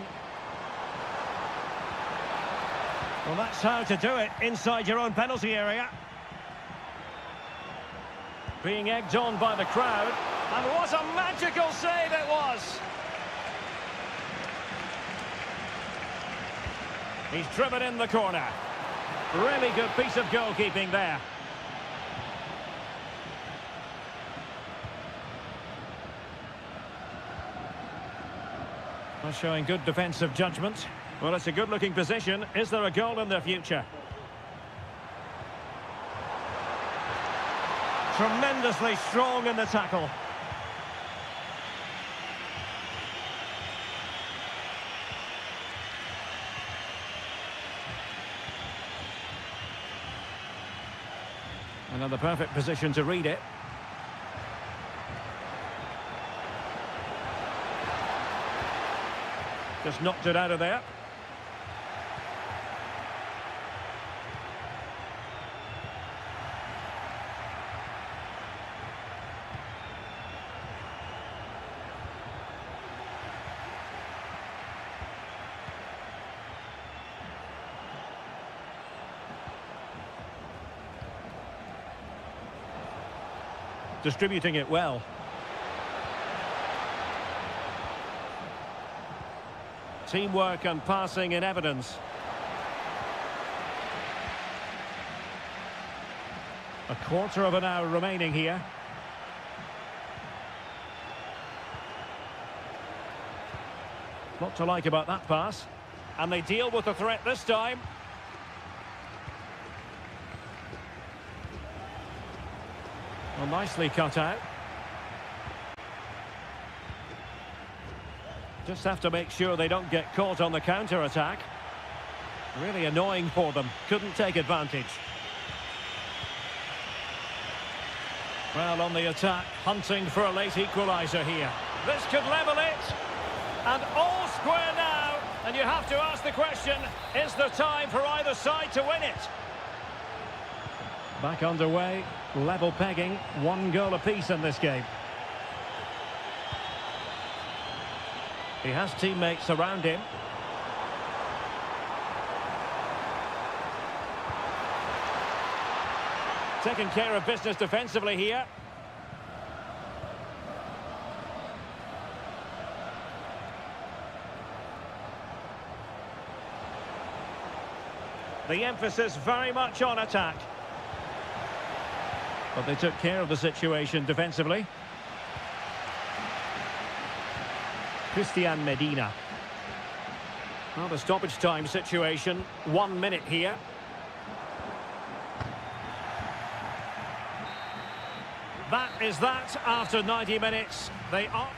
Speaker 1: Well, that's how to do it inside your own penalty area. Being egged on by the crowd. And what a magical save it was! He's driven in the corner. Really good piece of goalkeeping there. Well, showing good defensive judgment. Well, it's a good-looking position. Is there a goal in their future? Tremendously strong in the tackle. Another perfect position to read it. Just knocked it out of there. Distributing it well. Teamwork and passing in evidence. A quarter of an hour remaining here. Lot to like about that pass. And they deal with the threat this time. Well, nicely cut out. Just have to make sure they don't get caught on the counter-attack. Really annoying for them. Couldn't take advantage. Well, on the attack, hunting for a late equaliser here. This could level it. And all square now. And you have to ask the question, is there time for either side to win it?
Speaker 3: Back underway, level pegging, 1 goal apiece in this game.
Speaker 1: He has teammates around him. Taking care of business defensively here. The emphasis very much on attack. But they took care of the situation defensively. Christian Medina. Well, the stoppage time situation, 1 minute here. That is that after 90 minutes. They are...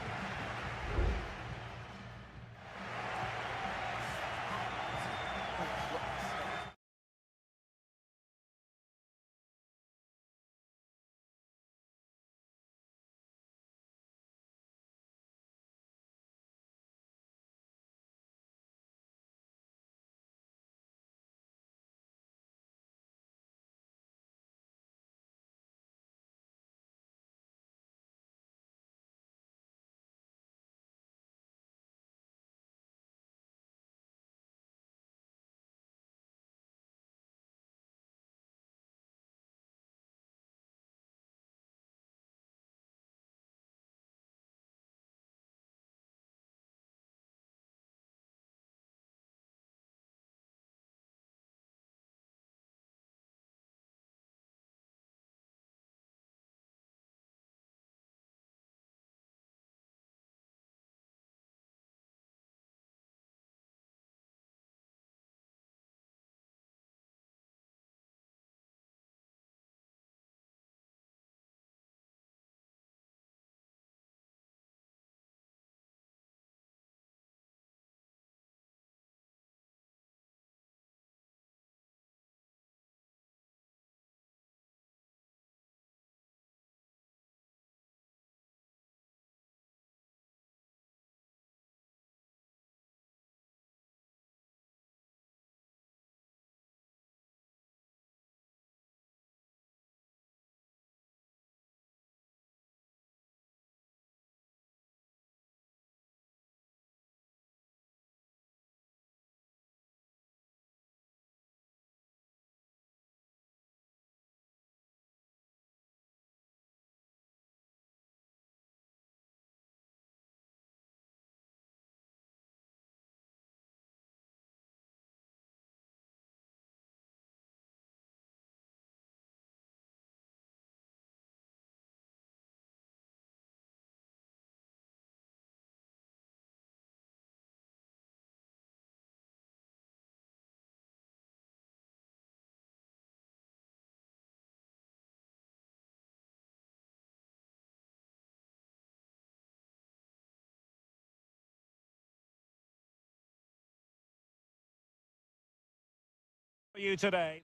Speaker 1: You today.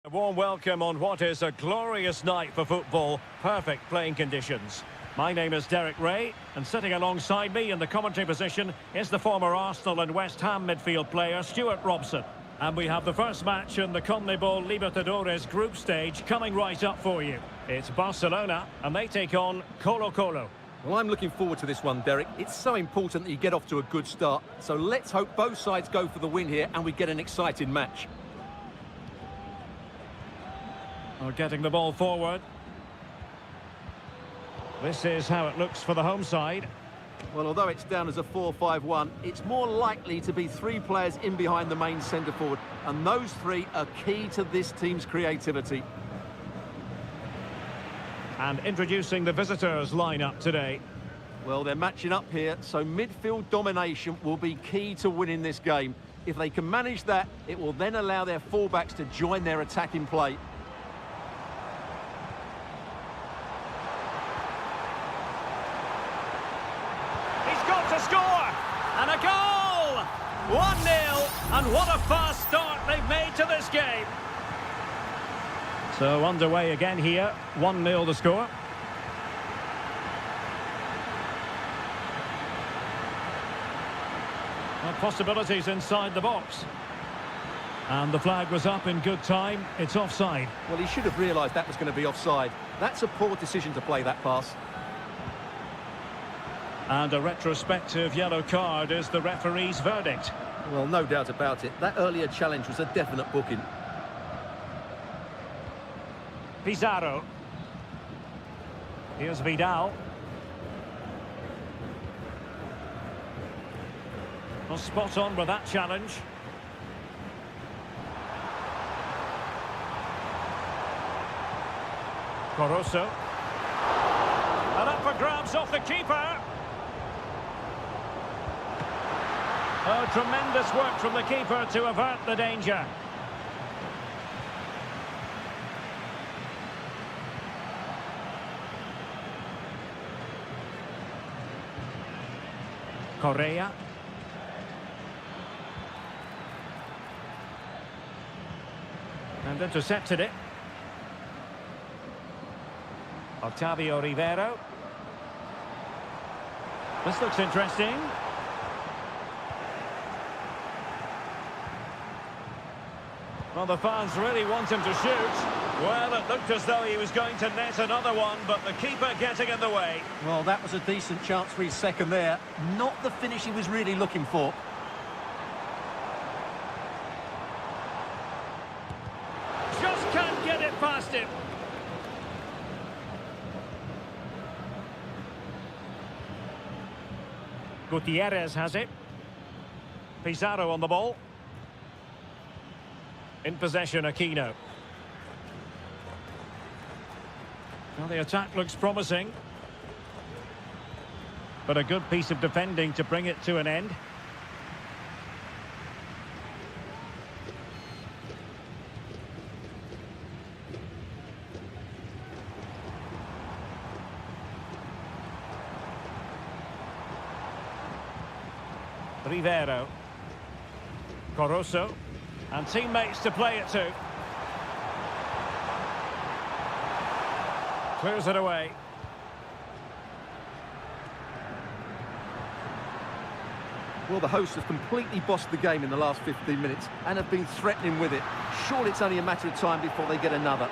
Speaker 1: A warm welcome on what is a glorious night for football. Perfect playing conditions. My name is Derek Ray, and sitting alongside me in the commentary position is the former Arsenal and West Ham midfield player Stuart Robson. And we have the first match in the CONMEBOL Libertadores group stage coming right up for you. It's Barcelona, and they take on Colo-Colo.
Speaker 2: Well, I'm looking forward to this one, Derek. It's so important that you get off to a good start. So let's hope both sides go for the win here and we get an exciting match.
Speaker 3: Well, getting the ball forward. This is how it looks for the home side.
Speaker 2: Well, although it's down as a 4-5-1, it's more likely to be three players in behind the main centre-forward. And those three are key to this team's creativity.
Speaker 3: And introducing the visitors lineup today.
Speaker 2: Well, they're matching up here, so midfield domination will be key to winning this game. If they can manage that, it will then allow their fullbacks to join their attacking play.
Speaker 1: He's got to score! And a goal! 1-0, and what a fast start they've made to this game.
Speaker 3: So underway again here, 1-0 the score. Well, possibilities inside the box. And the flag was up in good time, it's offside.
Speaker 2: Well, he should have realised that was going to be offside. That's a poor decision to play that pass.
Speaker 3: And a retrospective yellow card is the referee's verdict.
Speaker 2: Well, no doubt about it. That earlier challenge was a definite booking.
Speaker 3: Pizarro. Here's Vidal. Well, spot on with that challenge. Coroso. And up for grabs off the keeper. Oh, tremendous work from the keeper to avert the danger. Correa. And intercepted it. Octavio Rivero. This looks interesting. Well, the fans really want him to shoot. Well, it looked as though he was going to net another one, but the keeper getting in the way.
Speaker 2: Well, that was a decent chance for his second there. Not the finish he was really looking for.
Speaker 3: Just can't get it past him. Gutierrez has it. Pizarro on the ball. In possession, Aquino. Well, the attack looks promising. But a good piece of defending to bring it to an end. Rivero. Coroso. And teammates to play it to. Clears it away.
Speaker 2: Well, the hosts have completely bossed the game in the last 15 minutes and have been threatening with it. Surely it's only a matter of time before they get another.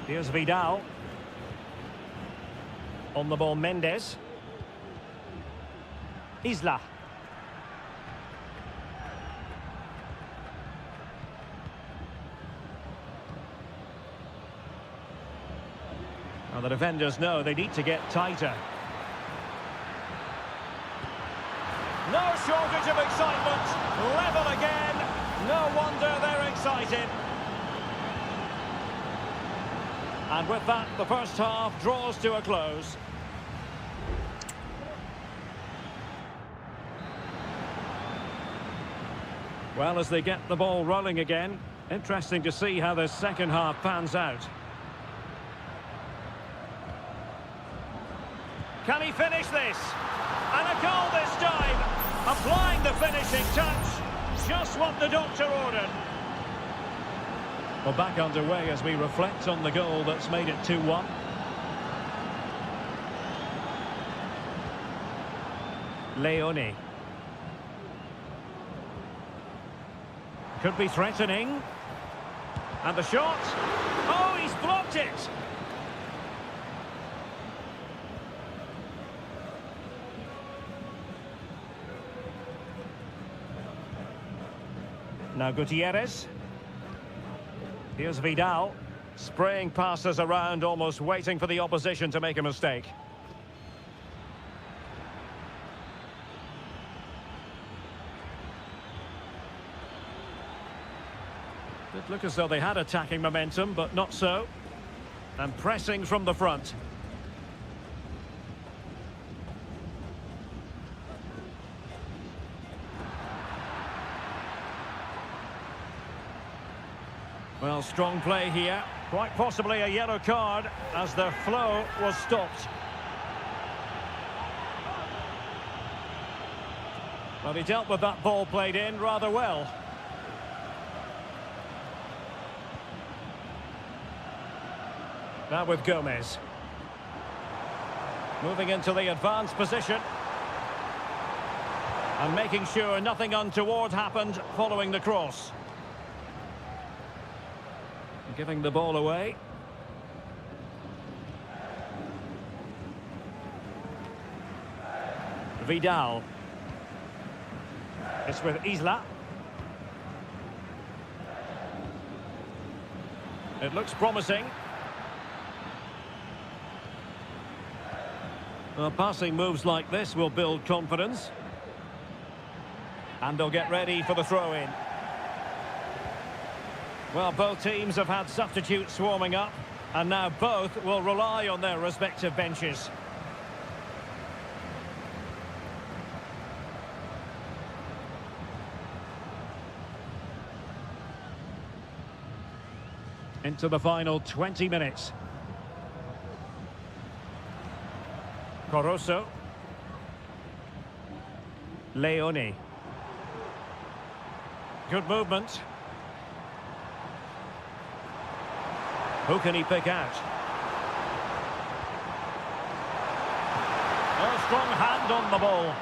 Speaker 3: Here's Vidal. On the ball, Mendes. Isla. Well, the defenders know they need to get tighter.
Speaker 1: No shortage of excitement. Level again. No wonder they're excited. And with that, the first half draws to a close.
Speaker 3: Well, as they get the ball rolling again, interesting to see how the second half pans out.
Speaker 1: Can he finish this? And a goal this time. Applying the finishing touch. Just what the doctor ordered. Well, back underway as we reflect on the goal that's made it 2-1. Leone. Could be threatening. And the shot. Oh, he's blocked it. Now Gutierrez. Here's Vidal. Spraying passes around, almost waiting for the opposition to make a mistake. Did look as though they had attacking momentum, but not so. And pressing from the front. Well, strong play here. Quite possibly a yellow card as the flow was stopped. But he dealt with that ball played in rather well. Now with Gomez. Moving into the advanced position. And making sure nothing untoward happened following the cross. Giving the ball away. Vidal. It's with Isla. It looks promising. Well, passing moves like this will build confidence. And they'll get ready for the throw-in. Well, both teams have had substitutes swarming up, and now both will rely on their respective benches. Into the final 20 minutes. Corosso. Leone. Good movement. Who can he pick out? Oh, strong hand on the ball.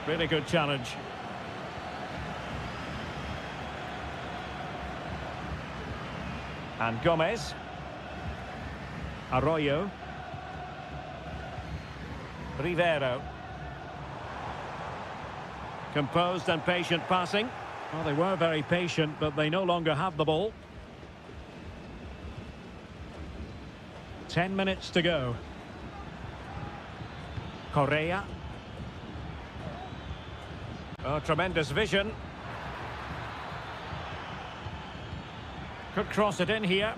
Speaker 1: Really good challenge. And Gomez. Arroyo. Rivero. Composed and patient passing. Well, they were very patient, but they no longer have the ball. 10 minutes to go. Correa. Oh, tremendous vision. Could cross it in here.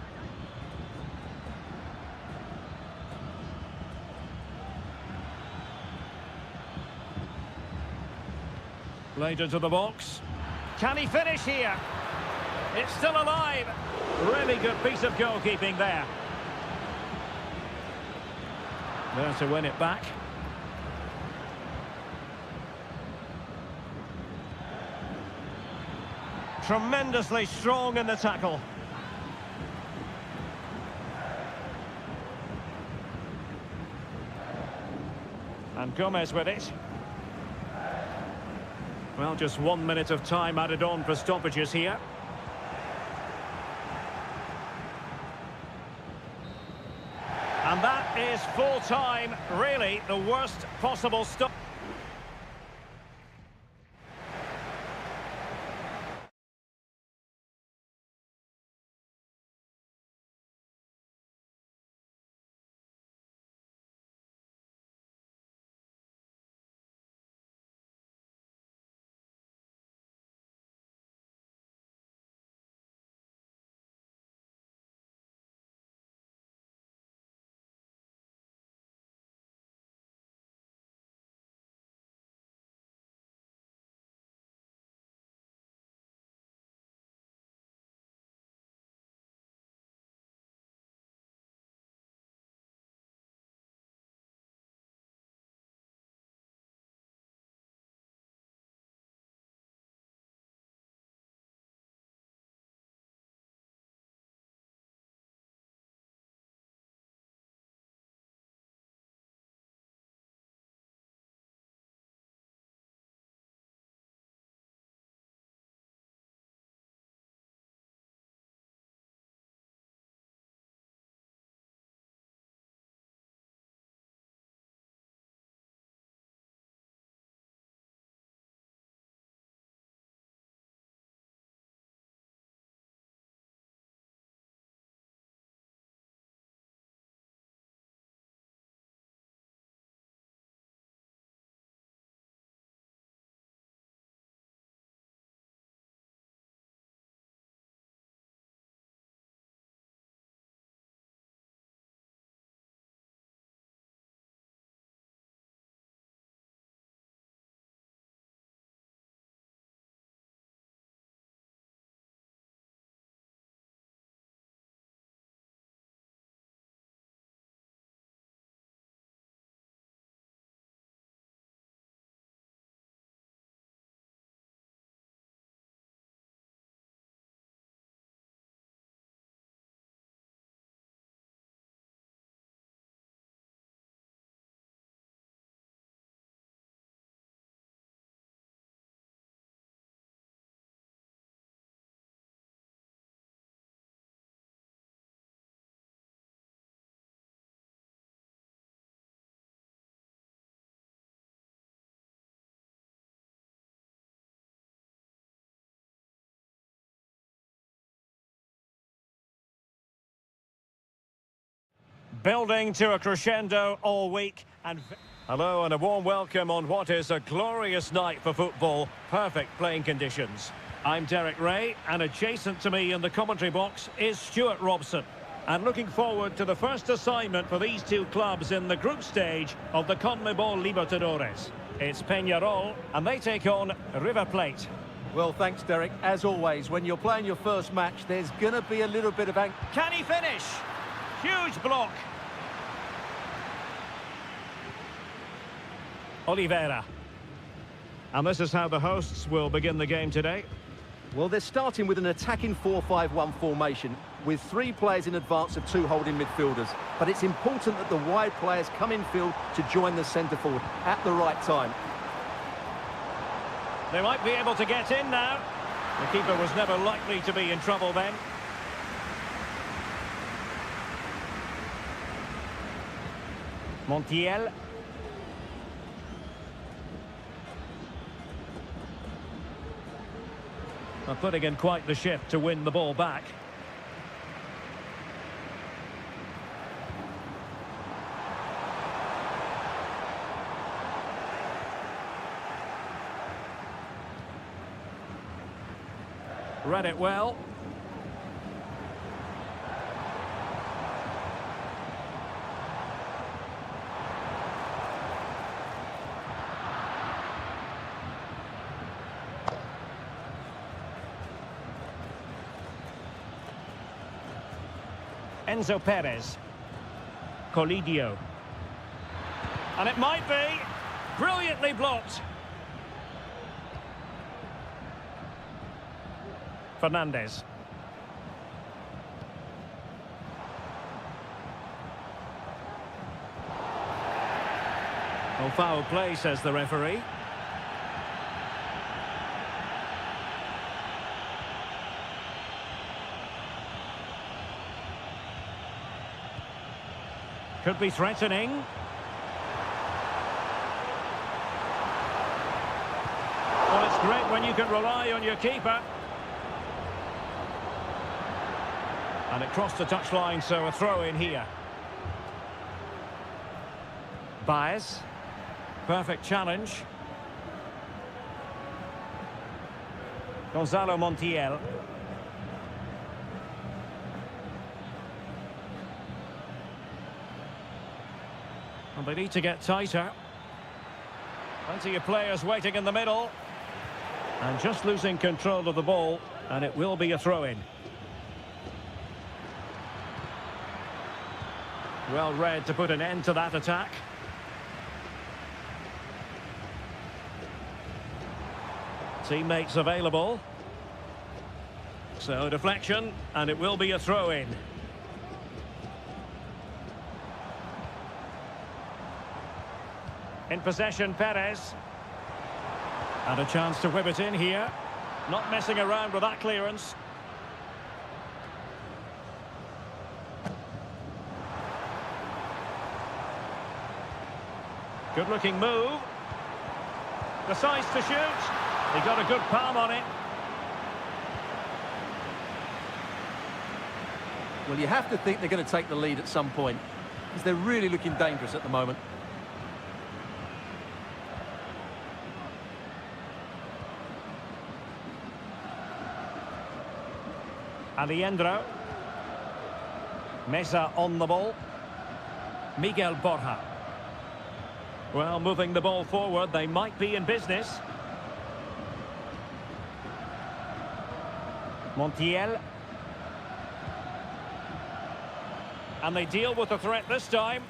Speaker 1: Played into the box. Can he finish here? It's still alive. Really good piece of goalkeeping there. There to win it back. Tremendously strong in the tackle. And Gomez with it. Well, just 1 minute of time added on for stoppages here. And that is full time, really the worst possible stop. Building to a crescendo all week. And hello and a warm welcome on what is a glorious night for football. Perfect playing conditions. I'm Derek Ray, and adjacent to me in the commentary box is Stuart Robson. And looking forward to the first assignment for these two clubs in the group stage of the CONMEBOL Libertadores. It's Peñarol, and they take on River Plate.
Speaker 2: Well, thanks, Derek. As always, when you're playing your first match, there's going to be a little bit of
Speaker 1: Can he finish? Huge block. Oliveira. And this is how the hosts will begin the game today.
Speaker 2: Well, they're starting with an attacking 4-5-1 formation with 3 players in advance of 2 holding midfielders. But it's important that the wide players come in field to join the centre forward at the right time.
Speaker 1: They might be able to get in now. The keeper was never likely to be in trouble then. Montiel. They're putting in quite the shift to win the ball back. Read it well. Enzo Perez. Colidio. And it might be. Brilliantly blocked. Fernandez. Oh, foul play, says the referee. Could be threatening. Well, it's great when you can rely on your keeper. And it crossed the touchline, so a throw in here. Baez. Perfect challenge. Gonzalo Montiel. And they need to get tighter. Plenty of players waiting in the middle. And just losing control of the ball, and it will be a throw-in. Well read to put an end to that attack. Teammates available. So deflection, and it will be a throw-in. In possession, Perez. And a chance to whip it in here. Not messing around with that clearance. Good-looking move. Decides to shoot. He got a good palm on it.
Speaker 2: Well, you have to think they're going to take the lead at some point, because they're really looking dangerous at the moment.
Speaker 1: Aliendro. Mesa on the ball. Miguel Borja. Well, moving the ball forward, they might be in business. Montiel. And they deal with the threat this time.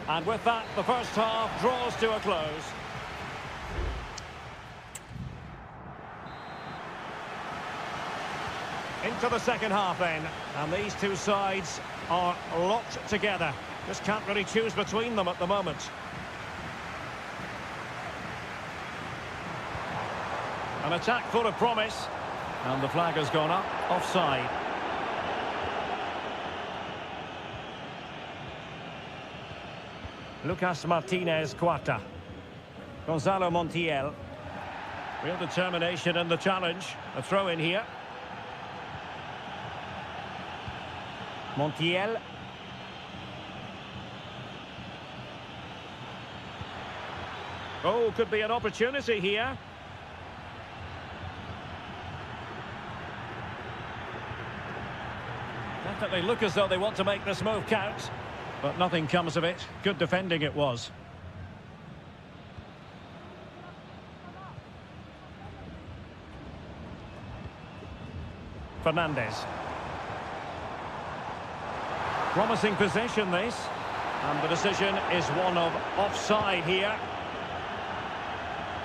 Speaker 1: And with that, the first half draws to a close. Into the second half then, and these two sides are locked together. Just can't really choose between them at the moment. An attack full of promise, and the flag has gone up, offside. Lucas Martinez Cuarta. Gonzalo Montiel. Real determination in the challenge. A throw in here. Montiel. Oh, could be an opportunity here. Definitely look as though they want to make this move count. But nothing comes of it. Good defending it was. Fernandez. Promising possession this. And the decision is one of offside here.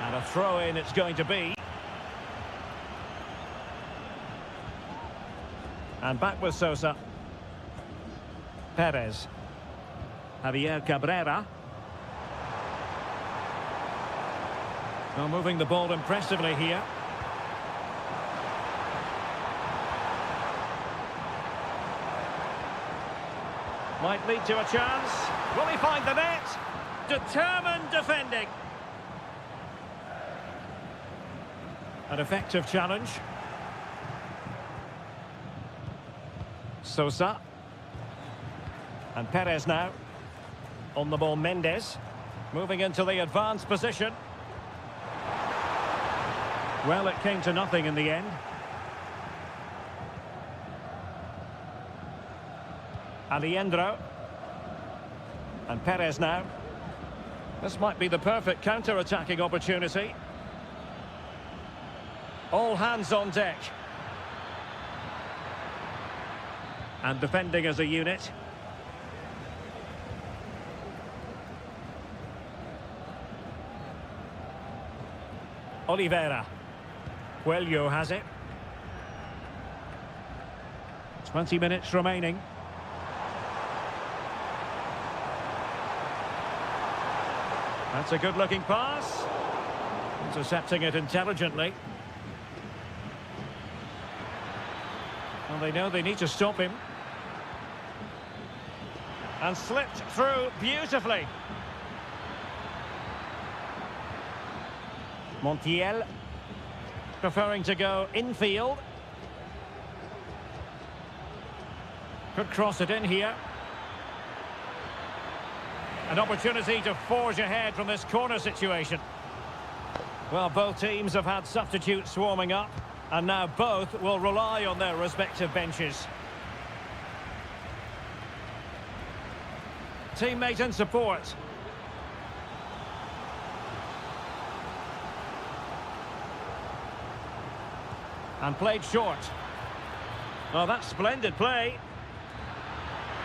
Speaker 1: And a throw-in it's going to be. And back with Sosa. Perez. Javier Cabrera. Now moving the ball impressively here. Might lead to a chance. Will he find the net? Determined defending. An effective challenge. Sosa. And Perez now. On the ball, Mendes. Moving into the advanced position. Well, it came to nothing in the end. Alejandro. And Perez now. This might be the perfect counter-attacking opportunity. All hands on deck. And defending as a unit. Oliveira. Coelho has it. 20 minutes remaining. That's a good-looking pass. Intercepting it intelligently. Well, they know they need to stop him. And slipped through beautifully. Montiel. Preferring to go infield. Could cross it in here. An opportunity to forge ahead from this corner situation. Well, both teams have had substitutes warming up, and now both will rely on their respective benches. Teammate in support. And played short. Well, that's splendid play.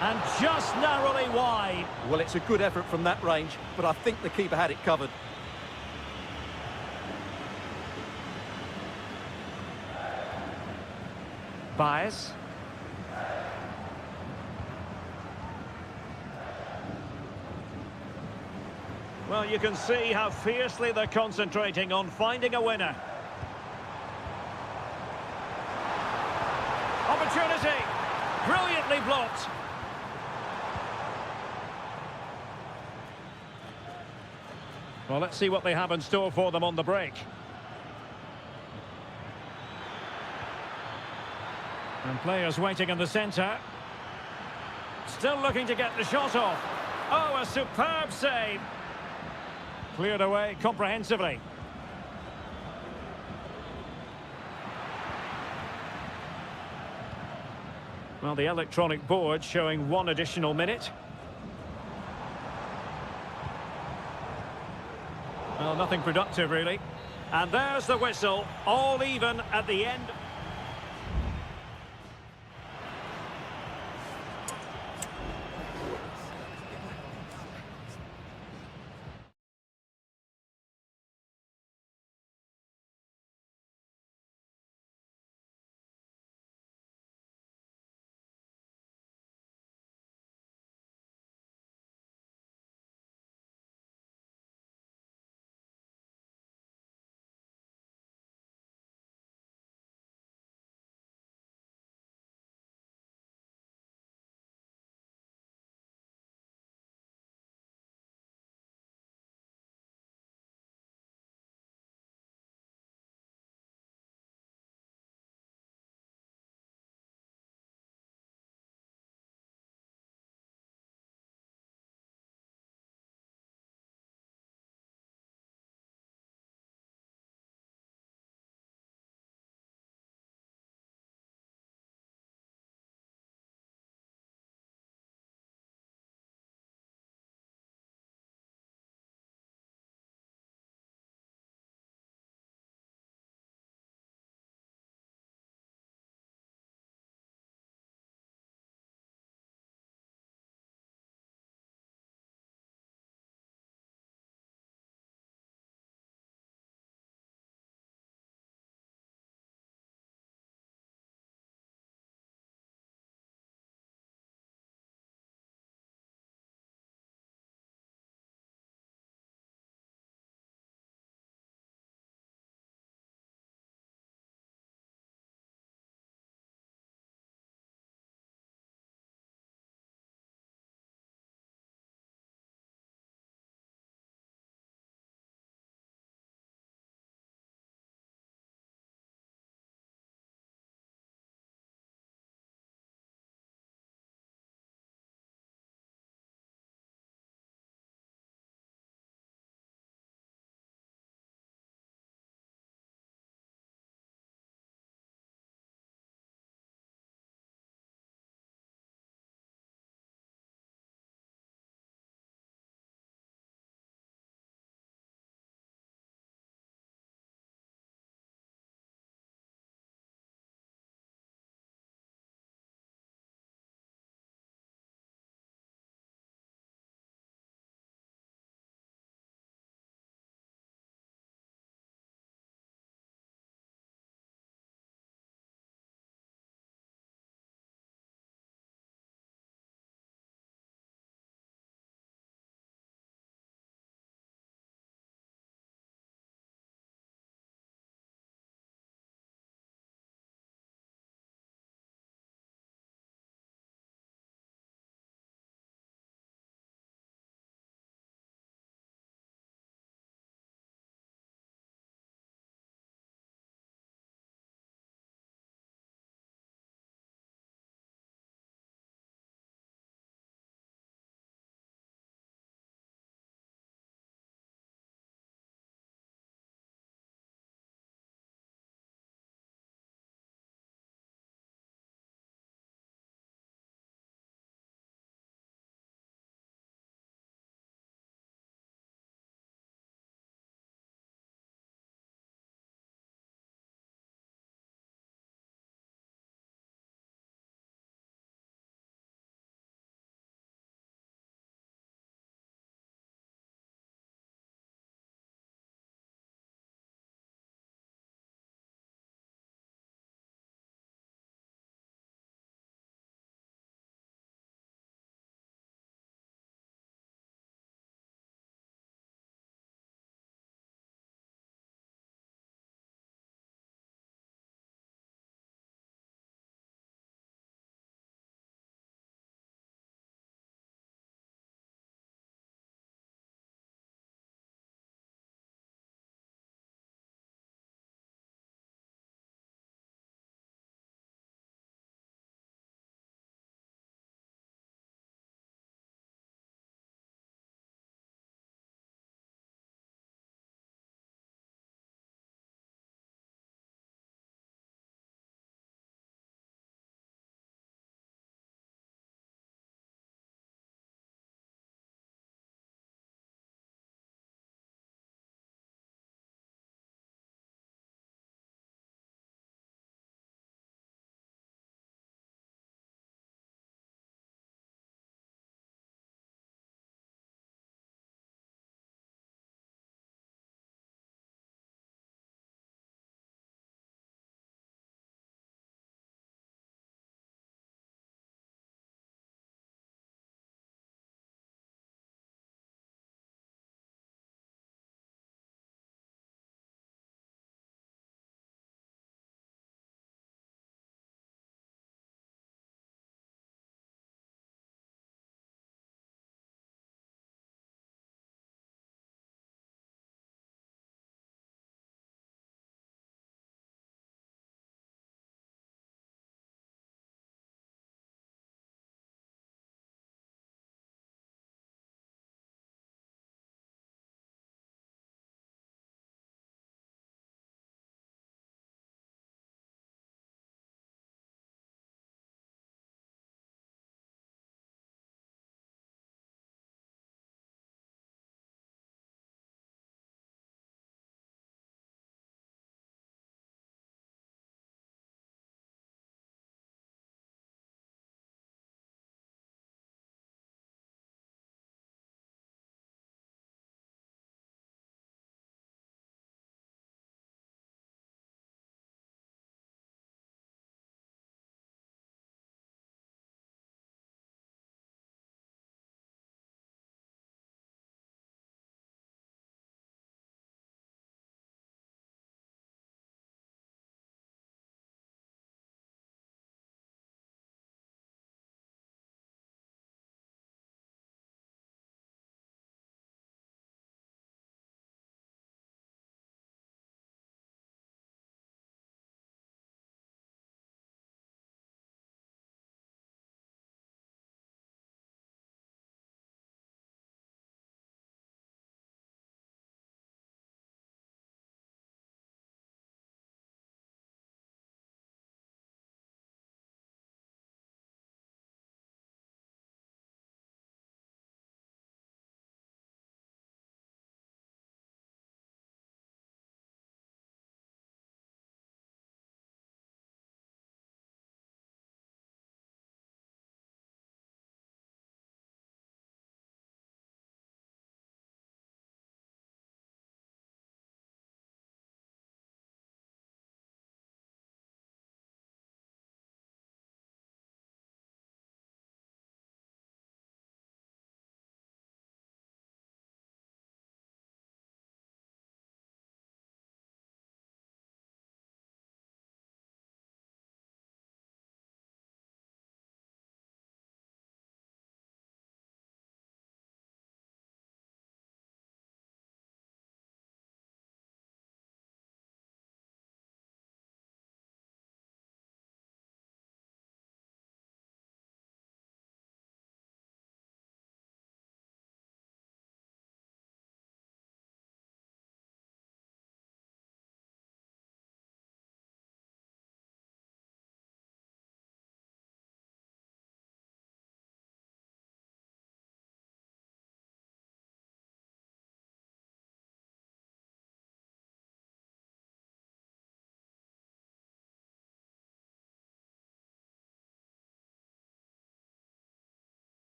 Speaker 1: And just narrowly wide.
Speaker 2: Well, it's a good effort from that range, but I think the keeper had it covered.
Speaker 1: Baez. Well, you can see how fiercely they're concentrating on finding a winner. Opportunity. Brilliantly blocked. Well, let's see what they have in store for them on the break. And players waiting in the centre. Still looking to get the shot off. Oh, a superb save. Cleared away comprehensively. Well, the electronic board showing 1 additional minute. Well, nothing productive, really. And there's the whistle, all even at the end.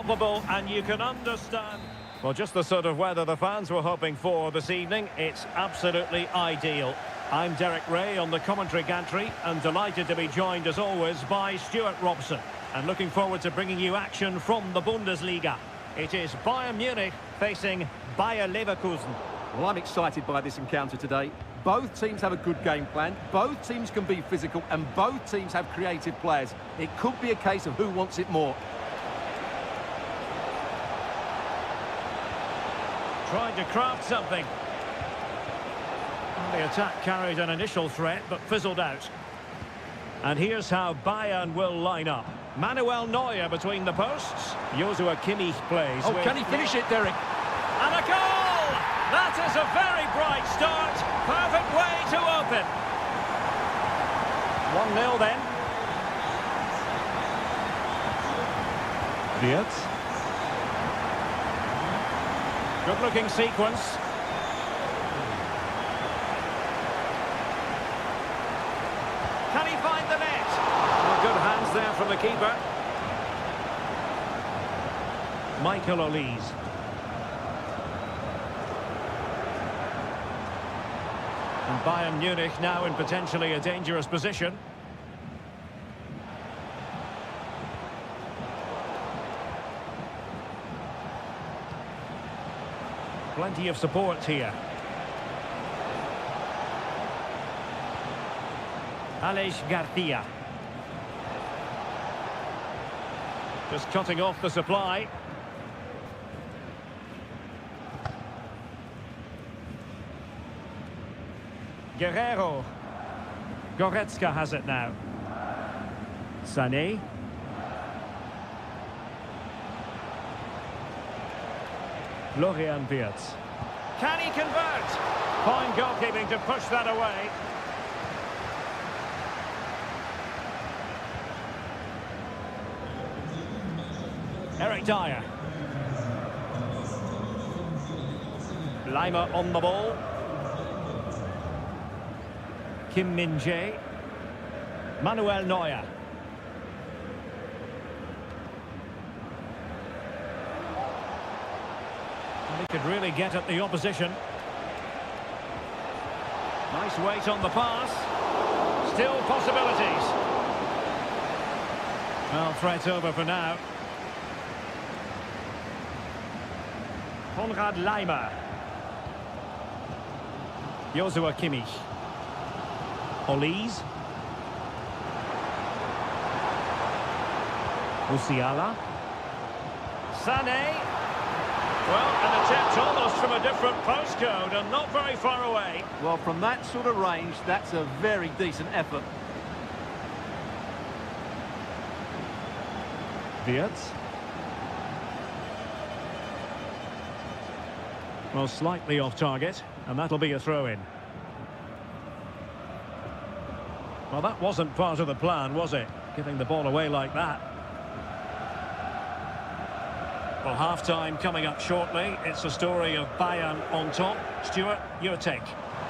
Speaker 1: Palpable, and you can understand. Well, just the sort of weather the fans were hoping for this evening. It's absolutely ideal. I'm Derek Ray on the commentary gantry, and delighted to be joined as always by Stuart Robson. And looking forward to bringing you action from the Bundesliga. It is Bayern Munich facing Bayer Leverkusen.
Speaker 2: Well, I'm excited by this encounter today. Both teams have a good game plan, both teams can be physical, and both teams have creative players. It could be a case of who wants it more.
Speaker 1: Trying to craft something. The attack carried an initial threat, but fizzled out. And here's how Bayern will line up. Manuel Neuer between the posts. Joshua Kimmich plays.
Speaker 2: Oh, can he finish it, Derek?
Speaker 1: And a goal! That is a very bright start. Perfect way to open. 1-0 then. Wirtz. Good-looking sequence. Can he find the net? Well, good hands there from the keeper. Michael Olise. And Bayern Munich now in potentially a dangerous position. Plenty of support here. Aleix Garcia. Just cutting off the supply. Guerrero. Goretzka has it now. Sané. Florian Wirtz. Can he convert? Fine goalkeeping to push that away. Eric Dyer. Lima on the ball. Kim Min-jae. Manuel Neuer. He could really get at the opposition. Nice weight on the pass. Still possibilities. Well, threat over for now. Konrad Laimer. Joshua Kimmich. Olise. Musiala. Sané. Well, an attempt almost from a different postcode and not very far away.
Speaker 2: Well, from that sort of range, that's a very decent effort.
Speaker 1: Wirtz. Well, slightly off target, and that'll be a throw-in. Well, that wasn't part of the plan, was it? Giving the ball away like that. Well, half-time coming up shortly. It's a story of Bayern on top. Stuart, your take.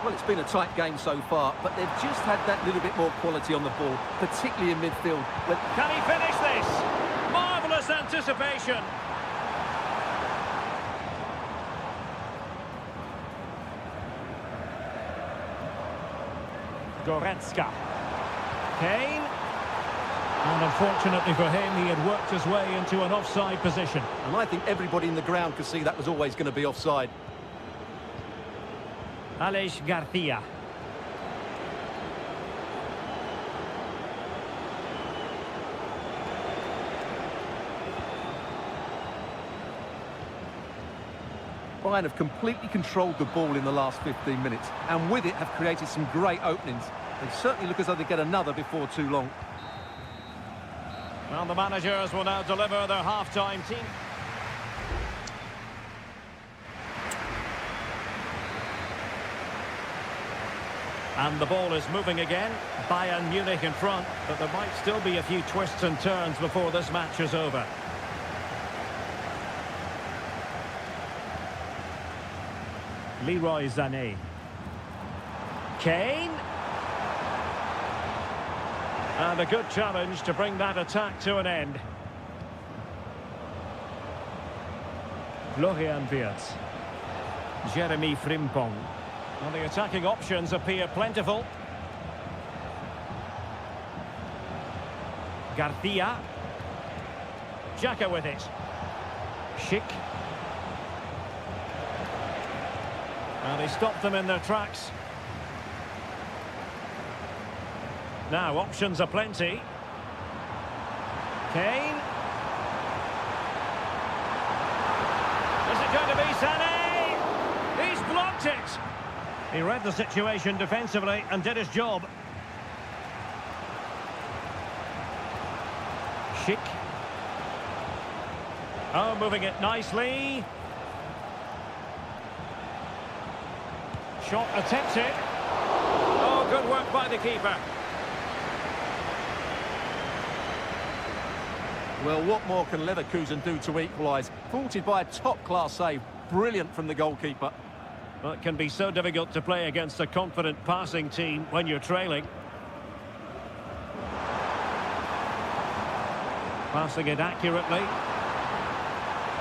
Speaker 2: Well, it's been a tight game so far, but they've just had that little bit more quality on the ball, particularly in midfield. But
Speaker 1: can he finish this? Marvellous anticipation. Goretzka. Kane. And unfortunately for him, he had worked his way into an offside position.
Speaker 2: And I think everybody in the ground could see that was always going to be offside.
Speaker 1: Aleix Garcia.
Speaker 2: Bayern have completely controlled the ball in the last 15 minutes, and with it have created some great openings. They certainly look as though they get another before too long.
Speaker 1: Well, the managers will now deliver their half-time team. And the ball is moving again. Bayern Munich in front, but there might still be a few twists and turns before this match is over. Leroy Sané. Kane. And a good challenge to bring that attack to an end. Florian Wirtz. Jeremy Frimpong. Well, the attacking options appear plentiful. Garcia. Xhaka with it. Schick. And he stopped them in their tracks. Now, options are plenty. Kane. Is it going to be Sané? He's blocked it. He read the situation defensively and did his job. Schick. Oh, moving it nicely. Shot attempted. Oh, good work by the keeper.
Speaker 2: Well, what more can Leverkusen do to equalise? Faulted by a top-class save. Brilliant from the goalkeeper.
Speaker 1: Well, it can be so difficult to play against a confident passing team when you're trailing. Passing it accurately.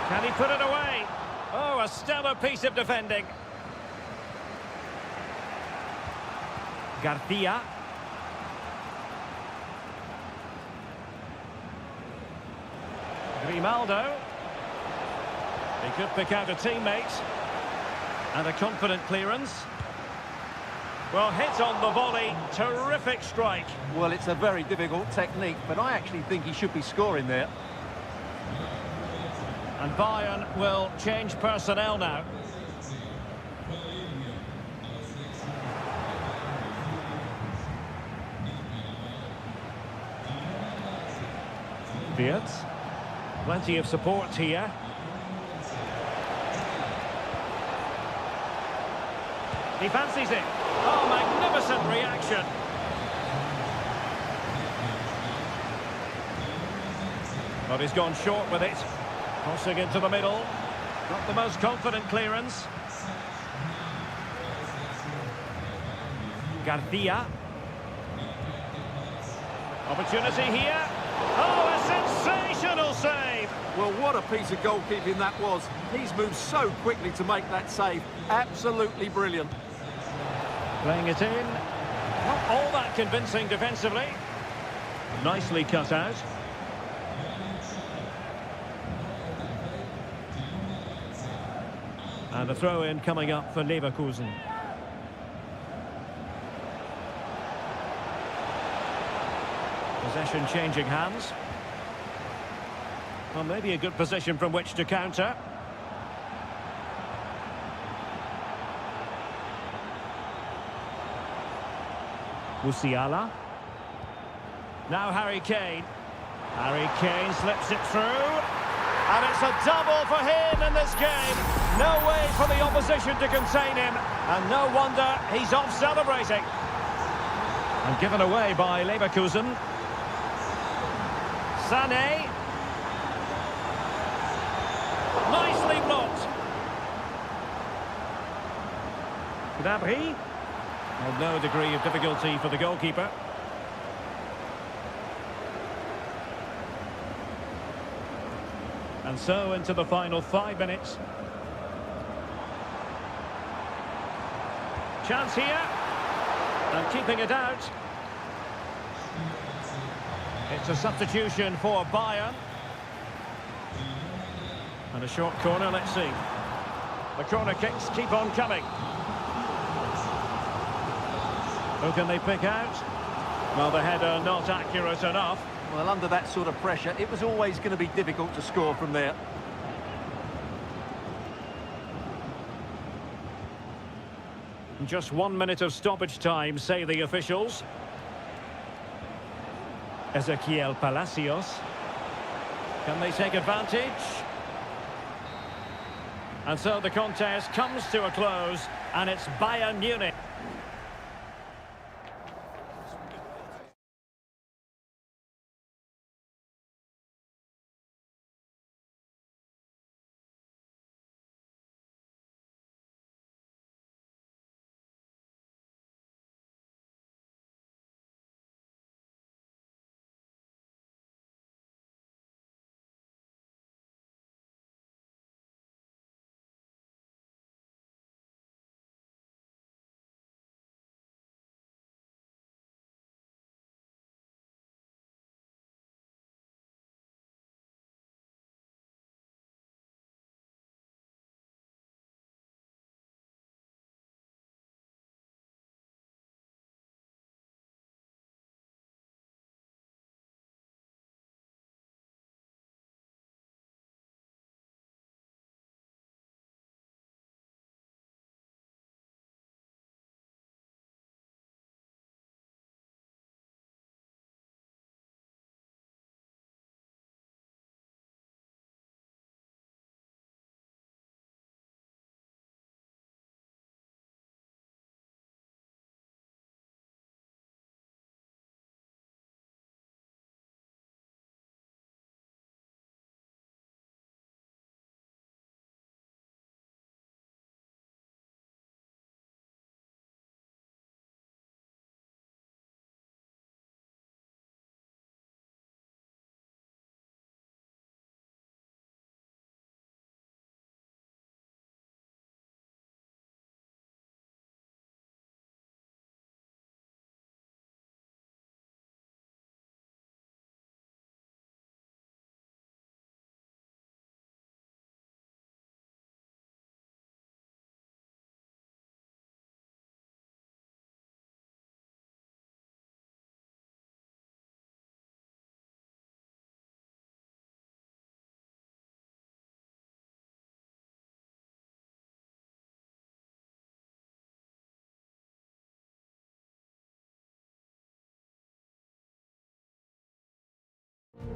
Speaker 1: Can he put it away? Oh, a stellar piece of defending. Garcia. Grimaldo. He could pick out a teammate. And a confident clearance. Well, hit on the volley. Terrific strike.
Speaker 2: Well, it's a very difficult technique, but I actually think he should be scoring there.
Speaker 1: And Bayern will change personnel now. Wirtz. Plenty of support here. He fancies it. Oh, magnificent reaction. But he's gone short with it. Crossing into the middle. Not the most confident clearance. Garcia. Opportunity here. Oh, a sensational save.
Speaker 2: Well, what a piece of goalkeeping that was. He's moved so quickly to make that save. Absolutely brilliant.
Speaker 1: Playing it in. Not all that convincing defensively. Nicely cut out. And a throw-in coming up for Leverkusen. Possession changing hands. Well, maybe a good position from which to counter. Musiala. Now Harry Kane. Harry Kane slips it through. And it's a double for him in this game. No way for the opposition to contain him. And no wonder he's off celebrating. And given away by Leverkusen. Sané. Nicely blocked. Gnabry. Well, no degree of difficulty for the goalkeeper. And so into the final 5 minutes. Chance here. And keeping it out. It's a substitution for Bayern. And a short corner, let's see. The corner kicks keep on coming. Who can they pick out? Well, the header not accurate enough.
Speaker 2: Well, under that sort of pressure, it was always going to be difficult to score from there.
Speaker 1: Just 1 minute of stoppage time, say the officials. Ezequiel Palacios. Can they take advantage? And so the contest comes to a close, and it's Bayern Munich.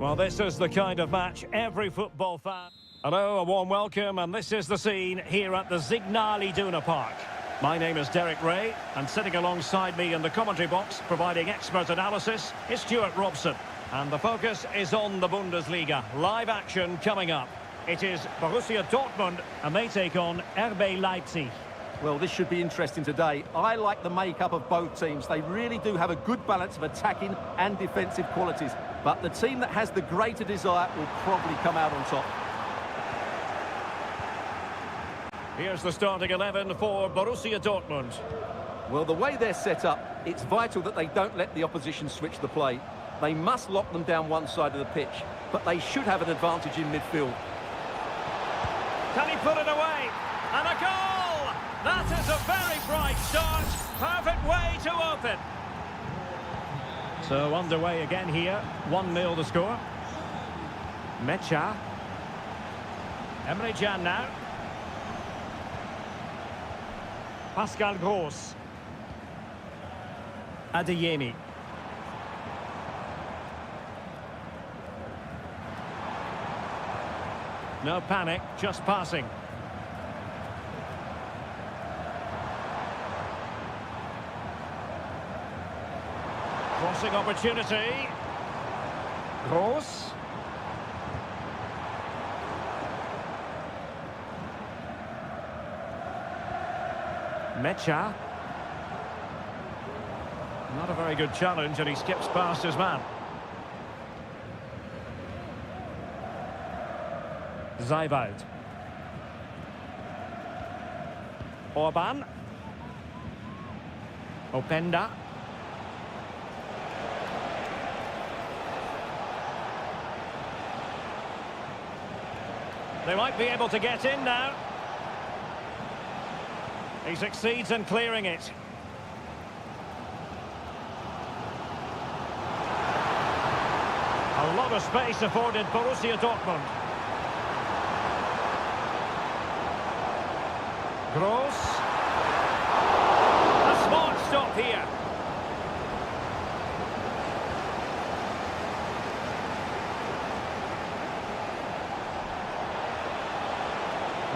Speaker 1: Well, this is the kind of match every football fan... Hello, a warm welcome, and this is the scene here at the Signal Iduna Park. My name is Derek Ray, and sitting alongside me in the commentary box, providing expert analysis, is Stuart Robson. And the focus is on the Bundesliga. Live action coming up. It is Borussia Dortmund, and they take on RB Leipzig.
Speaker 2: Well, this should be interesting today. I like the makeup of both teams. They really do have a good balance of attacking and defensive qualities. But the team that has the greater desire will probably come out on top.
Speaker 1: Here's the starting 11 for Borussia Dortmund.
Speaker 2: Well, the way they're set up, it's vital that they don't let the opposition switch the play. They must lock them down one side of the pitch, but they should have an advantage in midfield.
Speaker 1: Can he put it away? And a goal! That is a very bright start. Perfect way to open. So underway again here. 1-0 the score. Mecha. Emre Can now. Pascal Gross. Adeyemi. No panic, just passing. Crossing opportunity. Gross. Mecha. Not a very good challenge, and he skips past his man. Zeibald. Orban. Openda. They might be able to get in now. He succeeds in clearing it. A lot of space afforded Borussia Dortmund. Gross. A smart stop here.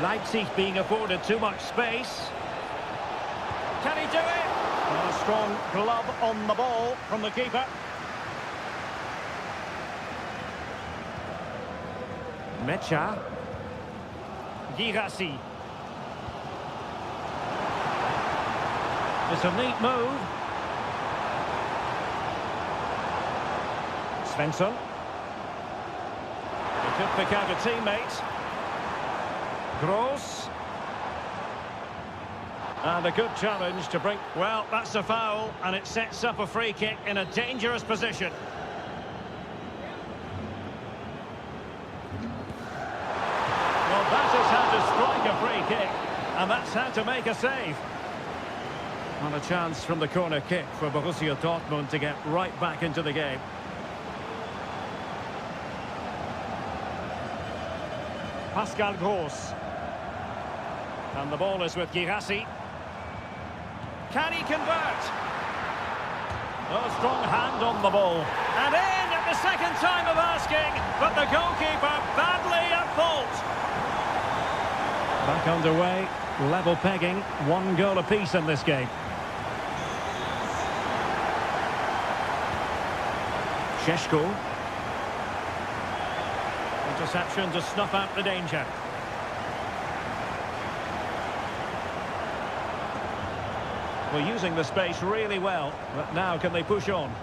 Speaker 1: Leipzig being afforded too much space. Can he do it? And a strong glove on the ball from the keeper. Mecha. Girassi. It's a neat move. Svensson. He could pick out a teammate. Gross. And a good challenge to bring... Well, that's a foul, and it sets up a free kick in a dangerous position. Well, that is how to strike a free kick, and that's how to make a save. And a chance from the corner kick for Borussia Dortmund to get right back into the game. Pascal Gross. And the ball is with Girassi. Can he convert? Oh, strong hand on the ball. And in at the second time of asking, but the goalkeeper badly at fault. Back underway, level pegging, 1 goal apiece in this game. Šeško. Interception to snuff out the danger. Well, using the space really well, but now can they push on?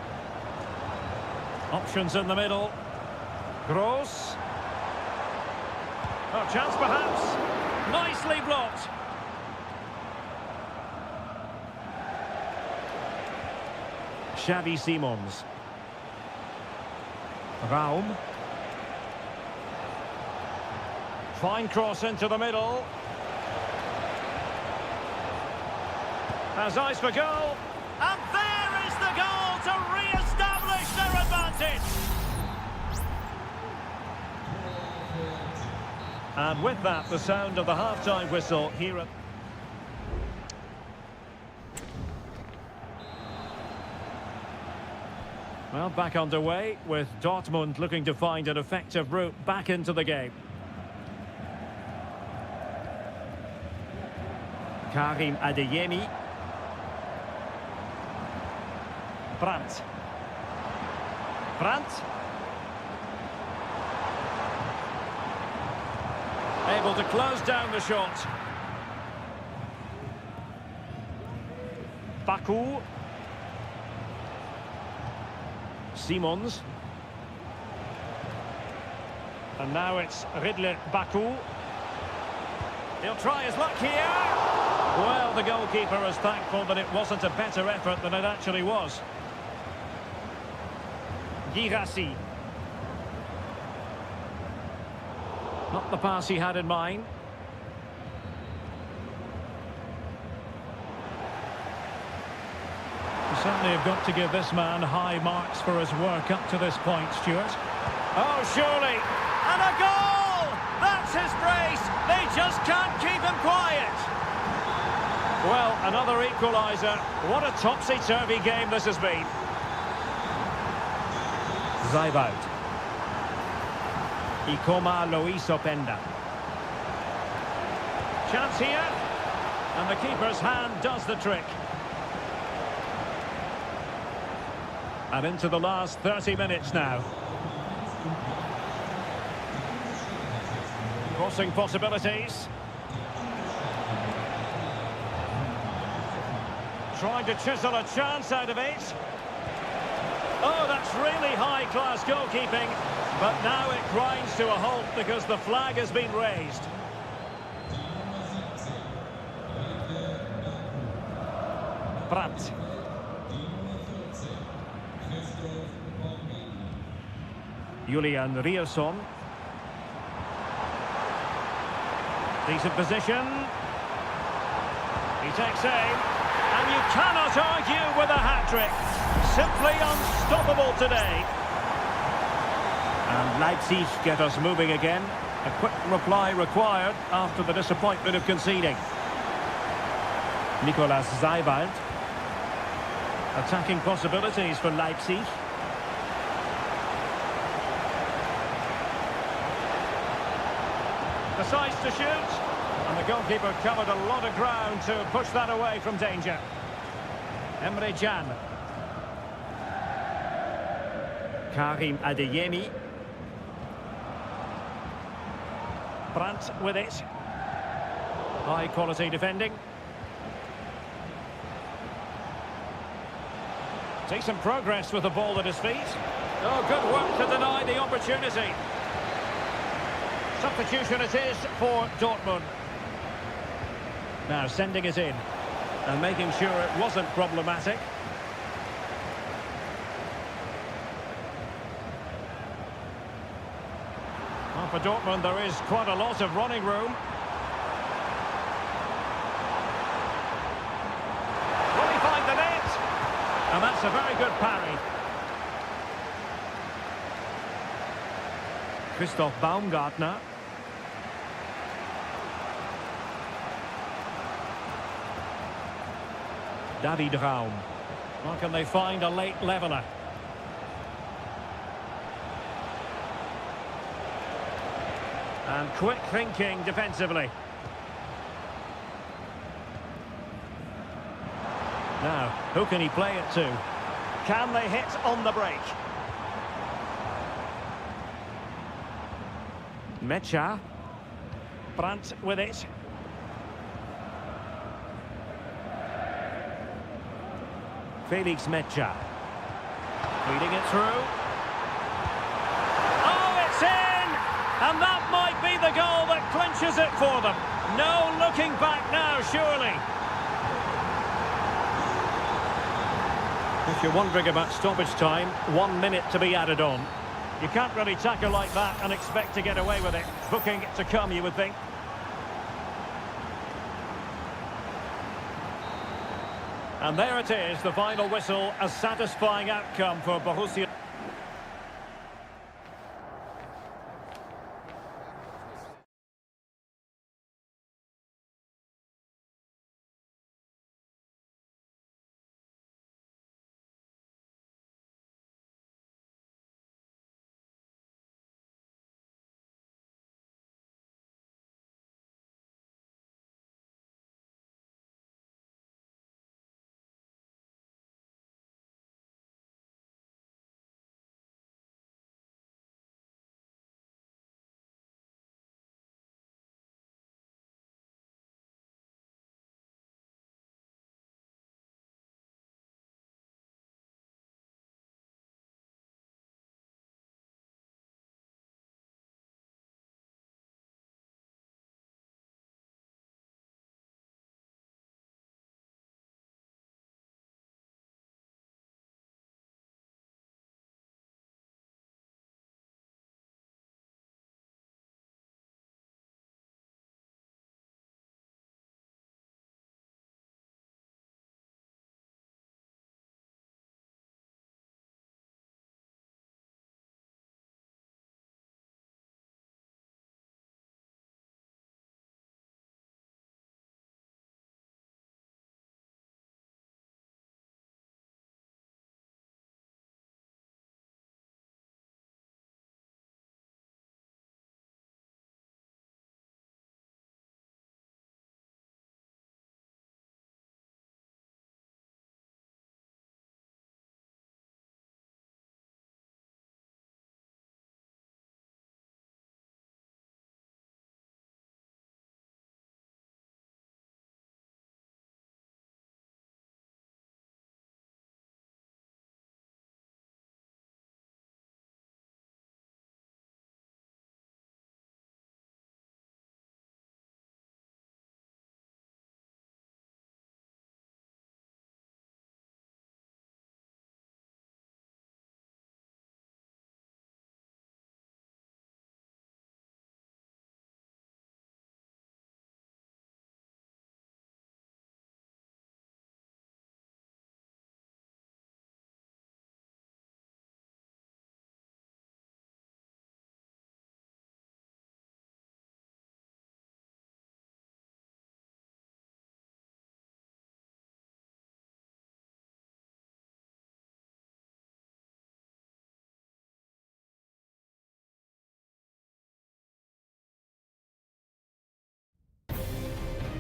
Speaker 1: Options in the middle. Gross. Oh, chance perhaps. Nicely blocked. Xavi Simons. Raum. Fine cross into the middle. Has eyes for goal. And there is the goal to re-establish their advantage. And with that, the sound of the half-time whistle here at... Well, back underway with Dortmund looking to find an effective route back into the game. Karim Adeyemi. Brandt. Brandt. Able to close down the shot. Baku. Simons. And now it's Ridley Baku. He'll try his luck here. Well, the goalkeeper is thankful that it wasn't a better effort than it actually was. Girassi. Not the pass he had in mind. You certainly have got to give this man high marks for his work up to this point, Stuart. Oh, surely. And a goal! That's his brace. They just can't keep him quiet. Well, another equaliser. What a topsy-turvy game this has been. Zaibald. Ikoma Luis Openda. Chance here. And the keeper's hand does the trick. And into the last 30 minutes now. Crossing possibilities. Trying to chisel a chance out of it. Oh, that's really high-class goalkeeping. But now it grinds to a halt because the flag has been raised. Brandt. Julian Rierson. Decent position. He takes aim. And you cannot argue with a hat-trick. Simply unstoppable today. And Leipzig get us moving again. A quick reply required after the disappointment of conceding. Nicolas Zaibald. Attacking possibilities for Leipzig. Decides to shoot. And the goalkeeper covered a lot of ground to push that away from danger. Emre Can. Karim Adeyemi. Brandt with it. High quality defending. Decent progress with the ball at his feet. Oh, good work to deny the opportunity. Substitution it is for Dortmund. Now sending it in and making sure it wasn't problematic. Well, for Dortmund there is quite a lot of running room. Will he find the net? And that's a very good parry. Christoph Baumgartner. David Raum. Well, can they find a late leveller? And quick thinking defensively. Now, who can he play it to? Can they hit on the break? Mecha. Brandt with it. Felix Mecha. Feeding it through. Oh, it's in! And that might be the goal that clinches it for them. No looking back now, surely. If you're wondering about stoppage time, 1 minute to be added on. You can't really tackle like that and expect to get away with it. Booking to come, you would think. And there it is, the final whistle, a satisfying outcome for Borussia.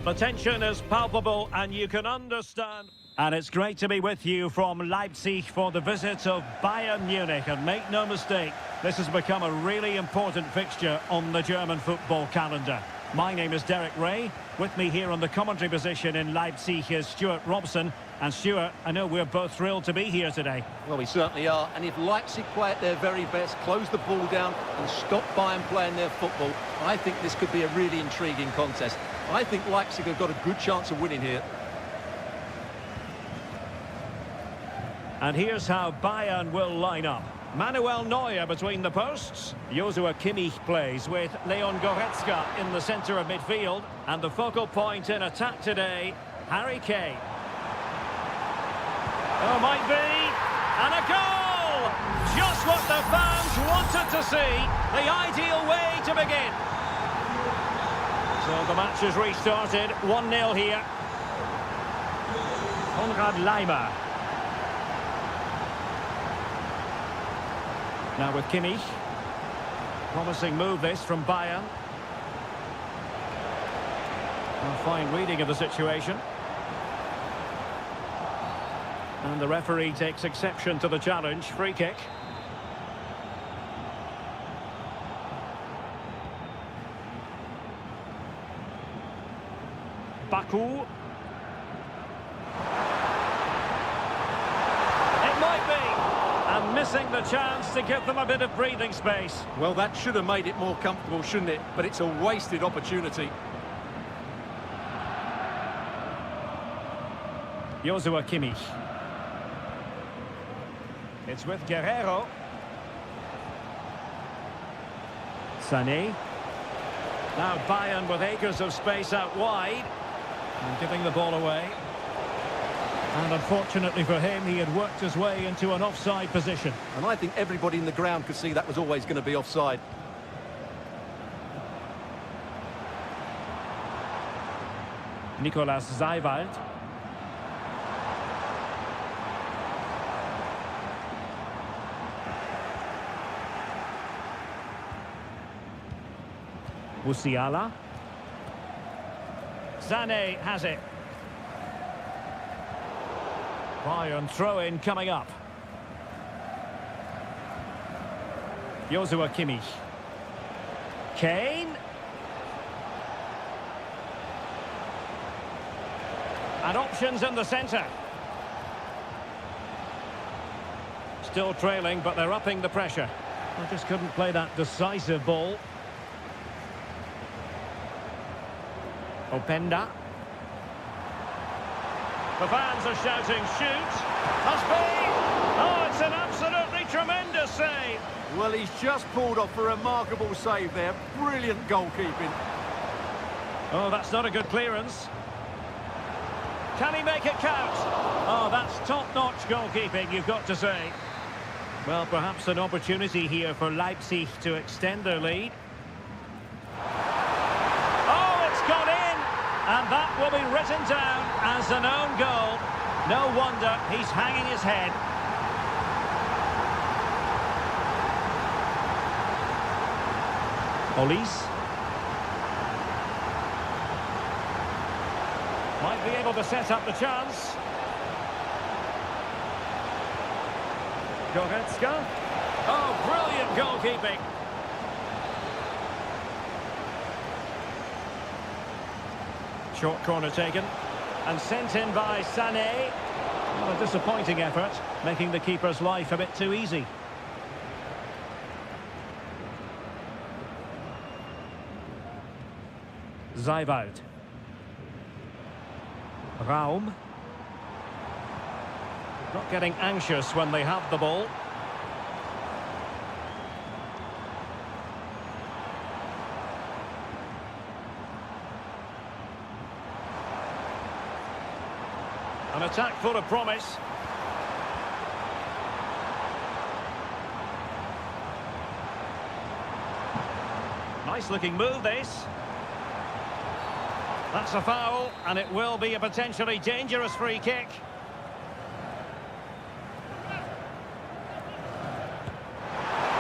Speaker 1: The tension is palpable and you can understand. And it's great to be with you from Leipzig for the visit of Bayern Munich. And make no mistake, this has become a really important fixture on the German football calendar. My name is Derek Ray. With me here on the commentary position in Leipzig is Stuart Robson. And Stuart, I know we're both thrilled to be here today.
Speaker 2: Well, we certainly are. And if Leipzig play at their very best, close the ball down and stop Bayern playing their football, I think this could be a really intriguing contest. I think Leipzig have got a good chance of winning here.
Speaker 1: And here's how Bayern will line up. Manuel Neuer between the posts. Joshua Kimmich plays with Leon Goretzka in the centre of midfield. And the focal point in attack today, Harry Kane. Oh, might be. And a goal! Just what the fans wanted to see. The ideal way to begin. So the match has restarted. 1-0 here. Konrad Laimer. Now with Kimmich. Promising move this from Bayern. A fine reading of the situation. And the referee takes exception to the challenge. Free kick. Baku. It might be. And missing the chance to give them a bit of breathing space.
Speaker 2: Well, that should have made it more comfortable, shouldn't it? But it's a wasted opportunity.
Speaker 1: Joshua Kimmich. It's with Guerrero. Sané. Now Bayern with acres of space out wide. And giving the ball away. And unfortunately for him, he had worked his way into an offside position.
Speaker 2: And I think everybody in the ground could see that was always going to be offside.
Speaker 1: Nicolas Seiwald. Musiala. Sané has it. Bayern throw-in coming up. Joshua Kimmich. Kane. And options in the centre. Still trailing, but they're upping the pressure. They just couldn't play that decisive ball. Openda. The fans are shouting, shoot! Must be! Oh, it's an absolutely tremendous save!
Speaker 2: Well, he's just pulled off a remarkable save there. Brilliant goalkeeping.
Speaker 1: Oh, that's not a good clearance. Can he make it count? Oh, that's top-notch goalkeeping, you've got to say. Well, perhaps an opportunity here for Leipzig to extend their lead. And that will be written down as an own goal. No wonder he's hanging his head. Olise. Might be able to set up the chance. Goretzka. Oh, brilliant goalkeeping. Short corner taken and sent in by Sané. Well, a disappointing effort, making the keeper's life a bit too easy. Seiwald. Raum. Not getting anxious when they have the ball. An attack full of promise. Nice looking move this. That's a foul, and it will be a potentially dangerous free kick.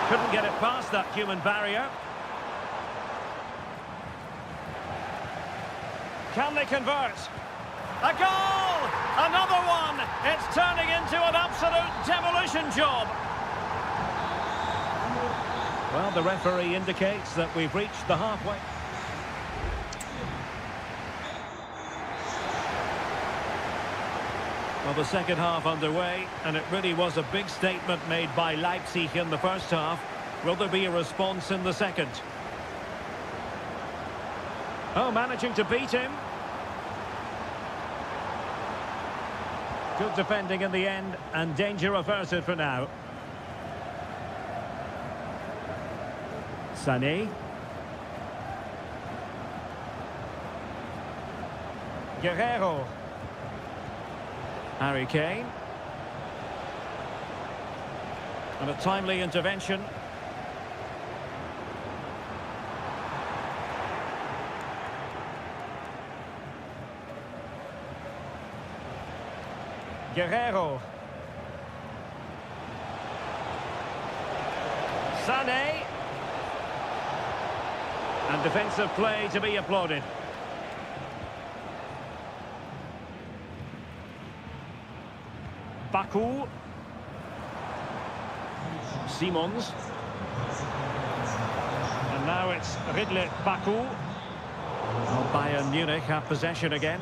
Speaker 1: Couldn't get it past that human barrier. Can they convert? A goal! Another one! It's turning into an absolute demolition job. Well, the referee indicates that we've reached the halfway. Well, the second half underway, and it really was a big statement made by Leipzig in the first half. Will there be a response in the second? Oh, managing to beat him. Good defending in the end, and danger averted for now. Sané. Guerrero. Harry Kane. And a timely intervention. Guerrero. Sané. And defensive play to be applauded. Baku. Simons. And now it's Ridley Baku. Well, Bayern Munich have possession again.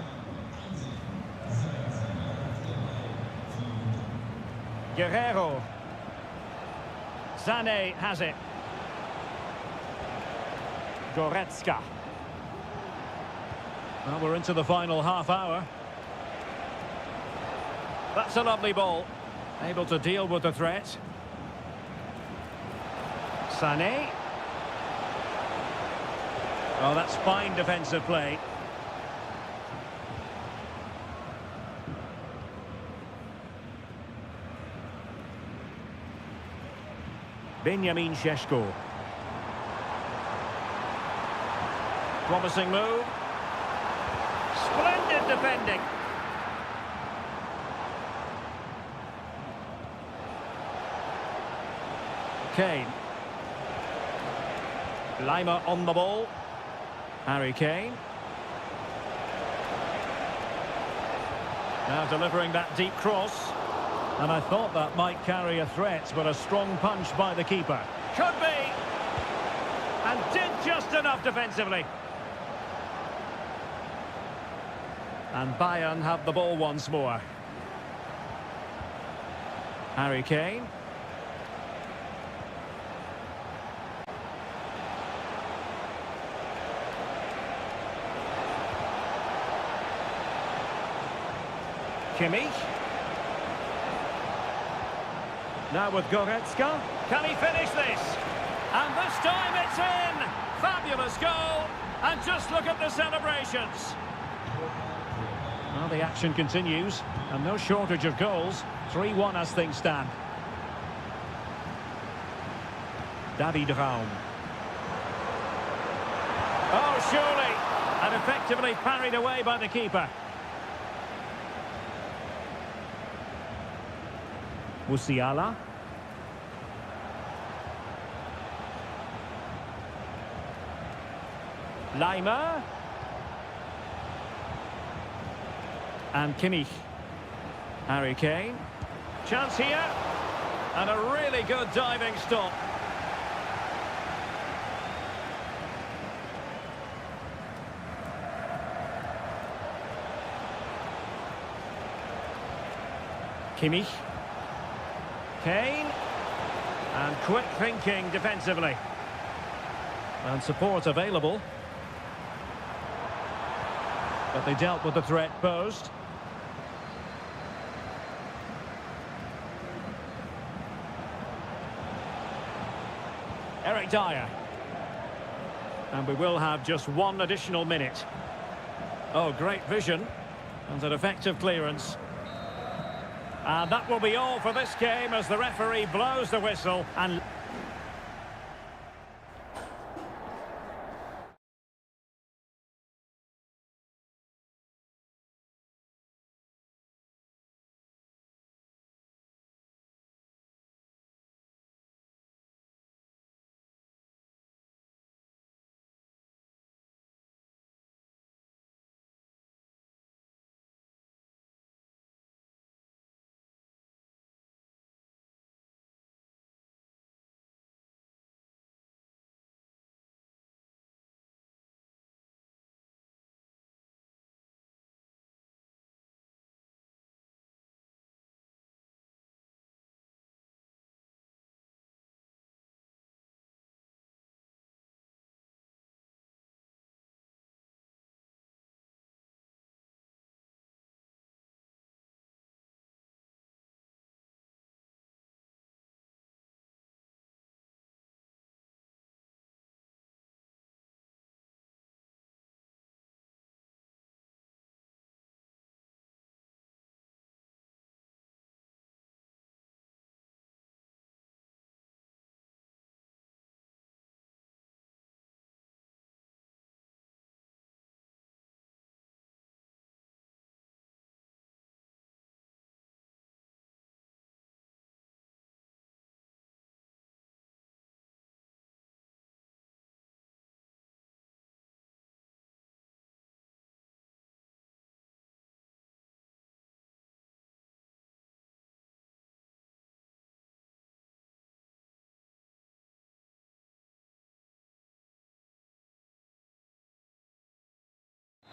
Speaker 1: Guerrero. Sané has it. Goretzka. Well, we're into the final half hour. That's a lovely ball. Able to deal with the threat. Sané. Oh, that's fine defensive play. Benjamin Šeško. Promising move. Splendid defending. Kane. Lima on the ball. Harry Kane. Now delivering that deep cross. And I thought that might carry a threat, but a strong punch by the keeper. Could be. And did just enough defensively. And Bayern have the ball once more. Harry Kane. Kimmich. Now with Goretzka. Can he finish this? And this time it's in! Fabulous goal! And just look at the celebrations. Well, the action continues, and no shortage of goals. 3-1 as things stand. David Raum. Oh, surely! And effectively parried away by the keeper. Musiala. Lima. And Kimmich. Harry Kane. Chance here. And a really good diving stop. Kimmich. Kane. And quick thinking defensively. And support available. But they dealt with the threat posed. Eric Dyer. And we will have just one additional minute. Oh, great vision. And an effective clearance. And that will be all for this game as the referee blows the whistle and...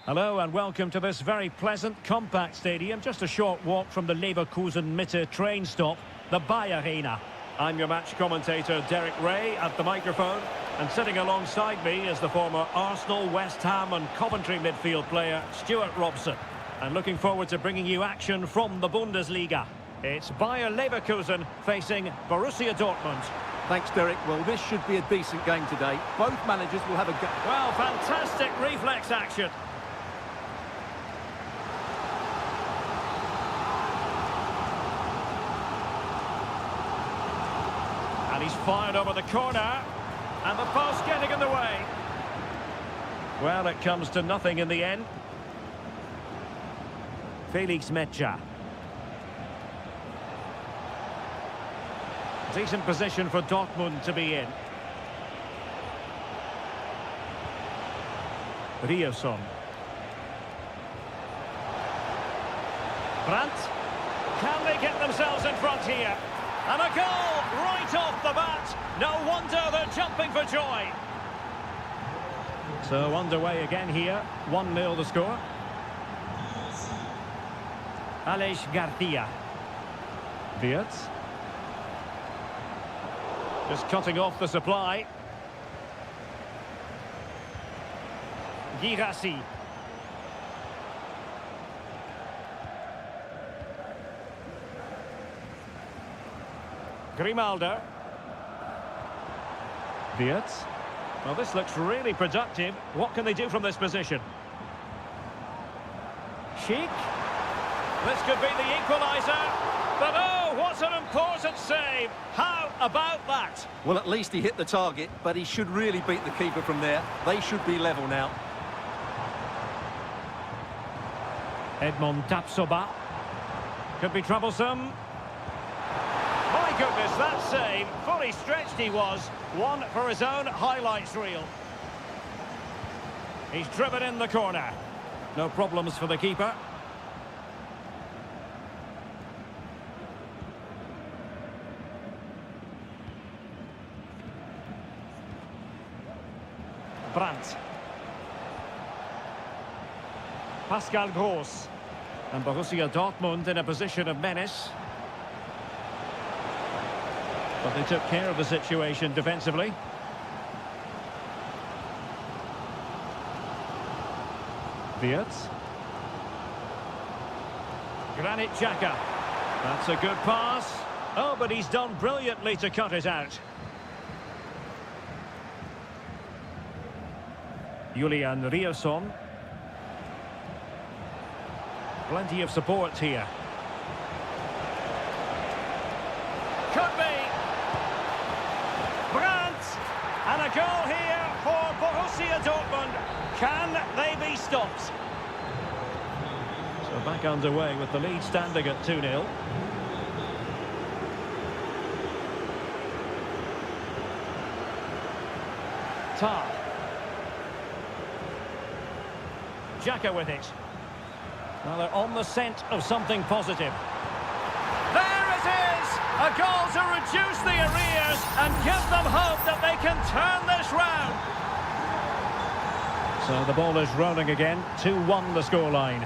Speaker 1: Hello and welcome to this very pleasant, compact stadium, just a short walk from the Leverkusen Mitte train stop, the Bayer Arena. I'm your match commentator, Derek Ray, at the microphone, and sitting alongside me is the former Arsenal, West Ham and Coventry midfield player, Stuart Robson. And looking forward to bringing you action from the Bundesliga. It's Bayer Leverkusen facing Borussia Dortmund.
Speaker 2: Thanks, Derek. Well, this should be a decent game today. Both managers will have a go.
Speaker 1: Well, fantastic reflex action. And he's fired over the corner. And the post getting in the way. Well, it comes to nothing in the end. Felix Mecha. Decent position for Dortmund to be in. Ryerson. Brandt. Can they get themselves in front here? And a goal right off the bat. No wonder they're jumping for joy. So underway again here. 1-0 the score. Aleix Garcia. Wirtz. Just cutting off the supply. Girassi. Grimaldo. Wirtz. Well, this looks really productive. What can they do from this position? Sheik. This could be the equaliser. But oh, what an important save. How about that?
Speaker 2: Well, at least he hit the target, but he should really beat the keeper from there. They should be level now.
Speaker 1: Edmond Tapsoba. Could be troublesome. My goodness, that save. Fully stretched he was. One for his own highlights reel. He's driven in the corner. No problems for the keeper. Brandt. Pascal Gross. And Borussia Dortmund in a position of menace. But they took care of the situation defensively. Wirtz. Granit Xhaka. That's a good pass. Oh, but he's done brilliantly to cut it out. Julian Ryerson. Plenty of support here. Could be. Brandt. And a goal here for Borussia Dortmund. Can they be stopped? So back underway with the lead standing at 2-0. Tar. Xhaka with it. Well, they're on the scent of something positive. There it is! A goal to reduce the arrears and give them hope that they can turn this round. So the ball is rolling again. 2-1 the scoreline.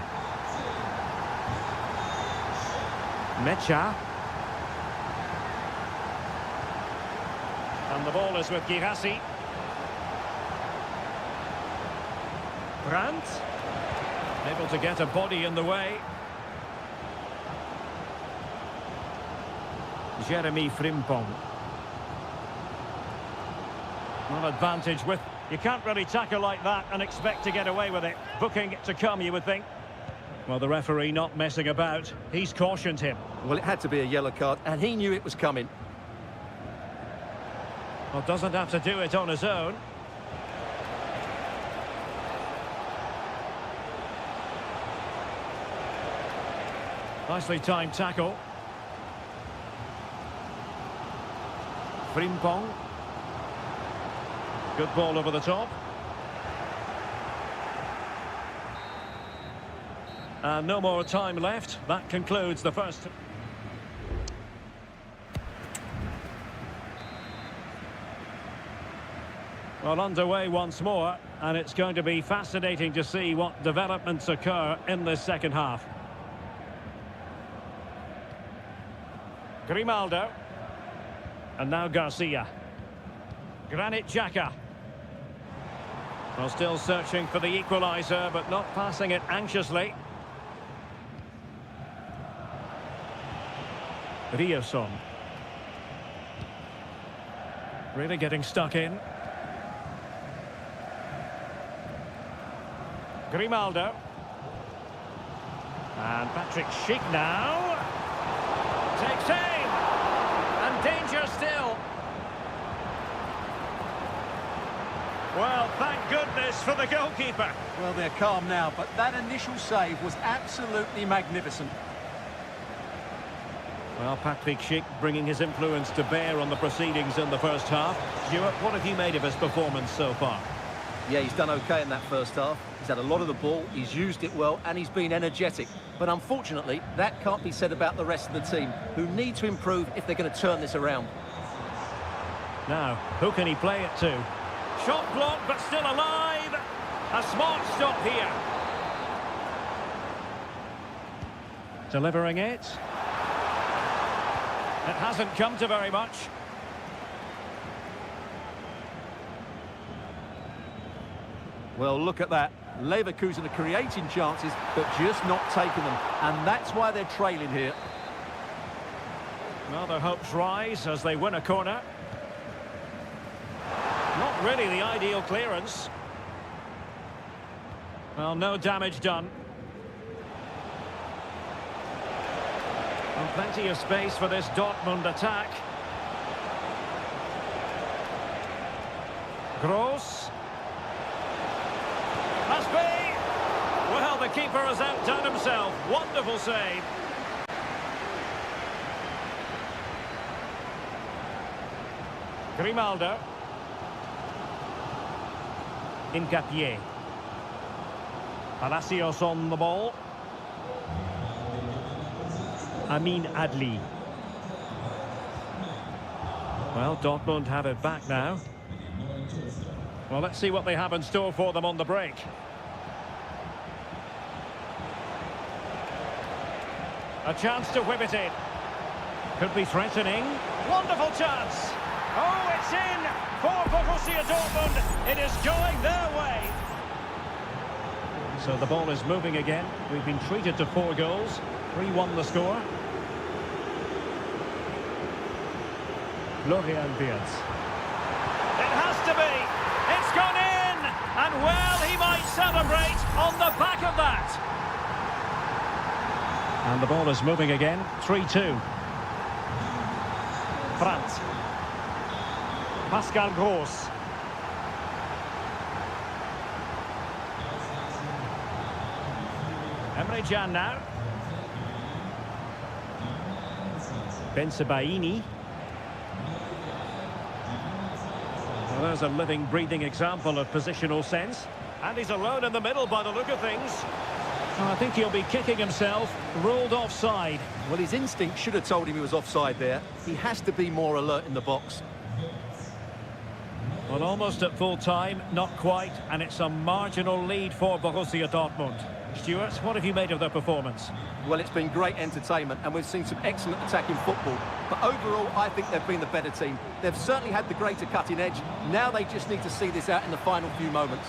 Speaker 1: Mecha. And the ball is with Girassi. Brandt. Able to get a body in the way. Jeremy Frimpong. Well, advantage with... You can't really tackle like that and expect to get away with it. Booking to come, you would think. Well, the referee not messing about. He's cautioned him.
Speaker 2: Well, it had to be a yellow card, and he knew it was coming.
Speaker 1: Well, doesn't have to do it on his own. Nicely timed tackle. Frimpong. Good ball over the top. And no more time left. That concludes the first. Well, underway once more, and it's going to be fascinating to see what developments occur in this second half. Grimaldo. And now Garcia. Granit Xhaka. Well, still searching for the equaliser, but not passing it anxiously. Rierson. Really getting stuck in. Grimaldo. And Patrick Schick now. Takes aim. And danger still. Well, thank goodness for the goalkeeper.
Speaker 2: Well, they're calm now, but that initial save was absolutely magnificent.
Speaker 1: Well, Patrick Schick bringing his influence to bear on the proceedings in the first half. Stuart, what have you made of his performance so far?
Speaker 2: Yeah, he's done okay in that first half. He's had a lot of the ball, he's used it well, and he's been energetic. But unfortunately, that can't be said about the rest of the team, who need to improve if they're going to turn this around.
Speaker 1: Now, who can he play it to? Shot blocked, but still alive. A smart stop here. Delivering it. It hasn't come to very much.
Speaker 2: Well, look at that. Leverkusen are creating chances, but just not taking them. And that's why they're trailing here.
Speaker 1: Well, their hopes rise as they win a corner. Not really the ideal clearance. Well, no damage done. And plenty of space for this Dortmund attack. Gross. Must be. Well, the keeper has outdone himself. Wonderful save. Grimaldo. Incapié. Palacios on the ball. Amin Adli. Well, Dortmund have it back now. Well, let's see what they have in store for them on the break. A chance to whip it in. Could be threatening. Wonderful chance. Oh, it's in for Borussia Dortmund. It is going their way. So the ball is moving again. We've been treated to 4 goals. 3-1 the score. Florian Wirtz. It has to be. It's gone in. And well, he might celebrate on the back of that. And the ball is moving again. 3-2. Brandt. Pascal Gross. Emre Can now. Bensebaini. Well, there's a living, breathing example of positional sense. And he's alone in the middle by the look of things. Oh, I think he'll be kicking himself. Ruled offside.
Speaker 2: Well, his instinct should have told him he was offside there. He has to be more alert in the box.
Speaker 1: Well, almost at full time, not quite, and it's a marginal lead for Borussia Dortmund. Stuart, what have you made of their performance?
Speaker 2: Well, it's been great entertainment, and we've seen some excellent attacking football. But overall, I think they've been the better team. They've certainly had the greater cutting edge. Now they just need to see this out in the final few moments.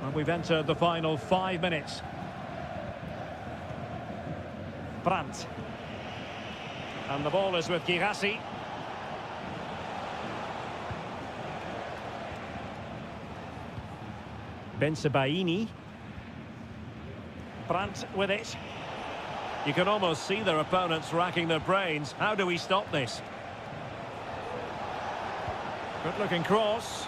Speaker 1: And we've entered the final 5 minutes. Brandt. And the ball is with Girassi. Bensebaini. Brandt with it. You can almost see their opponents racking their brains. How do we stop this? Good looking cross.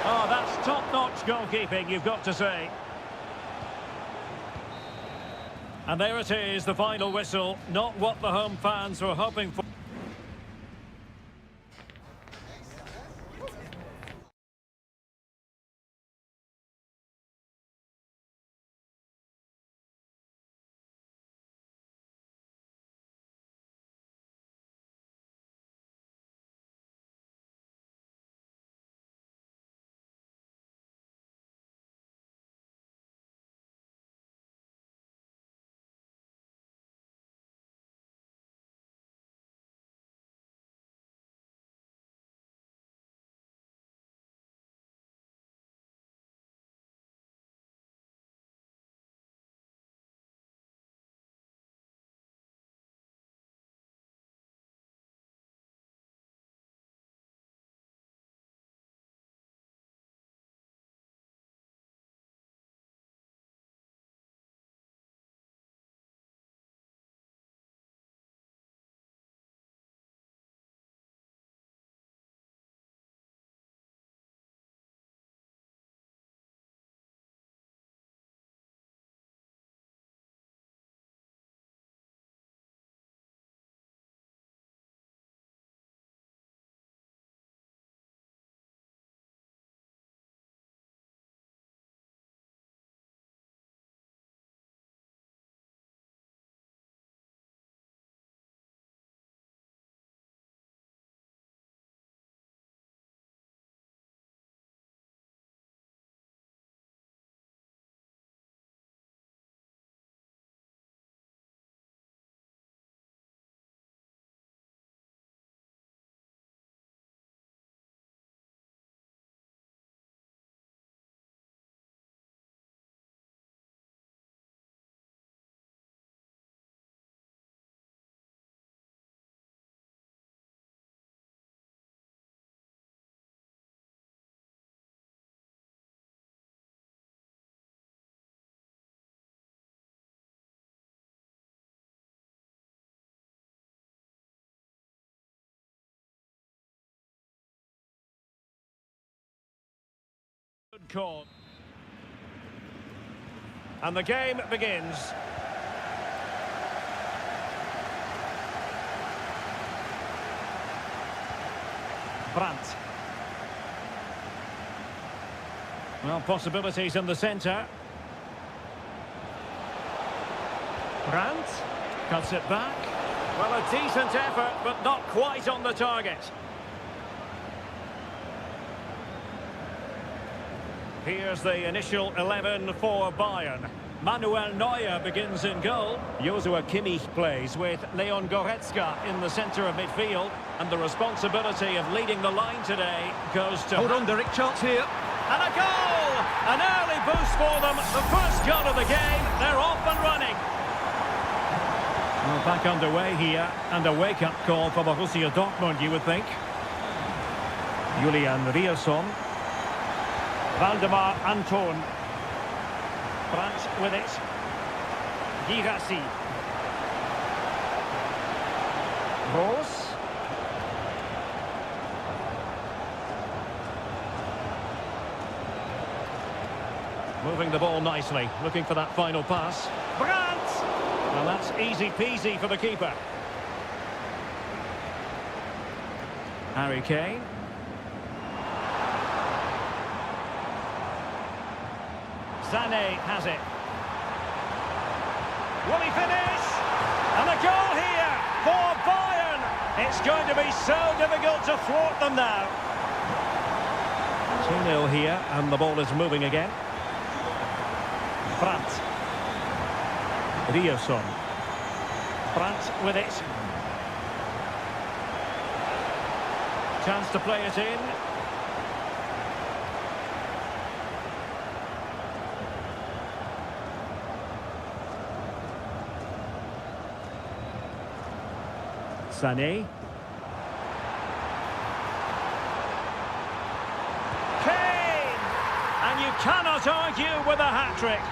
Speaker 1: Oh, that's top-notch goalkeeping, you've got to say. And there it is, the final whistle. Not what the home fans were hoping for. Good call. And the game begins. Brandt. Well, possibilities in the centre. Brandt cuts it back. Well, a decent effort, but not quite on the target. Here's the initial 11 for Bayern. Manuel Neuer begins in goal. Joshua Kimmich plays with Leon Goretzka in the centre of midfield. And the responsibility of leading the line today goes to...
Speaker 2: Hold on, Derek, chance here.
Speaker 1: And a goal! An early boost for them. The first goal of the game. They're off and running. Well, back underway here. And a wake-up call for Borussia Dortmund, you would think. Julian Rierson. Valdemar Anton. Brandt with it. Girassi. Rose. Moving the ball nicely, looking for that final pass. Brandt! Well, that's easy peasy for the keeper. Harry Kane. Sané has it. Will he finish? And a goal here for Bayern. It's going to be so difficult to thwart them now. 2-0 here, and the ball is moving again. Brandt. Rierson. Brandt with it. Chance to play it in. Sané. Kane! And you cannot argue with a hat-trick.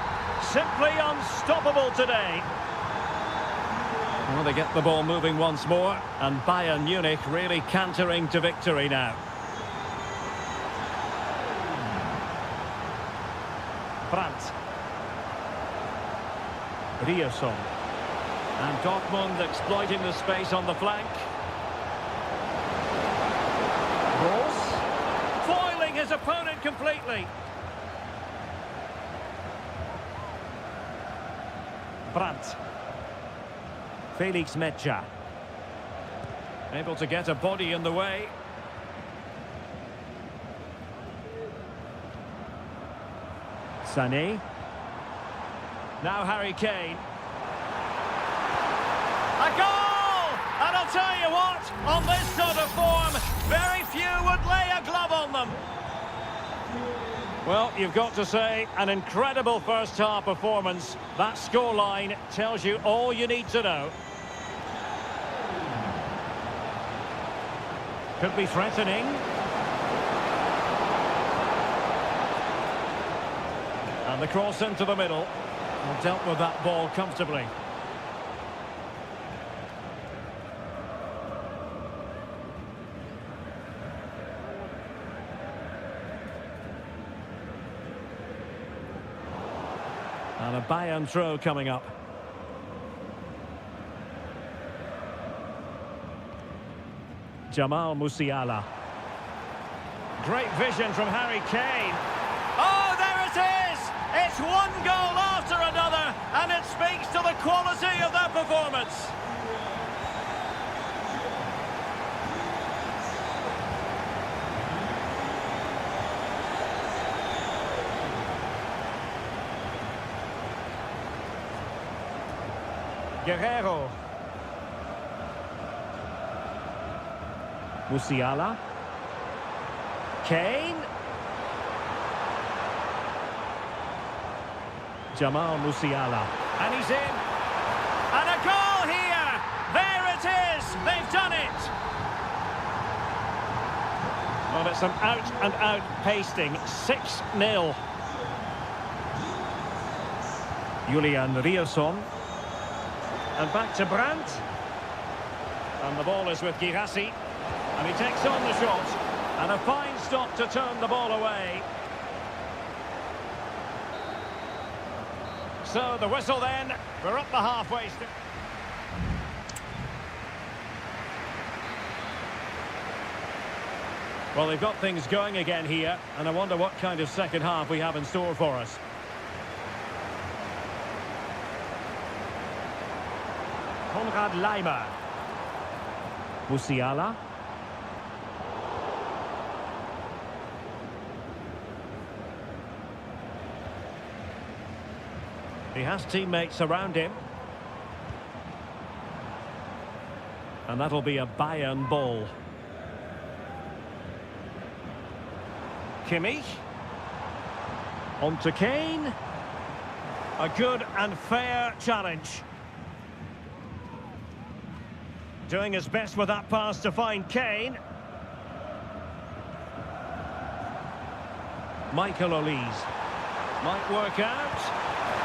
Speaker 1: Simply unstoppable today. Well, they get the ball moving once more, and Bayern Munich really cantering to victory now. Brandt. Rierson. And Dortmund exploiting the space on the flank. Rose. Foiling his opponent completely. Brandt. Felix Metscher. Able to get a body in the way. Sané. Now Harry Kane. A goal! And I'll tell you what, on this sort of form, very few would lay a glove on them. Well, you've got to say, an incredible first-half performance. That scoreline tells you all you need to know. Could be threatening. And the cross into the middle. Well, dealt with that ball comfortably. And a Bayern throw coming up. Jamal Musiala. Great vision from Harry Kane. Oh, there it is! It's one goal after another, and it speaks to the quality of their performance. Guerrero. Musiala. Kane. Jamal Musiala. And he's in. And a goal here! There it is! They've done it! Well, it's an out-and-out pasting. 6-0. Julian Rierson. And back to Brandt. And the ball is with Girassi. And he takes on the shot. And a fine stop to turn the ball away. So the whistle then. We're up the halfway stage. Well, they've got things going again here, and I wonder what kind of second half we have in store for us. Konrad Laimer. Musiala. He has teammates around him. And that'll be a Bayern ball. Kimmich. On to Kane. A good and fair challenge. Doing his best with that pass to find Kane. Michael Olise. Might work out.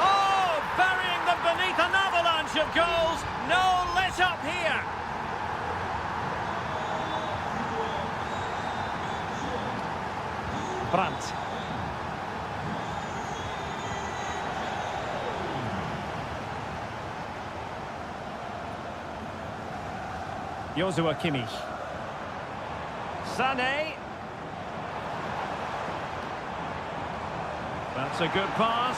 Speaker 1: Oh, burying them beneath an avalanche of goals. No let up here. Brandt. Joshua Kimmich. Sané. That's a good pass.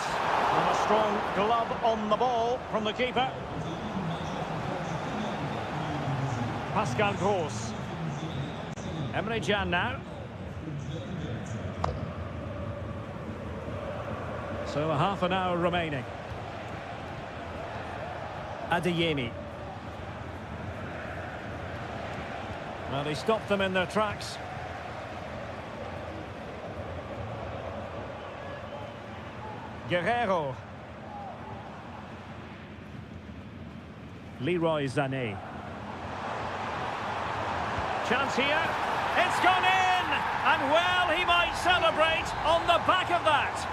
Speaker 1: And a strong glove on the ball from the keeper. Pascal Gross. Emre Can now. So a half an hour remaining. Adeyemi. Well, he stopped them in their tracks. Guerrero. Leroy Sané. Chance here. It's gone in! And well, he might celebrate on the back of that.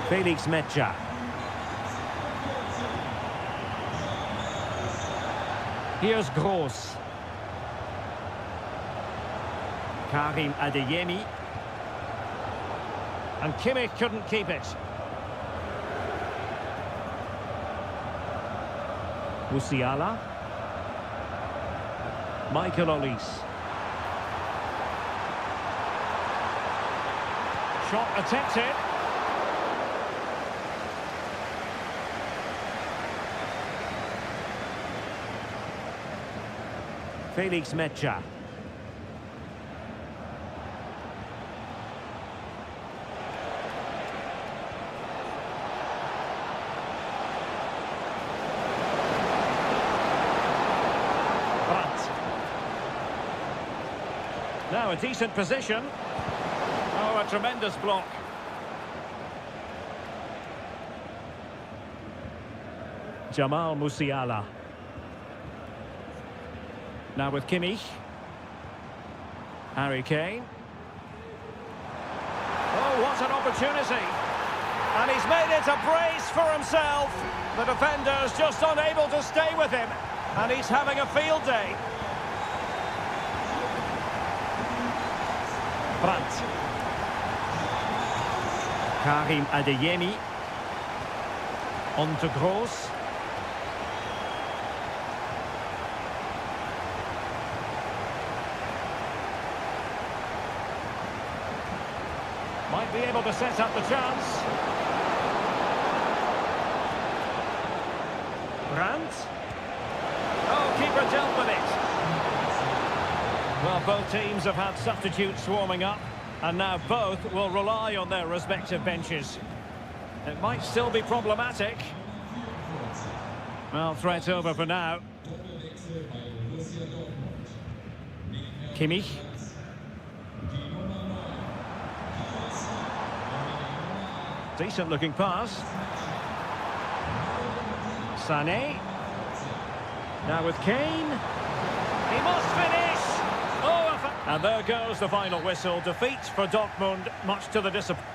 Speaker 1: Felix Mecha. Here's Gross. Karim Adeyemi. And Kimmich couldn't keep it. Musiala. Michael Olise. Shot attempted. Felix Mecha. Now a decent position. Oh, a tremendous block. Jamal Musiala. Now with Kimmich. Harry Kane. Oh, what an opportunity. And he's made it a brace for himself. The defender's just unable to stay with him. And he's having a field day. Brandt. Karim Adeyemi. On to Gross. Might be able to set up the chance. Brandt. Oh, keeper dealt with it. Well, both teams have had substitutes warming up, and now both will rely on their respective benches. It might still be problematic. Well, threat over for now. Kimmich. Decent looking pass. Sané. Now with Kane. He must finish! Oh, and there goes the final whistle. Defeat for Dortmund, much to the disappointment.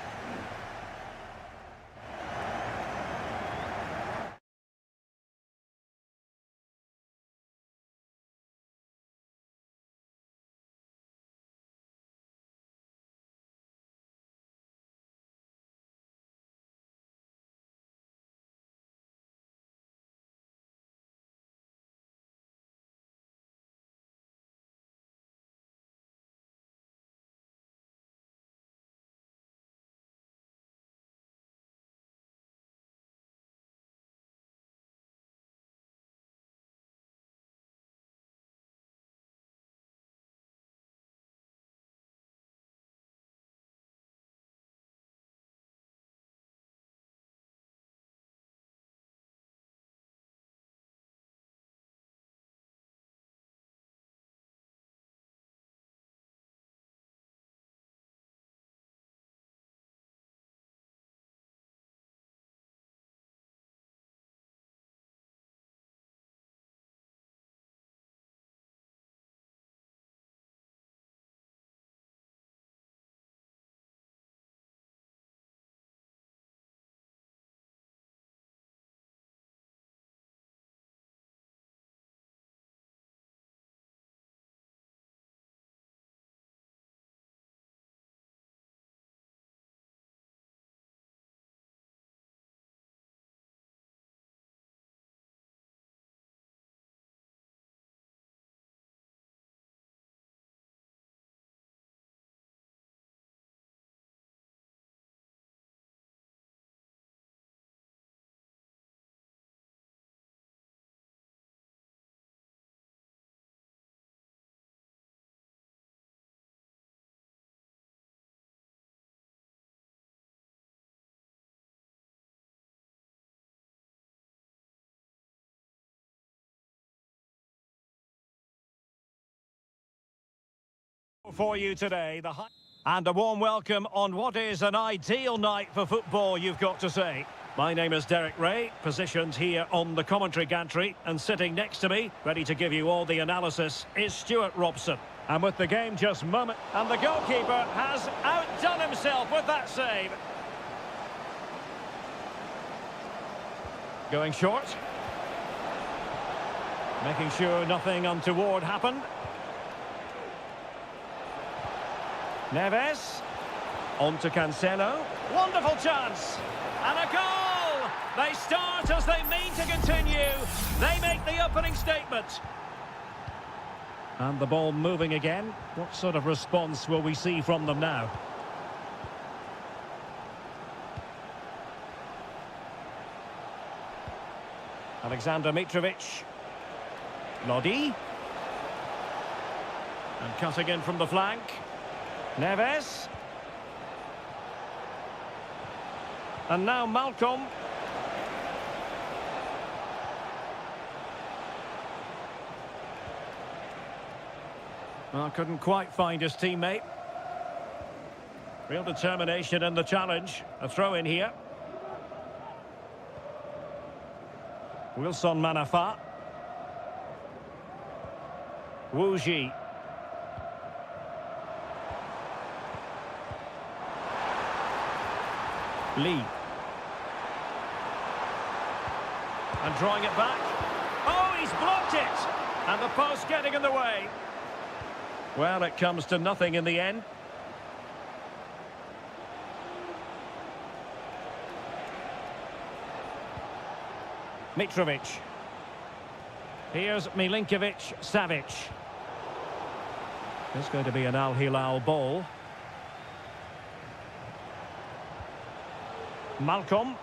Speaker 1: for you today. And a warm welcome on what is an ideal night for football, you've got to say. My name is Derek Ray, positioned here on the commentary gantry, and sitting next to me, ready to give you all the analysis, is Stuart Robson. And with the game just moment, and the goalkeeper has outdone himself with that save. Going short. Making sure nothing untoward happened. Neves. On to Cancelo. Wonderful chance. And a goal! They start as they mean to continue. They make the opening statement. And the ball moving again. What sort of response will we see from them now? Alexander Mitrovic. Lodi. And cutting in from the flank. Neves. And now Malcolm. Well, couldn't quite find his teammate. Real determination in the challenge. A throw in here. Wilson Manafa. Wu Ji. Lee. And drawing it back. Oh, he's blocked it! And the post getting in the way. Well, it comes to nothing in the end. Mitrovic. Here's Milinkovic-Savic. It's going to be an Al Hilal ball. Malcolm.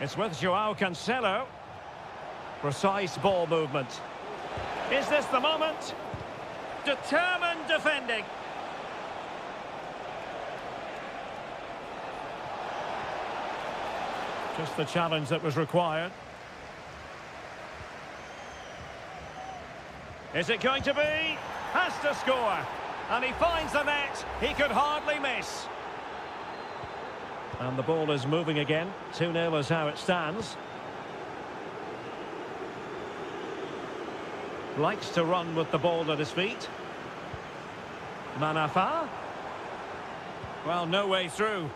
Speaker 1: It's with Joao Cancelo. Precise ball movement. Is this the moment? Determined defending. Just the challenge that was required. Is it going to be? Has to score. And he finds the net. He could hardly miss. And the ball is moving again. 2-0 is how it stands. Likes to run with the ball at his feet. Manafa. Well, no way through.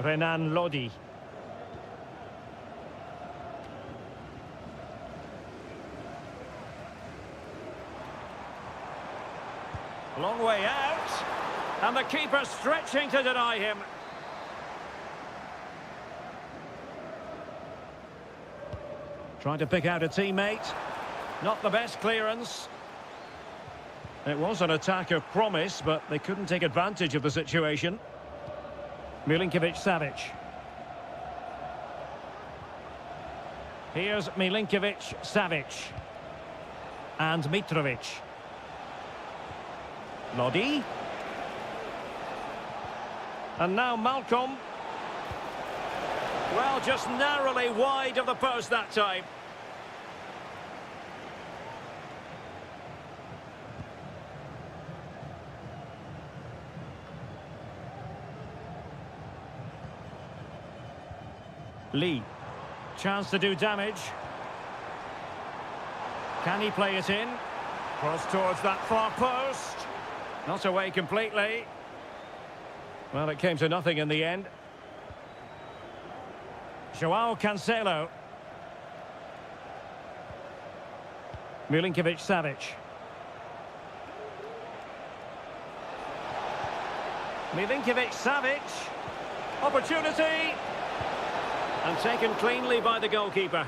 Speaker 1: Renan Lodi. Long way out. And the keeper stretching to deny him. Trying to pick out a teammate. Not the best clearance. It was an attack of promise, but they couldn't take advantage of the situation. Milinkovic-Savic. Here's Milinkovic-Savic. And Mitrovic. Lodi. And now Malcolm. Well, just narrowly wide of the post that time. Lee. Chance to do damage. Can he play it in? Cross towards that far post. Not away completely. Well, it came to nothing in the end. Joao Cancelo. Milinkovic-Savic. Milinkovic-Savic. Opportunity. And taken cleanly by the goalkeeper.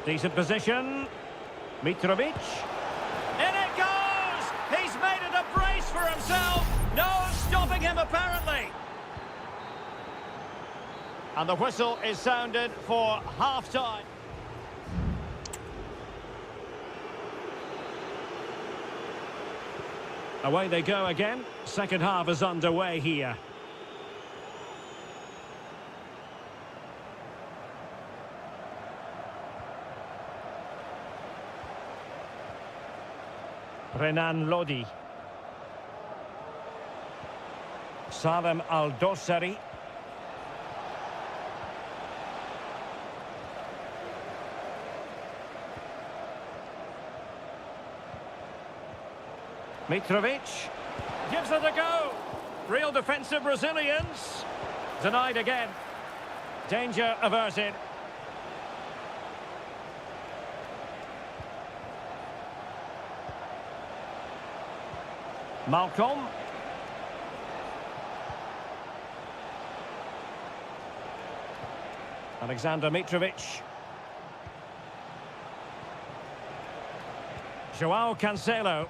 Speaker 1: Decent position. Mitrovic. In it goes! He's made it a brace for himself. No stopping him, apparently. And the whistle is sounded for half-time. Away they go again. Second half is underway here. Renan Lodi. Salem Al-Dossari. Mitrovic gives it a go. Real defensive Brazilians. Denied again. Danger averted. Malcolm. Alexander Mitrovic. Joao Cancelo.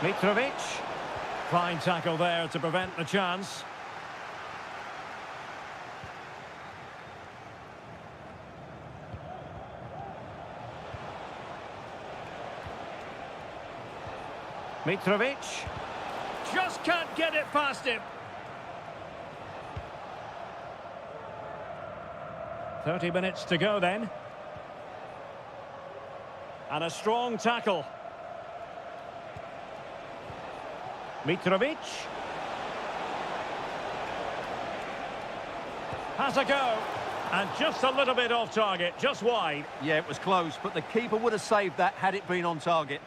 Speaker 1: Mitrovic. Fine tackle there to prevent the chance. Mitrovic. Just can't get it past him. 30 minutes to go then. And a strong tackle. Mitrovic. Has a go. And just a little bit off target, just wide.
Speaker 2: Yeah, it was close, but the keeper would have saved that had it been on target.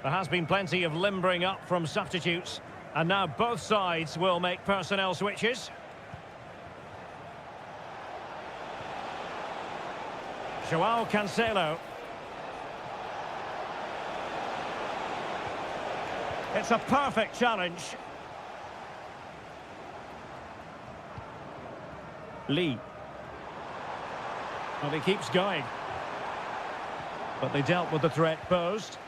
Speaker 1: There has been plenty of limbering up from substitutes. And now both sides will make personnel switches. Joao Cancelo. It's a perfect challenge. Lee. Well, he keeps going. But they dealt with the threat posed.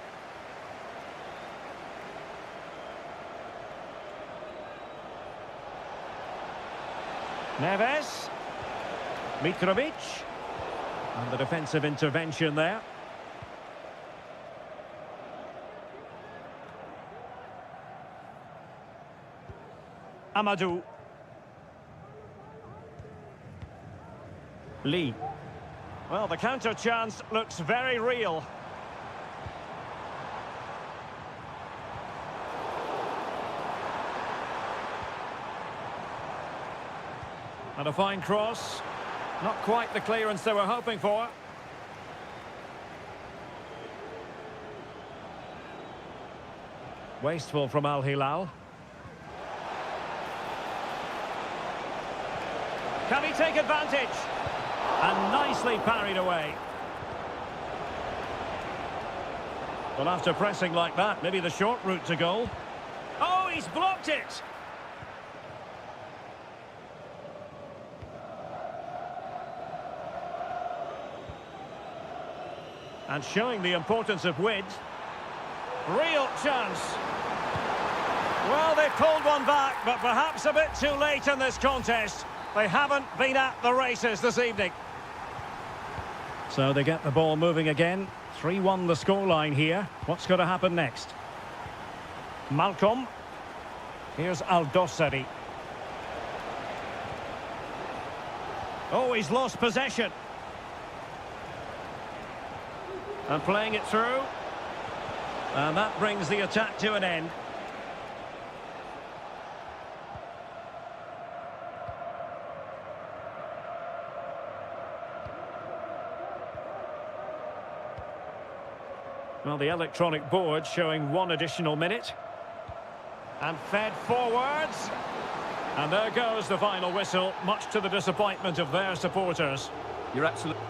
Speaker 1: Neves. Mitrovic. And the defensive intervention there. Amadou. Lee. Well, the counter chance looks very real. And a fine cross. Not quite the clearance they were hoping for. Wasteful from Al Hilal. Can he take advantage? And nicely parried away. Well, after pressing like that, maybe the short route to goal. Oh, he's blocked it! And showing the importance of width. Real chance. Well, they pulled one back, but perhaps a bit too late in this contest. They haven't been at the races this evening. So they get the ball moving again. 3-1 the scoreline here. What's going to happen next? Malcolm. Here's Al-Dossari. Oh, he's lost possession. And playing it through. And that brings the attack to an end. Well, the electronic board showing 1 additional minute. And fed forwards. And there goes the final whistle, much to the disappointment of their supporters.
Speaker 2: You're absolutely...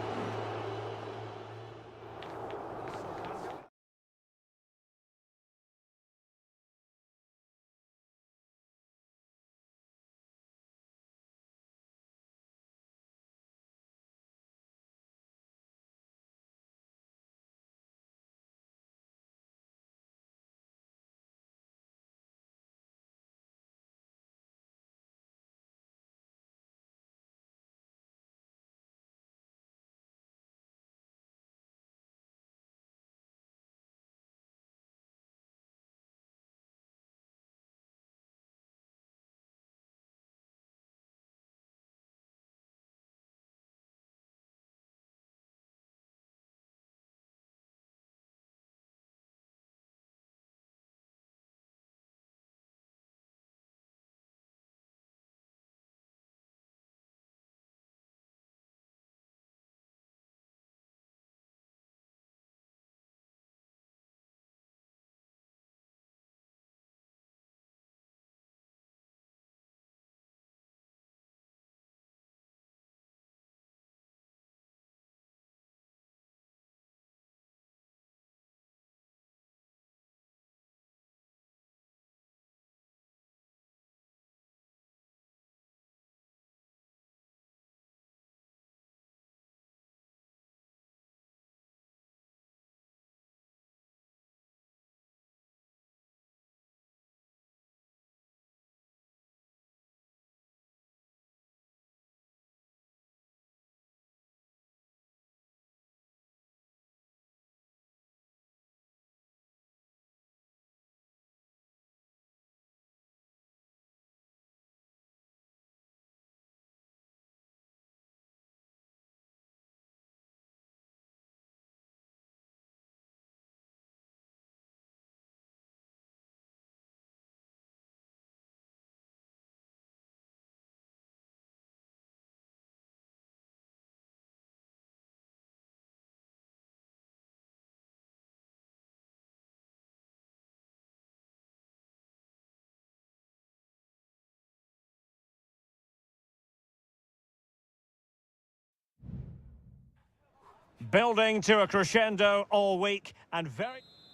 Speaker 1: Building to a crescendo all week and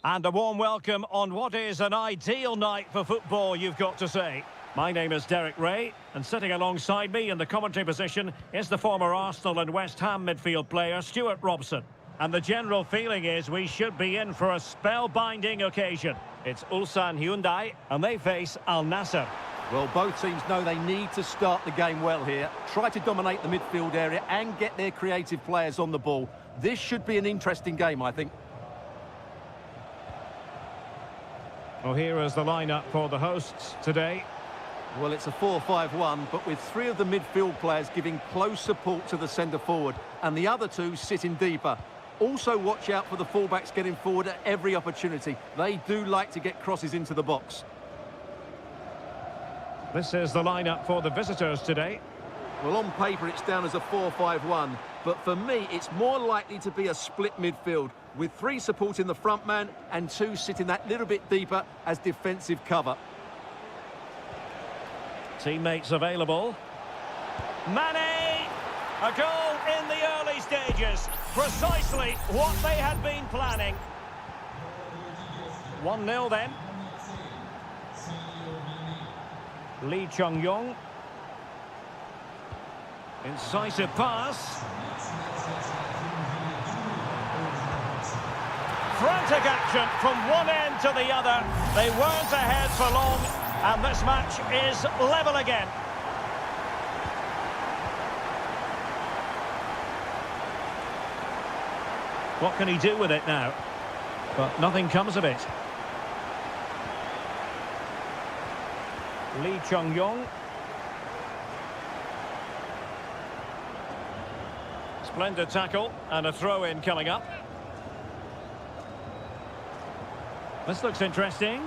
Speaker 1: a warm welcome on what is an ideal night for football, you've got to say. My name is Derek Ray, and sitting alongside me in the commentary position is the former Arsenal and West Ham midfield player Stuart Robson. And the general feeling is we should be in for a spellbinding occasion. It's Ulsan Hyundai, and they face Al Nassr.
Speaker 2: Well, both teams know they need to start the game well here. Try to dominate the midfield area and get their creative players on the ball. This should be an interesting game, I think.
Speaker 1: Well, here is the lineup for the hosts today.
Speaker 2: Well, it's a 4-5-1, but with three of the midfield players giving close support to the centre-forward, and the other two sitting deeper. Also watch out for the fullbacks getting forward at every opportunity. They do like to get crosses into the box.
Speaker 1: This is the lineup for the visitors today.
Speaker 2: Well, on paper it's down as a 4-5-1, but for me it's more likely to be a split midfield, with three supporting the front man and two sitting that little bit deeper as defensive cover.
Speaker 1: Teammates available. Mane! A goal in the early stages. Precisely what they had been planning. 1-0 then. Lee Chung-yong. Incisive pass. Frantic action from one end to the other. They weren't ahead for long, and this match is level again. What can he do with it now? But nothing comes of it. Lee Chung-yong. Splendid tackle and a throw-in coming up. This looks interesting.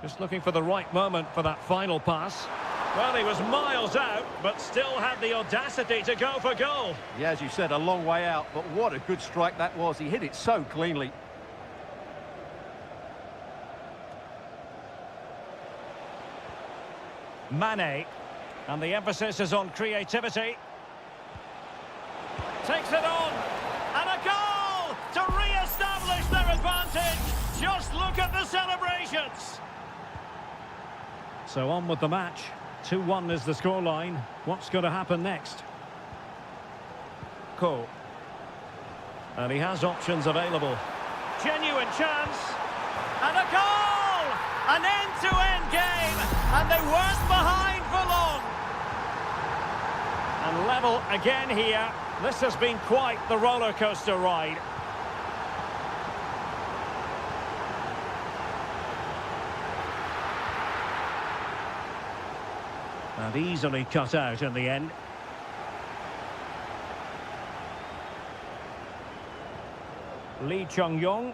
Speaker 1: Just looking for the right moment for that final pass. Well, he was miles out, but still had the audacity to go for goal.
Speaker 2: Yeah, as you said, a long way out, but what a good strike that was. He hit it so cleanly.
Speaker 1: Mane, and the emphasis is on creativity. Takes it on, and a goal to re-establish their advantage. Just look at the celebrations. So on with the match. 2-1 is the scoreline. What's going to happen next? Cole. And he has options available. Genuine chance. And a goal! An end-to-end game. And they weren't behind for long. And level again here. This has been quite the roller coaster ride. And easily cut out in the end. Lee Chung-yong.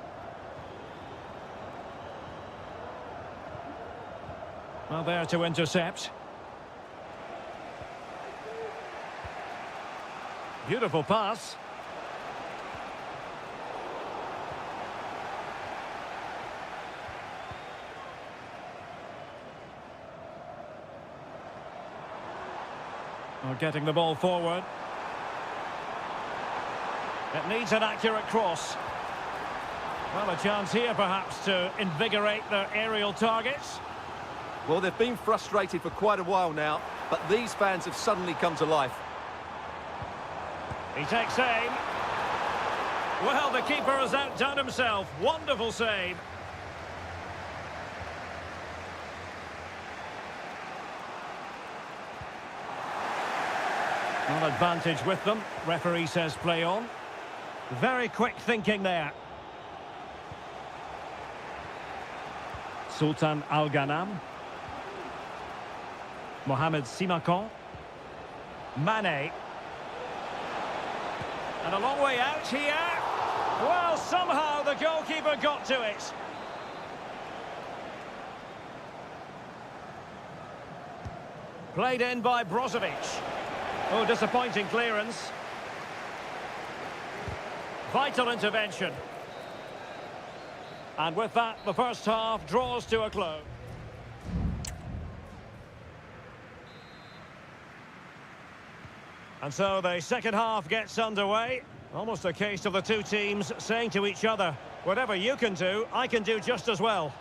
Speaker 1: Well, there to intercept. Beautiful pass. Well, getting the ball forward. It needs an accurate cross. Well, a chance here perhaps to invigorate their aerial targets.
Speaker 2: Well, they've been frustrated for quite a while now, but these fans have suddenly come to life.
Speaker 1: He takes aim. Well, the keeper has outdone himself. Wonderful save. Well, advantage with them. Referee says play on. Very quick thinking there. Sultan Al-Ghanam. Mohamed Simakan. Mane. And a long way out here. Well, somehow the goalkeeper got to it. Played in by Brozovic. Oh, disappointing clearance. Vital intervention. And with that, the first half draws to a close. And so the second half gets underway. Almost a case of the two teams saying to each other, whatever you can do, I can do just as well.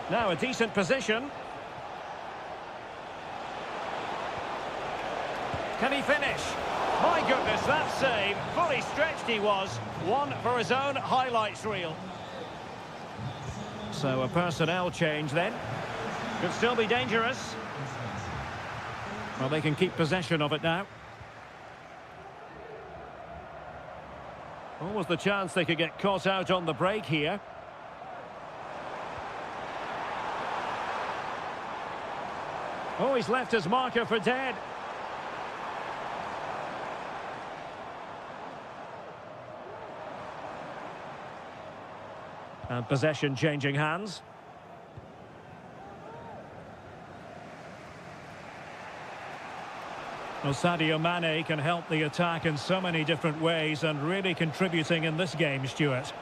Speaker 1: Now a decent position. Can he finish? My goodness, that save. Fully stretched he was. One for his own highlights reel. So a personnel change then. Could still be dangerous. Well, they can keep possession of it now. Always the chance they could get caught out on the break here. Oh, he's left his marker for dead. And possession changing hands. Well, Sadio Mane can help the attack in so many different ways and really contributing in this game, Stuart.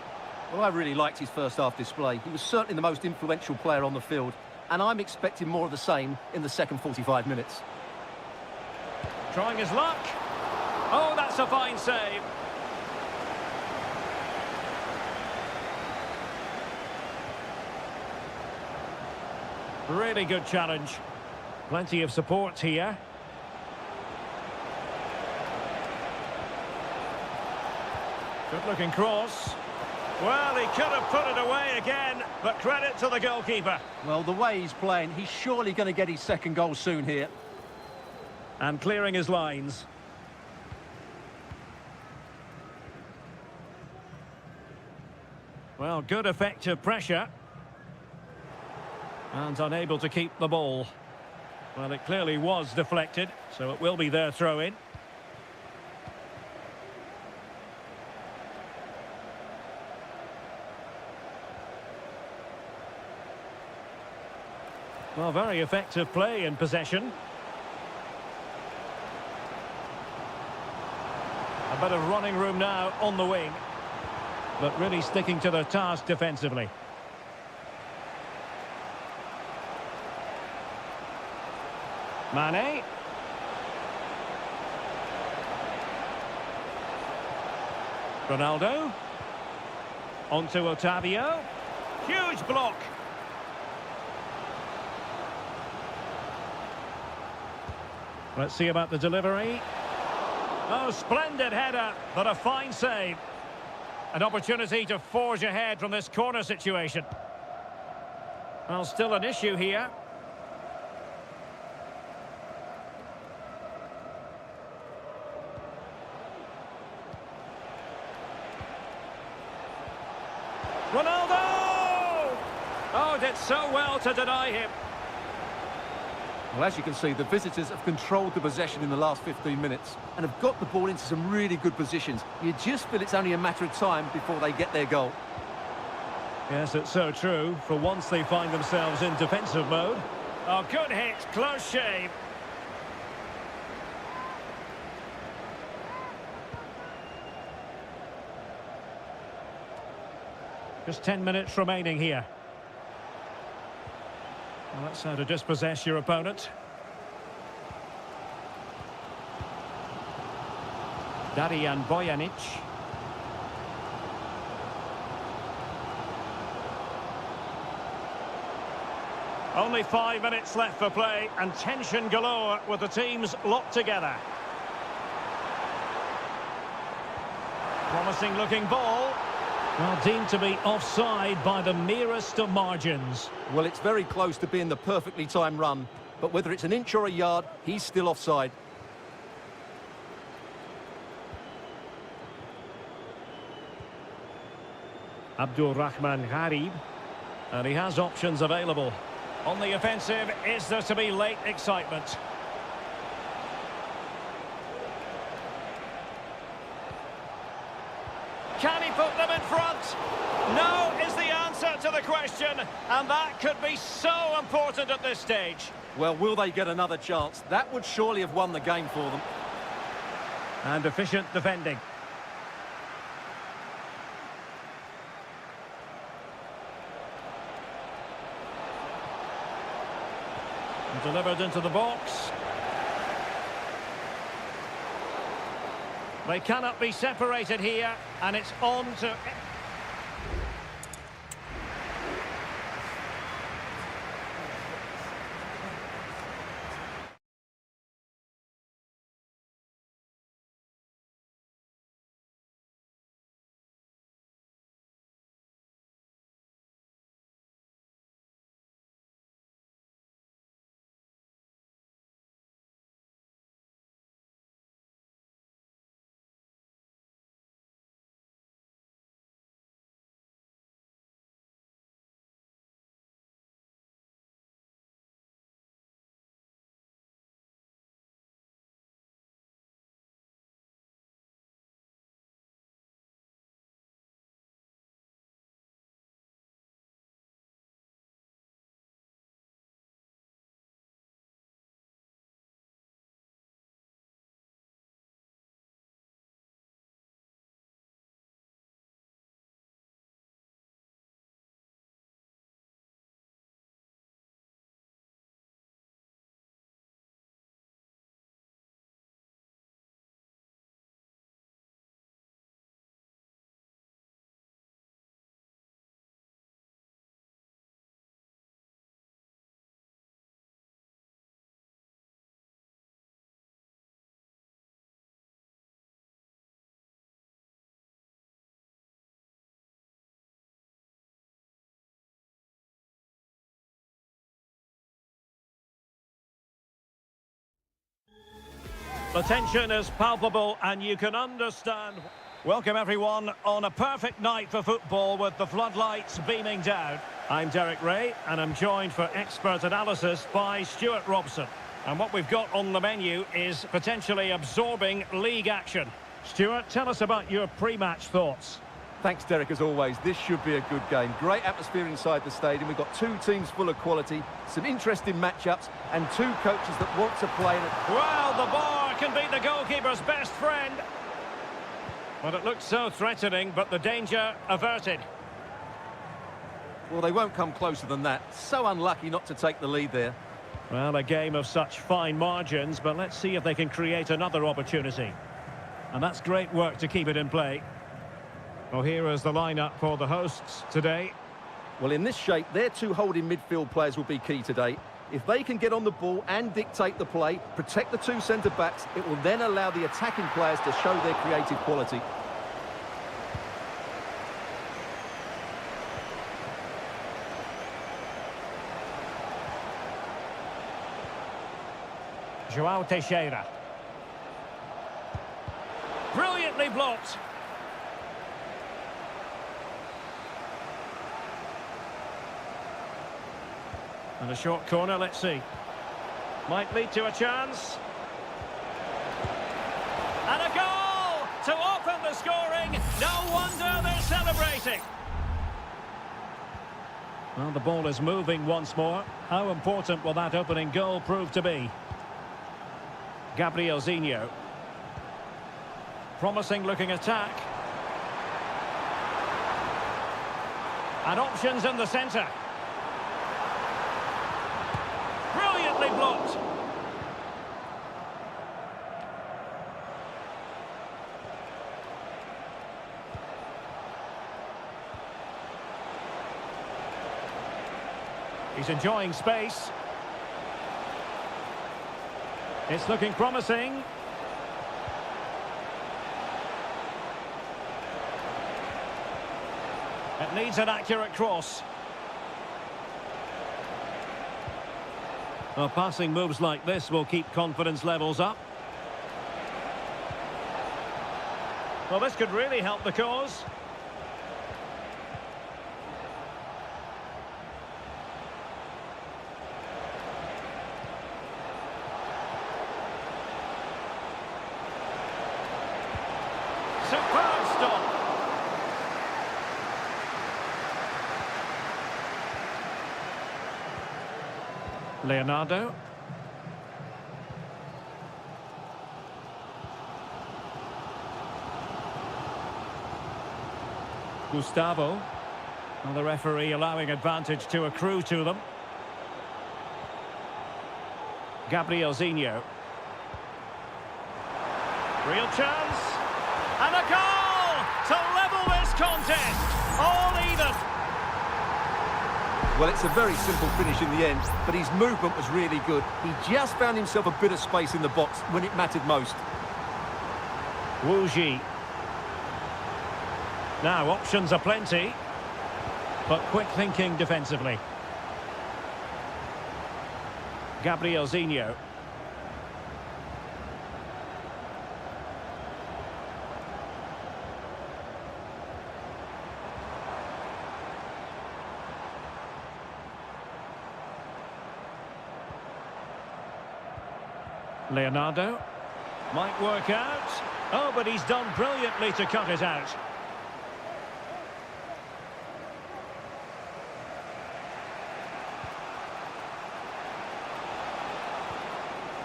Speaker 2: Well, I really liked his first half display. He was certainly the most influential player on the field, and I'm expecting more of the same in the second 45 minutes.
Speaker 1: Trying his luck. Oh, that's a fine save. Really good challenge. Plenty of support here. Good-looking cross. Well, he could have put it away again, but credit to the goalkeeper.
Speaker 2: Well, the way he's playing, he's surely going to get his second goal soon here.
Speaker 1: And clearing his lines. Well, good effective pressure. And unable to keep the ball. Well, it clearly was deflected, so it will be their throw-in. Well, very effective play in possession. A bit of running room now on the wing. But really sticking to the task defensively. Mane. Ronaldo. Onto Otavio. Huge block. Let's see about the delivery. Oh, splendid header, but a fine save. An opportunity to forge ahead from this corner situation. Well, still an issue here. Ronaldo! Oh, did so well to deny him.
Speaker 2: Well, as you can see, the visitors have controlled the possession in the last 15 minutes and have got the ball into some really good positions. You just feel it's only a matter of time before they get their goal.
Speaker 1: Yes, it's so true. For once they find themselves in defensive mode. Oh, good hit, close shave. Just 10 minutes remaining here. Well, that's how to dispossess your opponent. Darijan Bojanic. Only 5 minutes left for play and tension galore with the teams locked together. Promising looking ball. Well, deemed to be offside by the merest of margins.
Speaker 2: Well, it's very close to being the perfectly timed run, but whether it's an inch or a yard, he's still offside.
Speaker 1: Abdul Rahman Gharib, and he has options available. On the offensive, is there to be late excitement? Can he put them in front? No is the answer to the question, and that could be so important at this stage.
Speaker 2: Well, will they get another chance? That would surely have won the game for them.
Speaker 1: And efficient defending. And delivered into the box. They cannot be separated here, and it's on to... The tension is palpable and you can understand. Welcome everyone on a perfect night for football with the floodlights beaming down. I'm Derek Ray and I'm joined for expert analysis by Stuart Robson. And what we've got on the menu is potentially absorbing league action. Stuart, tell us about your pre-match thoughts.
Speaker 2: Thanks, Derek, as always. This should be a good game. Great atmosphere inside the stadium. We've got two teams full of quality, some interesting matchups, and two coaches that want to play.
Speaker 1: Well, the bar can be the goalkeeper's best friend. But it looks so threatening, but the danger averted.
Speaker 2: Well, they won't come closer than that. So unlucky not to take the lead there.
Speaker 1: Well, a game of such fine margins, but let's see if they can create another opportunity. And that's great work to keep it in play. Well, here is the lineup for the hosts today.
Speaker 2: Well, in this shape, their two holding midfield players will be key today. If they can get on the ball and dictate the play, protect the two centre-backs, it will then allow the attacking players to show their creative quality.
Speaker 1: João Teixeira. Brilliantly blocked. And a short corner, let's see. Might lead to a chance. And a goal to open the scoring. No wonder they're celebrating. Well, the ball is moving once more. How important will that opening goal prove to be? Gabriel Zinho. Promising looking attack. And options in the centre. Brilliantly blocked. He's enjoying space. It's looking promising. It needs an accurate cross. Well, passing moves like this will keep confidence levels up. Well, this could really help the cause. Superb stop. Leonardo. Gustavo. Well, the referee allowing advantage to accrue to them. Gabrielzinho. Real chance. And a goal to level this contest. All even.
Speaker 2: Well, it's a very simple finish in the end, but his movement was really good. He just found himself a bit of space in the box when it mattered most.
Speaker 1: Wu Ji. Now, options are plenty, but quick thinking defensively. Gabrielzinho. Leonardo. Might work out. Oh, but he's done brilliantly to cut it out.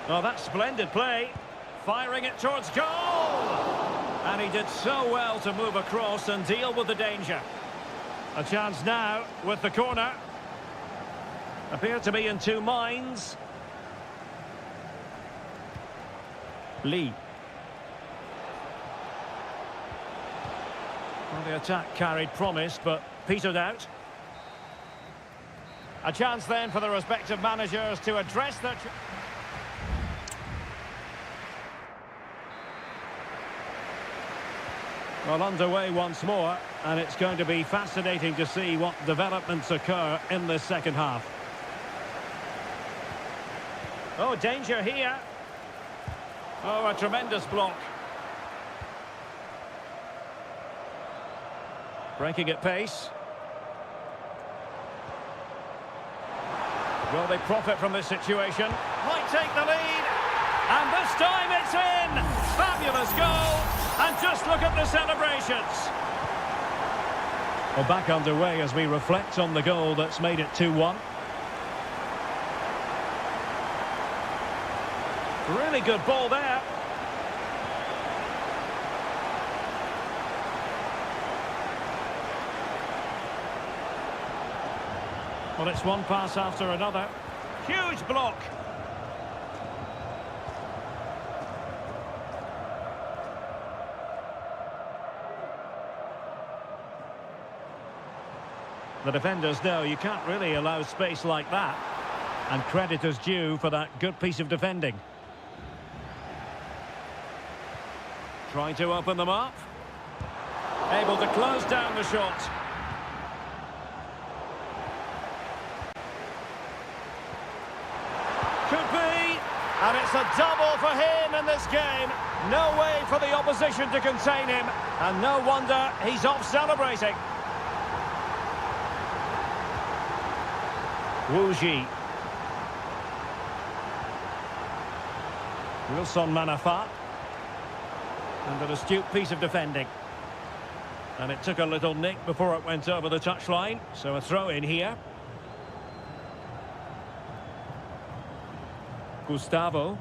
Speaker 1: Oh, that's splendid play. Firing it towards goal. And he did so well to move across and deal with the danger. A chance now with the corner. Appear to be in two minds. Lee. Well, the attack carried promise, but petered out. A chance then for the respective managers to address their... Well, underway once more, and it's going to be fascinating to see what developments occur in this second half. Oh, danger here. Oh, a tremendous block. Breaking at pace. Will they profit from this situation? Might take the lead. And this time it's in. Fabulous goal. And just look at the celebrations. Well, back underway as we reflect on the goal that's made it 2-1. Really good ball there. Well, it's one pass after another. Huge block. The defenders know you can't really allow space like that. And credit is due for that good piece of defending. Trying to open them up. Able to close down the shot. Could be. And it's a double for him in this game. No way for the opposition to contain him. And no wonder he's off celebrating. Wu Ji. Wilson Manafat. And an astute piece of defending. And it took a little nick before it went over the touchline. So a throw in here. Gustavo.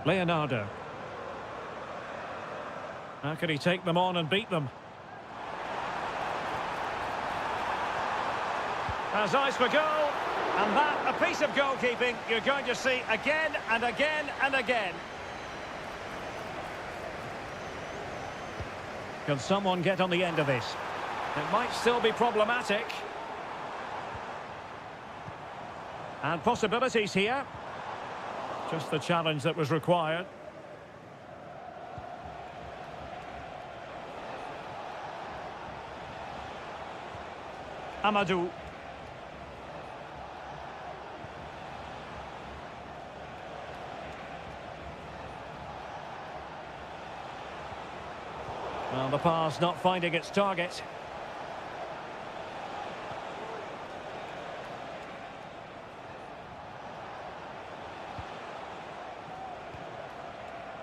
Speaker 1: Leonardo. How can he take them on and beat them? Has eyes for goal. And that, a piece of goalkeeping you're going to see again and again and again. Can someone get on the end of this? It might still be problematic. And possibilities here. Just the challenge that was required. Amadou. Well, the pass not finding its target.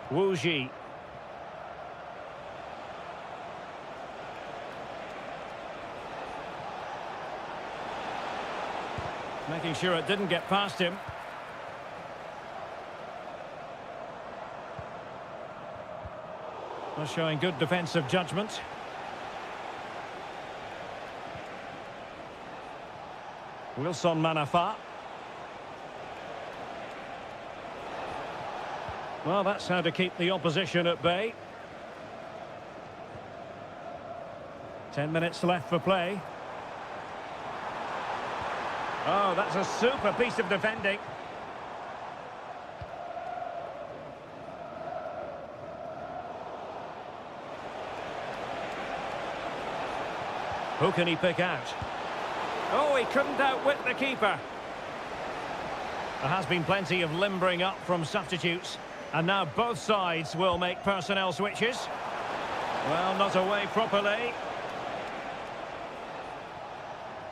Speaker 1: Wu Ji. Making sure it didn't get past him. Well, showing good defensive judgment. Wilson Manafa. Well, that's how to keep the opposition at bay. 10 minutes left for play. Oh, that's a super piece of defending. Who can he pick out? Oh, he couldn't outwit the keeper. There has been plenty of limbering up from substitutes. And now both sides will make personnel switches. Well, not away properly.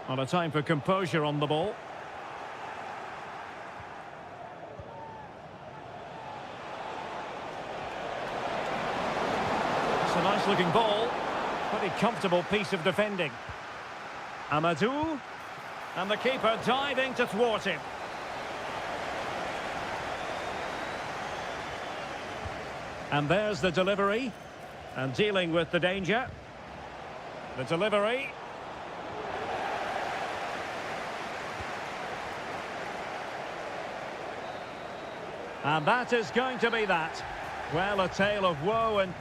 Speaker 1: Not a time for composure on the ball. It's a nice looking ball. Pretty comfortable piece of defending. Amadou. And the keeper diving to thwart him. And there's the delivery. And dealing with the danger. The delivery. And that is going to be that. Well, a tale of woe and...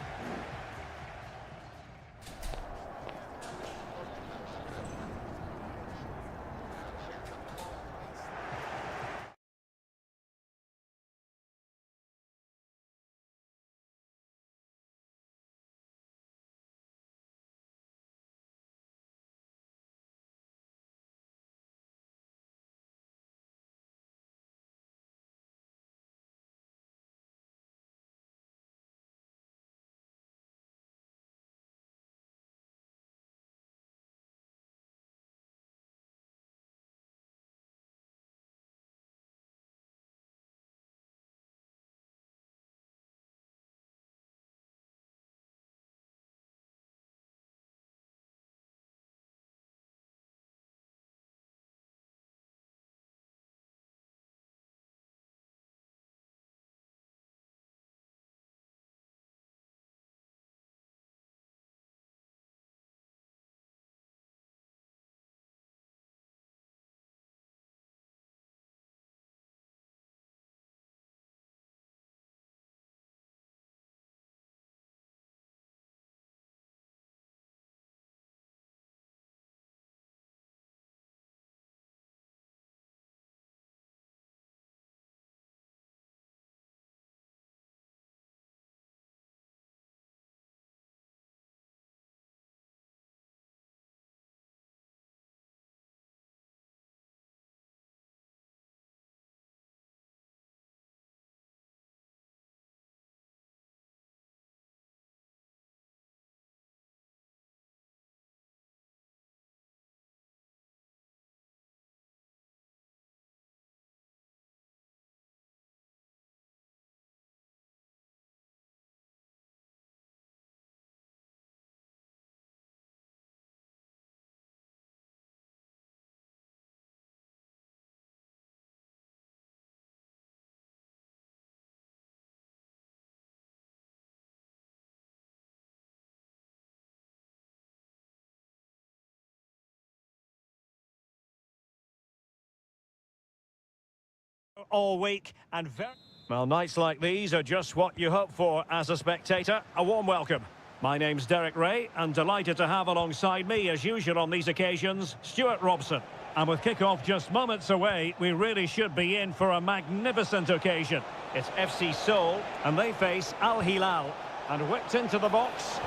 Speaker 1: all week and very... Well, nights like these are just what you hope for as a spectator. A warm welcome. My name's Derek Ray, and delighted to have alongside me, as usual on these occasions, Stuart Robson. And with kick-off just moments away, we really should be in for a magnificent occasion. It's FC Seoul, and they face Al Hilal. And whipped into the box.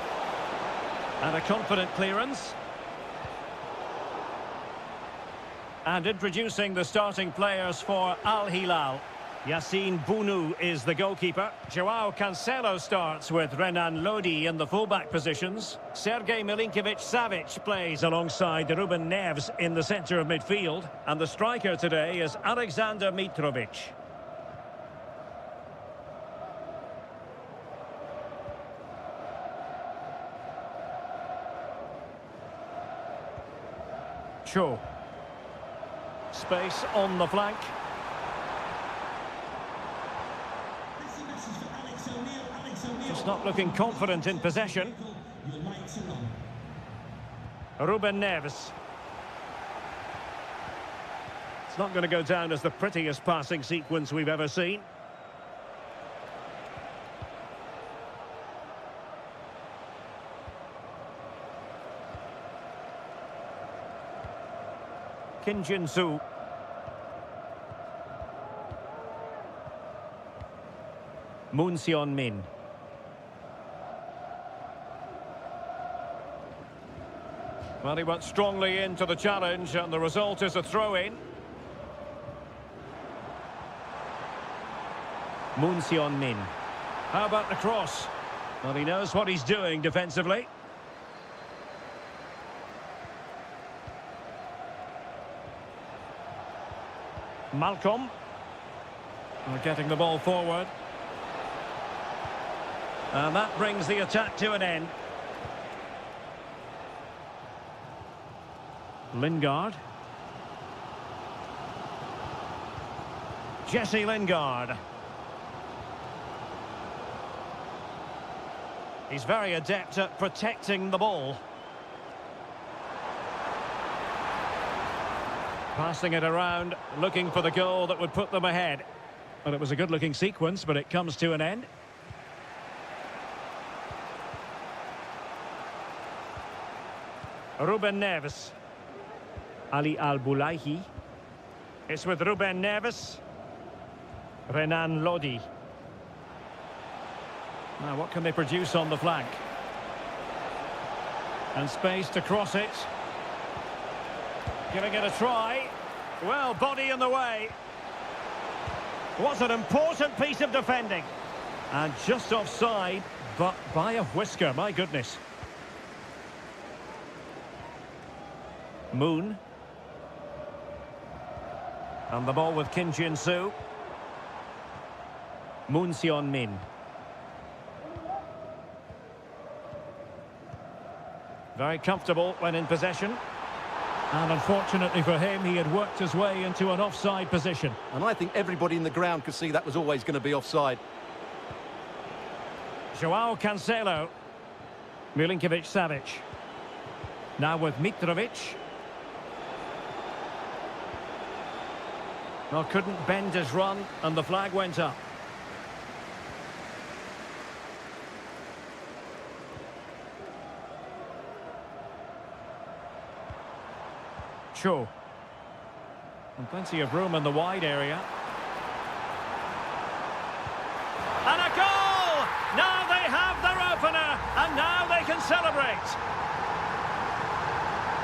Speaker 1: And a confident clearance. And introducing the starting players for Al Hilal. Yassine Bounou is the goalkeeper. Joao Cancelo starts with Renan Lodi in the fullback positions. Sergej Milinkovic-Savic plays alongside Ruben Neves in the centre of midfield. And the striker today is Alexander Mitrovic. Cho. Space on the flank. Just not looking confident in possession. Ruben Neves. It's not going to go down as the prettiest passing sequence we've ever seen. Kim Jin-soo. Moon Seon-min. Well, he went strongly into the challenge, and the result is a throw-in. Moon Seon-min. How about the cross? Well, he knows what he's doing defensively. Malcolm. We're getting the ball forward. And that brings the attack to an end. Lingard. Jesse Lingard. He's very adept at protecting the ball. Passing it around, looking for the goal that would put them ahead. Well, it was a good-looking sequence, but it comes to an end. Ruben Neves. Ali Al-Boulahi. It's with Ruben Neves. Renan Lodi. Now, what can they produce on the flank? And space to cross it. Giving it a try. Well, body in the way. Was an important piece of defending. And just offside, but by a whisker, my goodness. Moon. And the ball with Kim Jin-soo. Moon Seon-min. Very comfortable when in possession. And unfortunately for him, he had worked his way into an offside position.
Speaker 2: And I think everybody in the ground could see that was always going to be offside.
Speaker 1: Joao Cancelo. Milinkovic-Savic. Now with Mitrovic. Well, couldn't bend his run, and the flag went up. Cho. And plenty of room in the wide area. And a goal! Now they have their opener, and now they can celebrate.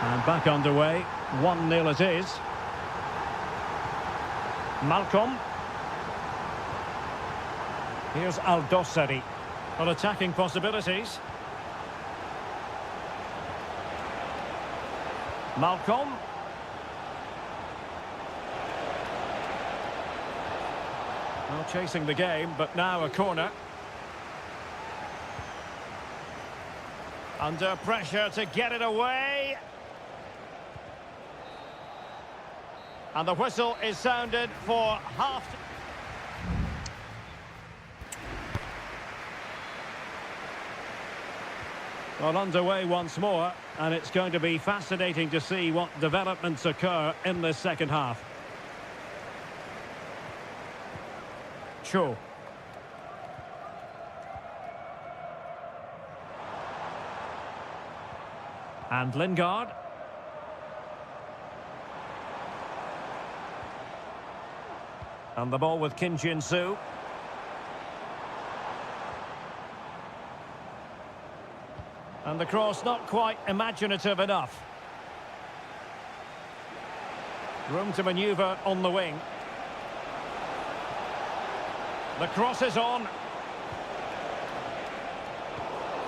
Speaker 1: And back underway, 1-0 it is. Malcolm. Here's Al-Dossari. Well, attacking possibilities. Malcolm. Well, chasing the game, but now a corner. Under pressure to get it away. And the whistle is sounded for half. Well, underway once more, and it's going to be fascinating to see what developments occur in this second half. Cho. And Lingard. And the ball with Kim Jin-soo. And the cross not quite imaginative enough. Room to manoeuvre on the wing. The cross is on.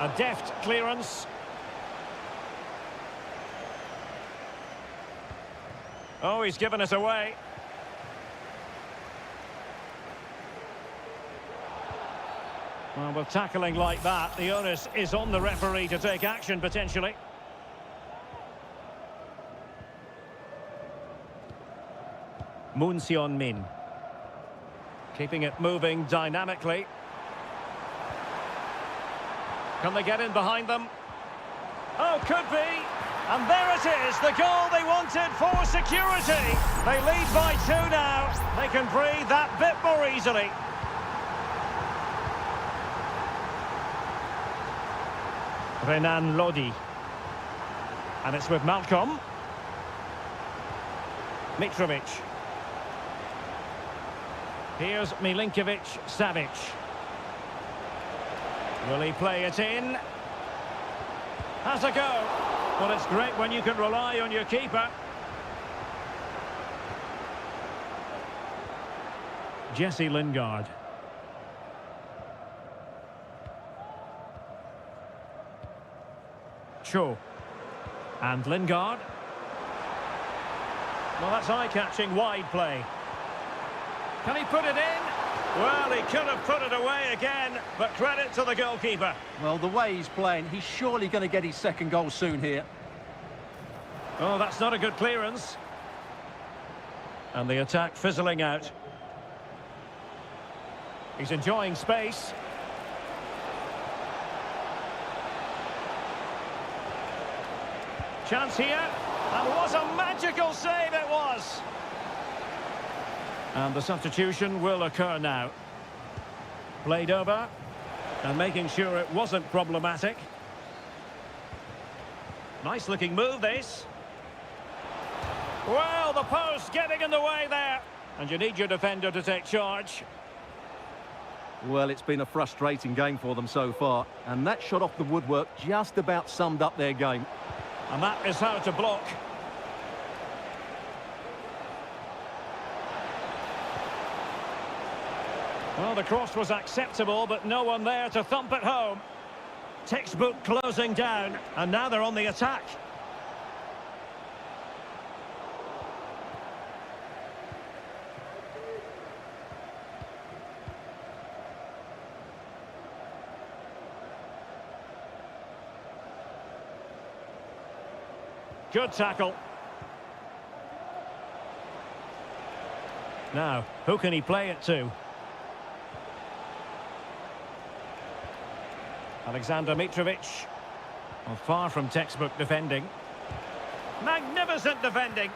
Speaker 1: A deft clearance. Oh, he's given us away. Well, with tackling like that, the onus is on the referee to take action, potentially. Moon Seon-min. Keeping it moving dynamically. Can they get in behind them? Oh, could be. And there it is, the goal they wanted for security. They lead by 2 now. They can breathe that bit more easily. Renan Lodi. And it's with Malcolm. Mitrovic. Here's Milinkovic-Savic. Will he play it in? Has a go. Well, it's great when you can rely on your keeper. Jesse Lingard. Cho. And Lingard. Well, that's eye-catching wide play. Can he put it in? Well, he could have put it away again, but credit to the goalkeeper.
Speaker 2: Well, the way he's playing, he's surely going to get his second goal soon here.
Speaker 1: Oh, that's not a good clearance. And the attack fizzling out. He's enjoying space. Chance here. And what a magical save it was. And the substitution will occur now. Played over. And making sure it wasn't problematic. Nice looking move, this. Well, the post getting in the way there. And you need your defender to take charge.
Speaker 2: Well, it's been a frustrating game for them so far. And that shot off the woodwork just about summed up their game.
Speaker 1: And that is how to block. Well, the cross was acceptable, but no one there to thump it home. Textbook closing down, and now they're on the attack. Good tackle. Now, who can he play it to? Alexander Mitrovic. Well, far from textbook defending. Magnificent defending.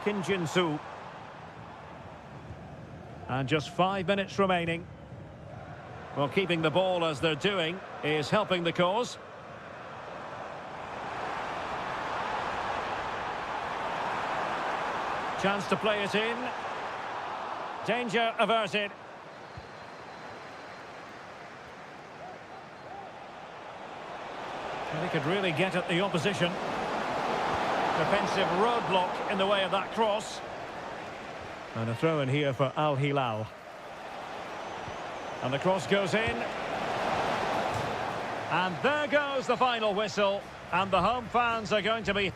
Speaker 1: Kim Jin-soo. And just 5 minutes remaining. Well, keeping the ball as they're doing is helping the cause. Chance to play it in. Danger averted. Well, he could really get at the opposition. Defensive roadblock in the way of that cross. And a throw in here for Al Hilal. And the cross goes in. And there goes the final whistle. And the home fans are going to be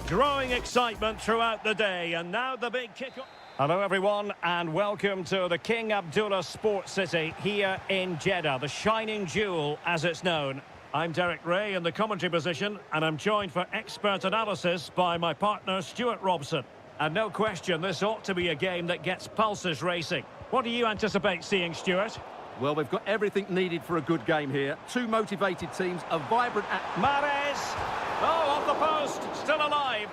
Speaker 1: Growing excitement throughout the day, and now the big kick-off. Hello everyone, and welcome to the King Abdullah Sports City here in Jeddah, the shining jewel as it's known. I'm Derek Ray in the commentary position, and I'm joined for expert analysis by my partner Stuart Robson. And no question, this ought to be a game that gets pulses racing. What do you anticipate seeing, Stuart?
Speaker 2: Well, we've got everything needed for a good game here. Two motivated teams, a vibrant...
Speaker 1: Mahrez! Oh, off the post, still alive.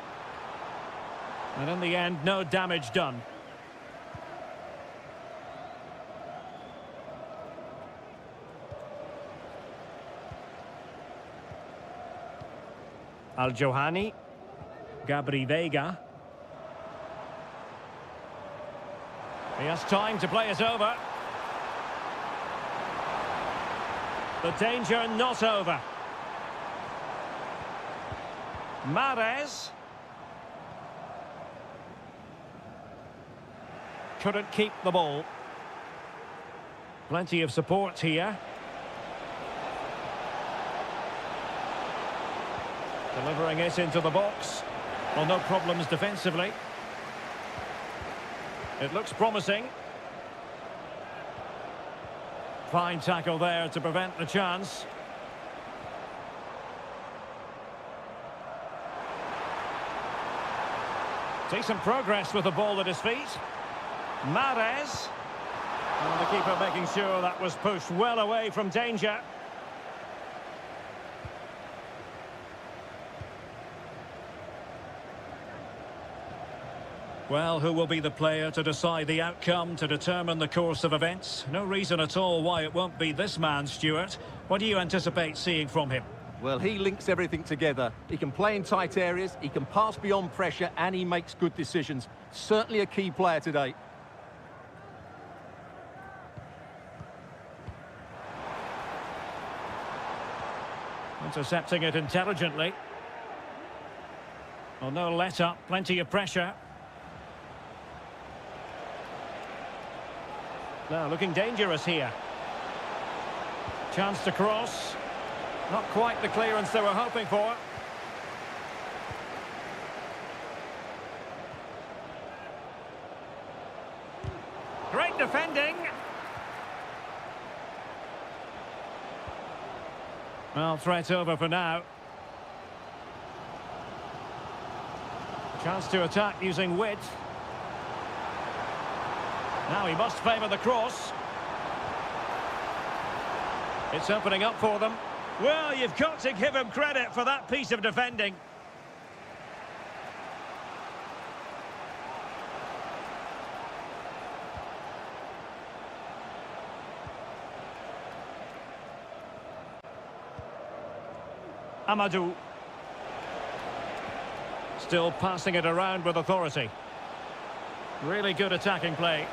Speaker 1: And in the end, no damage done. Al-Johani, Gabri Vega. He has time to play it over. The danger not over. Mahrez. Couldn't keep the ball. Plenty of support here. Delivering it into the box. Well, no problems defensively. It looks promising. Fine tackle there to prevent the chance. Decent progress with the ball at his feet. Mahrez. And the keeper making sure that was pushed well away from danger. Well, who will be the player to decide the outcome, to determine the course of events? No reason at all why it won't be this man, Stuart. What do you anticipate seeing from him?
Speaker 2: Well, he links everything together. He can play in tight areas, he can pass beyond pressure, and he makes good decisions. Certainly a key player today.
Speaker 1: Intercepting it intelligently. Well, no let-up, plenty of pressure. Now, looking dangerous here. Chance to cross. Not quite the clearance they were hoping for. Great defending. Well, threat over for now. Chance to attack using width. Now he must favour the cross. It's opening up for them. Well, you've got to give him credit for that piece of defending. Amadou. Still passing it around with authority. Really good attacking play.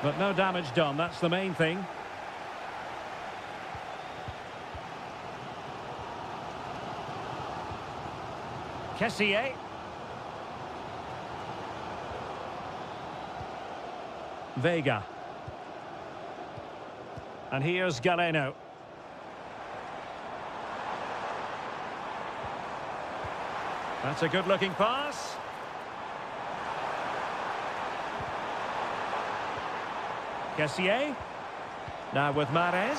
Speaker 1: But no damage done, that's the main thing. Kessié. Vega. And here's Galeno. That's a good-looking pass. Kessié. Now with Mahrez.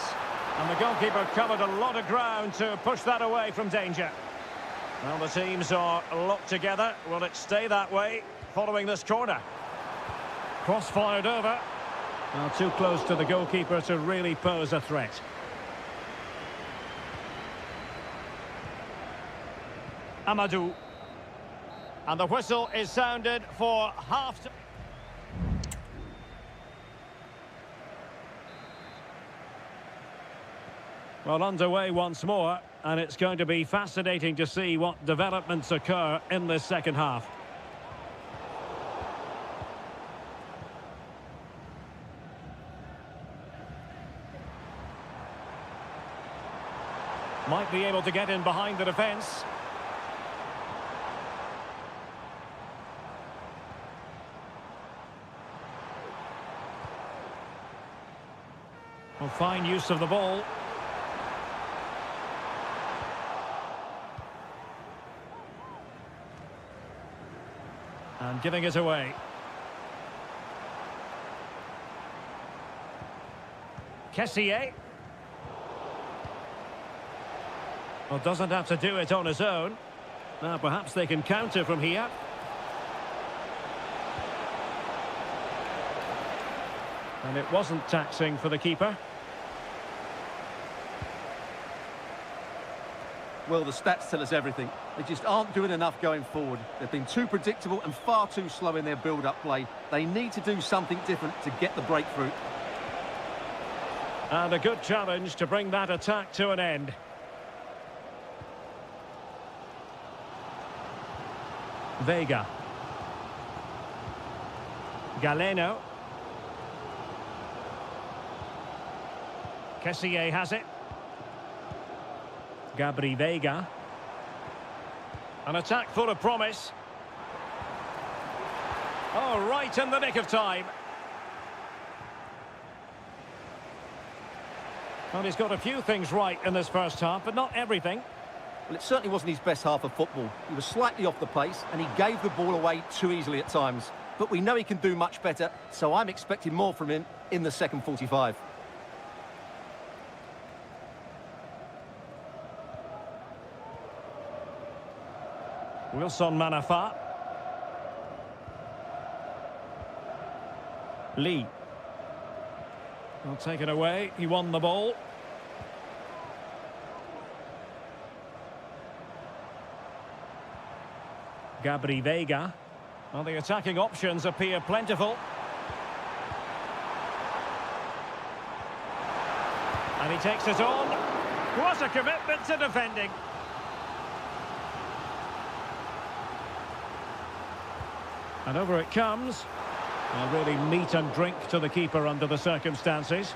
Speaker 1: And the goalkeeper covered a lot of ground to push that away from danger. Well, the teams are locked together. Will it stay that way following this corner? Cross fired over. Well, too close to the goalkeeper to really pose a threat. Amadou. And the whistle is sounded for half-time. Well, underway once more, and it's going to be fascinating to see what developments occur in this second half. Might be able to get in behind the defence. Well, fine use of the ball. And giving it away. Kessié. Well, doesn't have to do it on his own. Now, perhaps they can counter from here. And it wasn't taxing for the keeper.
Speaker 2: Well, the stats tell us everything. They just aren't doing enough going forward. They've been too predictable and far too slow in their build-up play. They need to do something different to get the breakthrough.
Speaker 1: And a good challenge to bring that attack to an end. Vega. Galeno. Kessié has it. Gabri Vega. An attack full of promise. Oh, right in the nick of time. Well, he's got a few things right in this first half, but not everything.
Speaker 2: Well, it certainly wasn't his best half of football. He was slightly off the pace, and he gave the ball away too easily at times. But we know he can do much better, so I'm expecting more from him in the second 45.
Speaker 1: Wilson Manafa. Lee. Well, taken away. He won the ball. Gabri Vega. Well, the attacking options appear plentiful. And he takes it on. What a commitment to defending. And over it comes. Well, really meat and drink to the keeper under the circumstances.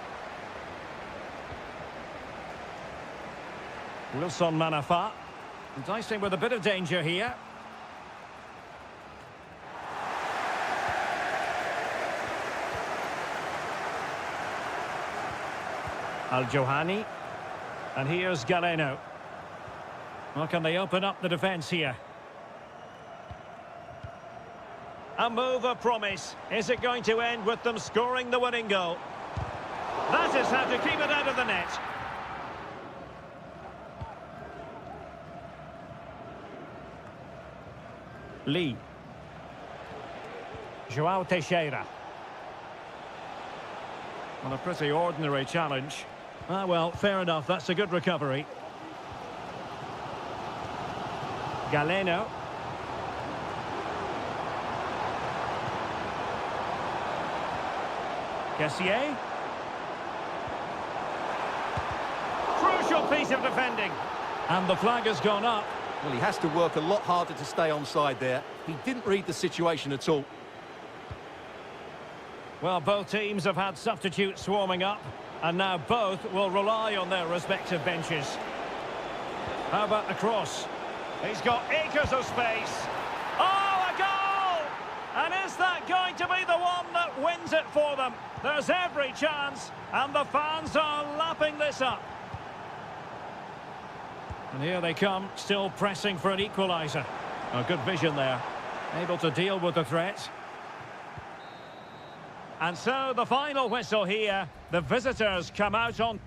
Speaker 1: Wilson Manafa. Enticing with a bit of danger here. Al-Johani. And here's Galeno. Well, can they open up the defence here? A move of promise. Is it going to end with them scoring the winning goal? That is how to keep it out of the net. Lee. João Teixeira. Well, a pretty ordinary challenge. Ah, well, fair enough. That's a good recovery. Galeno. Kessié. Crucial piece of defending. And the flag has gone up.
Speaker 2: Well, he has to work a lot harder to stay onside there. He didn't read the situation at all.
Speaker 1: Well, both teams have had substitutes warming up, and now both will rely on their respective benches. How about the cross? He's got acres of space. Oh, a goal! And is that going to be the one that wins it for them? There's every chance, and the fans are lapping this up. And here they come, still pressing for an equaliser. A good vision there, able to deal with the threat. And so the final whistle here, the visitors come out on...